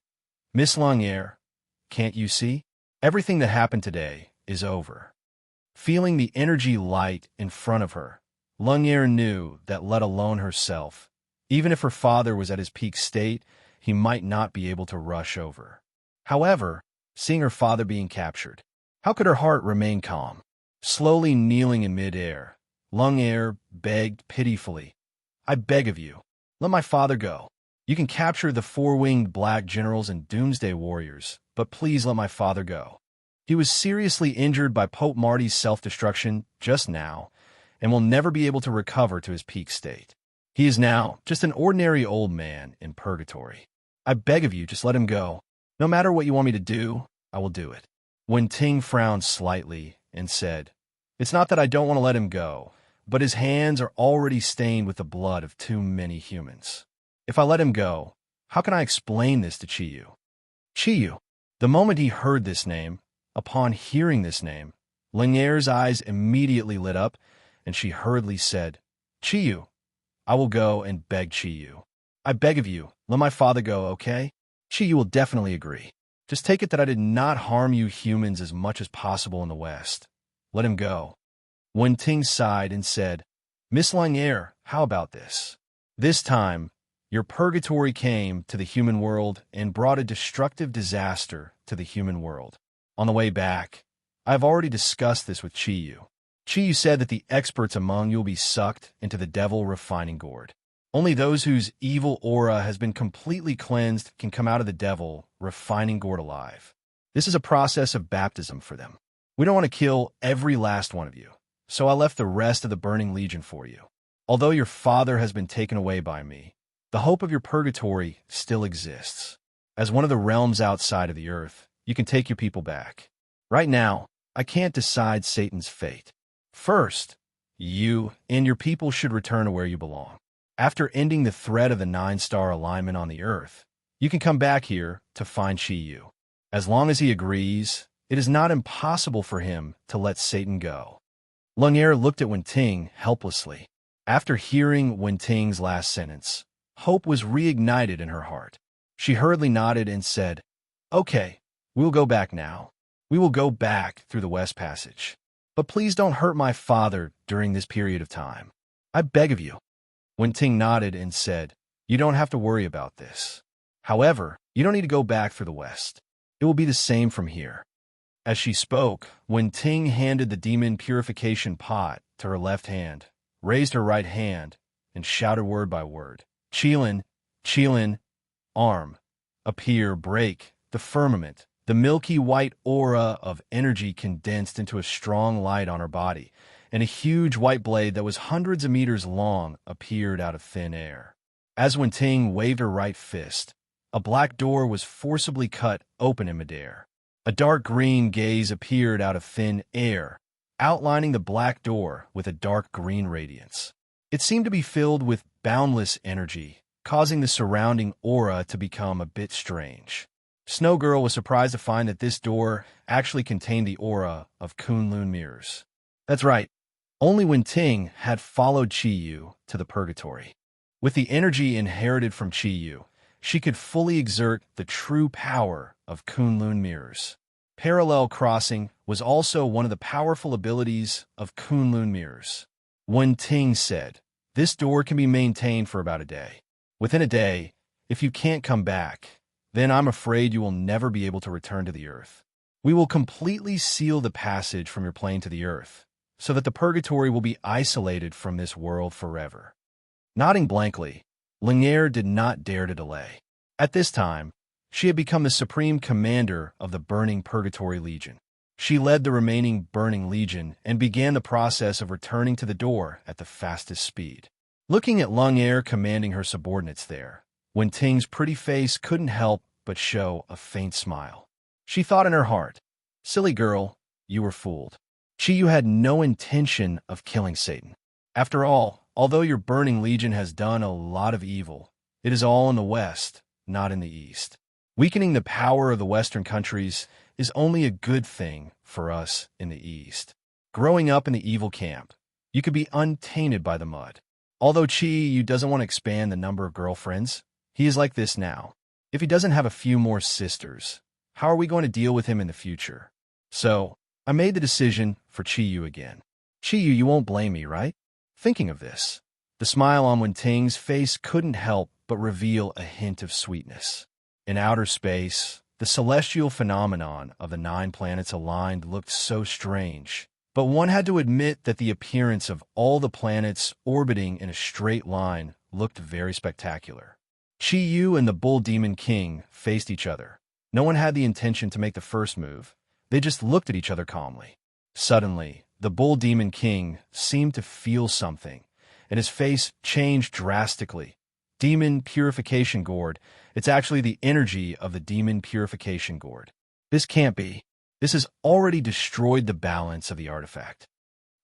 "Miss Lung Air, can't you see? Everything that happened today is over." Feeling the energy light in front of her, Lung Air knew that let alone herself, Even if her father was at his peak state, he might not be able to rush over. However, seeing her father being captured, how could her heart remain calm? Slowly kneeling in midair, Lungair begged pitifully, "I beg of you, let my father go. You can capture the four-winged black generals and doomsday warriors, but please let my father go." He was seriously injured by Pope Marty's self-destruction just now, and will never be able to recover to his peak state. He is now just an ordinary old man in purgatory. I beg of you, just let him go. No matter what you want me to do, I will do it. Wen Ting frowned slightly and said, "It's not that I don't want to let him go, but his hands are already stained with the blood of too many humans. If I let him go, how can I explain this to Chiyu?" Chiyu. The moment he heard this name, upon hearing this name, Lingair's eyes immediately lit up, and she hurriedly said, "Chiyu, I will go and beg Chiyu. I beg of you, let my father go, okay?" Chiyu will definitely agree. Just take it that I did not harm you humans as much as possible in the West. Let him go. Wen Ting sighed and said, "Miss Lingair, how about this? This time, your purgatory came to the human world and brought a destructive disaster to the human world. On the way back, I have already discussed this with Chiyu. Chiyu said that the experts among you will be sucked into the devil refining gourd. Only those whose evil aura has been completely cleansed can come out of the devil refining gourd alive. This is a process of baptism for them. We don't want to kill every last one of you, so I left the rest of the burning legion for you. Although your father has been taken away by me, the hope of your purgatory still exists. As one of the realms outside of the earth, you can take your people back. Right now, I can't decide Satan's fate. First, you and your people should return to where you belong. After ending the threat of the 9-star alignment on the earth, you can come back here to find Chiyu. As long as he agrees, it is not impossible for him to let Satan go." Lungair looked at Wen Ting helplessly. After hearing Wen Ting's last sentence, hope was reignited in her heart. She hurriedly nodded and said, "Okay, we'll go back now. We will go back through the West Passage. But please don't hurt my father during this period of time. I beg of you." Wen Ting nodded and said, "You don't have to worry about this. However, you don't need to go back through the West. It will be the same from here." As she spoke, Wen Ting handed the demon purification pot to her left hand, raised her right hand, and shouted word by word, "Qilin, Qilin, arm, appear, break, the firmament." The milky white aura of energy condensed into a strong light on her body, and a huge white blade that was hundreds of meters long appeared out of thin air. As Wen Ting waved her right fist, a black door was forcibly cut open in midair. A dark green gaze appeared out of thin air, outlining the black door with a dark green radiance. It seemed to be filled with boundless energy, causing the surrounding aura to become a bit strange. Snow Girl was surprised to find that this door actually contained the aura of Kunlun mirrors. That's right. Only Wen Ting had followed Chiyu to the purgatory. With the energy inherited from Chiyu, she could fully exert the true power of Kunlun mirrors. Parallel crossing was also one of the powerful abilities of Kunlun mirrors. Wen Ting said, "This door can be maintained for about a day. Within a day, if you can't come back, then I'm afraid you will never be able to return to the earth. We will completely seal the passage from your plane to the earth, so that the purgatory will be isolated from this world forever." Nodding blankly, Lingair did not dare to delay. At this time, she had become the supreme commander of the Burning Purgatory Legion. She led the remaining Burning Legion and began the process of returning to the door at the fastest speed. Looking at Lungair commanding her subordinates there, Wen Ting's pretty face couldn't help but show a faint smile. She thought in her heart, "Silly girl, you were fooled. Chiyu had no intention of killing Satan. After all, although your Burning Legion has done a lot of evil, it is all in the West, not in the East. Weakening the power of the Western countries is only a good thing for us in the East. Growing up in the evil camp, you could be untainted by the mud. Although Chiyu doesn't want to expand the number of girlfriends, he is like this now. If he doesn't have a few more sisters, how are we going to deal with him in the future? So, I made the decision for Chiyu again. Chiyu, you won't blame me, right?" Thinking of this, the The smile on Wen-Ting's face couldn't help but reveal a hint of sweetness. In outer space, the celestial phenomenon of the 9 planets aligned looked so strange, but one had to admit that the appearance of all the planets orbiting in a straight line looked very spectacular. Chi Yu and the Bull Demon King faced each other. No one had the intention to make the first move. They just looked at each other calmly. Suddenly, the Bull Demon King seemed to feel something, and his face changed drastically. Demon Purification Gourd. It's actually the energy of the Demon Purification Gourd. This can't be. This has already destroyed the balance of the artifact.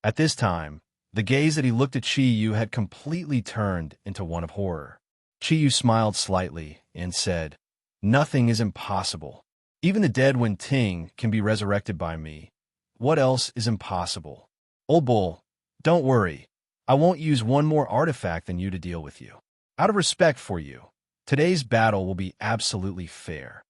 At this time, the gaze that he looked at Chi Yu had completely turned into one of horror. Chi Yu smiled slightly and said, "Nothing is impossible. Even the dead Wen-Ting can be resurrected by me. What else is impossible? Old Bull, don't worry. I won't use one more artifact than you to deal with you. Out of respect for you, today's battle will be absolutely fair."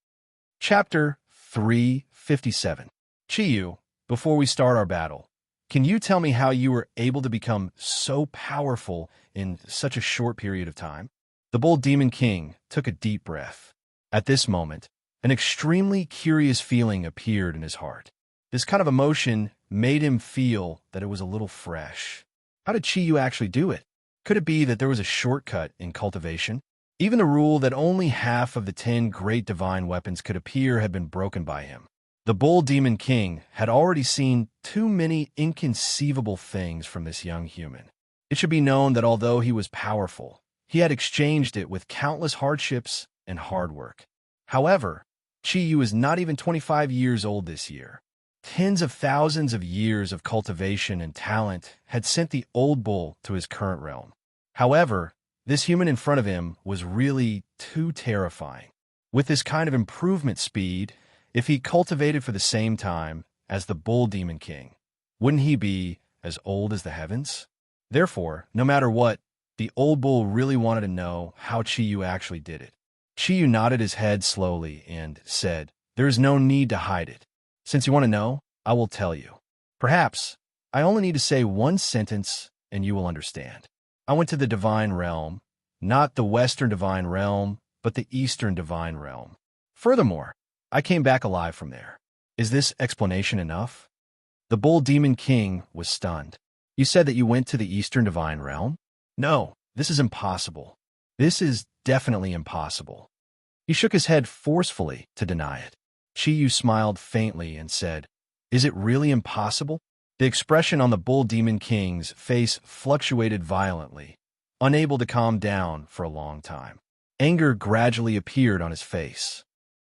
Chapter 357. Chi Yu, before we start our battle, can you tell me how you were able to become so powerful in such a short period of time? The Bull Demon King took a deep breath. At this moment, an extremely curious feeling appeared in his heart. This kind of emotion made him feel that it was a little fresh. How did Chi Yu actually do it? Could it be that there was a shortcut in cultivation? Even the rule that only half of the 10 great divine weapons could appear had been broken by him. The Bull Demon King had already seen too many inconceivable things from this young human. It should be known that although he was powerful, he had exchanged it with countless hardships and hard work. However, Chi Yu is not even 25 years old this year. Tens of thousands of years of cultivation and talent had sent the old bull to his current realm. However, this human in front of him was really too terrifying. With this kind of improvement speed, if he cultivated for the same time as the Bull Demon King, wouldn't he be as old as the heavens? Therefore, no matter what, the old bull really wanted to know how Chi Yu actually did it. Chi Yu nodded his head slowly and said, "There is no need to hide it. Since you want to know, I will tell you. Perhaps I only need to say one sentence and you will understand. I went to the divine realm, not the Western divine realm, but the Eastern divine realm. Furthermore, I came back alive from there. Is this explanation enough?" The Bull Demon King was stunned. "You said that you went to the Eastern divine realm?" "No, this is impossible. This is definitely impossible." He shook his head forcefully to deny it. Chi Yu smiled faintly and said, "Is it really impossible?" The expression on the Bull Demon King's face fluctuated violently, unable to calm down for a long time. Anger gradually appeared on his face.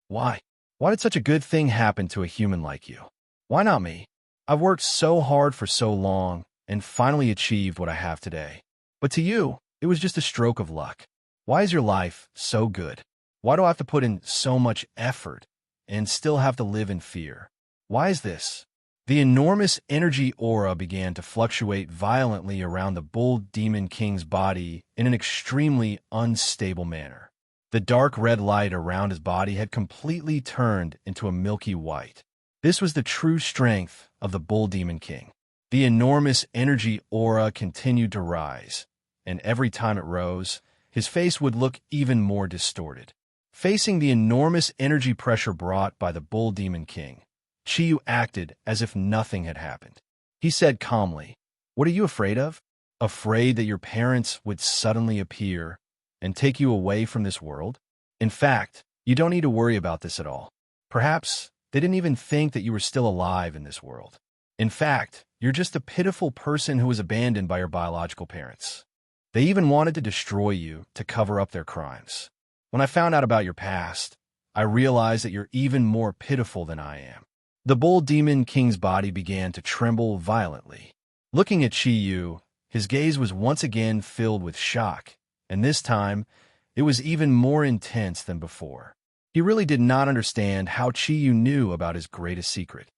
Why? Why did such a good thing happen to a human like you? Why not me? I've worked so hard for so long and finally achieved what I have today. But to you, it was just a stroke of luck. Why is your life so good? Why do I have to put in so much effort and still have to live in fear? Why is this? The enormous energy aura began to fluctuate violently around the Bull Demon King's body in an extremely unstable manner. The dark red light around his body had completely turned into a milky white. This was the true strength of the Bull Demon King. The enormous energy aura continued to rise, and every time it rose, his face would look even more distorted. Facing the enormous energy pressure brought by the Bull Demon King, Chi Yu acted as if nothing had happened. He said calmly, "What are you afraid of? Afraid that your parents would suddenly appear and take you away from this world? In fact, you don't need to worry about this at all. Perhaps they didn't even think that you were still alive in this world. In fact, you're just a pitiful person who was abandoned by your biological parents. They even wanted to destroy you to cover up their crimes. When I found out about your past, I realized that you're even more pitiful than I am." The Bull Demon King's body began to tremble violently. Looking at Chi Yu, his gaze was once again filled with shock, and this time, it was even more intense than before. He really did not understand how Chi Yu knew about his greatest secret.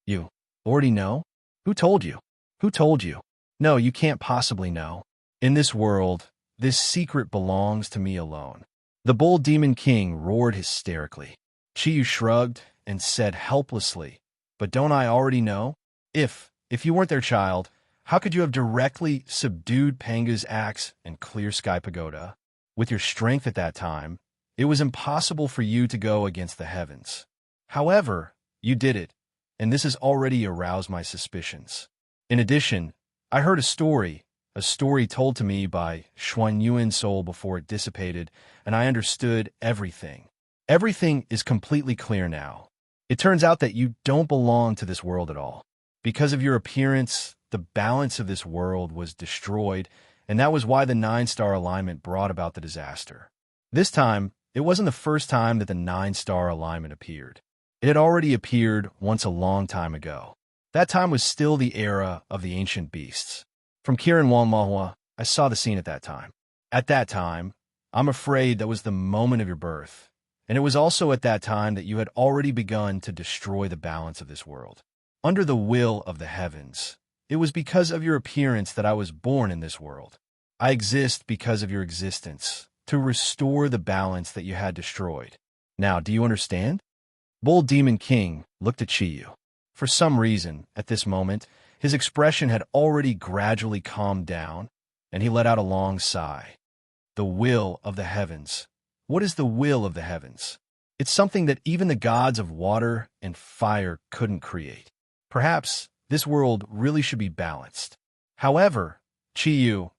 "You already know? Who told you? Who told you? No, you can't possibly know. In this world, this secret belongs to me alone." The Bull Demon King roared hysterically. Chi Yu shrugged and said helplessly, "But don't I already know? If you weren't their child, How could you have directly subdued Panga's axe and Clear Sky Pagoda? With your strength at that time, it was impossible for you to go against the heavens. However, you did it, and this has already aroused my suspicions. In addition, I heard a story told to me by Xuan Yuan's soul before it dissipated, and I understood everything. Everything is completely clear now. It turns out that you don't belong to this world at all. Because of your appearance, the balance of this world was destroyed, and that was why the 9-star alignment brought about the disaster. This time, it wasn't the first time that the 9-star alignment appeared. It had already appeared once a long time ago. That time was still the era of the ancient beasts. From Kirin Wanmahua, I saw the scene at that time. At that time, I'm afraid that was the moment of your birth, and it was also at that time that you had already begun to destroy the balance of this world. Under the will of the heavens, it was because of your appearance that I was born in this world. I exist because of your existence, to restore the balance that you had destroyed. Now, do you understand? Bull Demon King looked at Chiyu. For some reason, at this moment, his expression had already gradually calmed down, and he let out a long sigh. The will of the heavens. What is the will of the heavens? It's something that even the gods of water and fire couldn't create. Perhaps this world really should be balanced. However, Chiyu,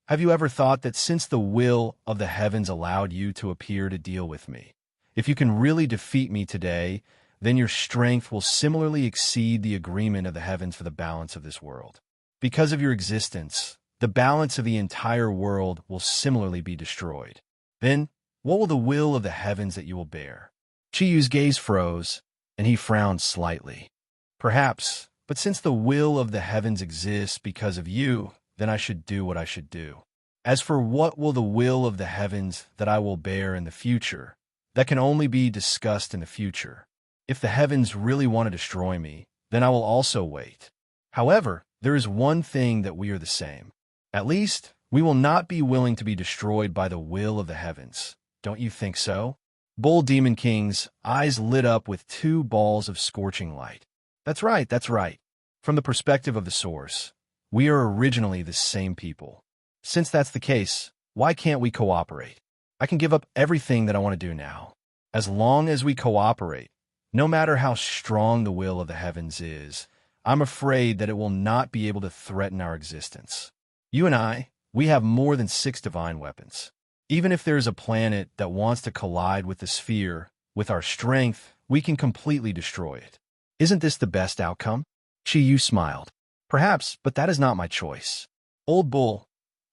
have you ever thought that since the will of the heavens allowed you to appear to deal with me, if you can really defeat me today, then your strength will similarly exceed the agreement of the heavens for the balance of this world. Because of your existence, the balance of the entire world will similarly be destroyed. Then, what will the will of the heavens that you will bear? Chiyu's gaze froze, and he frowned slightly. Perhaps, but since the will of the heavens exists because of you, then I should do what I should do. As for what will the will of the heavens that I will bear in the future, that can only be discussed in the future. If the heavens really want to destroy me, then I will also wait. However, there is one thing that we are the same. At least, we will not be willing to be destroyed by the will of the heavens. Don't you think so? Bull Demon King's eyes lit up with 2 balls of scorching light. That's right, that's right. From the perspective of the source, we are originally the same people. Since that's the case, why can't we cooperate? I can give up everything that I want to do now. As long as we cooperate, no matter how strong the will of the heavens is, I'm afraid that it will not be able to threaten our existence. You and I, we have more than 6 divine weapons. Even if there's a planet that wants to collide with the sphere, with our strength, we can completely destroy it. Isn't this the best outcome? Chiyu smiled. Perhaps, but that is not my choice. Old Bull,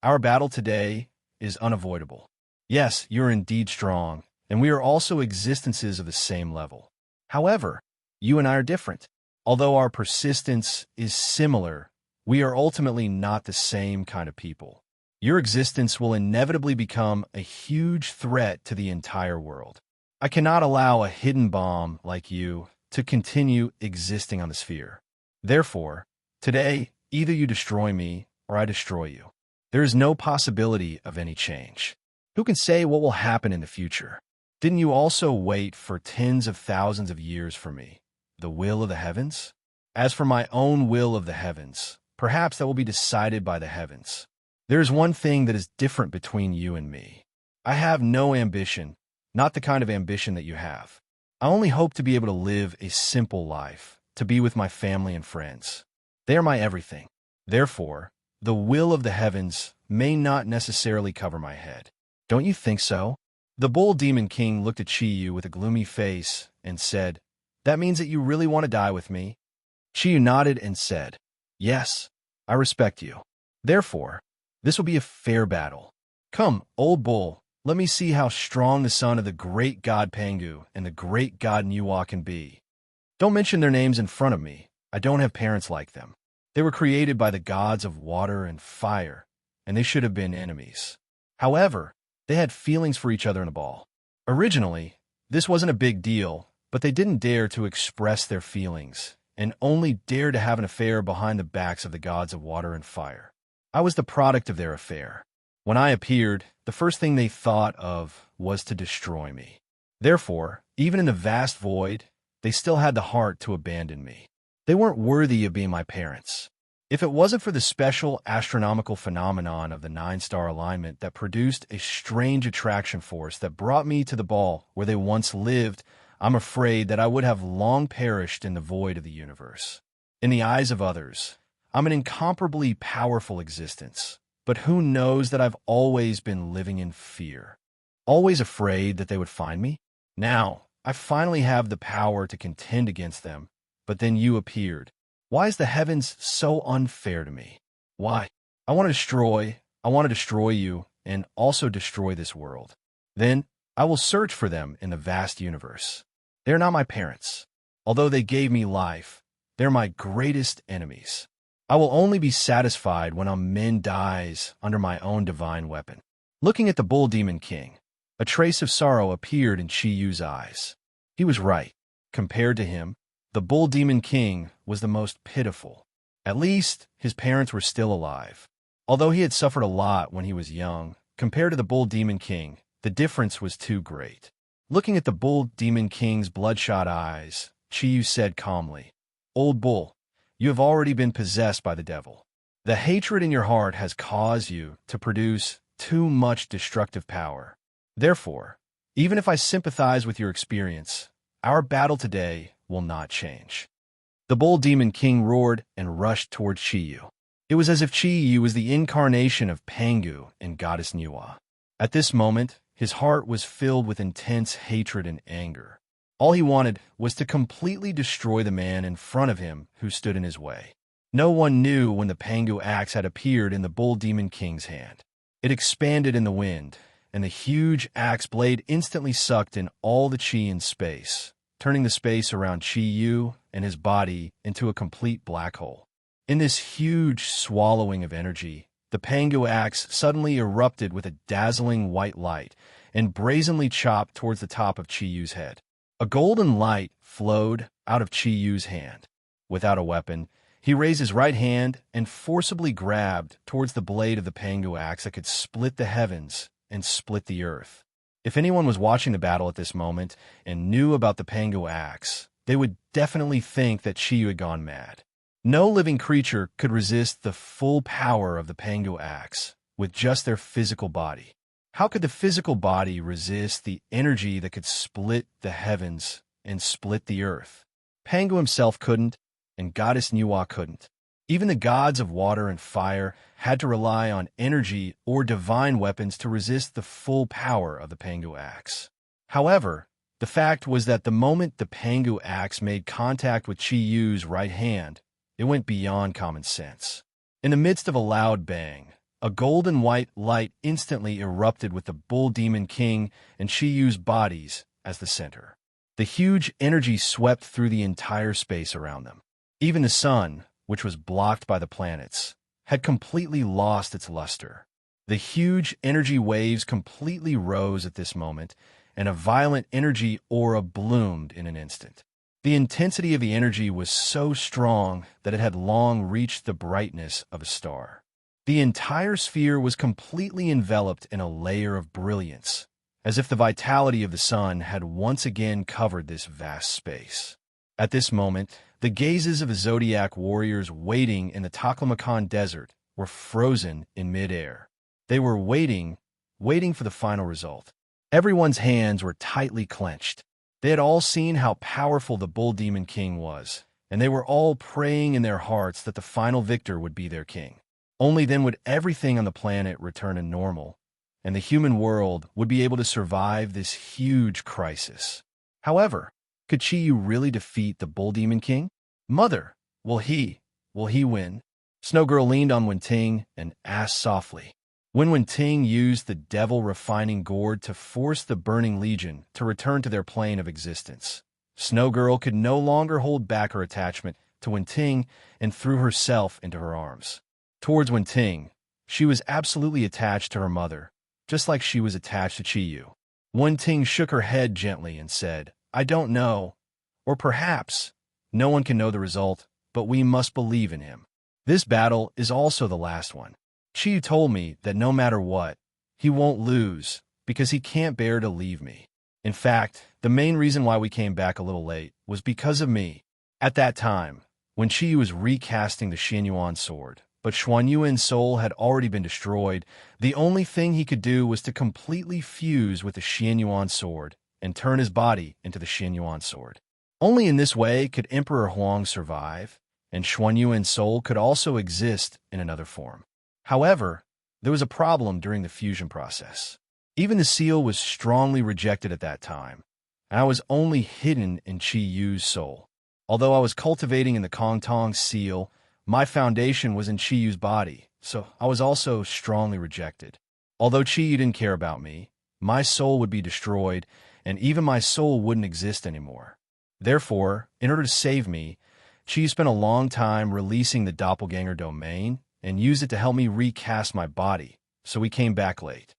our battle today is unavoidable. Yes, you're indeed strong, and we are also existences of the same level. However, you and I are different. Although our persistence is similar, we are ultimately not the same kind of people. Your existence will inevitably become a huge threat to the entire world. I cannot allow a hidden bomb like you to continue existing on the sphere. Therefore, today, either you destroy me or I destroy you. There is no possibility of any change. Who can say what will happen in the future? Didn't you also wait for tens of thousands of years for me, the will of the heavens? As for my own will of the heavens, perhaps that will be decided by the heavens. There is one thing that is different between you and me. I have no ambition, not the kind of ambition that you have. I only hope to be able to live a simple life, to be with my family and friends. They are my everything. Therefore, the will of the heavens may not necessarily cover my head. Don't you think so? The Bull Demon King looked at Chiyu with a gloomy face and said, "That means that you really want to die with me?" Chiyu nodded and said, "Yes, I respect you. Therefore, this will be a fair battle. Come, old bull, let me see how strong the son of the great god Pangu and the great god Nuwa can be. Don't mention their names in front of me. I don't have parents like them. They were created by the gods of water and fire, and they should have been enemies. However, they had feelings for each other in a ball. Originally, this wasn't a big deal, but they didn't dare to express their feelings, and only dared to have an affair behind the backs of the gods of water and fire. I was the product of their affair. When I appeared, the first thing they thought of was to destroy me. Therefore, even in the vast void, they still had the heart to abandon me. They weren't worthy of being my parents. If it wasn't for the special astronomical phenomenon of the nine-star alignment that produced a strange attraction force that brought me to the ball where they once lived, I'm afraid that I would have long perished in the void of the universe. In the eyes of others, I'm an incomparably powerful existence, but who knows that I've always been living in fear, always afraid that they would find me? Now, I finally have the power to contend against them, but then you appeared. Why is the heavens so unfair to me? Why? I want to destroy you, and also destroy this world. Then, I will search for them in the vast universe. They're not my parents. Although they gave me life, they're my greatest enemies. I will only be satisfied when a man dies under my own divine weapon. Looking at the Bull Demon King, a trace of sorrow appeared in Chi Yu's eyes. He was right. Compared to him, the Bull Demon King was the most pitiful. At least, his parents were still alive. Although he had suffered a lot when he was young, compared to the Bull Demon King, the difference was too great. Looking at the Bull Demon King's bloodshot eyes, Chi Yu said calmly, "Old Bull, you have already been possessed by the devil. The hatred in your heart has caused you to produce too much destructive power. Therefore, even if I sympathize with your experience, our battle today will not change." The Bull Demon King roared and rushed toward Chi Yu. It was as if Chi Yu was the incarnation of Pangu and Goddess Nuwa. At this moment, his heart was filled with intense hatred and anger. All he wanted was to completely destroy the man in front of him who stood in his way. No one knew when the Pangu axe had appeared in the Bull Demon King's hand. It expanded in the wind, and the huge axe blade instantly sucked in all the chi in space, turning the space around Chi Yu and his body into a complete black hole. In this huge swallowing of energy, the Pangu axe suddenly erupted with a dazzling white light and brazenly chopped towards the top of Chi Yu's head. A golden light flowed out of Chi Yu's hand. Without a weapon, he raised his right hand and forcibly grabbed towards the blade of the Pangu axe that could split the heavens and split the earth. If anyone was watching the battle at this moment and knew about the Pangu axe, they would definitely think that Chi Yu had gone mad. No living creature could resist the full power of the Pangu axe with just their physical body. How could the physical body resist the energy that could split the heavens and split the earth? Pangu himself couldn't, and Goddess Nuwa couldn't. Even the gods of water and fire had to rely on energy or divine weapons to resist the full power of the Pangu axe. However, the fact was that the moment the Pangu axe made contact with Chi Yu's right hand, it went beyond common sense. In the midst of a loud bang, a golden white light instantly erupted with the Bull Demon King and Chi Yu's bodies as the center. The huge energy swept through the entire space around them. Even the sun, which was blocked by the planets, had completely lost its luster. The huge energy waves completely rose at this moment, and a violent energy aura bloomed in an instant. The intensity of the energy was so strong that it had long reached the brightness of a star. The entire sphere was completely enveloped in a layer of brilliance, as if the vitality of the sun had once again covered this vast space. At this moment, the gazes of the Zodiac warriors waiting in the Taklamakan desert were frozen in midair. They were waiting for the final result. Everyone's hands were tightly clenched. They had all seen how powerful the Bull Demon King was, and they were all praying in their hearts that the final victor would be their king. Only then would everything on the planet return to normal, and the human world would be able to survive this huge crisis. However, could Chi Yu really defeat the Bull Demon King? Mother, will he win? Snow Girl leaned on Wen-Ting and asked softly. When Wen-Ting used the devil-refining gourd to force the Burning Legion to return to their plane of existence, Snow Girl could no longer hold back her attachment to Wen-Ting and threw herself into her arms. Towards Wen-Ting, she was absolutely attached to her mother, just like she was attached to Chi Yu. Wen-Ting shook her head gently and said, I don't know, or perhaps, no one can know the result, but we must believe in him. This battle is also the last one. Chi Yu told me that no matter what, he won't lose because he can't bear to leave me. In fact, the main reason why we came back a little late was because of me. At that time, when Chi was recasting the Xianyuan sword, but Xuanyuan's soul had already been destroyed. The only thing he could do was to completely fuse with the Xianyuan sword and turn his body into the Xianyuan sword. Only in this way could Emperor Huang survive, and Xuanyuan's soul could also exist in another form. However, there was a problem during the fusion process. Even the seal was strongly rejected at that time, and I was only hidden in Chi Yu's soul. Although I was cultivating in the Kong Tong seal, my foundation was in Chi Yu's body, so I was also strongly rejected. Although Chi Yu didn't care about me, my soul would be destroyed, and even my soul wouldn't exist anymore. Therefore, in order to save me, Chi Yu spent a long time releasing the doppelganger domain and used it to help me recast my body, so we came back late.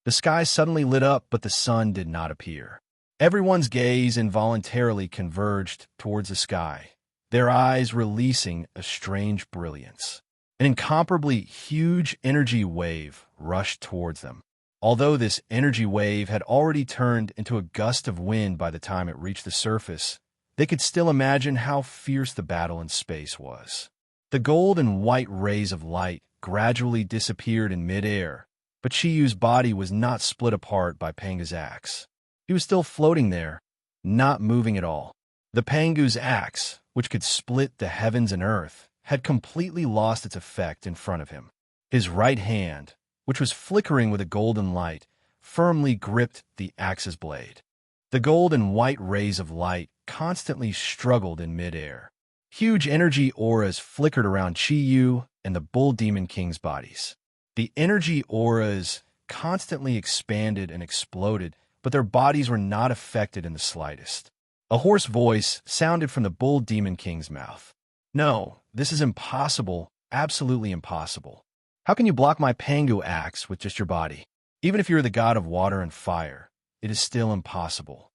The sky suddenly lit up, but the sun did not appear. Everyone's gaze involuntarily converged towards the sky, their eyes releasing a strange brilliance. An incomparably huge energy wave rushed towards them. Although this energy wave had already turned into a gust of wind by the time it reached the surface, they could still imagine how fierce the battle in space was. The gold and white rays of light gradually disappeared in midair, but Chi Yu's body was not split apart by Panga's axe. He was still floating there, not moving at all. The Pangu's axe, which could split the heavens and earth, had completely lost its effect in front of him. His right hand, which was flickering with a golden light, firmly gripped the axe's blade. The gold and white rays of light constantly struggled in midair. Huge energy auras flickered around Chi Yu and the Bull Demon King's bodies. The energy auras constantly expanded and exploded, but their bodies were not affected in the slightest. A hoarse voice sounded from the Bull Demon King's mouth. "No, this is impossible, absolutely impossible. How can you block my Pangu axe with just your body? Even if you're the god of water and fire, it is still impossible."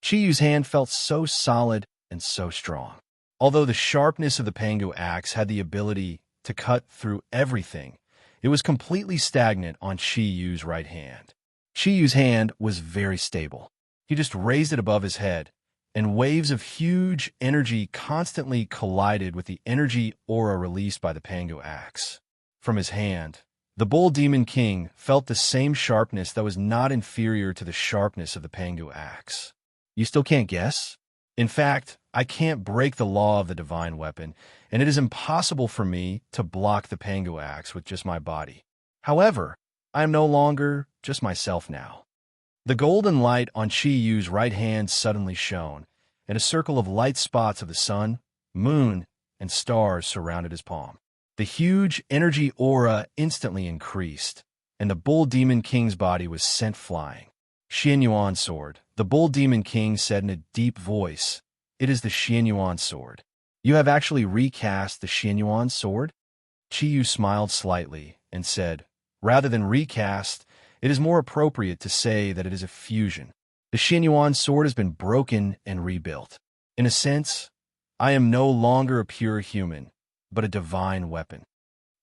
Chi Yu's hand felt so solid and so strong. Although the sharpness of the Pangu axe had the ability to cut through everything, it was completely stagnant on Chi Yu's right hand. Chi Yu's hand was very stable. He just raised it above his head, and waves of huge energy constantly collided with the energy aura released by the Pangu axe. From his hand, the Bull Demon King felt the same sharpness that was not inferior to the sharpness of the Pangu axe. You still can't guess? In fact, I can't break the law of the divine weapon, and it is impossible for me to block the Pangu axe with just my body. However, I am no longer just myself now. The golden light on Chi Yu's right hand suddenly shone, and a circle of light spots of the sun, moon, and stars surrounded his palm. The huge energy aura instantly increased, and the Bull Demon King's body was sent flying. "Xianyuan sword," the Bull Demon King said in a deep voice. "It is the Xianyuan sword. You have actually recast the Xianyuan sword?" Chi Yu smiled slightly and said, "Rather than recast, it is more appropriate to say that it is a fusion. The Xianyuan sword has been broken and rebuilt. In a sense, I am no longer a pure human, but a divine weapon."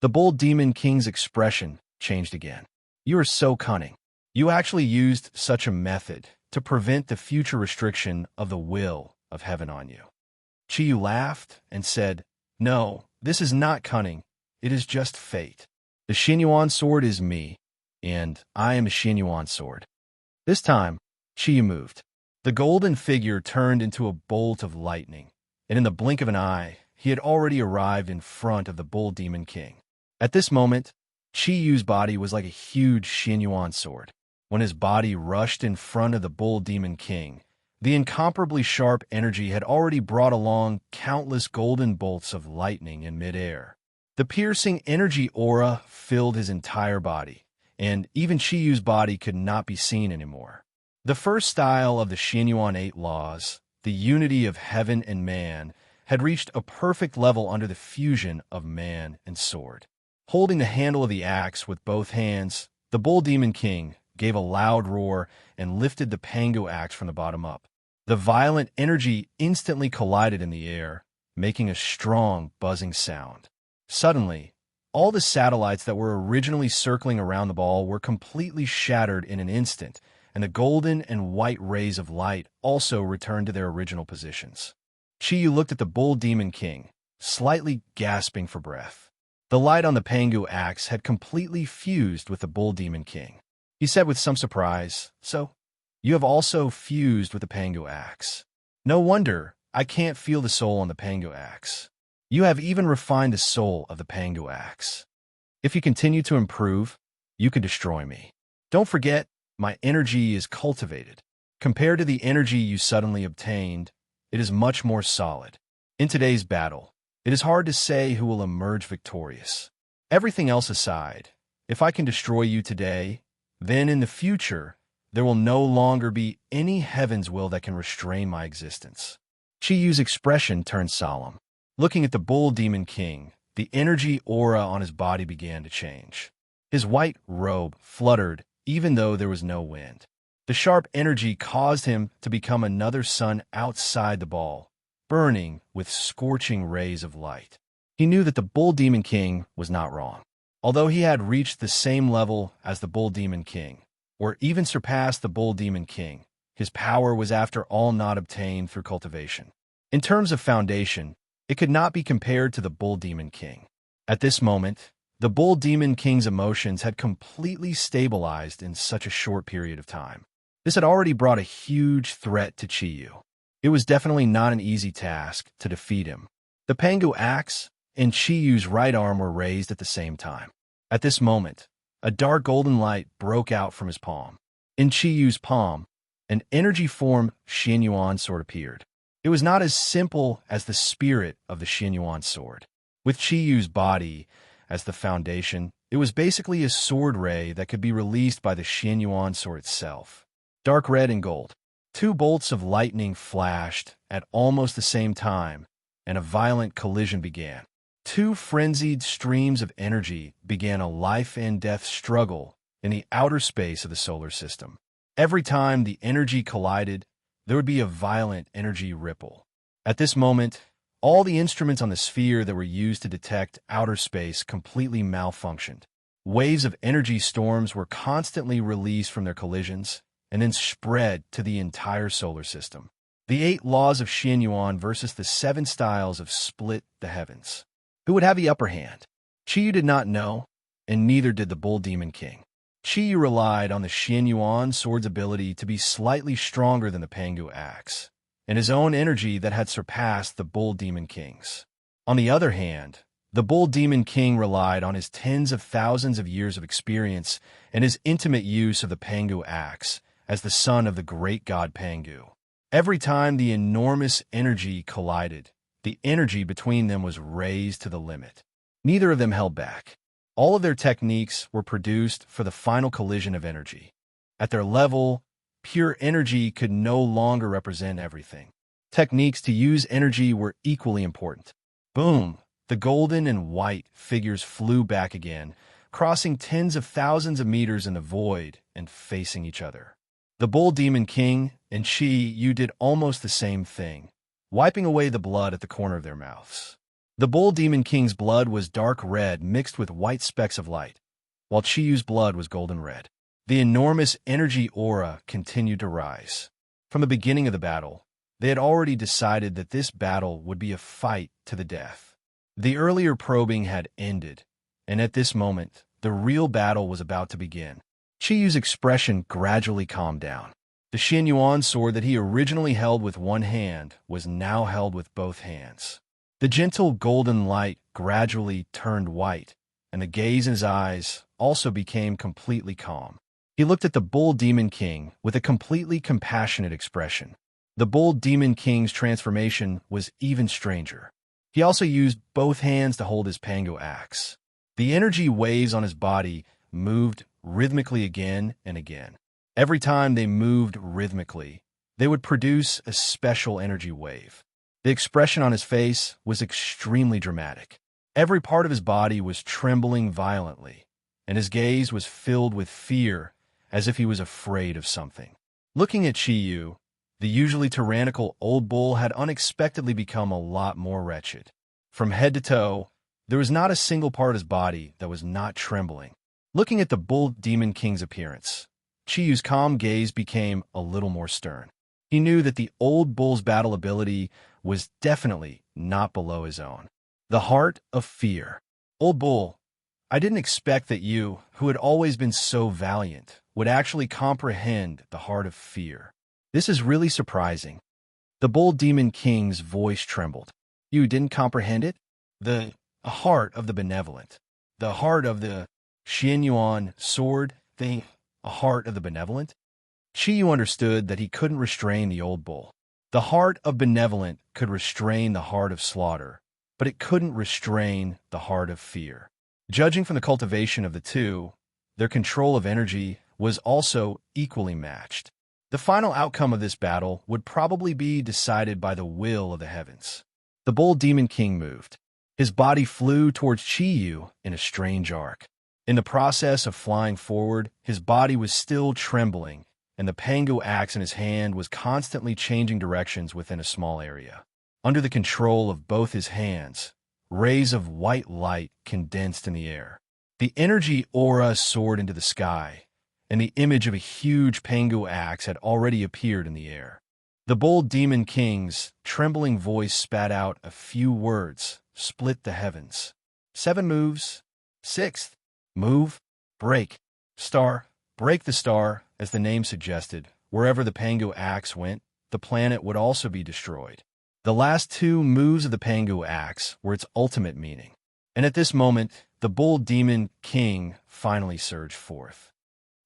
The Bull Demon King's expression changed again. "You are so cunning. You actually used such a method to prevent the future restriction of the will of heaven on you." Chi Yu laughed and said, "No, this is not cunning. It is just fate. The Xianyuan sword is me, and I am a Xianyuan sword." This time, Chi Yu moved. The golden figure turned into a bolt of lightning, and in the blink of an eye, he had already arrived in front of the Bull Demon King. At this moment, Chi Yu's body was like a huge Xianyuan sword. When his body rushed in front of the Bull Demon King, the incomparably sharp energy had already brought along countless golden bolts of lightning in midair. The piercing energy aura filled his entire body, and even Chi Yu's body could not be seen anymore. The first style of the Xianyuan 8 laws, the unity of heaven and man, had reached a perfect level under the fusion of man and sword. Holding the handle of the axe with both hands, the Bull Demon King gave a loud roar and lifted the Pangu axe from the bottom up. The violent energy instantly collided in the air, making a strong, buzzing sound. Suddenly, all the satellites that were originally circling around the ball were completely shattered in an instant, and the golden and white rays of light also returned to their original positions. Chi Yu looked at the Bull Demon King, slightly gasping for breath. The light on the Pangu axe had completely fused with the Bull Demon King. He said with some surprise, "So, you have also fused with the Pangu axe. No wonder I can't feel the soul on the Pangu axe. You have even refined the soul of the Pangu axe. If you continue to improve, you can destroy me. Don't forget, my energy is cultivated. Compared to the energy you suddenly obtained, it is much more solid. In today's battle, it is hard to say who will emerge victorious. Everything else aside, if I can destroy you today, then in the future, there will no longer be any heaven's will that can restrain my existence." Chi Yu's expression turned solemn. Looking at the Bull Demon King, the energy aura on his body began to change. His white robe fluttered even though there was no wind. The sharp energy caused him to become another sun outside the ball, burning with scorching rays of light. He knew that the Bull Demon King was not wrong. Although he had reached the same level as the Bull Demon King, or even surpassed the Bull Demon King, his power was after all not obtained through cultivation. In terms of foundation, it could not be compared to the Bull Demon King. At this moment, the Bull Demon King's emotions had completely stabilized in such a short period of time. This had already brought a huge threat to Chi Yu. It was definitely not an easy task to defeat him. The Pangu axe and Chi Yu's right arm were raised at the same time. At this moment, a dark golden light broke out from his palm. In Chi Yu's palm, an energy-form Xianyuan sword appeared. It was not as simple as the spirit of the Xianyuan sword. With Chi Yu's body as the foundation, it was basically a sword ray that could be released by the Xianyuan sword itself. Dark red and gold. Two bolts of lightning flashed at almost the same time, and a violent collision began. Two frenzied streams of energy began a life-and-death struggle in the outer space of the solar system. Every time the energy collided, there would be a violent energy ripple. At this moment, all the instruments on the sphere that were used to detect outer space completely malfunctioned. Waves of energy storms were constantly released from their collisions and then spread to the entire solar system. The 8 laws of Xianyuan versus the 7 styles of split the heavens. Who would have the upper hand? Chi Yu did not know, and neither did the Bull Demon King. Chi Yu relied on the Xianyuan sword's ability to be slightly stronger than the Pangu axe, and his own energy that had surpassed the Bull Demon King's. On the other hand, the Bull Demon King relied on his tens of thousands of years of experience and his intimate use of the Pangu axe as the son of the great god Pangu. Every time the enormous energy collided, the energy between them was raised to the limit. Neither of them held back. All of their techniques were produced for the final collision of energy. At their level, pure energy could no longer represent everything. Techniques to use energy were equally important. Boom! The golden and white figures flew back again, crossing tens of thousands of meters in the void and facing each other. The Bull Demon King and Chi Yu did almost the same thing, wiping away the blood at the corner of their mouths. The Bull Demon King's blood was dark red mixed with white specks of light, while Chi Yu's blood was golden red. The enormous energy aura continued to rise. From the beginning of the battle, they had already decided that this battle would be a fight to the death. The earlier probing had ended, and at this moment, the real battle was about to begin. Chi Yu's expression gradually calmed down. The Xianyuan sword that he originally held with one hand was now held with both hands. The gentle golden light gradually turned white, and the gaze in his eyes also became completely calm. He looked at the Bull Demon King with a completely compassionate expression. The Bull Demon King's transformation was even stranger. He also used both hands to hold his Pangu axe. The energy waves on his body moved rhythmically again and again. Every time they moved rhythmically, they would produce a special energy wave. The expression on his face was extremely dramatic. Every part of his body was trembling violently, and his gaze was filled with fear, as if he was afraid of something. Looking at Chi Yu, the usually tyrannical old bull had unexpectedly become a lot more wretched. From head to toe, there was not a single part of his body that was not trembling. Looking at the Bull Demon King's appearance, Chi Yu's calm gaze became a little more stern. He knew that the old bull's battle ability was definitely not below his own. The Heart of Fear. Old Bull, I didn't expect that you, who had always been so valiant, would actually comprehend the heart of fear. This is really surprising. The Bull Demon King's voice trembled. You didn't comprehend it? The heart of the benevolent. The heart of the Xianyuan sword thing. A heart of the benevolent? Qiyu understood that he couldn't restrain the old bull. The heart of benevolent could restrain the heart of slaughter, but it couldn't restrain the heart of fear. Judging from the cultivation of the two, their control of energy was also equally matched. The final outcome of this battle would probably be decided by the will of the heavens. The Bull Demon King moved. His body flew towards Qiyu in a strange arc. In the process of flying forward, his body was still trembling, and the Pangu axe in his hand was constantly changing directions within a small area. Under the control of both his hands, rays of white light condensed in the air. The energy aura soared into the sky, and the image of a huge Pangu axe had already appeared in the air. The Bull Demon King's trembling voice spat out a few words, split the heavens. 7 moves. 6th move, break. Star, break the star, as the name suggested. Wherever the Pangu axe went, the planet would also be destroyed. The last 2 moves of the Pangu axe were its ultimate meaning. And at this moment, the Bull Demon King finally surged forth.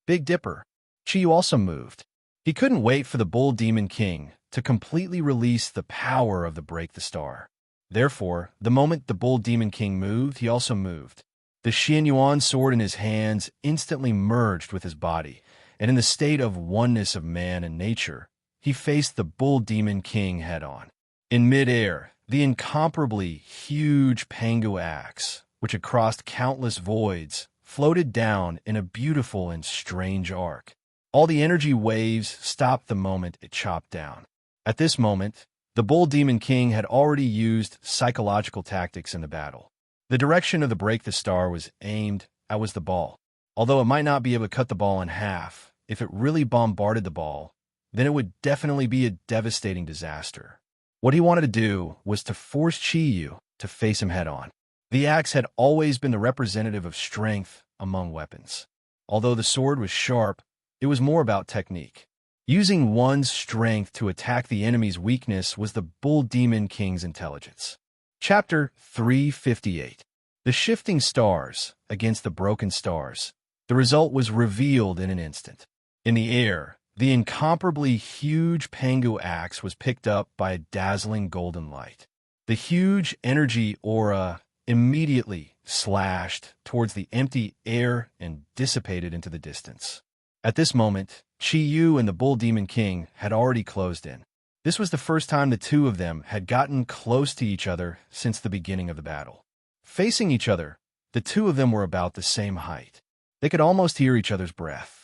Big Dipper. Qiyu also moved. He couldn't wait for the Bull Demon King to completely release the power of the Break the Star. Therefore, the moment the Bull Demon King moved, he also moved. The Xianyuan sword in his hands instantly merged with his body, and in the state of oneness of man and nature, he faced the Bull Demon King head-on. In mid-air, the incomparably huge Pangu axe, which had crossed countless voids, floated down in a beautiful and strange arc. All the energy waves stopped the moment it chopped down. At this moment, the Bull Demon King had already used psychological tactics in the battle. The direction of the Break the Star was aimed at the ball. Although it might not be able to cut the ball in half, if it really bombarded the ball, then it would definitely be a devastating disaster. What he wanted to do was to force Qiyu to face him head-on. The axe had always been the representative of strength among weapons. Although the sword was sharp, it was more about technique. Using one's strength to attack the enemy's weakness was the Bull Demon King's intelligence. Chapter 358. The Shifting Stars Against the Broken Stars. The result was revealed in an instant. In the air, the incomparably huge Pangu axe was picked up by a dazzling golden light. The huge energy aura immediately slashed towards the empty air and dissipated into the distance. At this moment, Qiyu and the Bull Demon King had already closed in. This was the first time the two of them had gotten close to each other since the beginning of the battle. Facing each other, the two of them were about the same height. They could almost hear each other's breath.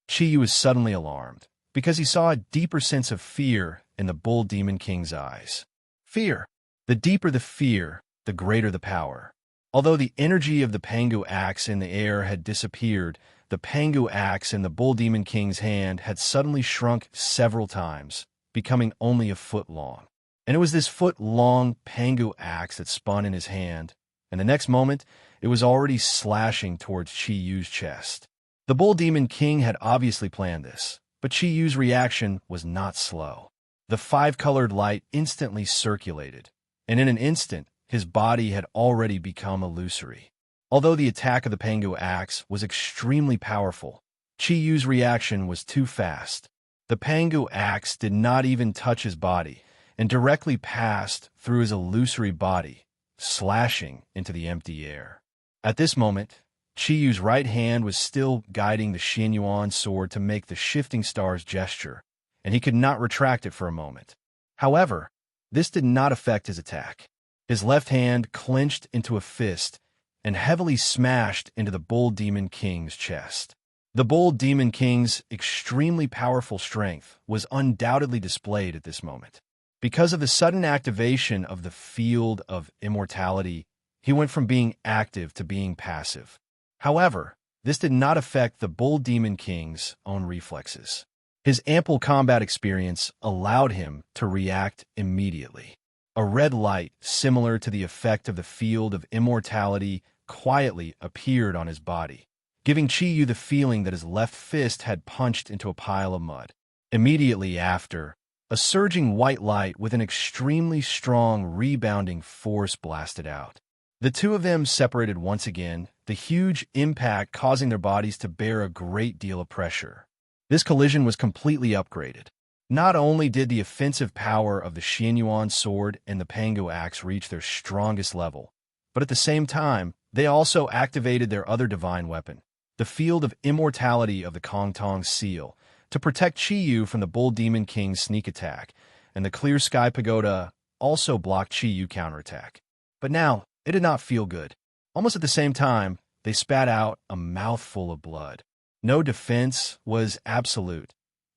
Qiyu was suddenly alarmed, because he saw a deeper sense of fear in the Bull Demon King's eyes. Fear. The deeper the fear, the greater the power. Although the energy of the Pangu axe in the air had disappeared, the Pangu axe in the Bull Demon King's hand had suddenly shrunk several times, becoming only a foot long. And it was this foot-long Pangu axe that spun in his hand, and the next moment, it was already slashing towards Qiyu's chest. The Bull Demon King had obviously planned this, but Qiyu's reaction was not slow. The 5-colored light instantly circulated, and in an instant, his body had already become illusory. Although the attack of the Pangu axe was extremely powerful, Qiyu's reaction was too fast. The Pangu axe did not even touch his body and directly passed through his illusory body, slashing into the empty air. At this moment, Qiyu's right hand was still guiding the Xianyuan sword to make the Shifting Stars gesture, and he could not retract it for a moment. However, this did not affect his attack. His left hand clenched into a fist and heavily smashed into the Bull Demon King's chest. The Bull Demon King's extremely powerful strength was undoubtedly displayed at this moment. Because of the sudden activation of the Field of Immortality, he went from being active to being passive. However, this did not affect the Bull Demon King's own reflexes. His ample combat experience allowed him to react immediately. A red light, similar to the effect of the field of immortality, quietly appeared on his body, giving Chi-Yu the feeling that his left fist had punched into a pile of mud. Immediately after, a surging white light with an extremely strong rebounding force blasted out. The two of them separated once again, the huge impact causing their bodies to bear a great deal of pressure. This collision was completely upgraded. Not only did the offensive power of the Xianyuan sword and the Pango axe reach their strongest level, but at the same time, they also activated their other divine weapon, the field of immortality of the Kongtong seal, to protect Chi-Yu from the Bull Demon King's sneak attack, and the Clear Sky Pagoda also blocked Chi-Yu counterattack. But now, it did not feel good. Almost at the same time, they spat out a mouthful of blood. No defense was absolute,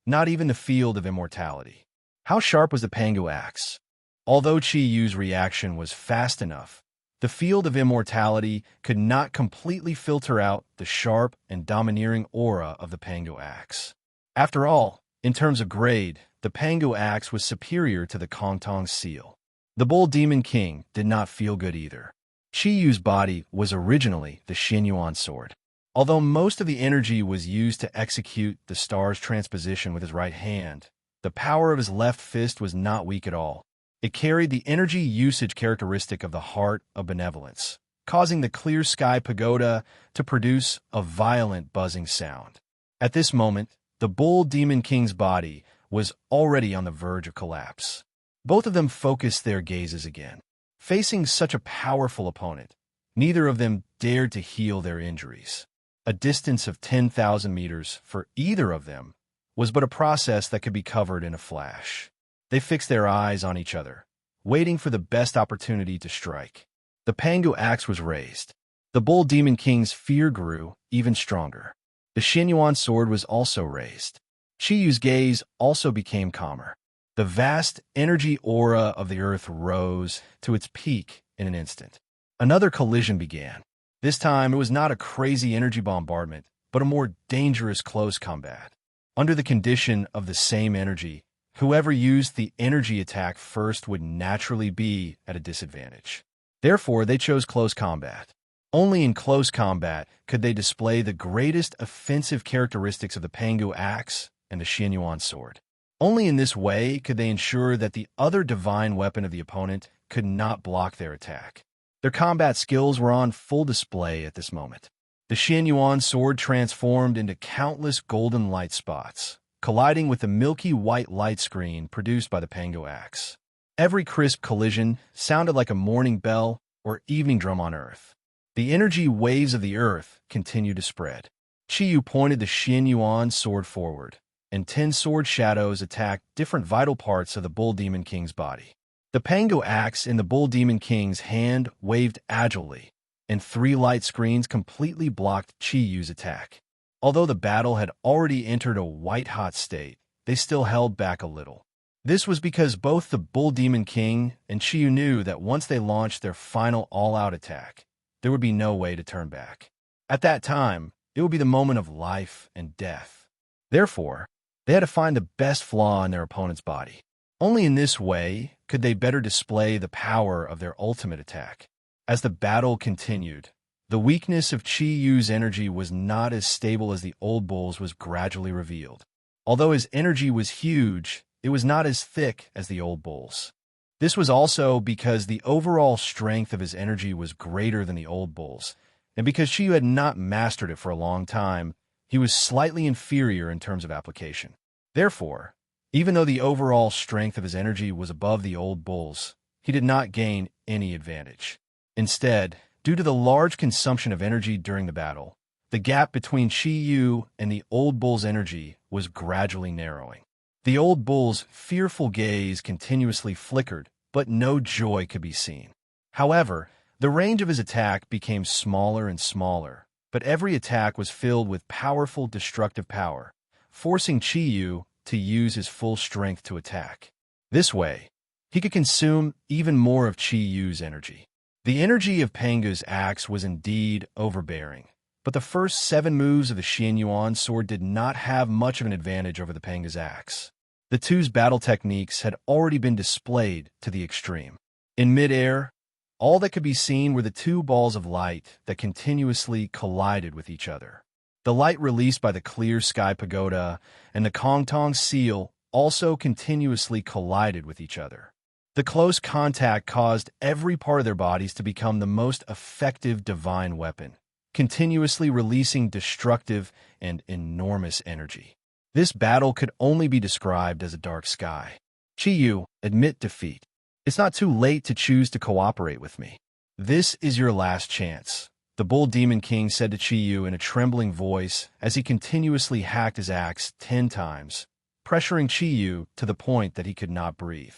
not even the field of immortality. How sharp was the Pango axe? Although Chi-Yu's reaction was fast enough, the field of immortality could not completely filter out the sharp and domineering aura of the Pango axe. After all, in terms of grade, the Pango axe was superior to the Kongtong seal. The Bull Demon King did not feel good either. Chi-Yu's body was originally the Xianyuan sword. Although most of the energy was used to execute the star's transposition with his right hand, the power of his left fist was not weak at all. It carried the energy usage characteristic of the heart of benevolence, causing the Clear Sky Pagoda to produce a violent buzzing sound. At this moment, the Bull Demon King's body was already on the verge of collapse. Both of them focused their gazes again. Facing such a powerful opponent, neither of them dared to heal their injuries. A distance of 10,000 meters for either of them was but a process that could be covered in a flash. They fixed their eyes on each other, waiting for the best opportunity to strike. The Pango axe was raised. The Bull Demon King's fear grew even stronger. The Xianyuan sword was also raised. Chi-Yu's gaze also became calmer. The vast energy aura of the earth rose to its peak in an instant. Another collision began. This time, it was not a crazy energy bombardment, but a more dangerous close combat. Under the condition of the same energy, whoever used the energy attack first would naturally be at a disadvantage. Therefore, they chose close combat. Only in close combat could they display the greatest offensive characteristics of the Pango axe and the Xianyuan sword. Only in this way could they ensure that the other divine weapon of the opponent could not block their attack. Their combat skills were on full display at this moment. The Xianyuan sword transformed into countless golden light spots, colliding with the milky white light screen produced by the Pango axe. Every crisp collision sounded like a morning bell or evening drum on Earth. The energy waves of the Earth continued to spread. Chi-Yu pointed the Xianyuan sword forward, and 10 sword shadows attacked different vital parts of the Bull Demon King's body. The Pango axe in the Bull Demon King's hand waved agilely, and 3 light screens completely blocked Chi-Yu's attack. Although the battle had already entered a white-hot state, they still held back a little. This was because both the Bull Demon King and Chi-Yu knew that once they launched their final all-out attack, there would be no way to turn back. At that time, it would be the moment of life and death. Therefore, they had to find the best flaw in their opponent's body. Only in this way could they better display the power of their ultimate attack. As the battle continued, the weakness of Chi-Yu's energy was not as stable as the old bull's was gradually revealed. Although his energy was huge, it was not as thick as the old bull's. This was also because the overall strength of his energy was greater than the old bull's, and because Chi-Yu had not mastered it for a long time, he was slightly inferior in terms of application. Therefore, even though the overall strength of his energy was above the old bull's, he did not gain any advantage. Instead, due to the large consumption of energy during the battle, the gap between Chi-Yu and the old bull's energy was gradually narrowing. The old bull's fearful gaze continuously flickered, but no joy could be seen. However, the range of his attack became smaller and smaller, but every attack was filled with powerful destructive power, forcing Chi-Yu to use his full strength to attack. This way, he could consume even more of Chi-Yu's energy. The energy of Pango's axe was indeed overbearing, but the first 7 moves of the Xianyuan sword did not have much of an advantage over the Pango's axe. The two's battle techniques had already been displayed to the extreme. In midair, all that could be seen were the two balls of light that continuously collided with each other. The light released by the clear sky pagoda and the Kongtong seal also continuously collided with each other. The close contact caused every part of their bodies to become the most effective divine weapon, continuously releasing destructive and enormous energy. This battle could only be described as a dark sky. Chiyu, admit defeat. It's not too late to choose to cooperate with me. This is your last chance, the Bull Demon King said to Chiyu in a trembling voice as he continuously hacked his axe 10 times, pressuring Chiyu to the point that he could not breathe.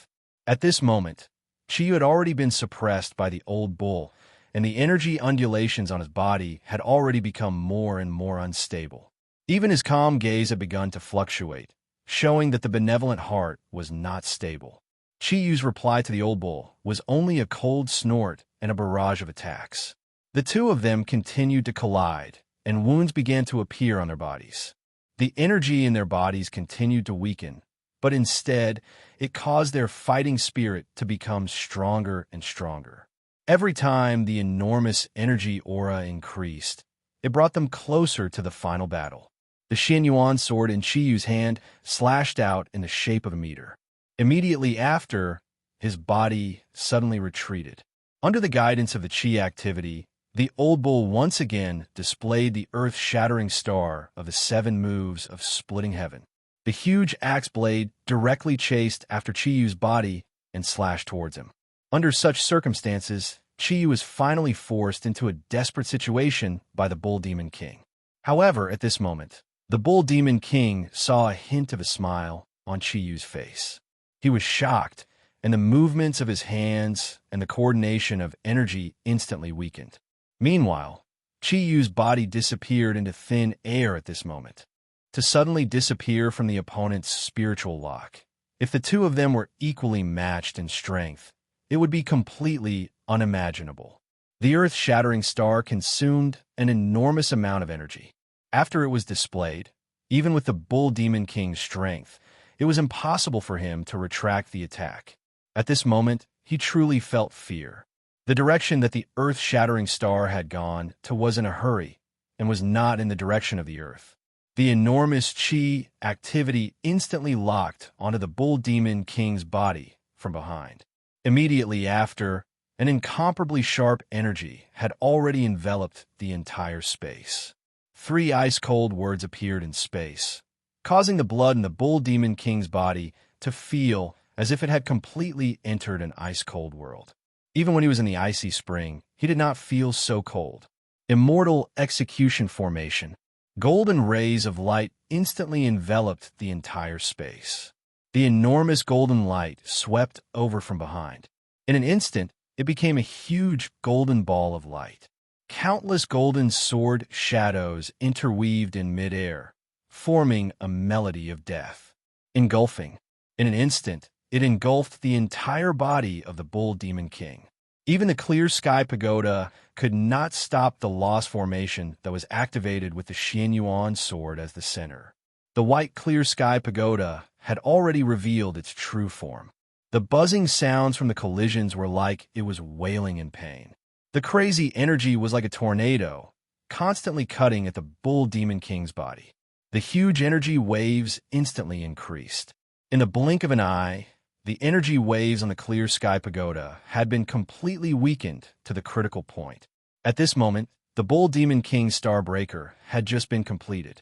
At this moment, Chiyu had already been suppressed by the old bull, and the energy undulations on his body had already become more and more unstable. Even his calm gaze had begun to fluctuate, showing that the benevolent heart was not stable. Chiyu's reply to the old bull was only a cold snort and a barrage of attacks. The two of them continued to collide, and wounds began to appear on their bodies. The energy in their bodies continued to weaken, but instead, it caused their fighting spirit to become stronger and stronger. Every time the enormous energy aura increased, it brought them closer to the final battle. The Xianyuan sword in Chiyu's hand slashed out in the shape of a meteor. Immediately after, his body suddenly retreated. Under the guidance of the Qi activity, the old bull once again displayed the earth-shattering star of the 7 moves of splitting heaven. The huge axe blade directly chased after Chiyu's body and slashed towards him. Under such circumstances, Chiyu was finally forced into a desperate situation by the Bull Demon King. However, at this moment, the Bull Demon King saw a hint of a smile on Chiyu's face. He was shocked, and the movements of his hands and the coordination of energy instantly weakened. Meanwhile, Chiyu's body disappeared into thin air at this moment, to suddenly disappear from the opponent's spiritual lock. If the two of them were equally matched in strength, it would be completely unimaginable. The earth-shattering star consumed an enormous amount of energy. After it was displayed, even with the Bull Demon King's strength, it was impossible for him to retract the attack. At this moment, he truly felt fear. The direction that the earth-shattering star had gone to was in a hurry, and was not in the direction of the earth. The enormous Qi activity instantly locked onto the Bull Demon King's body from behind. Immediately after, an incomparably sharp energy had already enveloped the entire space. 3 ice-cold words appeared in space, causing the blood in the Bull Demon King's body to feel as if it had completely entered an ice-cold world. Even when he was in the icy spring, he did not feel so cold. Immortal execution formation. Golden rays of light instantly enveloped the entire space. The enormous golden light swept over from behind. In an instant, it became a huge golden ball of light. Countless golden sword shadows interweaved in midair, forming a melody of death. Engulfing. In an instant, it engulfed the entire body of the Bull Demon King. Even the clear sky pagoda could not stop the lost formation that was activated with the Xianyuan sword as the center. The white clear sky pagoda had already revealed its true form. The buzzing sounds from the collisions were like it was wailing in pain. The crazy energy was like a tornado, constantly cutting at the Bull Demon King's body. The huge energy waves instantly increased. In the blink of an eye, the energy waves on the clear sky pagoda had been completely weakened to the critical point. At this moment, the Bull Demon King's Starbreaker had just been completed.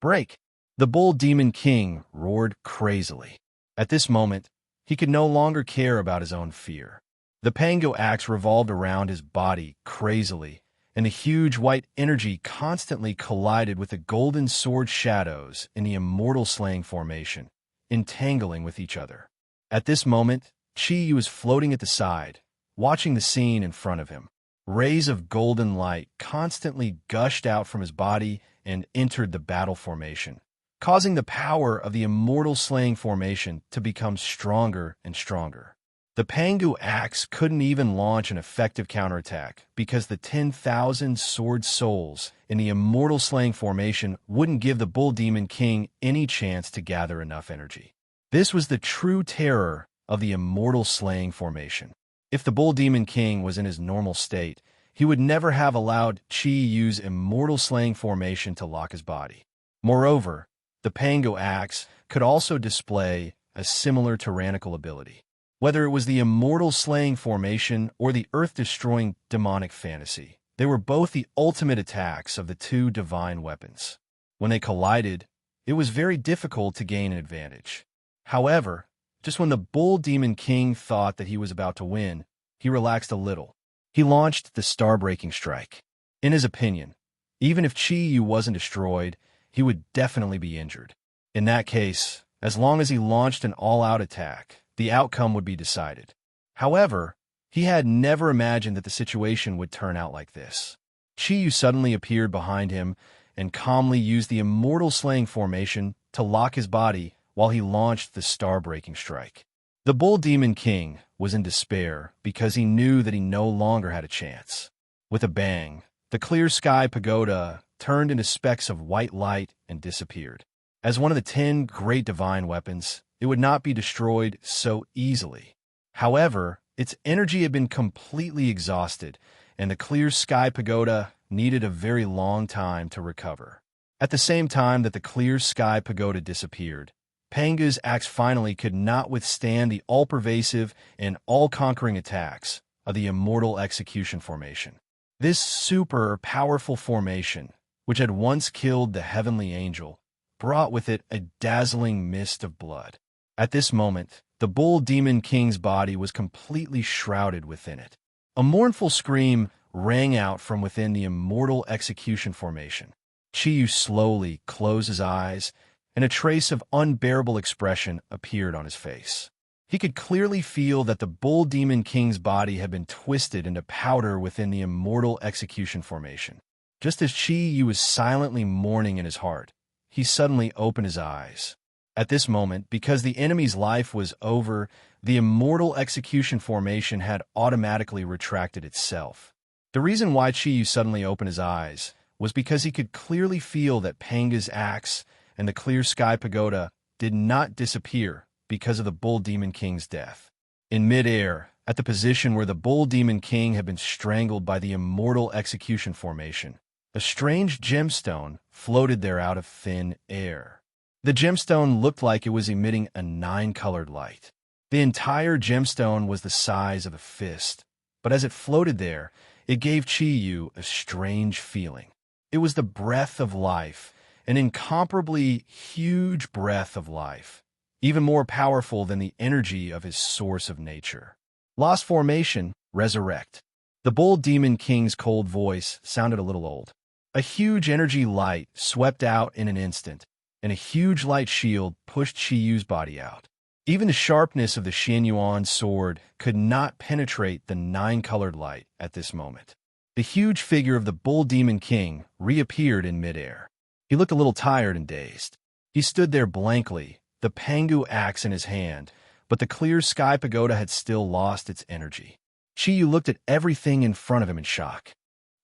Break! The Bull Demon King roared crazily. At this moment, he could no longer care about his own fear. The Pango axe revolved around his body crazily, and the huge white energy constantly collided with the golden sword shadows in the immortal slaying formation, entangling with each other. At this moment, Chi was floating at the side, watching the scene in front of him. Rays of golden light constantly gushed out from his body and entered the battle formation, causing the power of the immortal slaying formation to become stronger and stronger. The Pangu axe couldn't even launch an effective counterattack because the 10,000 sword souls in the immortal slaying formation wouldn't give the Bull Demon King any chance to gather enough energy. This was the true terror of the immortal slaying formation. If the Bull Demon King was in his normal state, he would never have allowed Chi Yu's immortal slaying formation to lock his body. Moreover, the Pango axe could also display a similar tyrannical ability. Whether it was the immortal slaying formation or the earth-destroying demonic fantasy, they were both the ultimate attacks of the two divine weapons. When they collided, it was very difficult to gain an advantage. However, just when the Bull Demon King thought that he was about to win, he relaxed a little. He launched the star-breaking strike. In his opinion, even if Chi Yu wasn't destroyed, he would definitely be injured. In that case, as long as he launched an all-out attack, the outcome would be decided. However, he had never imagined that the situation would turn out like this. Chi Yu suddenly appeared behind him and calmly used the immortal slaying formation to lock his body while he launched the star-breaking strike. The Bull Demon King was in despair because he knew that he no longer had a chance. With a bang, the clear sky pagoda turned into specks of white light and disappeared. As one of the 10 great divine weapons, it would not be destroyed so easily. However, its energy had been completely exhausted, and the clear sky pagoda needed a very long time to recover. At the same time that the clear sky pagoda disappeared, Panga's axe finally could not withstand the all-pervasive and all-conquering attacks of the immortal execution formation. This super powerful formation, which had once killed the heavenly angel, brought with it a dazzling mist of blood. At this moment, the Bull Demon King's body was completely shrouded within it. A mournful scream rang out from within the immortal execution formation. Chi Yu slowly closed his eyes, and a trace of unbearable expression appeared on his face. He could clearly feel that the Bull Demon King's body had been twisted into powder within the immortal execution formation. Just as Chi Yu was silently mourning in his heart, he suddenly opened his eyes. At this moment, because the enemy's life was over, the immortal execution formation had automatically retracted itself. The reason why Chi Yu suddenly opened his eyes was because he could clearly feel that Panga's axe and the clear sky pagoda did not disappear because of the Bull Demon King's death. In midair, at the position where the Bull Demon King had been strangled by the immortal execution formation, a strange gemstone floated there out of thin air. The gemstone looked like it was emitting a 9-colored light. The entire gemstone was the size of a fist, but as it floated there, it gave Chi Yu a strange feeling. It was the breath of life, an incomparably huge breath of life, even more powerful than the energy of his source of nature. Lost formation, resurrect. The Bull Demon King's cold voice sounded a little old. A huge energy light swept out in an instant, and a huge light shield pushed Chi Yu's body out. Even the sharpness of the Xianyuan sword could not penetrate the 9-colored light at this moment. The huge figure of the Bull Demon King reappeared in midair. He looked a little tired and dazed. He stood there blankly, the Pangu axe in his hand, but the clear sky pagoda had still lost its energy. Chi Yu looked at everything in front of him in shock.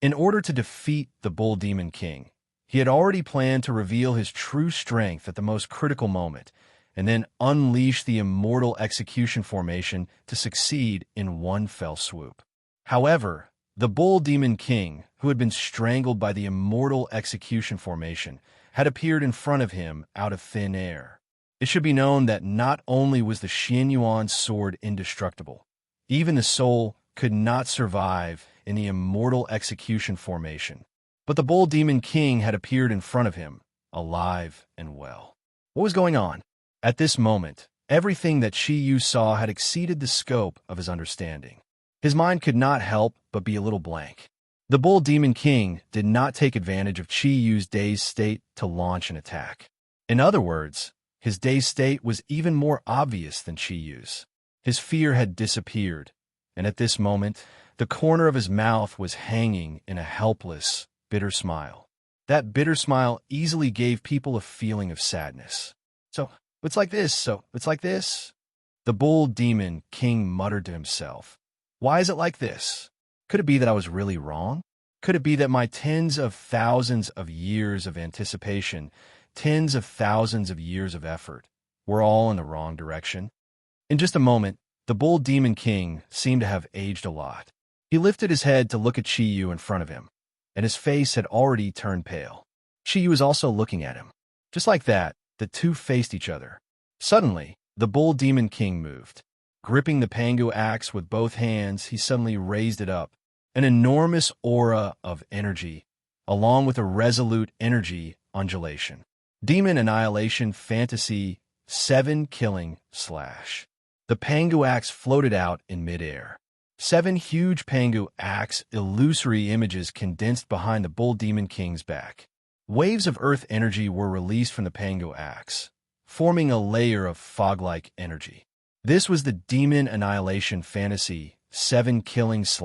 In order to defeat the Bull Demon King, he had already planned to reveal his true strength at the most critical moment, and then unleash the immortal execution formation to succeed in one fell swoop. However, the Bull Demon King, who had been strangled by the immortal execution formation, had appeared in front of him out of thin air. It should be known that not only was the Xianyuan sword indestructible, even the soul could not survive in the immortal execution formation. But the Bull Demon King had appeared in front of him, alive and well. What was going on? At this moment, everything that Chi Yu saw had exceeded the scope of his understanding. His mind could not help but be a little blank. The Bull Demon King did not take advantage of Chi Yu's dazed state to launch an attack. In other words, his dazed state was even more obvious than Chi Yu's. His fear had disappeared, and at this moment, the corner of his mouth was hanging in a helpless, bitter smile. That bitter smile easily gave people a feeling of sadness. So it's like this. The Bull Demon King muttered to himself. Why is it like this? Could it be that I was really wrong? Could it be that my tens of thousands of years of anticipation, tens of thousands of years of effort, were all in the wrong direction? In just a moment, The bull demon king seemed to have aged a lot. He lifted his head to look at Chi-Yu in front of him, and his face had already turned pale. Chi-Yu was also looking at him. Just like that, the two faced each other. Suddenly, the bull demon king moved. Gripping the Pangu axe with both hands, he suddenly raised it up. An enormous aura of energy, along with a resolute energy undulation. Demon Annihilation Fantasy 7 Killing / The Pangu axe floated out in midair. 7 huge Pangu axe illusory images condensed behind the bull demon king's back. Waves of earth energy were released from the Pangu axe, forming a layer of fog-like energy. This was the Demon Annihilation Fantasy 7 Killing /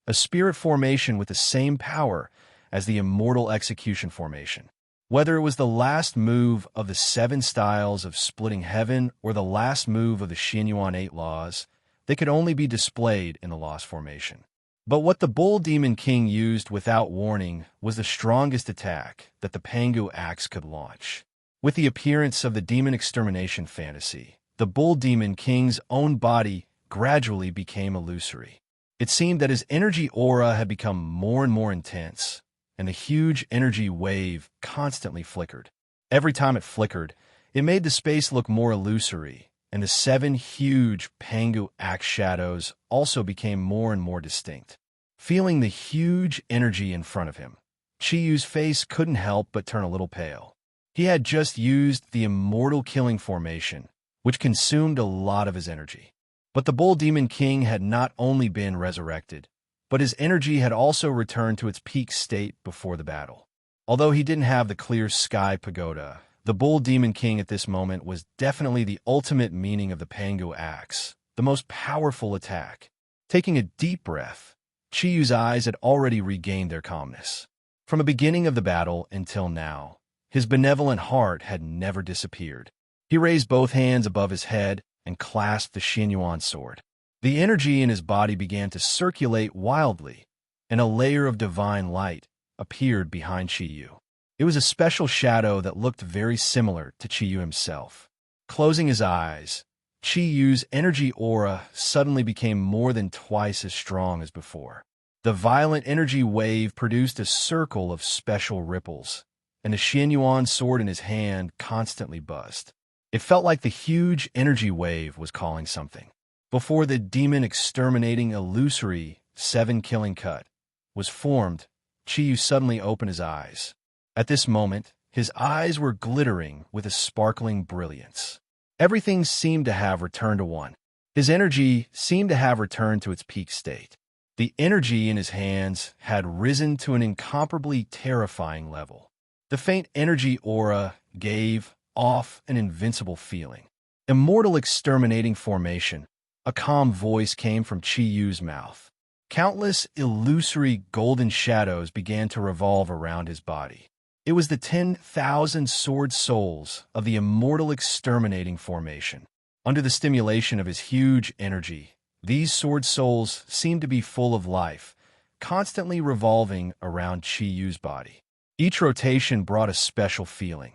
a spirit formation with the same power as the Immortal Execution formation. Whether it was the last move of the 7 styles of splitting heaven or the last move of the Xianyuan 8 laws, they could only be displayed in the Lost formation. But what the Bull Demon King used without warning was the strongest attack that the Pangu axe could launch. With the appearance of the Demon Extermination Fantasy, the Bull Demon King's own body gradually became illusory. It seemed that his energy aura had become more and more intense, and the huge energy wave constantly flickered. Every time it flickered, it made the space look more illusory, and the 7 huge Pangu axe shadows also became more and more distinct. Feeling the huge energy in front of him, Chi-Yu's face couldn't help but turn a little pale. He had just used the Immortal Killing formation, which consumed a lot of his energy. But the Bull Demon King had not only been resurrected, but his energy had also returned to its peak state before the battle. Although he didn't have the clear sky pagoda, the Bull Demon King at this moment was definitely the ultimate meaning of the Pangu axe, the most powerful attack. Taking a deep breath, Chi-Yu's eyes had already regained their calmness. From the beginning of the battle until now, his benevolent heart had never disappeared. He raised both hands above his head and clasped the Xianyuan sword. The energy in his body began to circulate wildly, and a layer of divine light appeared behind Chi-Yu. It was a special shadow that looked very similar to Chi-Yu himself. Closing his eyes, Chi-Yu's energy aura suddenly became more than twice as strong as before. The violent energy wave produced a circle of special ripples, and the Xianyuan sword in his hand constantly buzzed. It felt like the huge energy wave was calling something. Before the demon exterminating illusory 7 killing cut was formed, Chi-Yu suddenly opened his eyes. At this moment, his eyes were glittering with a sparkling brilliance. Everything seemed to have returned to one. His energy seemed to have returned to its peak state. The energy in his hands had risen to an incomparably terrifying level. The faint energy aura gave off an invincible feeling. Immortal Exterminating Formation. A calm voice came from Chi-Yu's mouth. Countless illusory golden shadows began to revolve around his body. It was the 10,000 sword souls of the Immortal Exterminating Formation. Under the stimulation of his huge energy, these sword souls seemed to be full of life, constantly revolving around Chi-Yu's body. Each rotation brought a special feeling,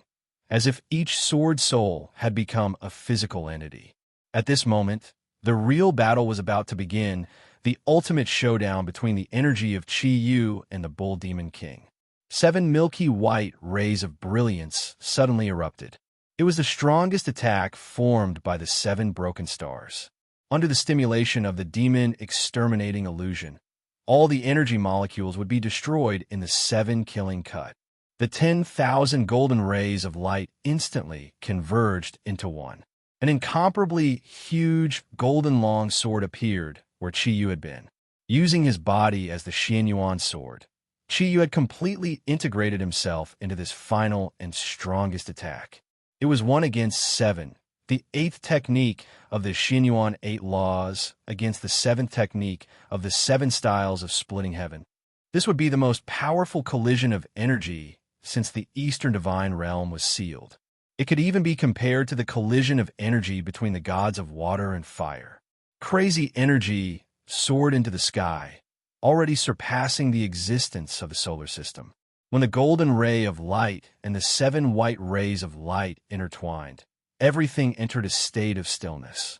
as if each sword soul had become a physical entity. At this moment, the real battle was about to begin, the ultimate showdown between the energy of Chi-Yu and the Bull Demon King. 7 milky white rays of brilliance suddenly erupted. It was the strongest attack formed by the 7 broken stars. Under the stimulation of the demon exterminating illusion, all the energy molecules would be destroyed in the 7 killing cut. The 10,000 golden rays of light instantly converged into one. An incomparably huge golden long sword appeared where Chi-Yu had been. Using his body as the Xianyuan sword, Chi-Yu had completely integrated himself into this final and strongest attack. It was 1 against 7, the 8th technique of the Xianyuan 8 laws against the 7th technique of the 7 styles of splitting heaven. This would be the most powerful collision of energy since the Eastern Divine Realm was sealed. It could even be compared to the collision of energy between the gods of water and fire. Crazy energy soared into the sky, already surpassing the existence of the solar system. When the golden ray of light and the 7 white rays of light intertwined, everything entered a state of stillness.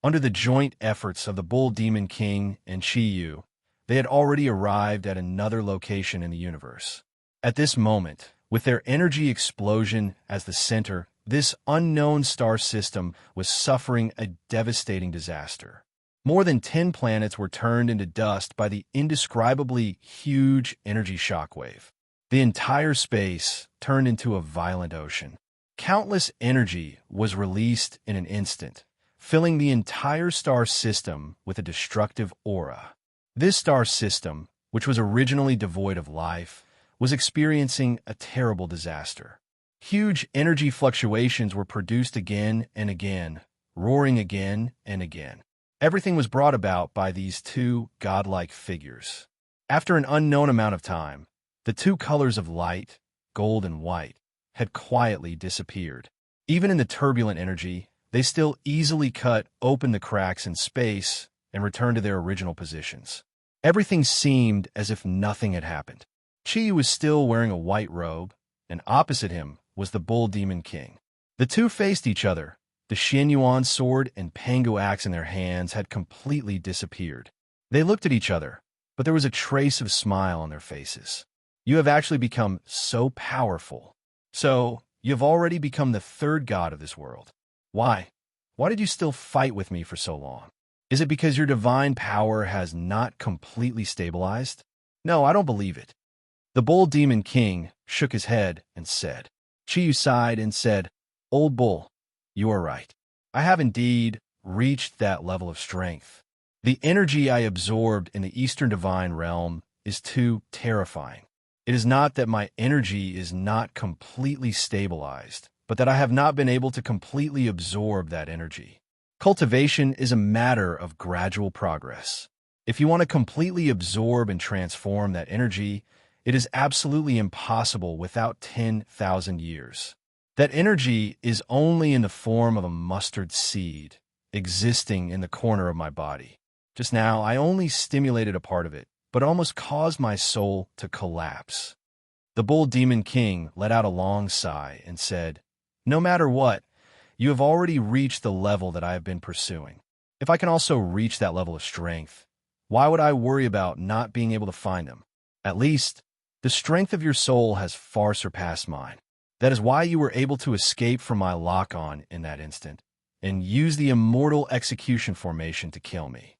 Under the joint efforts of the Bull Demon King and Chi Yu, they had already arrived at another location in the universe. At this moment, with their energy explosion as the center, this unknown star system was suffering a devastating disaster. More than 10 planets were turned into dust by the indescribably huge energy shockwave. The entire space turned into a violent ocean. Countless energy was released in an instant, filling the entire star system with a destructive aura. This star system, which was originally devoid of life, was experiencing a terrible disaster. Huge energy fluctuations were produced again and again, roaring again and again. Everything was brought about by these two godlike figures. After an unknown amount of time, the two colors of light, gold and white, had quietly disappeared. Even in the turbulent energy, they still easily cut open the cracks in space and returned to their original positions. Everything seemed as if nothing had happened. Chi was still wearing a white robe, and opposite him was the Bull Demon King. The two faced each other. The Xianyuan sword and Pangu axe in their hands had completely disappeared. They looked at each other, but there was a trace of smile on their faces. You have actually become so powerful. So, you have already become the third god of this world. Why? Why did you still fight with me for so long? Is it because your divine power has not completely stabilized? No, I don't believe it. The Bull Demon King shook his head and said. Chi sighed and said, Old Bull, you are right. I have indeed reached that level of strength. The energy I absorbed in the Eastern Divine Realm is too terrifying. It is not that my energy is not completely stabilized, but that I have not been able to completely absorb that energy. Cultivation is a matter of gradual progress. If you want to completely absorb and transform that energy, it is absolutely impossible without 10,000 years. That energy is only in the form of a mustard seed, existing in the corner of my body. Just now, I only stimulated a part of it, but almost caused my soul to collapse. The Bull Demon King let out a long sigh and said, No matter what, you have already reached the level that I have been pursuing. If I can also reach that level of strength, why would I worry about not being able to find them? At least, the strength of your soul has far surpassed mine. That is why you were able to escape from my lock-on in that instant, and use the immortal execution formation to kill me.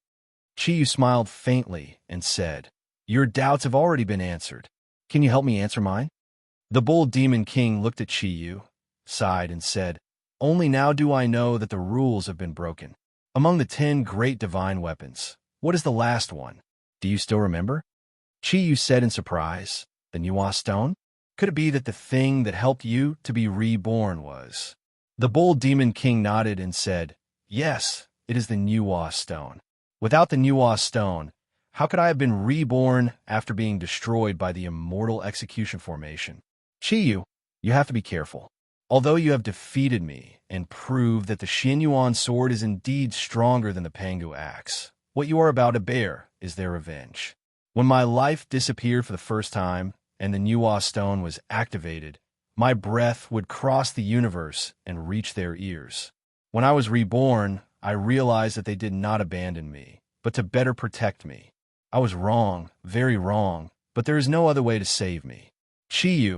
Chi smiled faintly and said, Your doubts have already been answered. Can you help me answer mine? The Bull Demon King looked at Chi, sighed, and said, Only now do I know that the rules have been broken. Among the 10 great divine weapons, what is the last one? Do you still remember? Chi said in surprise, The Nuwa Stone? Could it be that the thing that helped you to be reborn was? The Bull Demon King nodded and said, Yes, it is the Nuwa Stone. Without the Nuwa Stone, how could I have been reborn after being destroyed by the immortal execution formation? Chi, you have to be careful. Although you have defeated me and proved that the Xianyuan sword is indeed stronger than the Pangu axe, what you are about to bear is their revenge. When my life disappeared for the first time and the Nuwa Stone was activated, my breath would cross the universe and reach their ears. When I was reborn, I realized that they did not abandon me, but to better protect me. I was wrong, very wrong, but there is no other way to save me. Chi,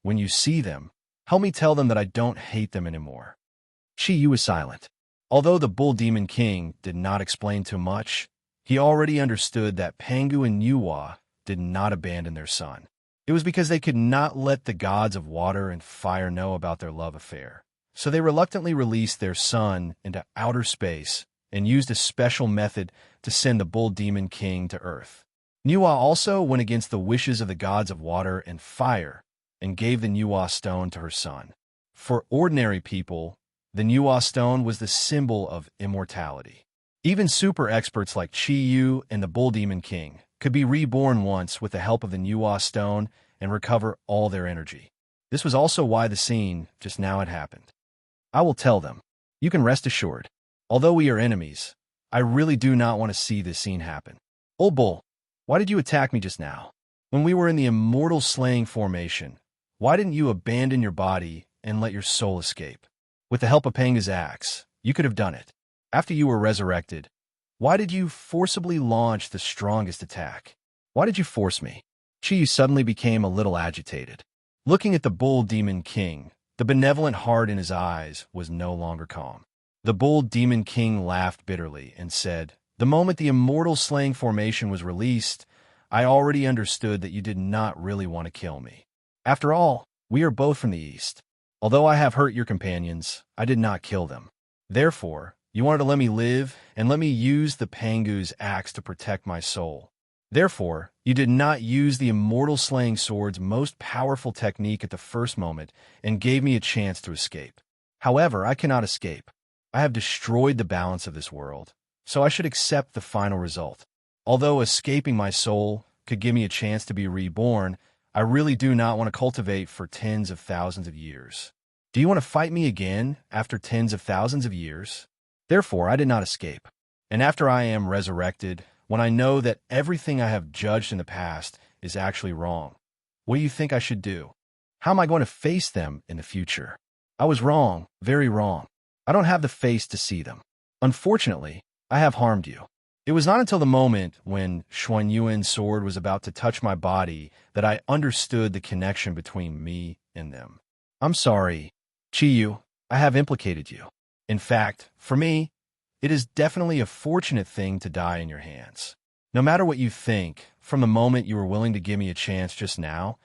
when you see them, help me tell them that I don't hate them anymore. Chi was silent. Although the Bull Demon King did not explain too much, he already understood that Pangu and Nuwa did not abandon their son. It was because they could not let the gods of water and fire know about their love affair. So they reluctantly released their son into outer space and used a special method to send the Bull Demon King to Earth. Nuwa also went against the wishes of the gods of water and fire and gave the Nuwa Stone to her son. For ordinary people, the Nuwa Stone was the symbol of immortality. Even super experts like Chi and the Bull Demon King could be reborn once with the help of the Nuwa Stone and recover all their energy. This was also why the scene just now had happened. I will tell them. You can rest assured. Although we are enemies, I really do not want to see this scene happen. Old Bull, why did you attack me just now? When we were in the immortal slaying formation, why didn't you abandon your body and let your soul escape? With the help of Panga's axe, you could have done it. After you were resurrected, why did you forcibly launch the strongest attack? Why did you force me? Chi suddenly became a little agitated. Looking at the bull demon king, the benevolent heart in his eyes was no longer calm. The bull demon king laughed bitterly and said, "The moment the immortal slaying formation was released, I already understood that you did not really want to kill me. After all, we are both from the East. Although I have hurt your companions, I did not kill them. Therefore, you wanted to let me live and let me use the Pangu's axe to protect my soul. Therefore, you did not use the immortal slaying sword's most powerful technique at the first moment and gave me a chance to escape. However, I cannot escape. I have destroyed the balance of this world, so I should accept the final result. Although escaping my soul could give me a chance to be reborn, I really do not want to cultivate for tens of thousands of years. Do you want to fight me again after tens of thousands of years? Therefore, I did not escape. And after I am resurrected, when I know that everything I have judged in the past is actually wrong, what do you think I should do? How am I going to face them in the future? I was wrong, very wrong. I don't have the face to see them. Unfortunately, I have harmed you. It was not until the moment when Xuan Yuan's sword was about to touch my body that I understood the connection between me and them. I'm sorry, Qiyu, I have implicated you. In fact, for me, it is definitely a fortunate thing to die in your hands. No matter what you think, from the moment you were willing to give me a chance just now,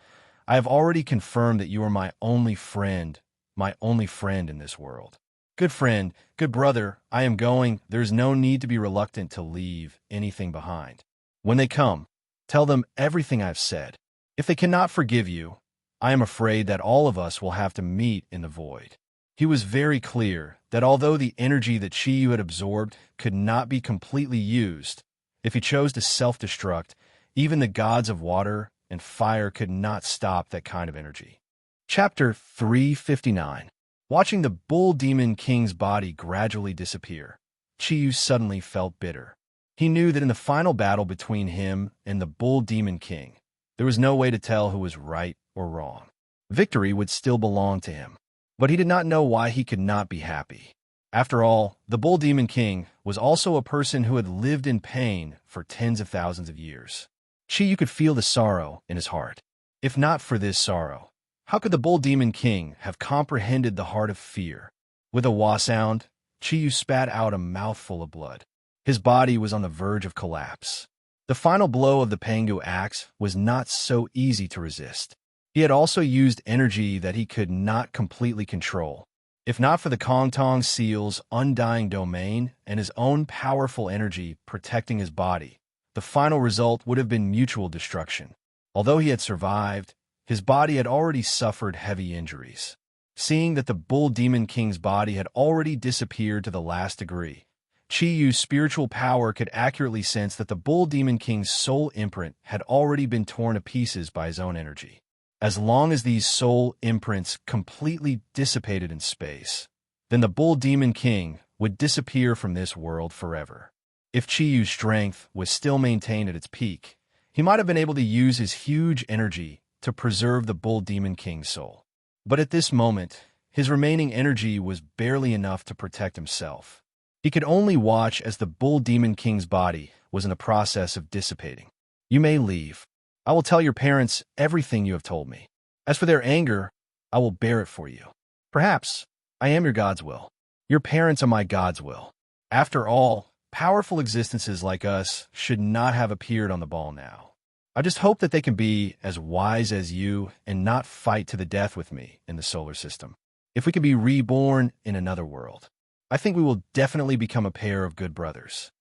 I have already confirmed that you are my only friend in this world. Good friend, good brother, I am going. There's no need to be reluctant to leave anything behind. When they come, tell them everything I've said. If they cannot forgive you, I am afraid that all of us will have to meet in the void. He was very clear that although the energy that Qiyu had absorbed could not be completely used, if he chose to self-destruct, even the gods of water and fire could not stop that kind of energy. Chapter 359. Watching the bull demon king's body gradually disappear, Qiyu suddenly felt bitter. He knew that in the final battle between him and the bull demon king, there was no way to tell who was right or wrong. Victory would still belong to him, but he did not know why he could not be happy. After all, the bull demon king was also a person who had lived in pain for tens of thousands of years. Qiyu could feel the sorrow in his heart. If not for this sorrow, how could the bull demon king have comprehended the heart of fear? With a wah sound, Qiyu spat out a mouthful of blood. His body was on the verge of collapse. The final blow of the Pangu axe was not so easy to resist. He had also used energy that he could not completely control. If not for the Kongtong seal's undying domain and his own powerful energy protecting his body, the final result would have been mutual destruction. Although he had survived, his body had already suffered heavy injuries. Seeing that the bull demon king's body had already disappeared to the last degree, Qiyu's spiritual power could accurately sense that the bull demon king's soul imprint had already been torn to pieces by his own energy. As long as these soul imprints completely dissipated in space, then the bull demon king would disappear from this world forever. If Qiyu's strength was still maintained at its peak, he might have been able to use his huge energy to preserve the bull demon king's soul. But at this moment, his remaining energy was barely enough to protect himself. He could only watch as the bull demon king's body was in the process of dissipating. You may leave. I will tell your parents everything you have told me. As for their anger, I will bear it for you. Perhaps I am your God's will. Your parents are my God's will. After all, powerful existences like us should not have appeared on the ball now. I just hope that they can be as wise as you and not fight to the death with me in the solar system. If we can be reborn in another world, I think we will definitely become a pair of good brothers.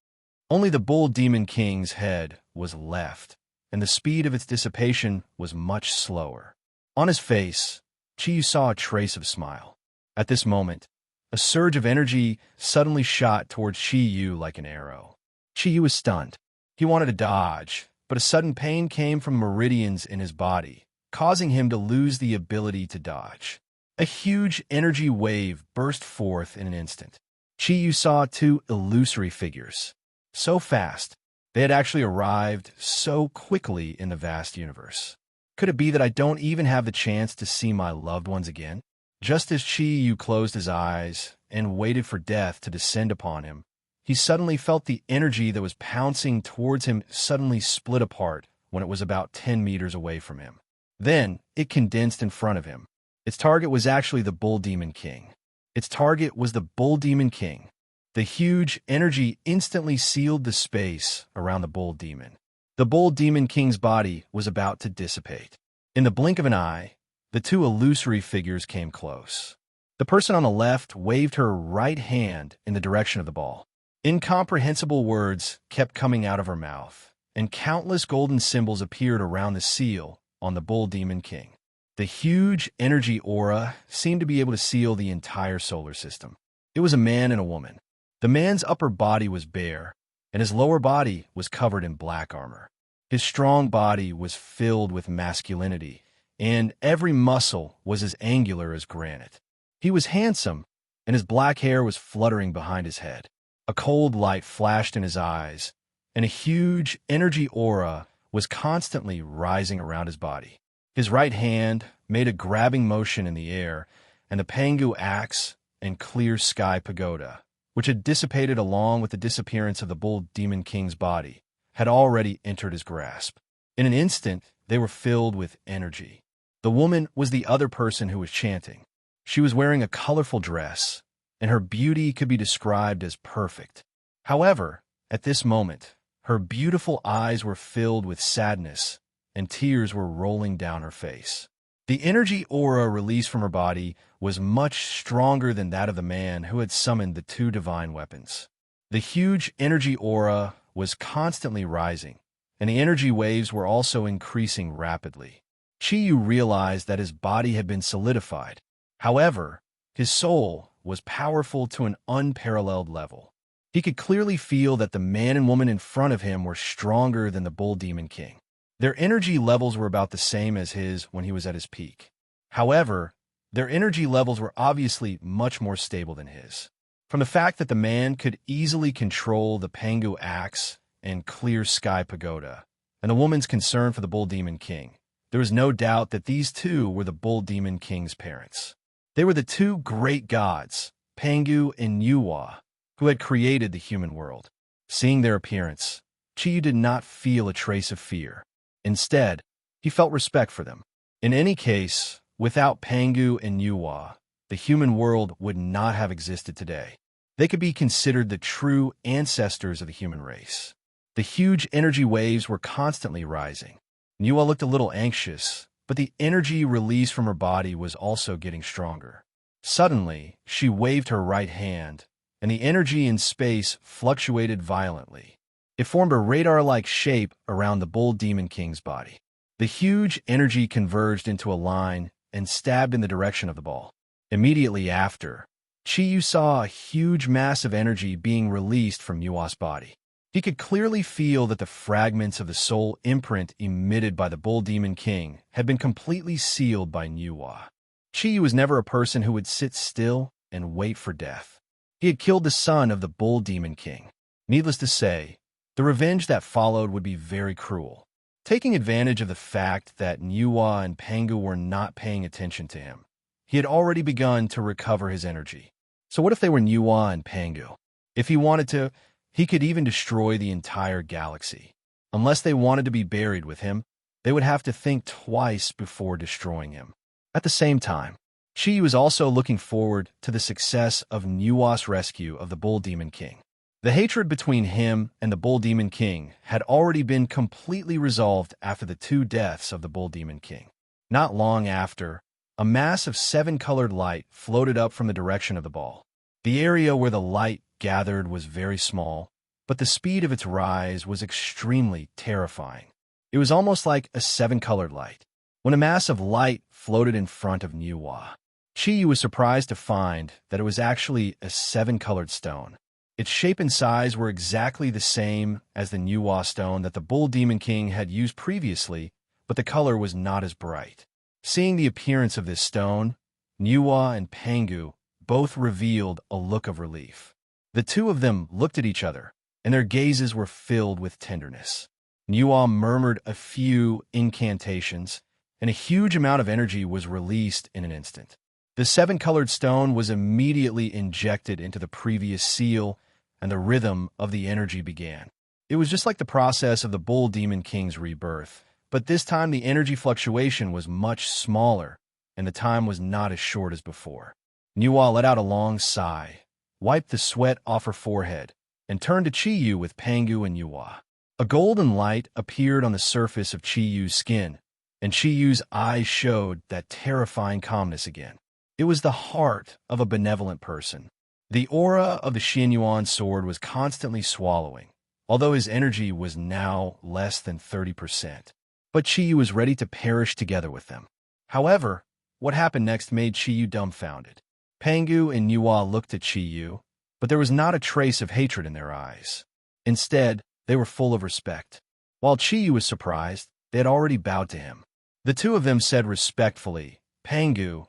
Only the bull demon king's head was left, and the speed of its dissipation was much slower. On his face, Qiyu saw a trace of smile. At this moment, a surge of energy suddenly shot towards Qiyu like an arrow. Qiyu was stunned. He wanted to dodge, but a sudden pain came from meridians in his body, causing him to lose the ability to dodge. A huge energy wave burst forth in an instant. Qiyu saw two illusory figures. So fast, they had actually arrived so quickly in the vast universe. Could it be that I don't even have the chance to see my loved ones again? Just as Qiyu closed his eyes and waited for death to descend upon him, he suddenly felt the energy that was pouncing towards him suddenly split apart when it was about 10 meters away from him. Then, it condensed in front of him. Its target was actually the Bull Demon King. Its target was the Bull Demon King. The huge energy instantly sealed the space around the Bull Demon. The Bull Demon King's body was about to dissipate. In the blink of an eye, the two illusory figures came close. The person on the left waved her right hand in the direction of the ball. Incomprehensible words kept coming out of her mouth, and countless golden symbols appeared around the seal on the Bull Demon King. The huge energy aura seemed to be able to seal the entire solar system. It was a man and a woman. The man's upper body was bare, and his lower body was covered in black armor. His strong body was filled with masculinity, and every muscle was as angular as granite. He was handsome, and his black hair was fluttering behind his head. A cold light flashed in his eyes, and a huge energy aura was constantly rising around his body. His right hand made a grabbing motion in the air, and the Pangu axe and clear sky pagoda, which had dissipated along with the disappearance of the Bull Demon King's body, had already entered his grasp. In an instant, they were filled with energy. The woman was the other person who was chanting. She was wearing a colorful dress, and her beauty could be described as perfect. However, at this moment, her beautiful eyes were filled with sadness, and tears were rolling down her face. The energy aura released from her body was much stronger than that of the man who had summoned the two divine weapons. The huge energy aura was constantly rising, and the energy waves were also increasing rapidly. Chiyu realized that his body had been solidified. However, his soul was powerful to an unparalleled level. He could clearly feel that the man and woman in front of him were stronger than the Bull Demon King. Their energy levels were about the same as his when he was at his peak. However, their energy levels were obviously much more stable than his. From the fact that the man could easily control the Pangu axe and clear sky pagoda, and the woman's concern for the Bull Demon King, there was no doubt that these two were the Bull Demon King's parents. They were the two great gods, Pangu and Nuwa, who had created the human world. Seeing their appearance, Chiyu did not feel a trace of fear. Instead, he felt respect for them. In any case, without Pangu and Nuwa, the human world would not have existed today. They could be considered the true ancestors of the human race. The huge energy waves were constantly rising. Nuwa looked a little anxious, but the energy released from her body was also getting stronger. Suddenly, she waved her right hand, and the energy in space fluctuated violently. It formed a radar-like shape around the Bull Demon King's body. The huge energy converged into a line and stabbed in the direction of the ball. Immediately after, Chiyu saw a huge mass of energy being released from Nuwa's body. He could clearly feel that the fragments of the soul imprint emitted by the Bull Demon King had been completely sealed by Nuwa. Chiyu was never a person who would sit still and wait for death. He had killed the son of the Bull Demon King. Needless to say, the revenge that followed would be very cruel. Taking advantage of the fact that Nuwa and Pangu were not paying attention to him, he had already begun to recover his energy. So what if they were Nuwa and Pangu? If he wanted to, he could even destroy the entire galaxy. Unless they wanted to be buried with him, they would have to think twice before destroying him. At the same time, Chiyu was also looking forward to the success of Nuwa's rescue of the Bull Demon King. The hatred between him and the Bull Demon King had already been completely resolved after the two deaths of the Bull Demon King. Not long after, a mass of 7-colored light floated up from the direction of the ball. The area where the light gathered was very small, but the speed of its rise was extremely terrifying. It was almost like a 7-colored light. When a mass of light floated in front of Nuwa, Chiyu was surprised to find that it was actually a 7-colored stone. Its shape and size were exactly the same as the Nuwa stone that the Bull Demon King had used previously, but the color was not as bright. Seeing the appearance of this stone, Nuwa and Pangu both revealed a look of relief. The two of them looked at each other, and their gazes were filled with tenderness. Nuwa murmured a few incantations, and a huge amount of energy was released in an instant. The 7-colored stone was immediately injected into the previous seal, and the rhythm of the energy began. It was just like the process of the Bull Demon King's rebirth, but this time the energy fluctuation was much smaller, and the time was not as short as before. Nuwa let out a long sigh, wiped the sweat off her forehead, and turned to Chiyu with Pangu and Nuwa. A golden light appeared on the surface of Chiyu's skin, and Chiyu's eyes showed that terrifying calmness again. It was the heart of a benevolent person. The aura of the Xianyuan sword was constantly swallowing, although his energy was now less than 30%. But Chiyu was ready to perish together with them. However, what happened next made Chiyu dumbfounded. Pangu and Nuwa looked at Chiyu, but there was not a trace of hatred in their eyes. Instead, they were full of respect. While Chiyu was surprised, they had already bowed to him. The two of them said respectfully, Pangu,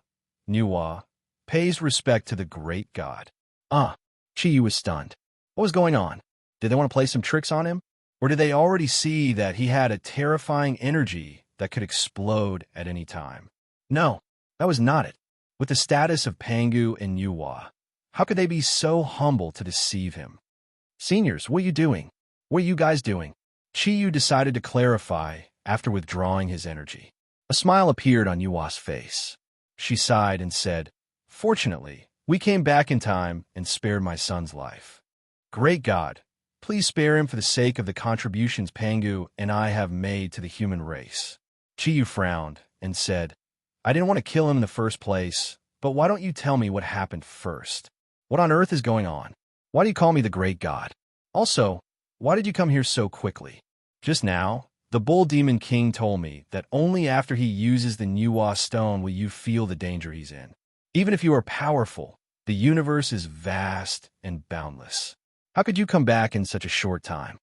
Nuwa, pays respect to the great god. Chiyu was stunned. What was going on? Did they want to play some tricks on him? Or did they already see that he had a terrifying energy that could explode at any time? No, that was not it. With the status of Pangu and Nuwa, how could they be so humble to deceive him? Seniors, what are you doing? What are you guys doing? Chiyu decided to clarify after withdrawing his energy. A smile appeared on Nuwa's face. She sighed and said, Fortunately, we came back in time and spared my son's life. Great God, please spare him for the sake of the contributions Pangu and I have made to the human race. Chiyu frowned and said, I didn't want to kill him in the first place, but why don't you tell me what happened first? What on earth is going on? Why do you call me the great god? Also, why did you come here so quickly? Just now, the Bull Demon King told me that only after he uses the Nuwa stone will you feel the danger he's in. Even if you are powerful, the universe is vast and boundless. How could you come back in such a short time?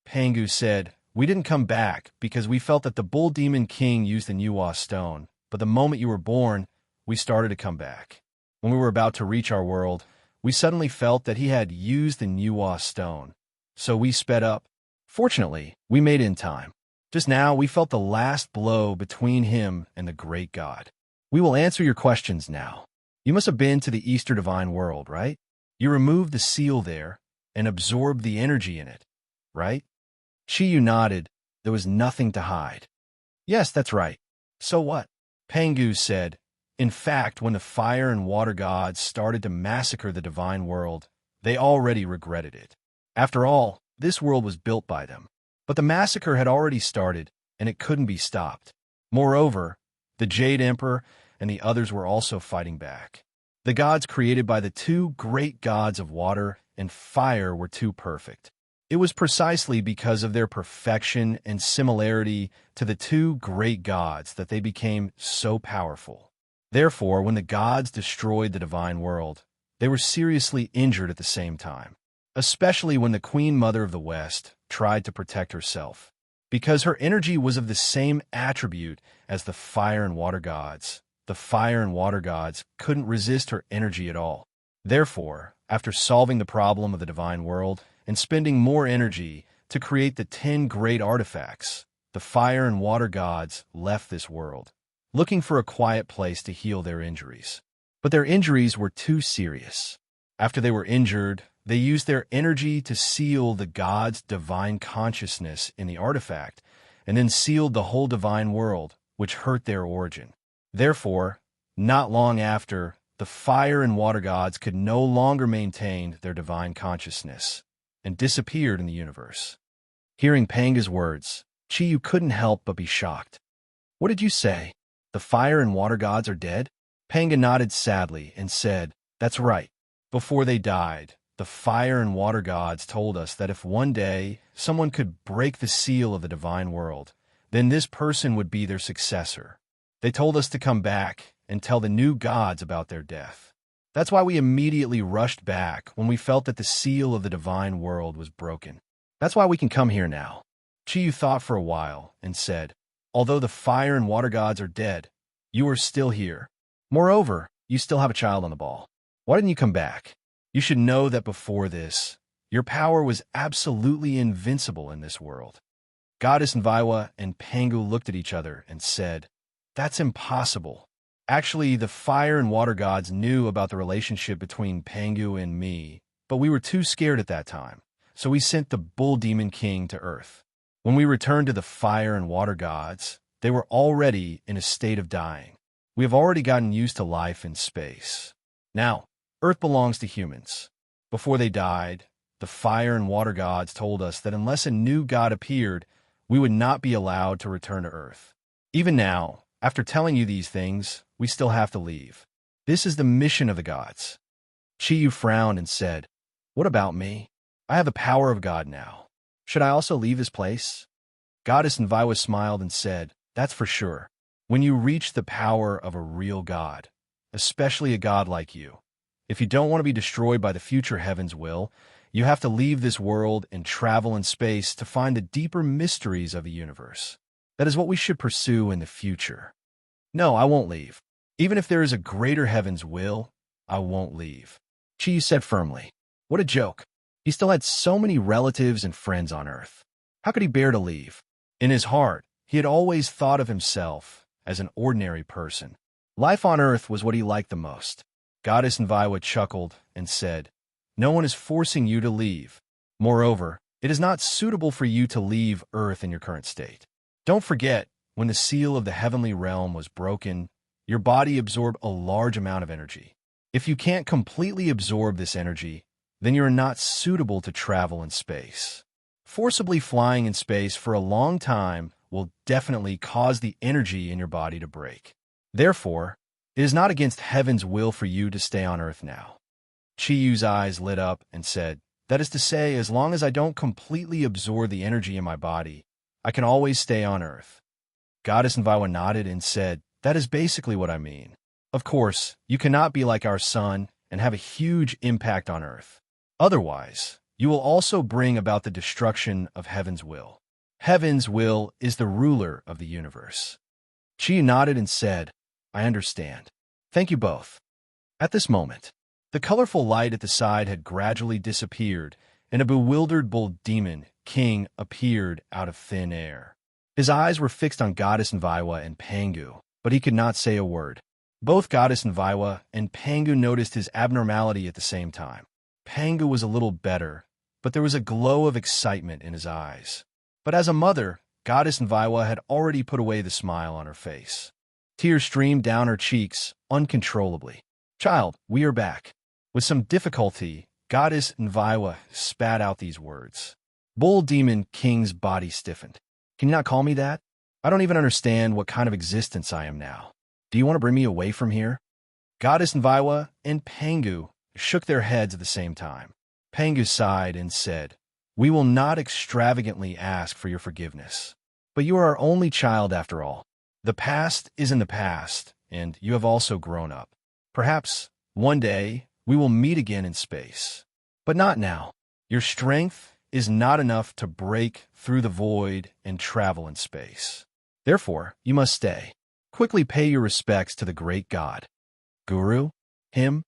Pangu said, We didn't come back because we felt that the Bull Demon King used the Nuwa stone, but the moment you were born, we started to come back. When we were about to reach our world, we suddenly felt that he had used the Nuwa stone, so we sped up. Fortunately, we made it in time. Just now, we felt the last blow between him and the great god. We will answer your questions now. You must have been to the Easter Divine World, right? You removed the seal there and absorbed the energy in it, right? Chiyu nodded. There was nothing to hide. Yes, that's right. So what? Pangu said, In fact, when the fire and water gods started to massacre the divine world, they already regretted it. After all, this world was built by them. But the massacre had already started, and it couldn't be stopped. Moreover, the Jade Emperor and the others were also fighting back. The gods created by the two great gods of water and fire were too perfect. It was precisely because of their perfection and similarity to the two great gods that they became so powerful. Therefore, when the gods destroyed the divine world, they were seriously injured at the same time, especially when the Queen Mother of the West tried to protect herself. Because her energy was of the same attribute as the fire and water gods, the fire and water gods couldn't resist her energy at all. Therefore, after solving the problem of the divine world and spending more energy to create the 10 great artifacts, the fire and water gods left this world, looking for a quiet place to heal their injuries. But their injuries were too serious. After they were injured, they used their energy to seal the gods' divine consciousness in the artifact, and then sealed the whole divine world, which hurt their origin. Therefore, not long after, the fire and water gods could no longer maintain their divine consciousness, and disappeared in the universe. Hearing Panga's words, Chiyu couldn't help but be shocked. What did you say? The fire and water gods are dead? Panga nodded sadly and said, That's right. Before they died, the fire and water gods told us that if one day someone could break the seal of the divine world, then this person would be their successor. They told us to come back and tell the new gods about their death. That's why we immediately rushed back when we felt that the seal of the divine world was broken. That's why we can come here now. Chiyu thought for a while and said, Although the fire and water gods are dead, you are still here. Moreover, you still have a child on the ball. Why didn't you come back? You should know that before this, your power was absolutely invincible in this world. Goddess Nviwa and Pangu looked at each other and said, That's impossible. Actually, the fire and water gods knew about the relationship between Pangu and me, but we were too scared at that time, so we sent the bull demon king to Earth. When we returned to the fire and water gods, they were already in a state of dying. We have already gotten used to life in space. Now, Earth belongs to humans. Before they died, the fire and water gods told us that unless a new god appeared, we would not be allowed to return to Earth. Even now, after telling you these things, we still have to leave. This is the mission of the gods. Chiyu frowned and said, "What about me? I have the power of God now. Should I also leave this place?" Goddess Enviwa smiled and said, "That's for sure. When you reach the power of a real god, especially a god like you, if you don't want to be destroyed by the future heaven's will, you have to leave this world and travel in space to find the deeper mysteries of the universe. That is what we should pursue in the future." "No, I won't leave. Even if there is a greater heaven's will, I won't leave," Chi said firmly. What a joke. He still had so many relatives and friends on Earth. How could he bear to leave? In his heart, he had always thought of himself as an ordinary person. Life on Earth was what he liked the most. Goddess Enviwa chuckled and said, "No one is forcing you to leave. Moreover, it is not suitable for you to leave Earth in your current state. Don't forget, when the seal of the heavenly realm was broken, your body absorbed a large amount of energy. If you can't completely absorb this energy, then you're not suitable to travel in space. Forcibly flying in space for a long time will definitely cause the energy in your body to break. Therefore, it is not against heaven's will for you to stay on Earth now." Chiyu's eyes lit up and said, "That is to say, as long as I don't completely absorb the energy in my body, I can always stay on Earth." Goddess Enviwa nodded and said, "That is basically what I mean. Of course, you cannot be like our sun and have a huge impact on Earth. Otherwise, you will also bring about the destruction of heaven's will. Heaven's will is the ruler of the universe." Chiyu nodded and said, "I understand. Thank you both." At this moment, the colorful light at the side had gradually disappeared, and a bewildered bull demon king appeared out of thin air. His eyes were fixed on Goddess Enviwa and Pangu, but he could not say a word. Both Goddess Enviwa and Pangu noticed his abnormality at the same time. Pangu was a little better, but there was a glow of excitement in his eyes. But as a mother, Goddess Enviwa had already put away the smile on her face. Tears streamed down her cheeks uncontrollably. "Child, we are back." With some difficulty, Goddess Enviwa spat out these words. Bull Demon King's body stiffened. "Can you not call me that? I don't even understand what kind of existence I am now. Do you want to bring me away from here?" Goddess Enviwa and Pangu shook their heads at the same time. Pangu sighed and said, "We will not extravagantly ask for your forgiveness. But you are our only child after all. The past is in the past, and you have also grown up. Perhaps, one day, we will meet again in space. But not now. Your strength is not enough to break through the void and travel in space. Therefore, you must stay. Quickly pay your respects to the great god." "Guru? Him?"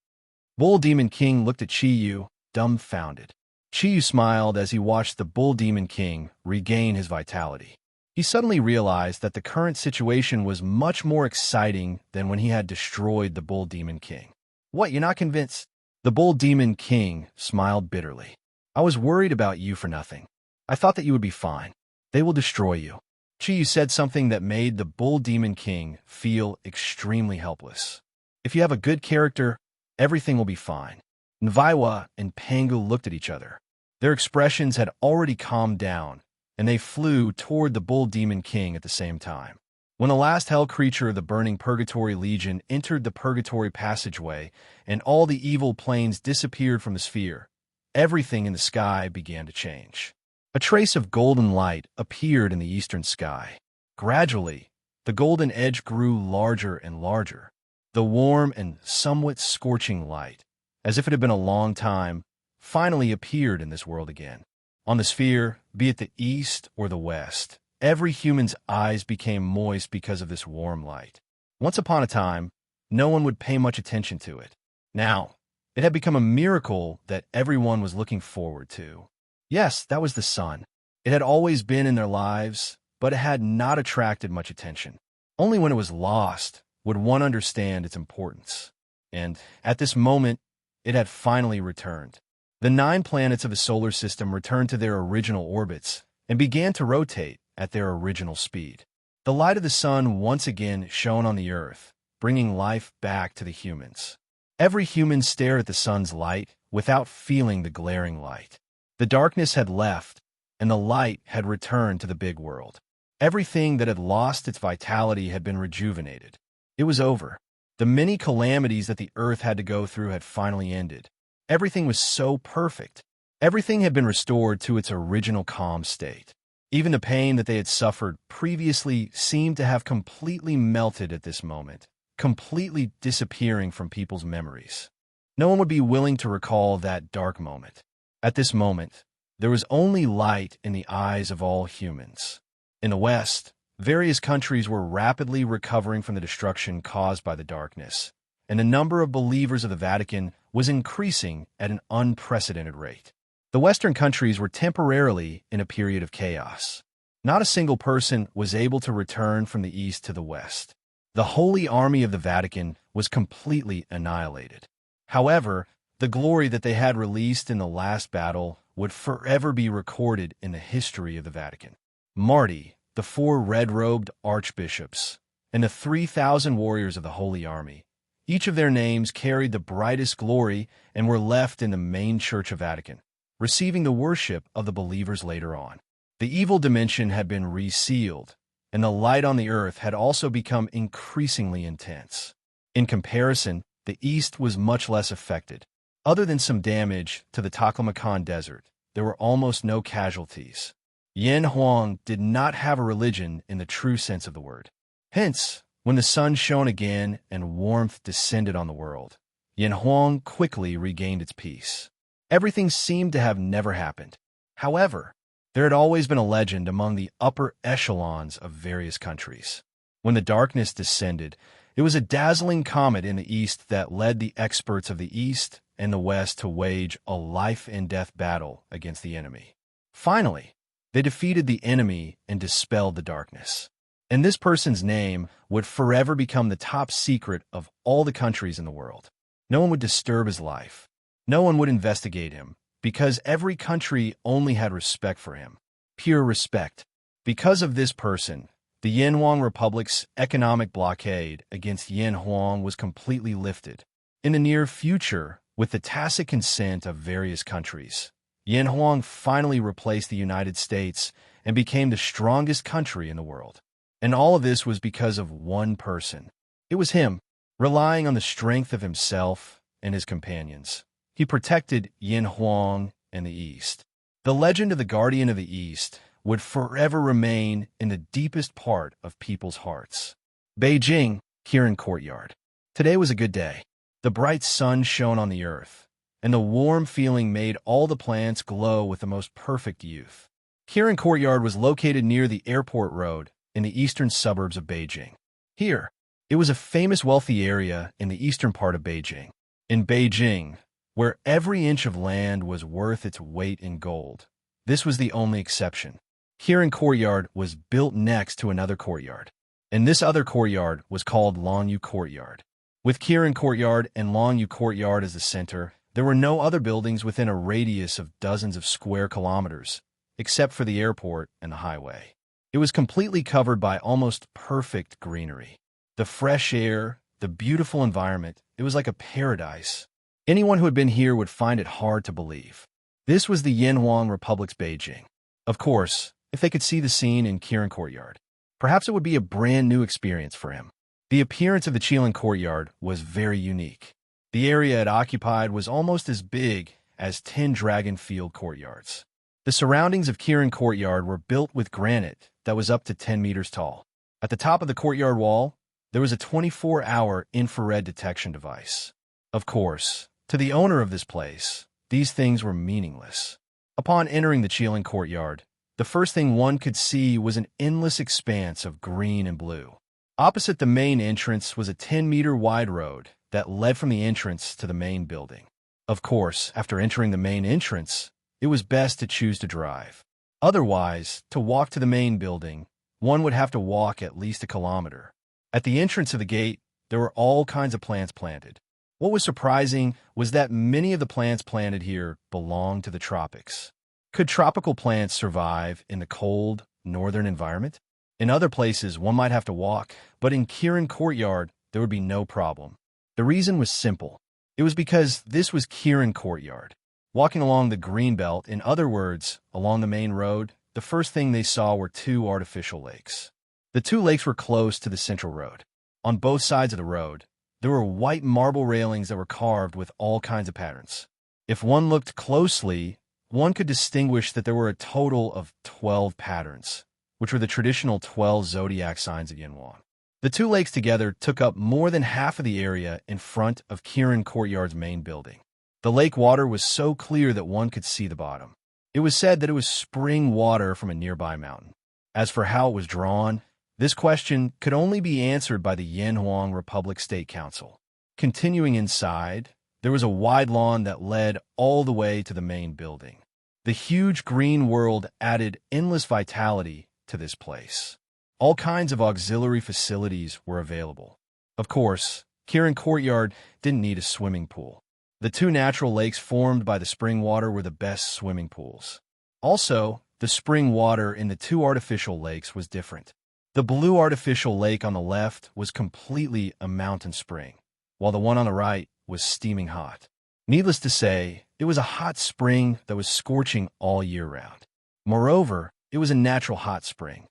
Bull Demon King looked at Chiyu, dumbfounded. Chiyu smiled as he watched the Bull Demon King regain his vitality. He suddenly realized that the current situation was much more exciting than when he had destroyed the Bull Demon King. "What, you're not convinced?" The Bull Demon King smiled bitterly. "I was worried about you for nothing. I thought that you would be fine. They will destroy you." Chiyu said something that made the Bull Demon King feel extremely helpless. "If you have a good character, everything will be fine." Enviwa and Pangu looked at each other. Their expressions had already calmed down, and they flew toward the Bull Demon King at the same time. When the last hell creature of the Burning Purgatory Legion entered the Purgatory Passageway and all the evil planes disappeared from the sphere, everything in the sky began to change. A trace of golden light appeared in the eastern sky. Gradually, the golden edge grew larger and larger. The warm and somewhat scorching light, as if it had been a long time, finally appeared in this world again. On the sphere, be it the east or the west, every human's eyes became moist because of this warm light. Once upon a time, no one would pay much attention to it. Now, it had become a miracle that everyone was looking forward to. Yes, that was the sun. It had always been in their lives, but it had not attracted much attention. Only when it was lost would one understand its importance. And at this moment, it had finally returned. The 9 planets of the solar system returned to their original orbits and began to rotate at their original speed. The light of the sun once again shone on the earth, bringing life back to the humans. Every human stared at the sun's light without feeling the glaring light. The darkness had left, and the light had returned to the big world. Everything that had lost its vitality had been rejuvenated. It was over. The many calamities that the earth had to go through had finally ended. Everything was so perfect. Everything had been restored to its original calm state. Even the pain that they had suffered previously seemed to have completely melted at this moment, completely disappearing from people's memories. No one would be willing to recall that dark moment. At this moment, there was only light in the eyes of all humans. In the West, various countries were rapidly recovering from the destruction caused by the darkness, and the number of believers of the Vatican was increasing at an unprecedented rate. The Western countries were temporarily in a period of chaos. Not a single person was able to return from the East to the West. The Holy Army of the Vatican was completely annihilated. However, the glory that they had released in the last battle would forever be recorded in the history of the Vatican. Marty, the 4 red-robed archbishops, and the 3,000 warriors of the Holy Army, each of their names carried the brightest glory and were left in the main Church of Vatican, receiving the worship of the believers later on. The evil dimension had been resealed, and the light on the earth had also become increasingly intense. In comparison, the East was much less affected. Other than some damage to the Taklamakan Desert, there were almost no casualties. Yen Huang did not have a religion in the true sense of the word. Hence, when the sun shone again and warmth descended on the world, Yen Huang quickly regained its peace. Everything seemed to have never happened. However, there had always been a legend among the upper echelons of various countries. When the darkness descended, it was a dazzling comet in the east that led the experts of the east and the west to wage a life-and-death battle against the enemy. Finally, they defeated the enemy and dispelled the darkness. And this person's name would forever become the top secret of all the countries in the world. No one would disturb his life. No one would investigate him, because every country only had respect for him. Pure respect. Because of this person, the Yen Huang Republic's economic blockade against Yen Huang was completely lifted. In the near future, with the tacit consent of various countries, Yen Huang finally replaced the United States and became the strongest country in the world. And all of this was because of one person. It was him. Relying on the strength of himself and his companions, he protected Yen Huang and the East. The legend of the Guardian of the East would forever remain in the deepest part of people's hearts. Beijing, Kirin Courtyard. Today was a good day. The bright sun shone on the earth, and the warm feeling made all the plants glow with the most perfect youth. Kirin Courtyard was located near the airport road in the eastern suburbs of Beijing. Here, it was a famous wealthy area in the eastern part of Beijing. In Beijing, where every inch of land was worth its weight in gold, this was the only exception. Kirin Courtyard was built next to another courtyard, and this other courtyard was called Longyu Courtyard. With Kirin Courtyard and Longyu Courtyard as the center, there were no other buildings within a radius of dozens of square kilometers, except for the airport and the highway. It was completely covered by almost perfect greenery. The fresh air, the beautiful environment, it was like a paradise. Anyone who had been here would find it hard to believe. This was the Yen Huang Republic's Beijing. Of course, if they could see the scene in Kirin Courtyard, perhaps it would be a brand new experience for him. The appearance of the Qilin Courtyard was very unique. The area it occupied was almost as big as 10 Dragon Field courtyards. The surroundings of Kirin Courtyard were built with granite that was up to 10 meters tall. At the top of the courtyard wall, there was a 24-hour infrared detection device. Of course, to the owner of this place, these things were meaningless. Upon entering the Qilin Courtyard, the first thing one could see was an endless expanse of green and blue. Opposite the main entrance was a 10-meter wide road that led from the entrance to the main building. Of course, after entering the main entrance, it was best to choose to drive. Otherwise, to walk to the main building, one would have to walk at least a kilometer. At the entrance of the gate, there were all kinds of plants planted. What was surprising was that many of the plants planted here belonged to the tropics. Could tropical plants survive in the cold, northern environment? In other places, one might have to walk, but in Kirin Courtyard, there would be no problem. The reason was simple. It was because this was Kirin Courtyard. Walking along the green belt, in other words, along the main road, the first thing they saw were two artificial lakes. The two lakes were close to the central road. On both sides of the road, there were white marble railings that were carved with all kinds of patterns. If one looked closely, one could distinguish that there were a total of 12 patterns, which were the traditional 12 zodiac signs of Yenwang. The two lakes together took up more than half of the area in front of Kirin Courtyard's main building. The lake water was so clear that one could see the bottom. It was said that it was spring water from a nearby mountain. As for how it was drawn, this question could only be answered by the Yenhuang Republic State Council. Continuing inside, there was a wide lawn that led all the way to the main building. The huge green world added endless vitality to this place. All kinds of auxiliary facilities were available. Of course, Kirin Courtyard didn't need a swimming pool. The two natural lakes formed by the spring water were the best swimming pools. Also, the spring water in the two artificial lakes was different. The blue artificial lake on the left was completely a mountain spring, while the one on the right was steaming hot. Needless to say, it was a hot spring that was scorching all year round. Moreover, it was a natural hot spring.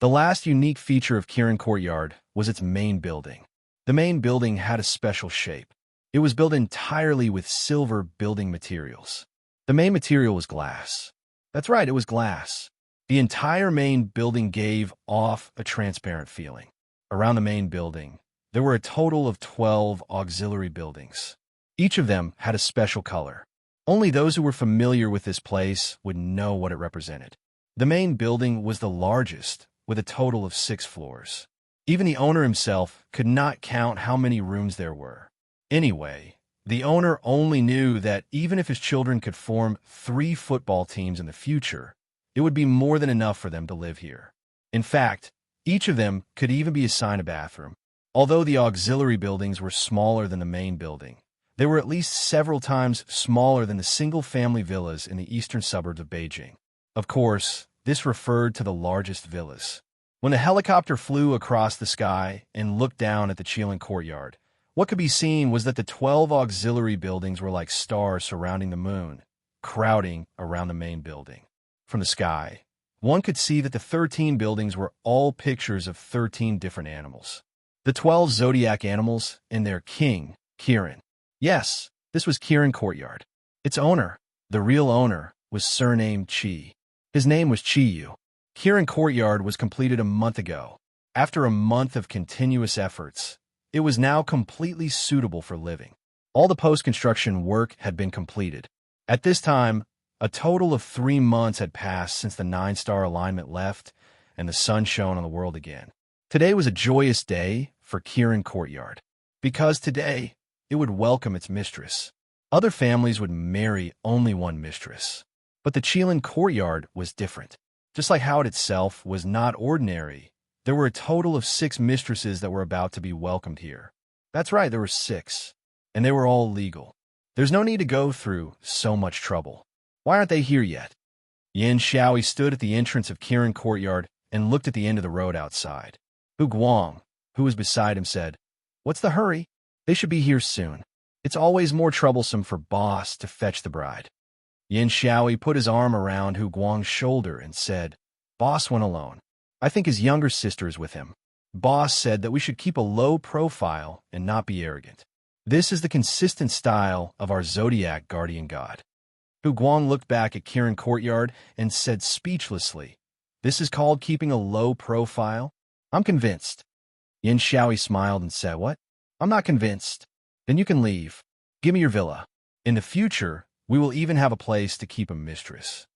The last unique feature of Kirin Courtyard was its main building. The main building had a special shape. It was built entirely with silver building materials. The main material was glass. That's right, it was glass. The entire main building gave off a transparent feeling. Around the main building, there were a total of 12 auxiliary buildings. Each of them had a special color. Only those who were familiar with this place would know what it represented. The main building was the largest, with a total of 6 floors. Even the owner himself could not count how many rooms there were. Anyway, the owner only knew that even if his children could form 3 football teams in the future, it would be more than enough for them to live here. In fact, each of them could even be assigned a bathroom. Although the auxiliary buildings were smaller than the main building, they were at least several times smaller than the single-family villas in the eastern suburbs of Beijing. Of course, this referred to the largest villas. When the helicopter flew across the sky and looked down at the Qilin Courtyard, what could be seen was that the 12 auxiliary buildings were like stars surrounding the moon, crowding around the main building. From the sky, one could see that the 13 buildings were all pictures of 13 different animals. The 12 zodiac animals and their king, Kirin. Yes, this was Kirin Courtyard. Its owner, the real owner, was surnamed Qi. His name was Qiyu. Kirin Courtyard was completed a month ago. After a month of continuous efforts, it was now completely suitable for living. All the post-construction work had been completed. At this time, a total of 3 months had passed since the 9-star alignment left and the sun shone on the world again. Today was a joyous day for Kirin Courtyard, because today it would welcome its mistress. Other families would marry only one mistress. But the Qilin Courtyard was different. Just like how it itself was not ordinary, there were a total of 6 mistresses that were about to be welcomed here. That's right, there were 6, and they were all legal. There's no need to go through so much trouble. Why aren't they here yet? Yin Xiaoi stood at the entrance of Kirin Courtyard and looked at the end of the road outside. Hu Guang, who was beside him, said, "What's the hurry? They should be here soon. It's always more troublesome for boss to fetch the bride." Yin Xiaoi put his arm around Hu Guang's shoulder and said, "Boss went alone. I think his younger sister is with him. Boss said that we should keep a low profile and not be arrogant. This is the consistent style of our Zodiac guardian god." Hu Guang looked back at Kirin Courtyard and said speechlessly, "This is called keeping a low profile? I'm convinced." Yin Xiaoi smiled and said, "What? I'm not convinced. Then you can leave. Give me your villa. In the future, we will even have a place to keep a mistress."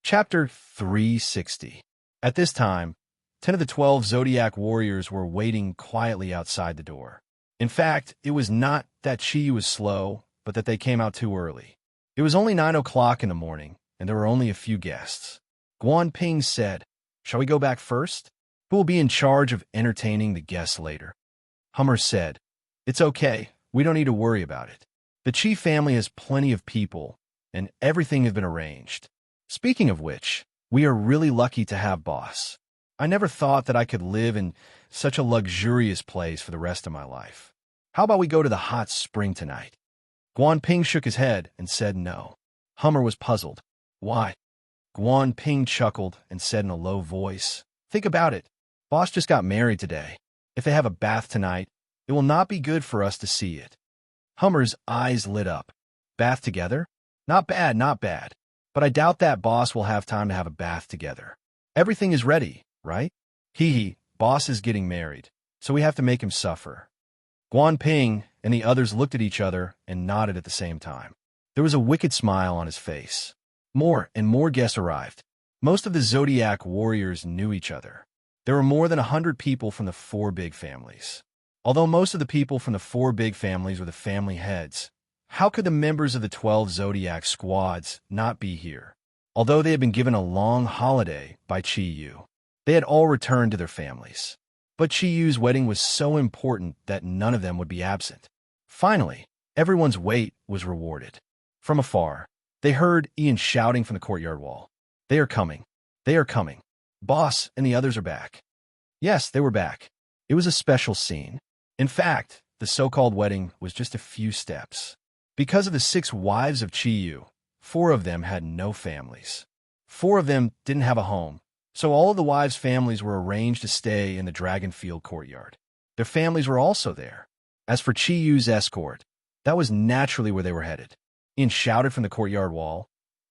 Chapter 360. At this time, 10 of the 12 Zodiac warriors were waiting quietly outside the door. In fact, it was not that Qi was slow, but that they came out too early. It was only 9 o'clock in the morning, and there were only a few guests. Guan Ping said, "Shall we go back first? Who will be in charge of entertaining the guests later?" Hummer said, "It's okay. We don't need to worry about it. The Chi family has plenty of people, and everything has been arranged. Speaking of which, we are really lucky to have boss. I never thought that I could live in such a luxurious place for the rest of my life. How about we go to the hot spring tonight? Guan shook his head and said no. Hummer was puzzled. Why? Guan chuckled and said in a low voice, think about it. Boss just got married today. If they have a bath tonight, it will not be good for us to see it. Hummer's eyes lit up. Bath together? Not bad, not bad. But I doubt that boss will have time to have a bath together. Everything is ready, right? Hee, boss is getting married, so we have to make him suffer. Guan and the others looked at each other and nodded at the same time. There was a wicked smile on his face. More and more guests arrived. Most of the Zodiac warriors knew each other. There were more than 100 people from the 4 big families. Although most of the people from the 4 big families were the family heads, how could the members of the 12 Zodiac squads not be here? Although they had been given a long holiday by Chi Yu, they had all returned to their families. But Chi Yu's wedding was so important that none of them would be absent. Finally, everyone's wait was rewarded. From afar, they heard Ian shouting from the courtyard wall. They are coming. They are coming. Boss and the others are back. Yes, they were back. It was a special scene. In fact, the so-called wedding was just a few steps. Because of the 6 wives of Chi Yu, 4 of them had no families. 4 of them didn't have a home, so all of the wives' families were arranged to stay in the Dragonfield courtyard. Their families were also there. As for Chi Yu's escort, that was naturally where they were headed. Ian shouted from the courtyard wall,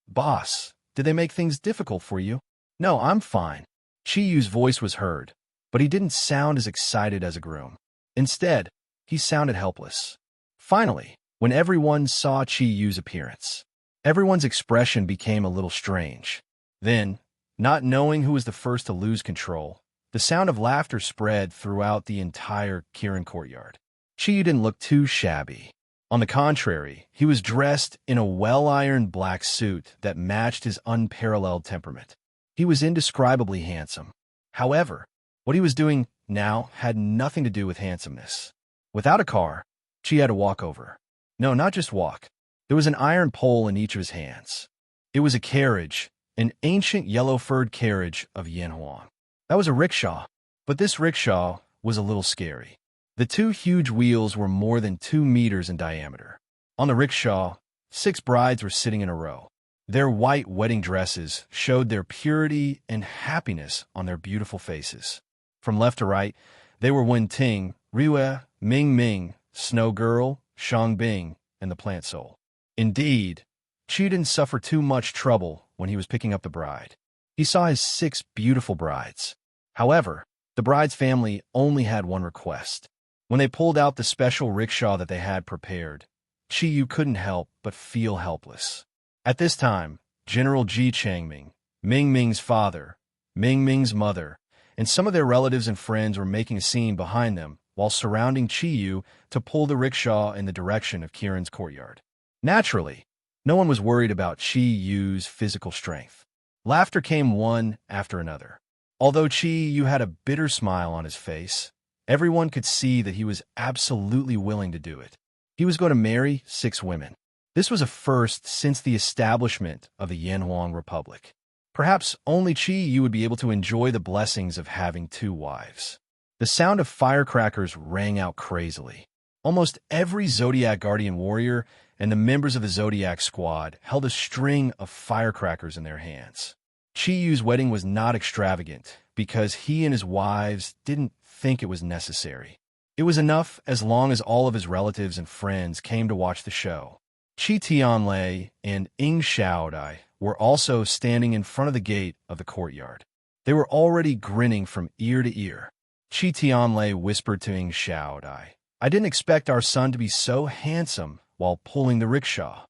Boss, did they make things difficult for you? No, I'm fine. Chi Yu's voice was heard, but he didn't sound as excited as a groom. Instead, he sounded helpless. Finally, when everyone saw Chi Yu's appearance, everyone's expression became a little strange. Then, not knowing who was the first to lose control, the sound of laughter spread throughout the entire Kirin courtyard. Chi Yu didn't look too shabby. On the contrary, he was dressed in a well-ironed black suit that matched his unparalleled temperament. He was indescribably handsome. However, what he was doing now had nothing to do with handsomeness. Without a car, Chi had to walk over. No, not just walk. There was an iron pole in each of his hands. It was a carriage, an ancient yellow-furred carriage of Yanhuang. That was a rickshaw, but this rickshaw was a little scary. The 2 huge wheels were more than 2 meters in diameter. On the rickshaw, 6 brides were sitting in a row. Their white wedding dresses showed their purity and happiness on their beautiful faces. From left to right, they were Wen Ting, Rue, Ming, Snow Girl, Shang Bing, and the Plant Soul. Indeed, Chi didn't suffer too much trouble when he was picking up the bride. He saw his 6 beautiful brides. However, the bride's family only had one request. When they pulled out the special rickshaw that they had prepared, Chi Yu couldn't help but feel helpless. At this time, General Ji Changming, Ming Ming's father, Ming Ming's mother, and some of their relatives and friends were making a scene behind them while surrounding Chi Yu to pull the rickshaw in the direction of Kirin's courtyard. Naturally, no one was worried about Chi Yu's physical strength. Laughter came one after another. Although Chi Yu had a bitter smile on his face, everyone could see that he was absolutely willing to do it. He was going to marry 6 women. This was a first since the establishment of the Yanhuang Republic. Perhaps only Chi Yu would be able to enjoy the blessings of having 2 wives. The sound of firecrackers rang out crazily. Almost every Zodiac Guardian warrior and the members of the Zodiac squad held a string of firecrackers in their hands. Chi Yu's wedding was not extravagant because he and his wives didn't think it was necessary. It was enough as long as all of his relatives and friends came to watch the show. Chi Tianlei and Ing Xiaodai were also standing in front of the gate of the courtyard. They were already grinning from ear to ear. Chi Tianlei whispered to Ing Xiaodai, I didn't expect our son to be so handsome while pulling the rickshaw.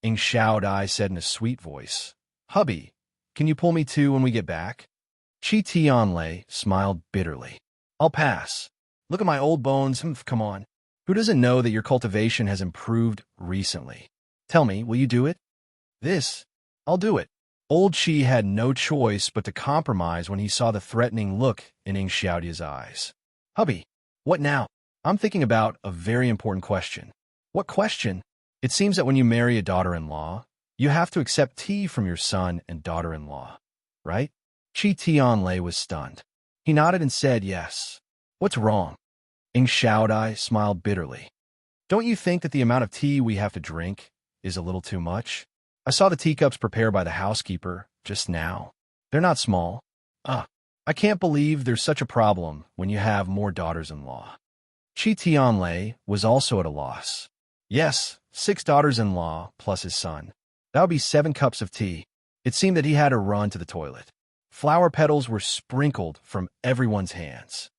Ing Xiaodai said in a sweet voice, Hubby, can you pull me too when we get back? Chi Tianlei smiled bitterly. I'll pass. Look at my old bones. Come on. Who doesn't know that your cultivation has improved recently? Tell me, will you do it? I'll do it. Old Chi had no choice but to compromise when he saw the threatening look in Ing Xiaodia's eyes. Hubby, what now? I'm thinking about a very important question. What question? It seems that when you marry a daughter-in-law, you have to accept tea from your son and daughter-in-law, right? Chi Tianlei was stunned. He nodded and said yes. What's wrong? Ing Shaodai smiled bitterly. Don't you think that the amount of tea we have to drink is a little too much? I saw the teacups prepared by the housekeeper just now. They're not small. I can't believe there's such a problem when you have more daughters-in-law. Chi Tianlei was also at a loss. Yes, 6 daughters-in-law plus his son. That would be 7 cups of tea. It seemed that he had to run to the toilet. Flower petals were sprinkled from everyone's hands.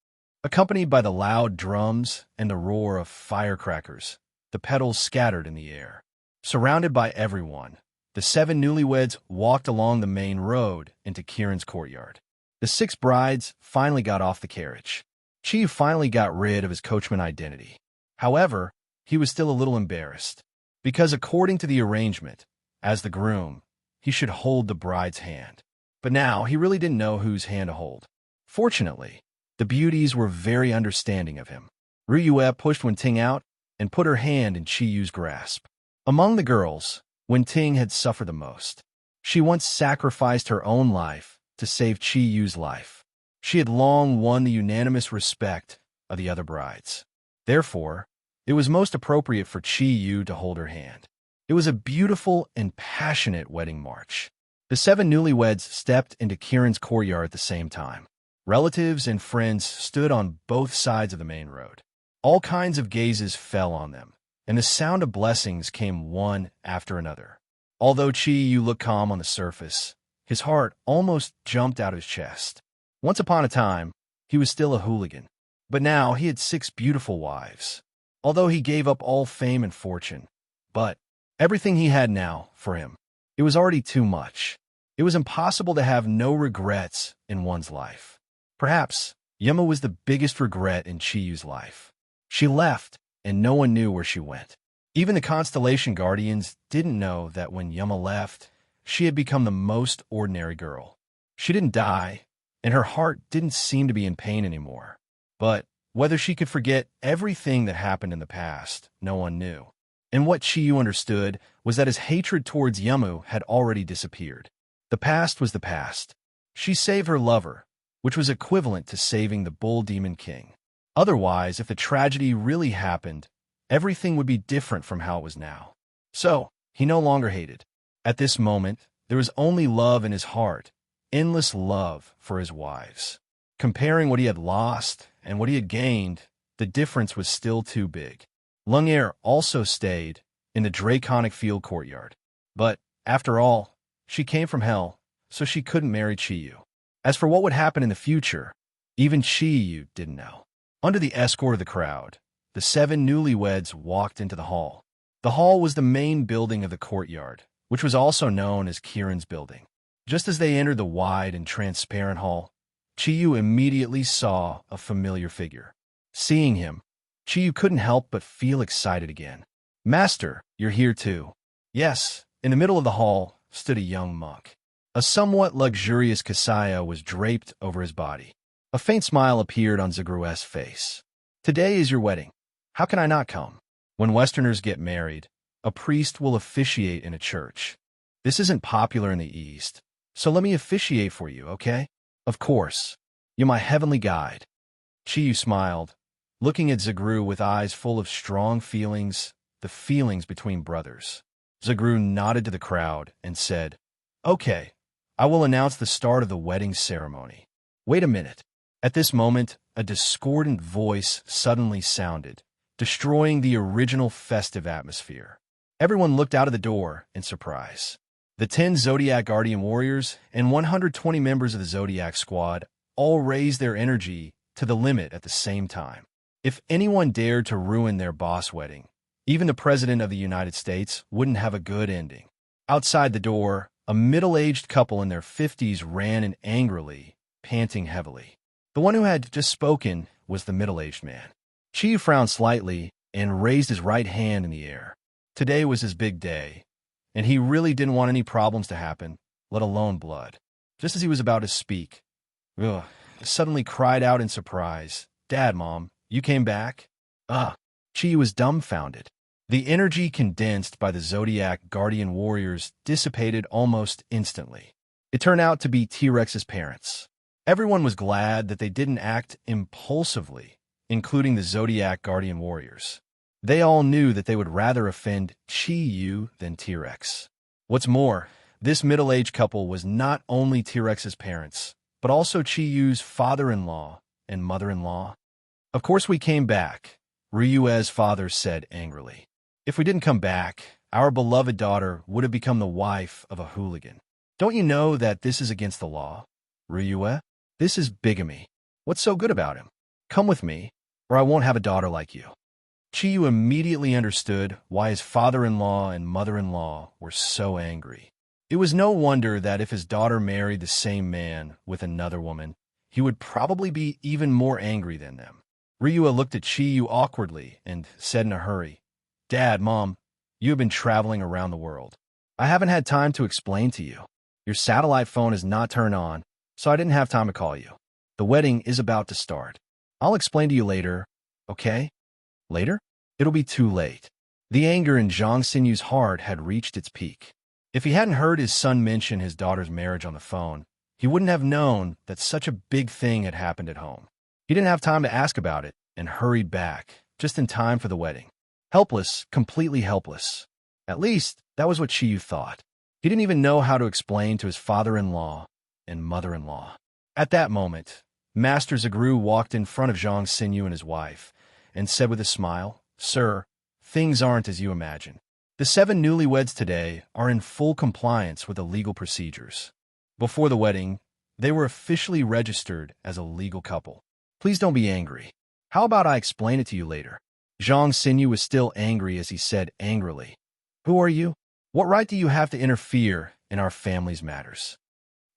Accompanied by the loud drums and the roar of firecrackers, the petals scattered in the air. Surrounded by everyone, the 7 newlyweds walked along the main road into Kieran's courtyard. The 6 brides finally got off the carriage. Chi finally got rid of his coachman identity. However, he was still a little embarrassed, because according to the arrangement, as the groom, he should hold the bride's hand. But now he really didn't know whose hand to hold. Fortunately, the beauties were very understanding of him. Ru Yue pushed Wen-Ting out and put her hand in Chi Yu's grasp. Among the girls, Wen-Ting had suffered the most. She once sacrificed her own life to save Chi Yu's life. She had long won the unanimous respect of the other brides. Therefore, it was most appropriate for Chi Yu to hold her hand. It was a beautiful and passionate wedding march. The 7 newlyweds stepped into Kieran's courtyard at the same time. Relatives and friends stood on both sides of the main road. All kinds of gazes fell on them, and the sound of blessings came one after another. Although Chi Yu looked calm on the surface, his heart almost jumped out of his chest. Once upon a time, he was still a hooligan, but now he had 6 beautiful wives. Although he gave up all fame and fortune, but everything he had now for him, it was already too much. It was impossible to have no regrets in one's life. Perhaps Yama was the biggest regret in Chi Yu's life. She left, and no one knew where she went. Even the Constellation Guardians didn't know that when Yama left, she had become the most ordinary girl. She didn't die, and her heart didn't seem to be in pain anymore. But whether she could forget everything that happened in the past, no one knew. And what Chi Yu understood was that his hatred towards Yamu had already disappeared. The past was the past. She saved her lover, which was equivalent to saving the Bull Demon King. Otherwise, if the tragedy really happened, everything would be different from how it was now. So, he no longer hated. At this moment, there was only love in his heart, endless love for his wives. Comparing what he had lost and what he had gained, the difference was still too big. Lungair also stayed in the Draconic Field courtyard. But, after all, she came from hell, so she couldn't marry Chi Yu. As for what would happen in the future, even Chi Yu didn't know. Under the escort of the crowd, the 7 newlyweds walked into the hall. The hall was the main building of the courtyard, which was also known as Kieran's building. Just as they entered the wide and transparent hall, Chi Yu immediately saw a familiar figure. Seeing him, Chi Yu couldn't help but feel excited again. "Master, you're here too." Yes, in the middle of the hall stood a young monk. A somewhat luxurious kasaya was draped over his body. A faint smile appeared on Zagru's face. "Today is your wedding. How can I not come? When Westerners get married, a priest will officiate in a church. This isn't popular in the East, so let me officiate for you, okay? Of course. You're my heavenly guide." Chi Yu smiled, looking at Zagru with eyes full of strong feelings, the feelings between brothers. Zagru nodded to the crowd and said, "Okay, I will announce the start of the wedding ceremony. Wait a minute." At this moment, a discordant voice suddenly sounded, destroying the original festive atmosphere. Everyone looked out of the door in surprise. The 10 Zodiac Guardian Warriors and 120 members of the Zodiac Squad all raised their energy to the limit at the same time. If anyone dared to ruin their boss wedding, even the President of the United States wouldn't have a good ending. Outside the door, a middle-aged couple in their 50s ran in angrily, panting heavily. The one who had just spoken was the middle-aged man. Chi frowned slightly and raised his right hand in the air. Today was his big day, and he really didn't want any problems to happen, let alone blood. Just as he was about to speak, he suddenly cried out in surprise, "Dad, Mom, you came back?" Chi was dumbfounded. The energy condensed by the Zodiac guardian warriors dissipated almost instantly. It turned out to be T-Rex's parents. Everyone was glad that they didn't act impulsively, including the Zodiac guardian warriors. They all knew that they would rather offend Chi-Yu than T-Rex. What's more, this middle-aged couple was not only T-Rex's parents, but also Chi-Yu's father-in-law and mother-in-law. Of course we came back, Ryue's father said angrily. If we didn't come back, our beloved daughter would have become the wife of a hooligan. Don't you know that this is against the law? Ryue, this is bigamy. What's so good about him? Come with me, or I won't have a daughter like you. Chi-Yu immediately understood why his father-in-law and mother-in-law were so angry. It was no wonder that if his daughter married the same man with another woman, he would probably be even more angry than them. Ryue looked at Chi-Yu awkwardly and said in a hurry, Dad, Mom, you have been traveling around the world. I haven't had time to explain to you. Your satellite phone is not turned on, so I didn't have time to call you. The wedding is about to start. I'll explain to you later, okay? Later? It'll be too late. The anger in Zhang Xinyu's heart had reached its peak. If he hadn't heard his son mention his daughter's marriage on the phone, he wouldn't have known that such a big thing had happened at home. He didn't have time to ask about it and hurried back, just in time for the wedding. Helpless, completely helpless. At least, that was what Chi-Yu thought. He didn't even know how to explain to his father-in-law and mother-in-law. At that moment, Master Zagru walked in front of Zhang Xinyu and his wife and said with a smile, Sir, things aren't as you imagine. The 7 newlyweds today are in full compliance with the legal procedures. Before the wedding, they were officially registered as a legal couple. Please don't be angry. How about I explain it to you later? Zhang Xinyu was still angry as he said angrily, Who are you? What right do you have to interfere in our family's matters?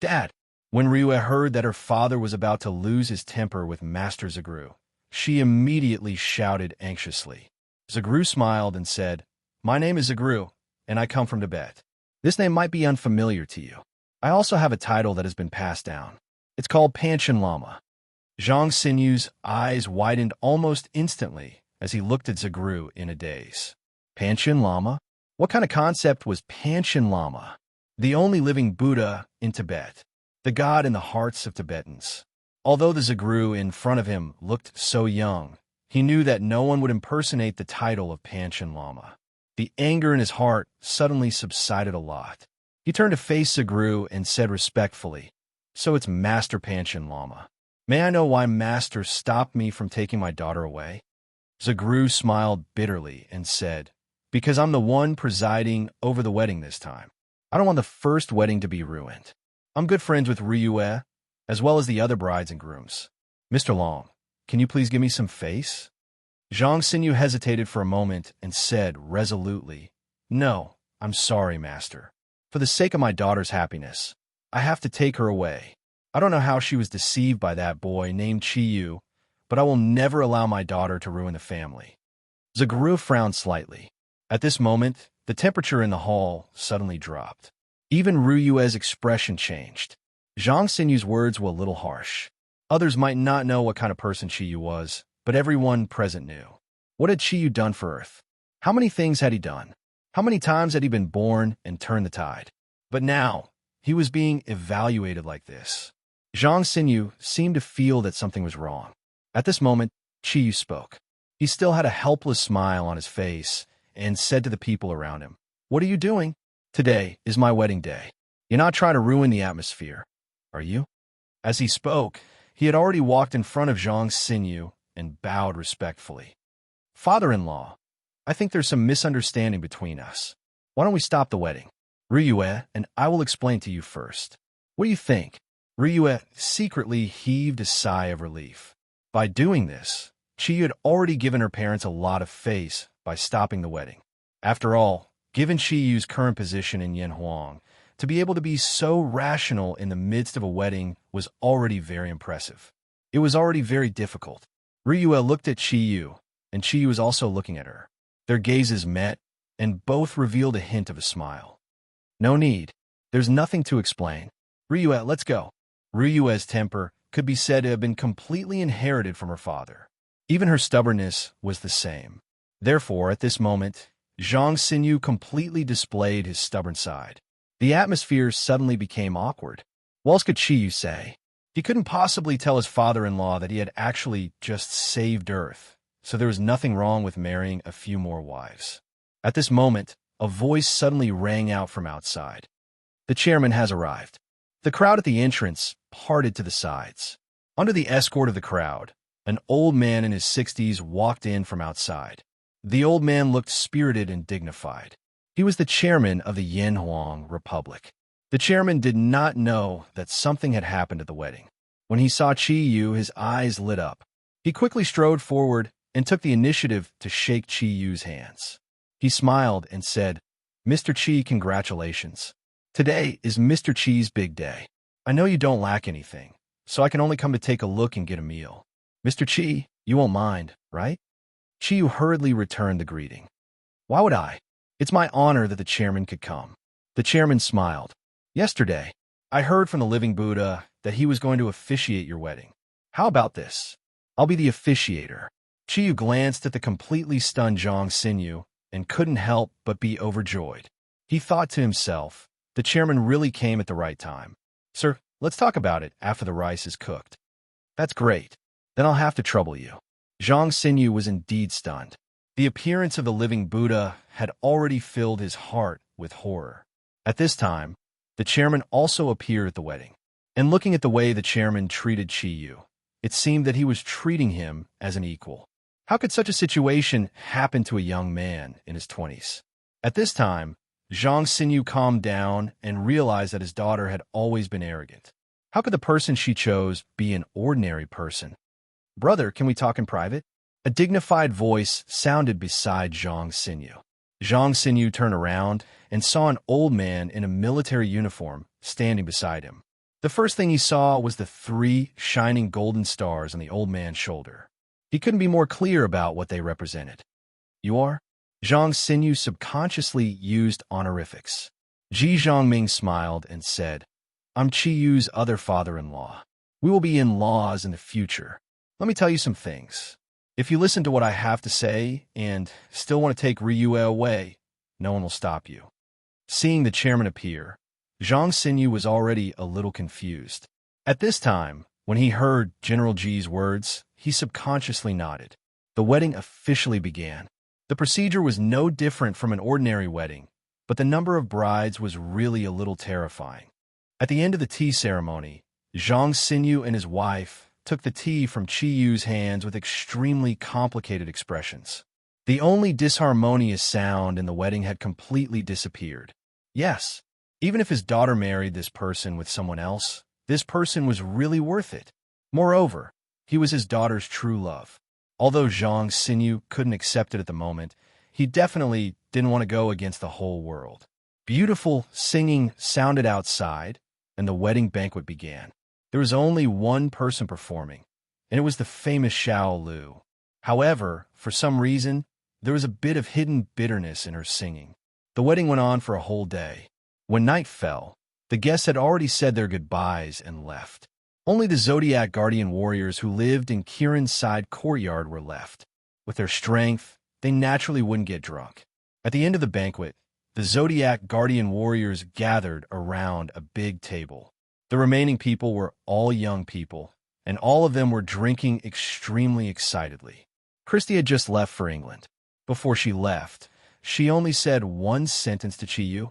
Dad, when Ryue heard that her father was about to lose his temper with Master Zagru, she immediately shouted anxiously. Zagru smiled and said, My name is Zagru, and I come from Tibet. This name might be unfamiliar to you. I also have a title that has been passed down. It's called Panchen Lama. Zhang Xinyu's eyes widened almost instantly as he looked at Zagru in a daze. Panchen Lama? What kind of concept was Panchen Lama? The only living Buddha in Tibet, the god in the hearts of Tibetans. Although the Zagru in front of him looked so young, he knew that no one would impersonate the title of Panchen Lama. The anger in his heart suddenly subsided a lot. He turned to face Zagru and said respectfully, So it's Master Panchen Lama. May I know why Master stopped me from taking my daughter away? Zagru smiled bitterly and said, Because I'm the one presiding over the wedding this time. I don't want the first wedding to be ruined. I'm good friends with Ryue, as well as the other brides and grooms. Mr. Long, can you please give me some face? Zhang Xinyu hesitated for a moment and said resolutely, No, I'm sorry, Master. For the sake of my daughter's happiness, I have to take her away. I don't know how she was deceived by that boy named Chi-Yu, but I will never allow my daughter to ruin the family. Zagru frowned slightly. At this moment, the temperature in the hall suddenly dropped. Even Ryue's expression changed. Zhang Xinyu's words were a little harsh. Others might not know what kind of person Chi-Yu was, but everyone present knew. What had Chi-Yu done for Earth? How many things had he done? How many times had he been born and turned the tide? But now, he was being evaluated like this. Zhang Xinyu seemed to feel that something was wrong. At this moment, Chi-Yu spoke. He still had a helpless smile on his face and said to the people around him, What are you doing? Today is my wedding day. You're not trying to ruin the atmosphere, are you? As he spoke, he had already walked in front of Zhang Xinyu and bowed respectfully. Father-in-law, I think there's some misunderstanding between us. Why don't we stop the wedding? Ryue and I will explain to you first. What do you think? Ryue secretly heaved a sigh of relief. By doing this, Chi had already given her parents a lot of face by stopping the wedding. After all, given Chi-Yu's current position in Yanhuang, to be able to be so rational in the midst of a wedding was already very impressive. It was already very difficult. Ryue looked at Chi-Yu, and Chi-Yu was also looking at her. Their gazes met, and both revealed a hint of a smile. No need. There's nothing to explain. Ryue, let's go. Ryue's temper could be said to have been completely inherited from her father. Even her stubbornness was the same. Therefore, at this moment, Zhang Xinyu completely displayed his stubborn side. The atmosphere suddenly became awkward. What else could Qiyu say? He couldn't possibly tell his father-in-law that he had actually just saved Earth, so there was nothing wrong with marrying a few more wives. At this moment, a voice suddenly rang out from outside. The chairman has arrived. The crowd at the entrance parted to the sides. Under the escort of the crowd, an old man in his 60s walked in from outside. The old man looked spirited and dignified. He was the chairman of the Yanhuang Republic. The chairman did not know that something had happened at the wedding. When he saw Qiyu, his eyes lit up. He quickly strode forward and took the initiative to shake Qiyu's hands. He smiled and said, "Mr. Qi, congratulations. Today is Mr. Qi's big day. I know you don't lack anything, so I can only come to take a look and get a meal. Mr. Qi, you won't mind, right?" Qiyu hurriedly returned the greeting. "Why would I? It's my honor that the chairman could come." The chairman smiled. "Yesterday, I heard from the living Buddha that he was going to officiate your wedding. How about this? I'll be the officiator." Qiyu glanced at the completely stunned Zhang Xinyu and couldn't help but be overjoyed. He thought to himself, the chairman really came at the right time. "Sir, let's talk about it after the rice is cooked." "That's great. Then I'll have to trouble you." Zhang Xinyu was indeed stunned. The appearance of the living Buddha had already filled his heart with horror. At this time, the chairman also appeared at the wedding. And looking at the way the chairman treated Qiyu, it seemed that he was treating him as an equal. How could such a situation happen to a young man in his 20s? At this time, Zhang Xinyu calmed down and realized that his daughter had always been arrogant. How could the person she chose be an ordinary person? "Brother, can we talk in private?" A dignified voice sounded beside Zhang Xinyu. Zhang Xinyu turned around and saw an old man in a military uniform standing beside him. The first thing he saw was the 3 shining golden stars on the old man's shoulder. He couldn't be more clear about what they represented. "You are?" Zhang Xinyu subconsciously used honorifics. Ji Zhongming smiled and said, "I'm Qiyu's other father-in-law. We will be in-laws in the future. Let me tell you some things. If you listen to what I have to say and still want to take Ryue away, no one will stop you." Seeing the chairman appear, Zhang Xinyu was already a little confused. At this time, when he heard General Ji's words, he subconsciously nodded. The wedding officially began. The procedure was no different from an ordinary wedding, but the number of brides was really a little terrifying. At the end of the tea ceremony, Zhang Xinyu and his wife took the tea from Qiyu's hands with extremely complicated expressions. The only disharmonious sound in the wedding had completely disappeared. Yes, even if his daughter married this person with someone else, this person was really worth it. Moreover, he was his daughter's true love. Although Zhang Xinyu couldn't accept it at the moment, he definitely didn't want to go against the whole world. Beautiful singing sounded outside, and the wedding banquet began. There was only one person performing, and it was the famous Xiao Lu. However, for some reason, there was a bit of hidden bitterness in her singing. The wedding went on for a whole day. When night fell, the guests had already said their goodbyes and left. Only the Zodiac guardian warriors who lived in Kirin's side courtyard were left. With their strength, they naturally wouldn't get drunk. At the end of the banquet, the Zodiac guardian warriors gathered around a big table. The remaining people were all young people, and all of them were drinking extremely excitedly. Christy had just left for England. Before she left, she only said one sentence to Qiyu: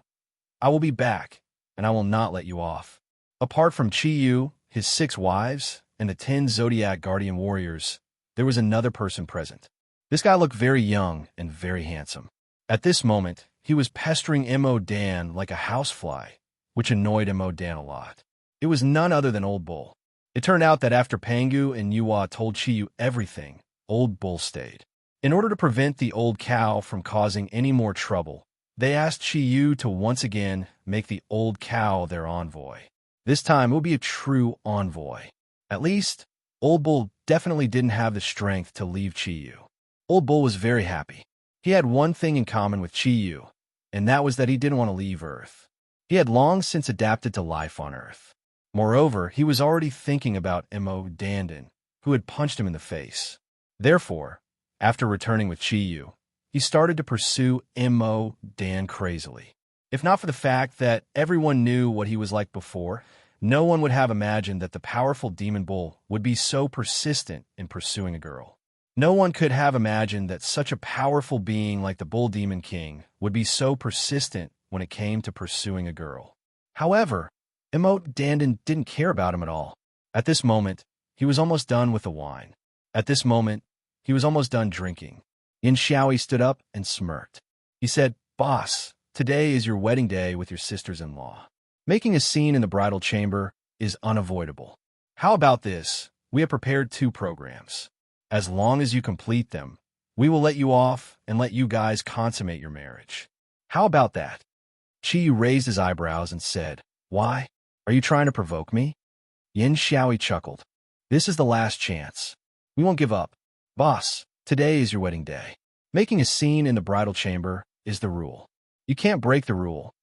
"I will be back, and I will not let you off." Apart from Qiyu, his 6 wives, and the 10 Zodiac guardian warriors, there was another person present. This guy looked very young and very handsome. At this moment, he was pestering Mo Dan like a housefly, which annoyed Mo Dan a lot. It was none other than Old Bull. It turned out that after Pangu and Yuhua told Qiyu everything, Old Bull stayed. In order to prevent the old cow from causing any more trouble, they asked Qiyu to once again make the old cow their envoy. This time, it would be a true envoy. At least, Old Bull definitely didn't have the strength to leave Qiyu. Old Bull was very happy. He had one thing in common with Qiyu, and that was that he didn't want to leave Earth. He had long since adapted to life on Earth. Moreover, he was already thinking about Mo Dandan, who had punched him in the face. Therefore, after returning with Chi-Yu, he started to pursue Mo Dan crazily. If not for the fact that everyone knew what he was like before, no one would have imagined that the powerful demon bull would be so persistent in pursuing a girl. No one could have imagined that such a powerful being like the Bull Demon King would be so persistent when it came to pursuing a girl. However, Emote Dandan didn't care about him at all. At this moment, he was almost done with the wine. At this moment, he was almost done drinking. Yin Xiaoyi stood up and smirked. He said, "Boss, today is your wedding day with your sisters-in-law. Making a scene in the bridal chamber is unavoidable. How about this? We have prepared 2 programs. As long as you complete them, we will let you off and let you guys consummate your marriage. How about that?" Chi raised his eyebrows and said, "Why? Are you trying to provoke me?" Yin Xiaoyi chuckled. "This is the last chance. We won't give up. Boss, today is your wedding day. Making a scene in the bridal chamber is the rule. You can't break the rule."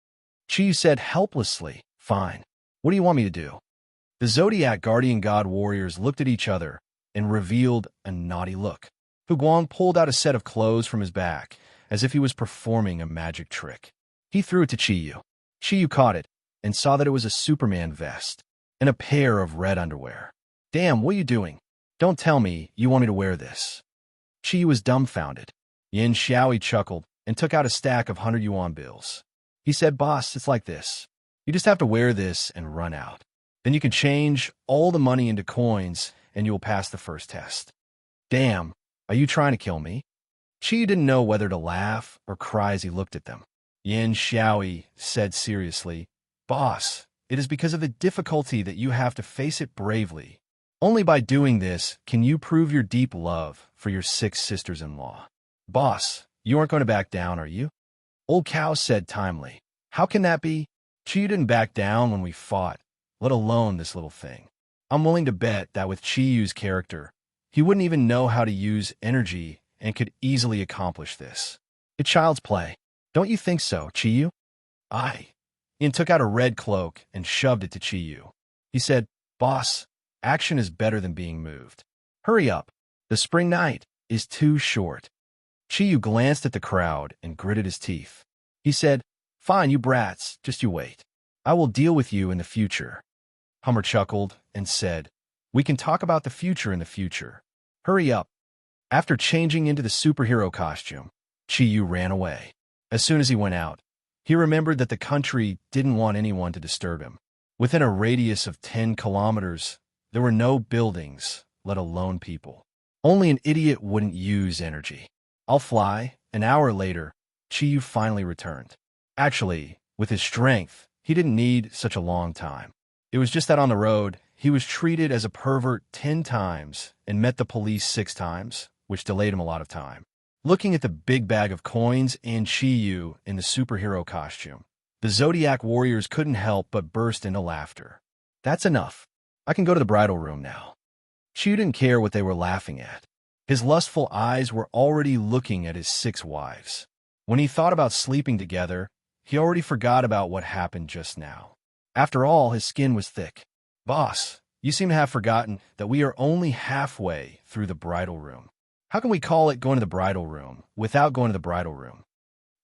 Chi said helplessly, "Fine. What do you want me to do?" The Zodiac Guardian God warriors looked at each other and revealed a naughty look. Hu Guang pulled out a set of clothes from his back, as if he was performing a magic trick. He threw it to Chi-Yu. Chi-Yu caught it and saw that it was a Superman vest and a pair of red underwear. "Damn, what are you doing? Don't tell me you want me to wear this." Chi-Yu was dumbfounded. Yin Xiaoyi chuckled and took out a stack of 100 yuan bills. He said, "Boss, it's like this. You just have to wear this and run out. Then you can change all the money into coins and you will pass the first test." "Damn, are you trying to kill me?" Chi didn't know whether to laugh or cry as he looked at them. Yin Xiaoyi said seriously, "Boss, it is because of the difficulty that you have to face it bravely. Only by doing this can you prove your deep love for your 6 sisters-in-law. Boss, you aren't going to back down, are you?" Old Cow said timely, "How can that be? Chi didn't back down when we fought, let alone this little thing. I'm willing to bet that with Chi-Yu's character, he wouldn't even know how to use energy and could easily accomplish this. It's child's play. Don't you think so, Chi-Yu?" "Aye." Ian took out a red cloak and shoved it to Chi-Yu. He said, "Boss, action is better than being moved. Hurry up. The spring night is too short." Chi-Yu glanced at the crowd and gritted his teeth. He said, "Fine, you brats, just you wait. I will deal with you in the future." Hummer chuckled and said, "We can talk about the future in the future. Hurry up." After changing into the superhero costume, Chi-Yu ran away. As soon as he went out, he remembered that the country didn't want anyone to disturb him. Within a radius of 10 kilometers, there were no buildings, let alone people. Only an idiot wouldn't use energy. "I'll fly." An hour later, Chi-Yu finally returned. Actually, with his strength, he didn't need such a long time. It was just that on the road, he was treated as a pervert 10 times and met the police 6 times, which delayed him a lot of time. Looking at the big bag of coins and Chi-Yu in the superhero costume, the Zodiac warriors couldn't help but burst into laughter. "That's enough. I can go to the bridal room now." Chi didn't care what they were laughing at. His lustful eyes were already looking at his 6 wives. When he thought about sleeping together, he already forgot about what happened just now. After all, his skin was thick. "Boss, you seem to have forgotten that we are only halfway through the bridal room. How can we call it going to the bridal room without going to the bridal room?"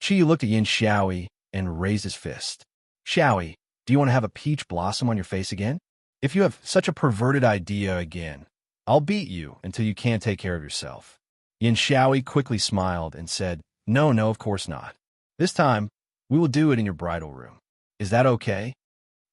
Chi looked at Yin Xiaoyi and raised his fist. "Xiaoyi, do you want to have a peach blossom on your face again? If you have such a perverted idea again, I'll beat you until you can't take care of yourself." Yin Xiaoyi quickly smiled and said, No, of course not. This time, we will do it in your bridal room. Is that okay?"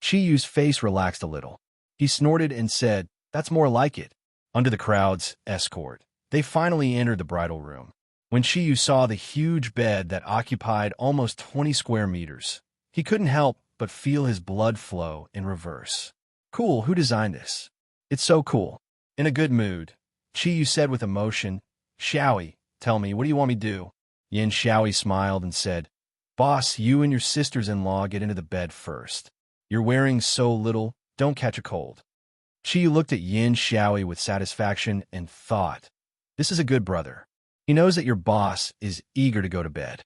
Chi-Yu's face relaxed a little. He snorted and said, "That's more like it." Under the crowd's escort, they finally entered the bridal room. When Chi-Yu saw the huge bed that occupied almost 20 square meters, he couldn't help but feel his blood flow in reverse. "Cool, who designed this? It's so cool." In a good mood, Chi-Yu said with emotion, "Xiaoyi, tell me, what do you want me to do?" Yin Xiaoyi smiled and said, "Boss, you and your sisters-in-law get into the bed first. You're wearing so little, don't catch a cold." Chi looked at Yin Xiaoyi with satisfaction and thought, "This is a good brother. He knows that your boss is eager to go to bed."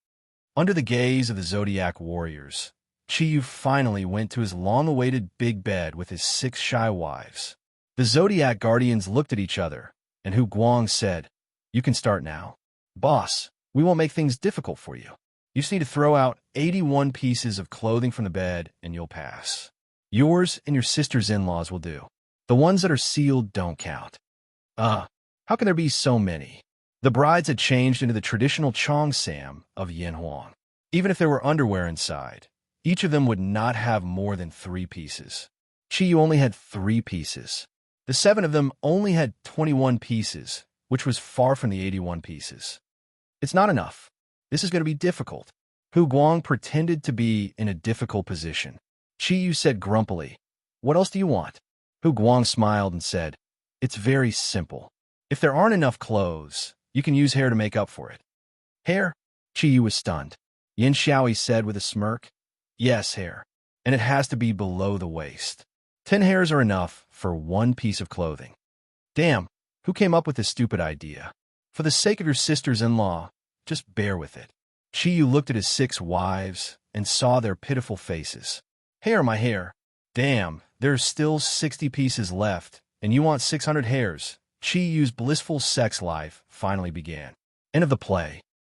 Under the gaze of the Zodiac warriors, Chi finally went to his long-awaited big bed with his 6 shy wives. The Zodiac guardians looked at each other, and Hu Guang said, You can start now. Boss, we won't make things difficult for you. You just need to throw out 81 pieces of clothing from the bed and you'll pass. Yours and your sister's in-laws will do. The ones that are sealed don't count. How can there be so many? The brides had changed into the traditional cheongsam of Yanhuang. Even if there were underwear inside, each of them would not have more than 3 pieces. Qiyu only had 3 pieces. The 7 of them only had 21 pieces, which was far from the 81 pieces. It's not enough. This is going to be difficult. Hu Guang pretended to be in a difficult position. Qiyu said grumpily, "What else do you want?" Hu Guang smiled and said, "It's very simple. If there aren't enough clothes, you can use hair to make up for it." Hair? Qiyu was stunned. Yin Xiaoyi said with a smirk, "Yes, hair. And it has to be below the waist. 10 hairs are enough for 1 piece of clothing." Damn, who came up with this stupid idea? For the sake of your sisters-in-law, just bear with it. Qiyu looked at his 6 wives and saw their pitiful faces. Hair, my hair. Damn, there's still 60 pieces left, and you want 600 hairs. Qiyu's blissful sex life finally began. End of the play.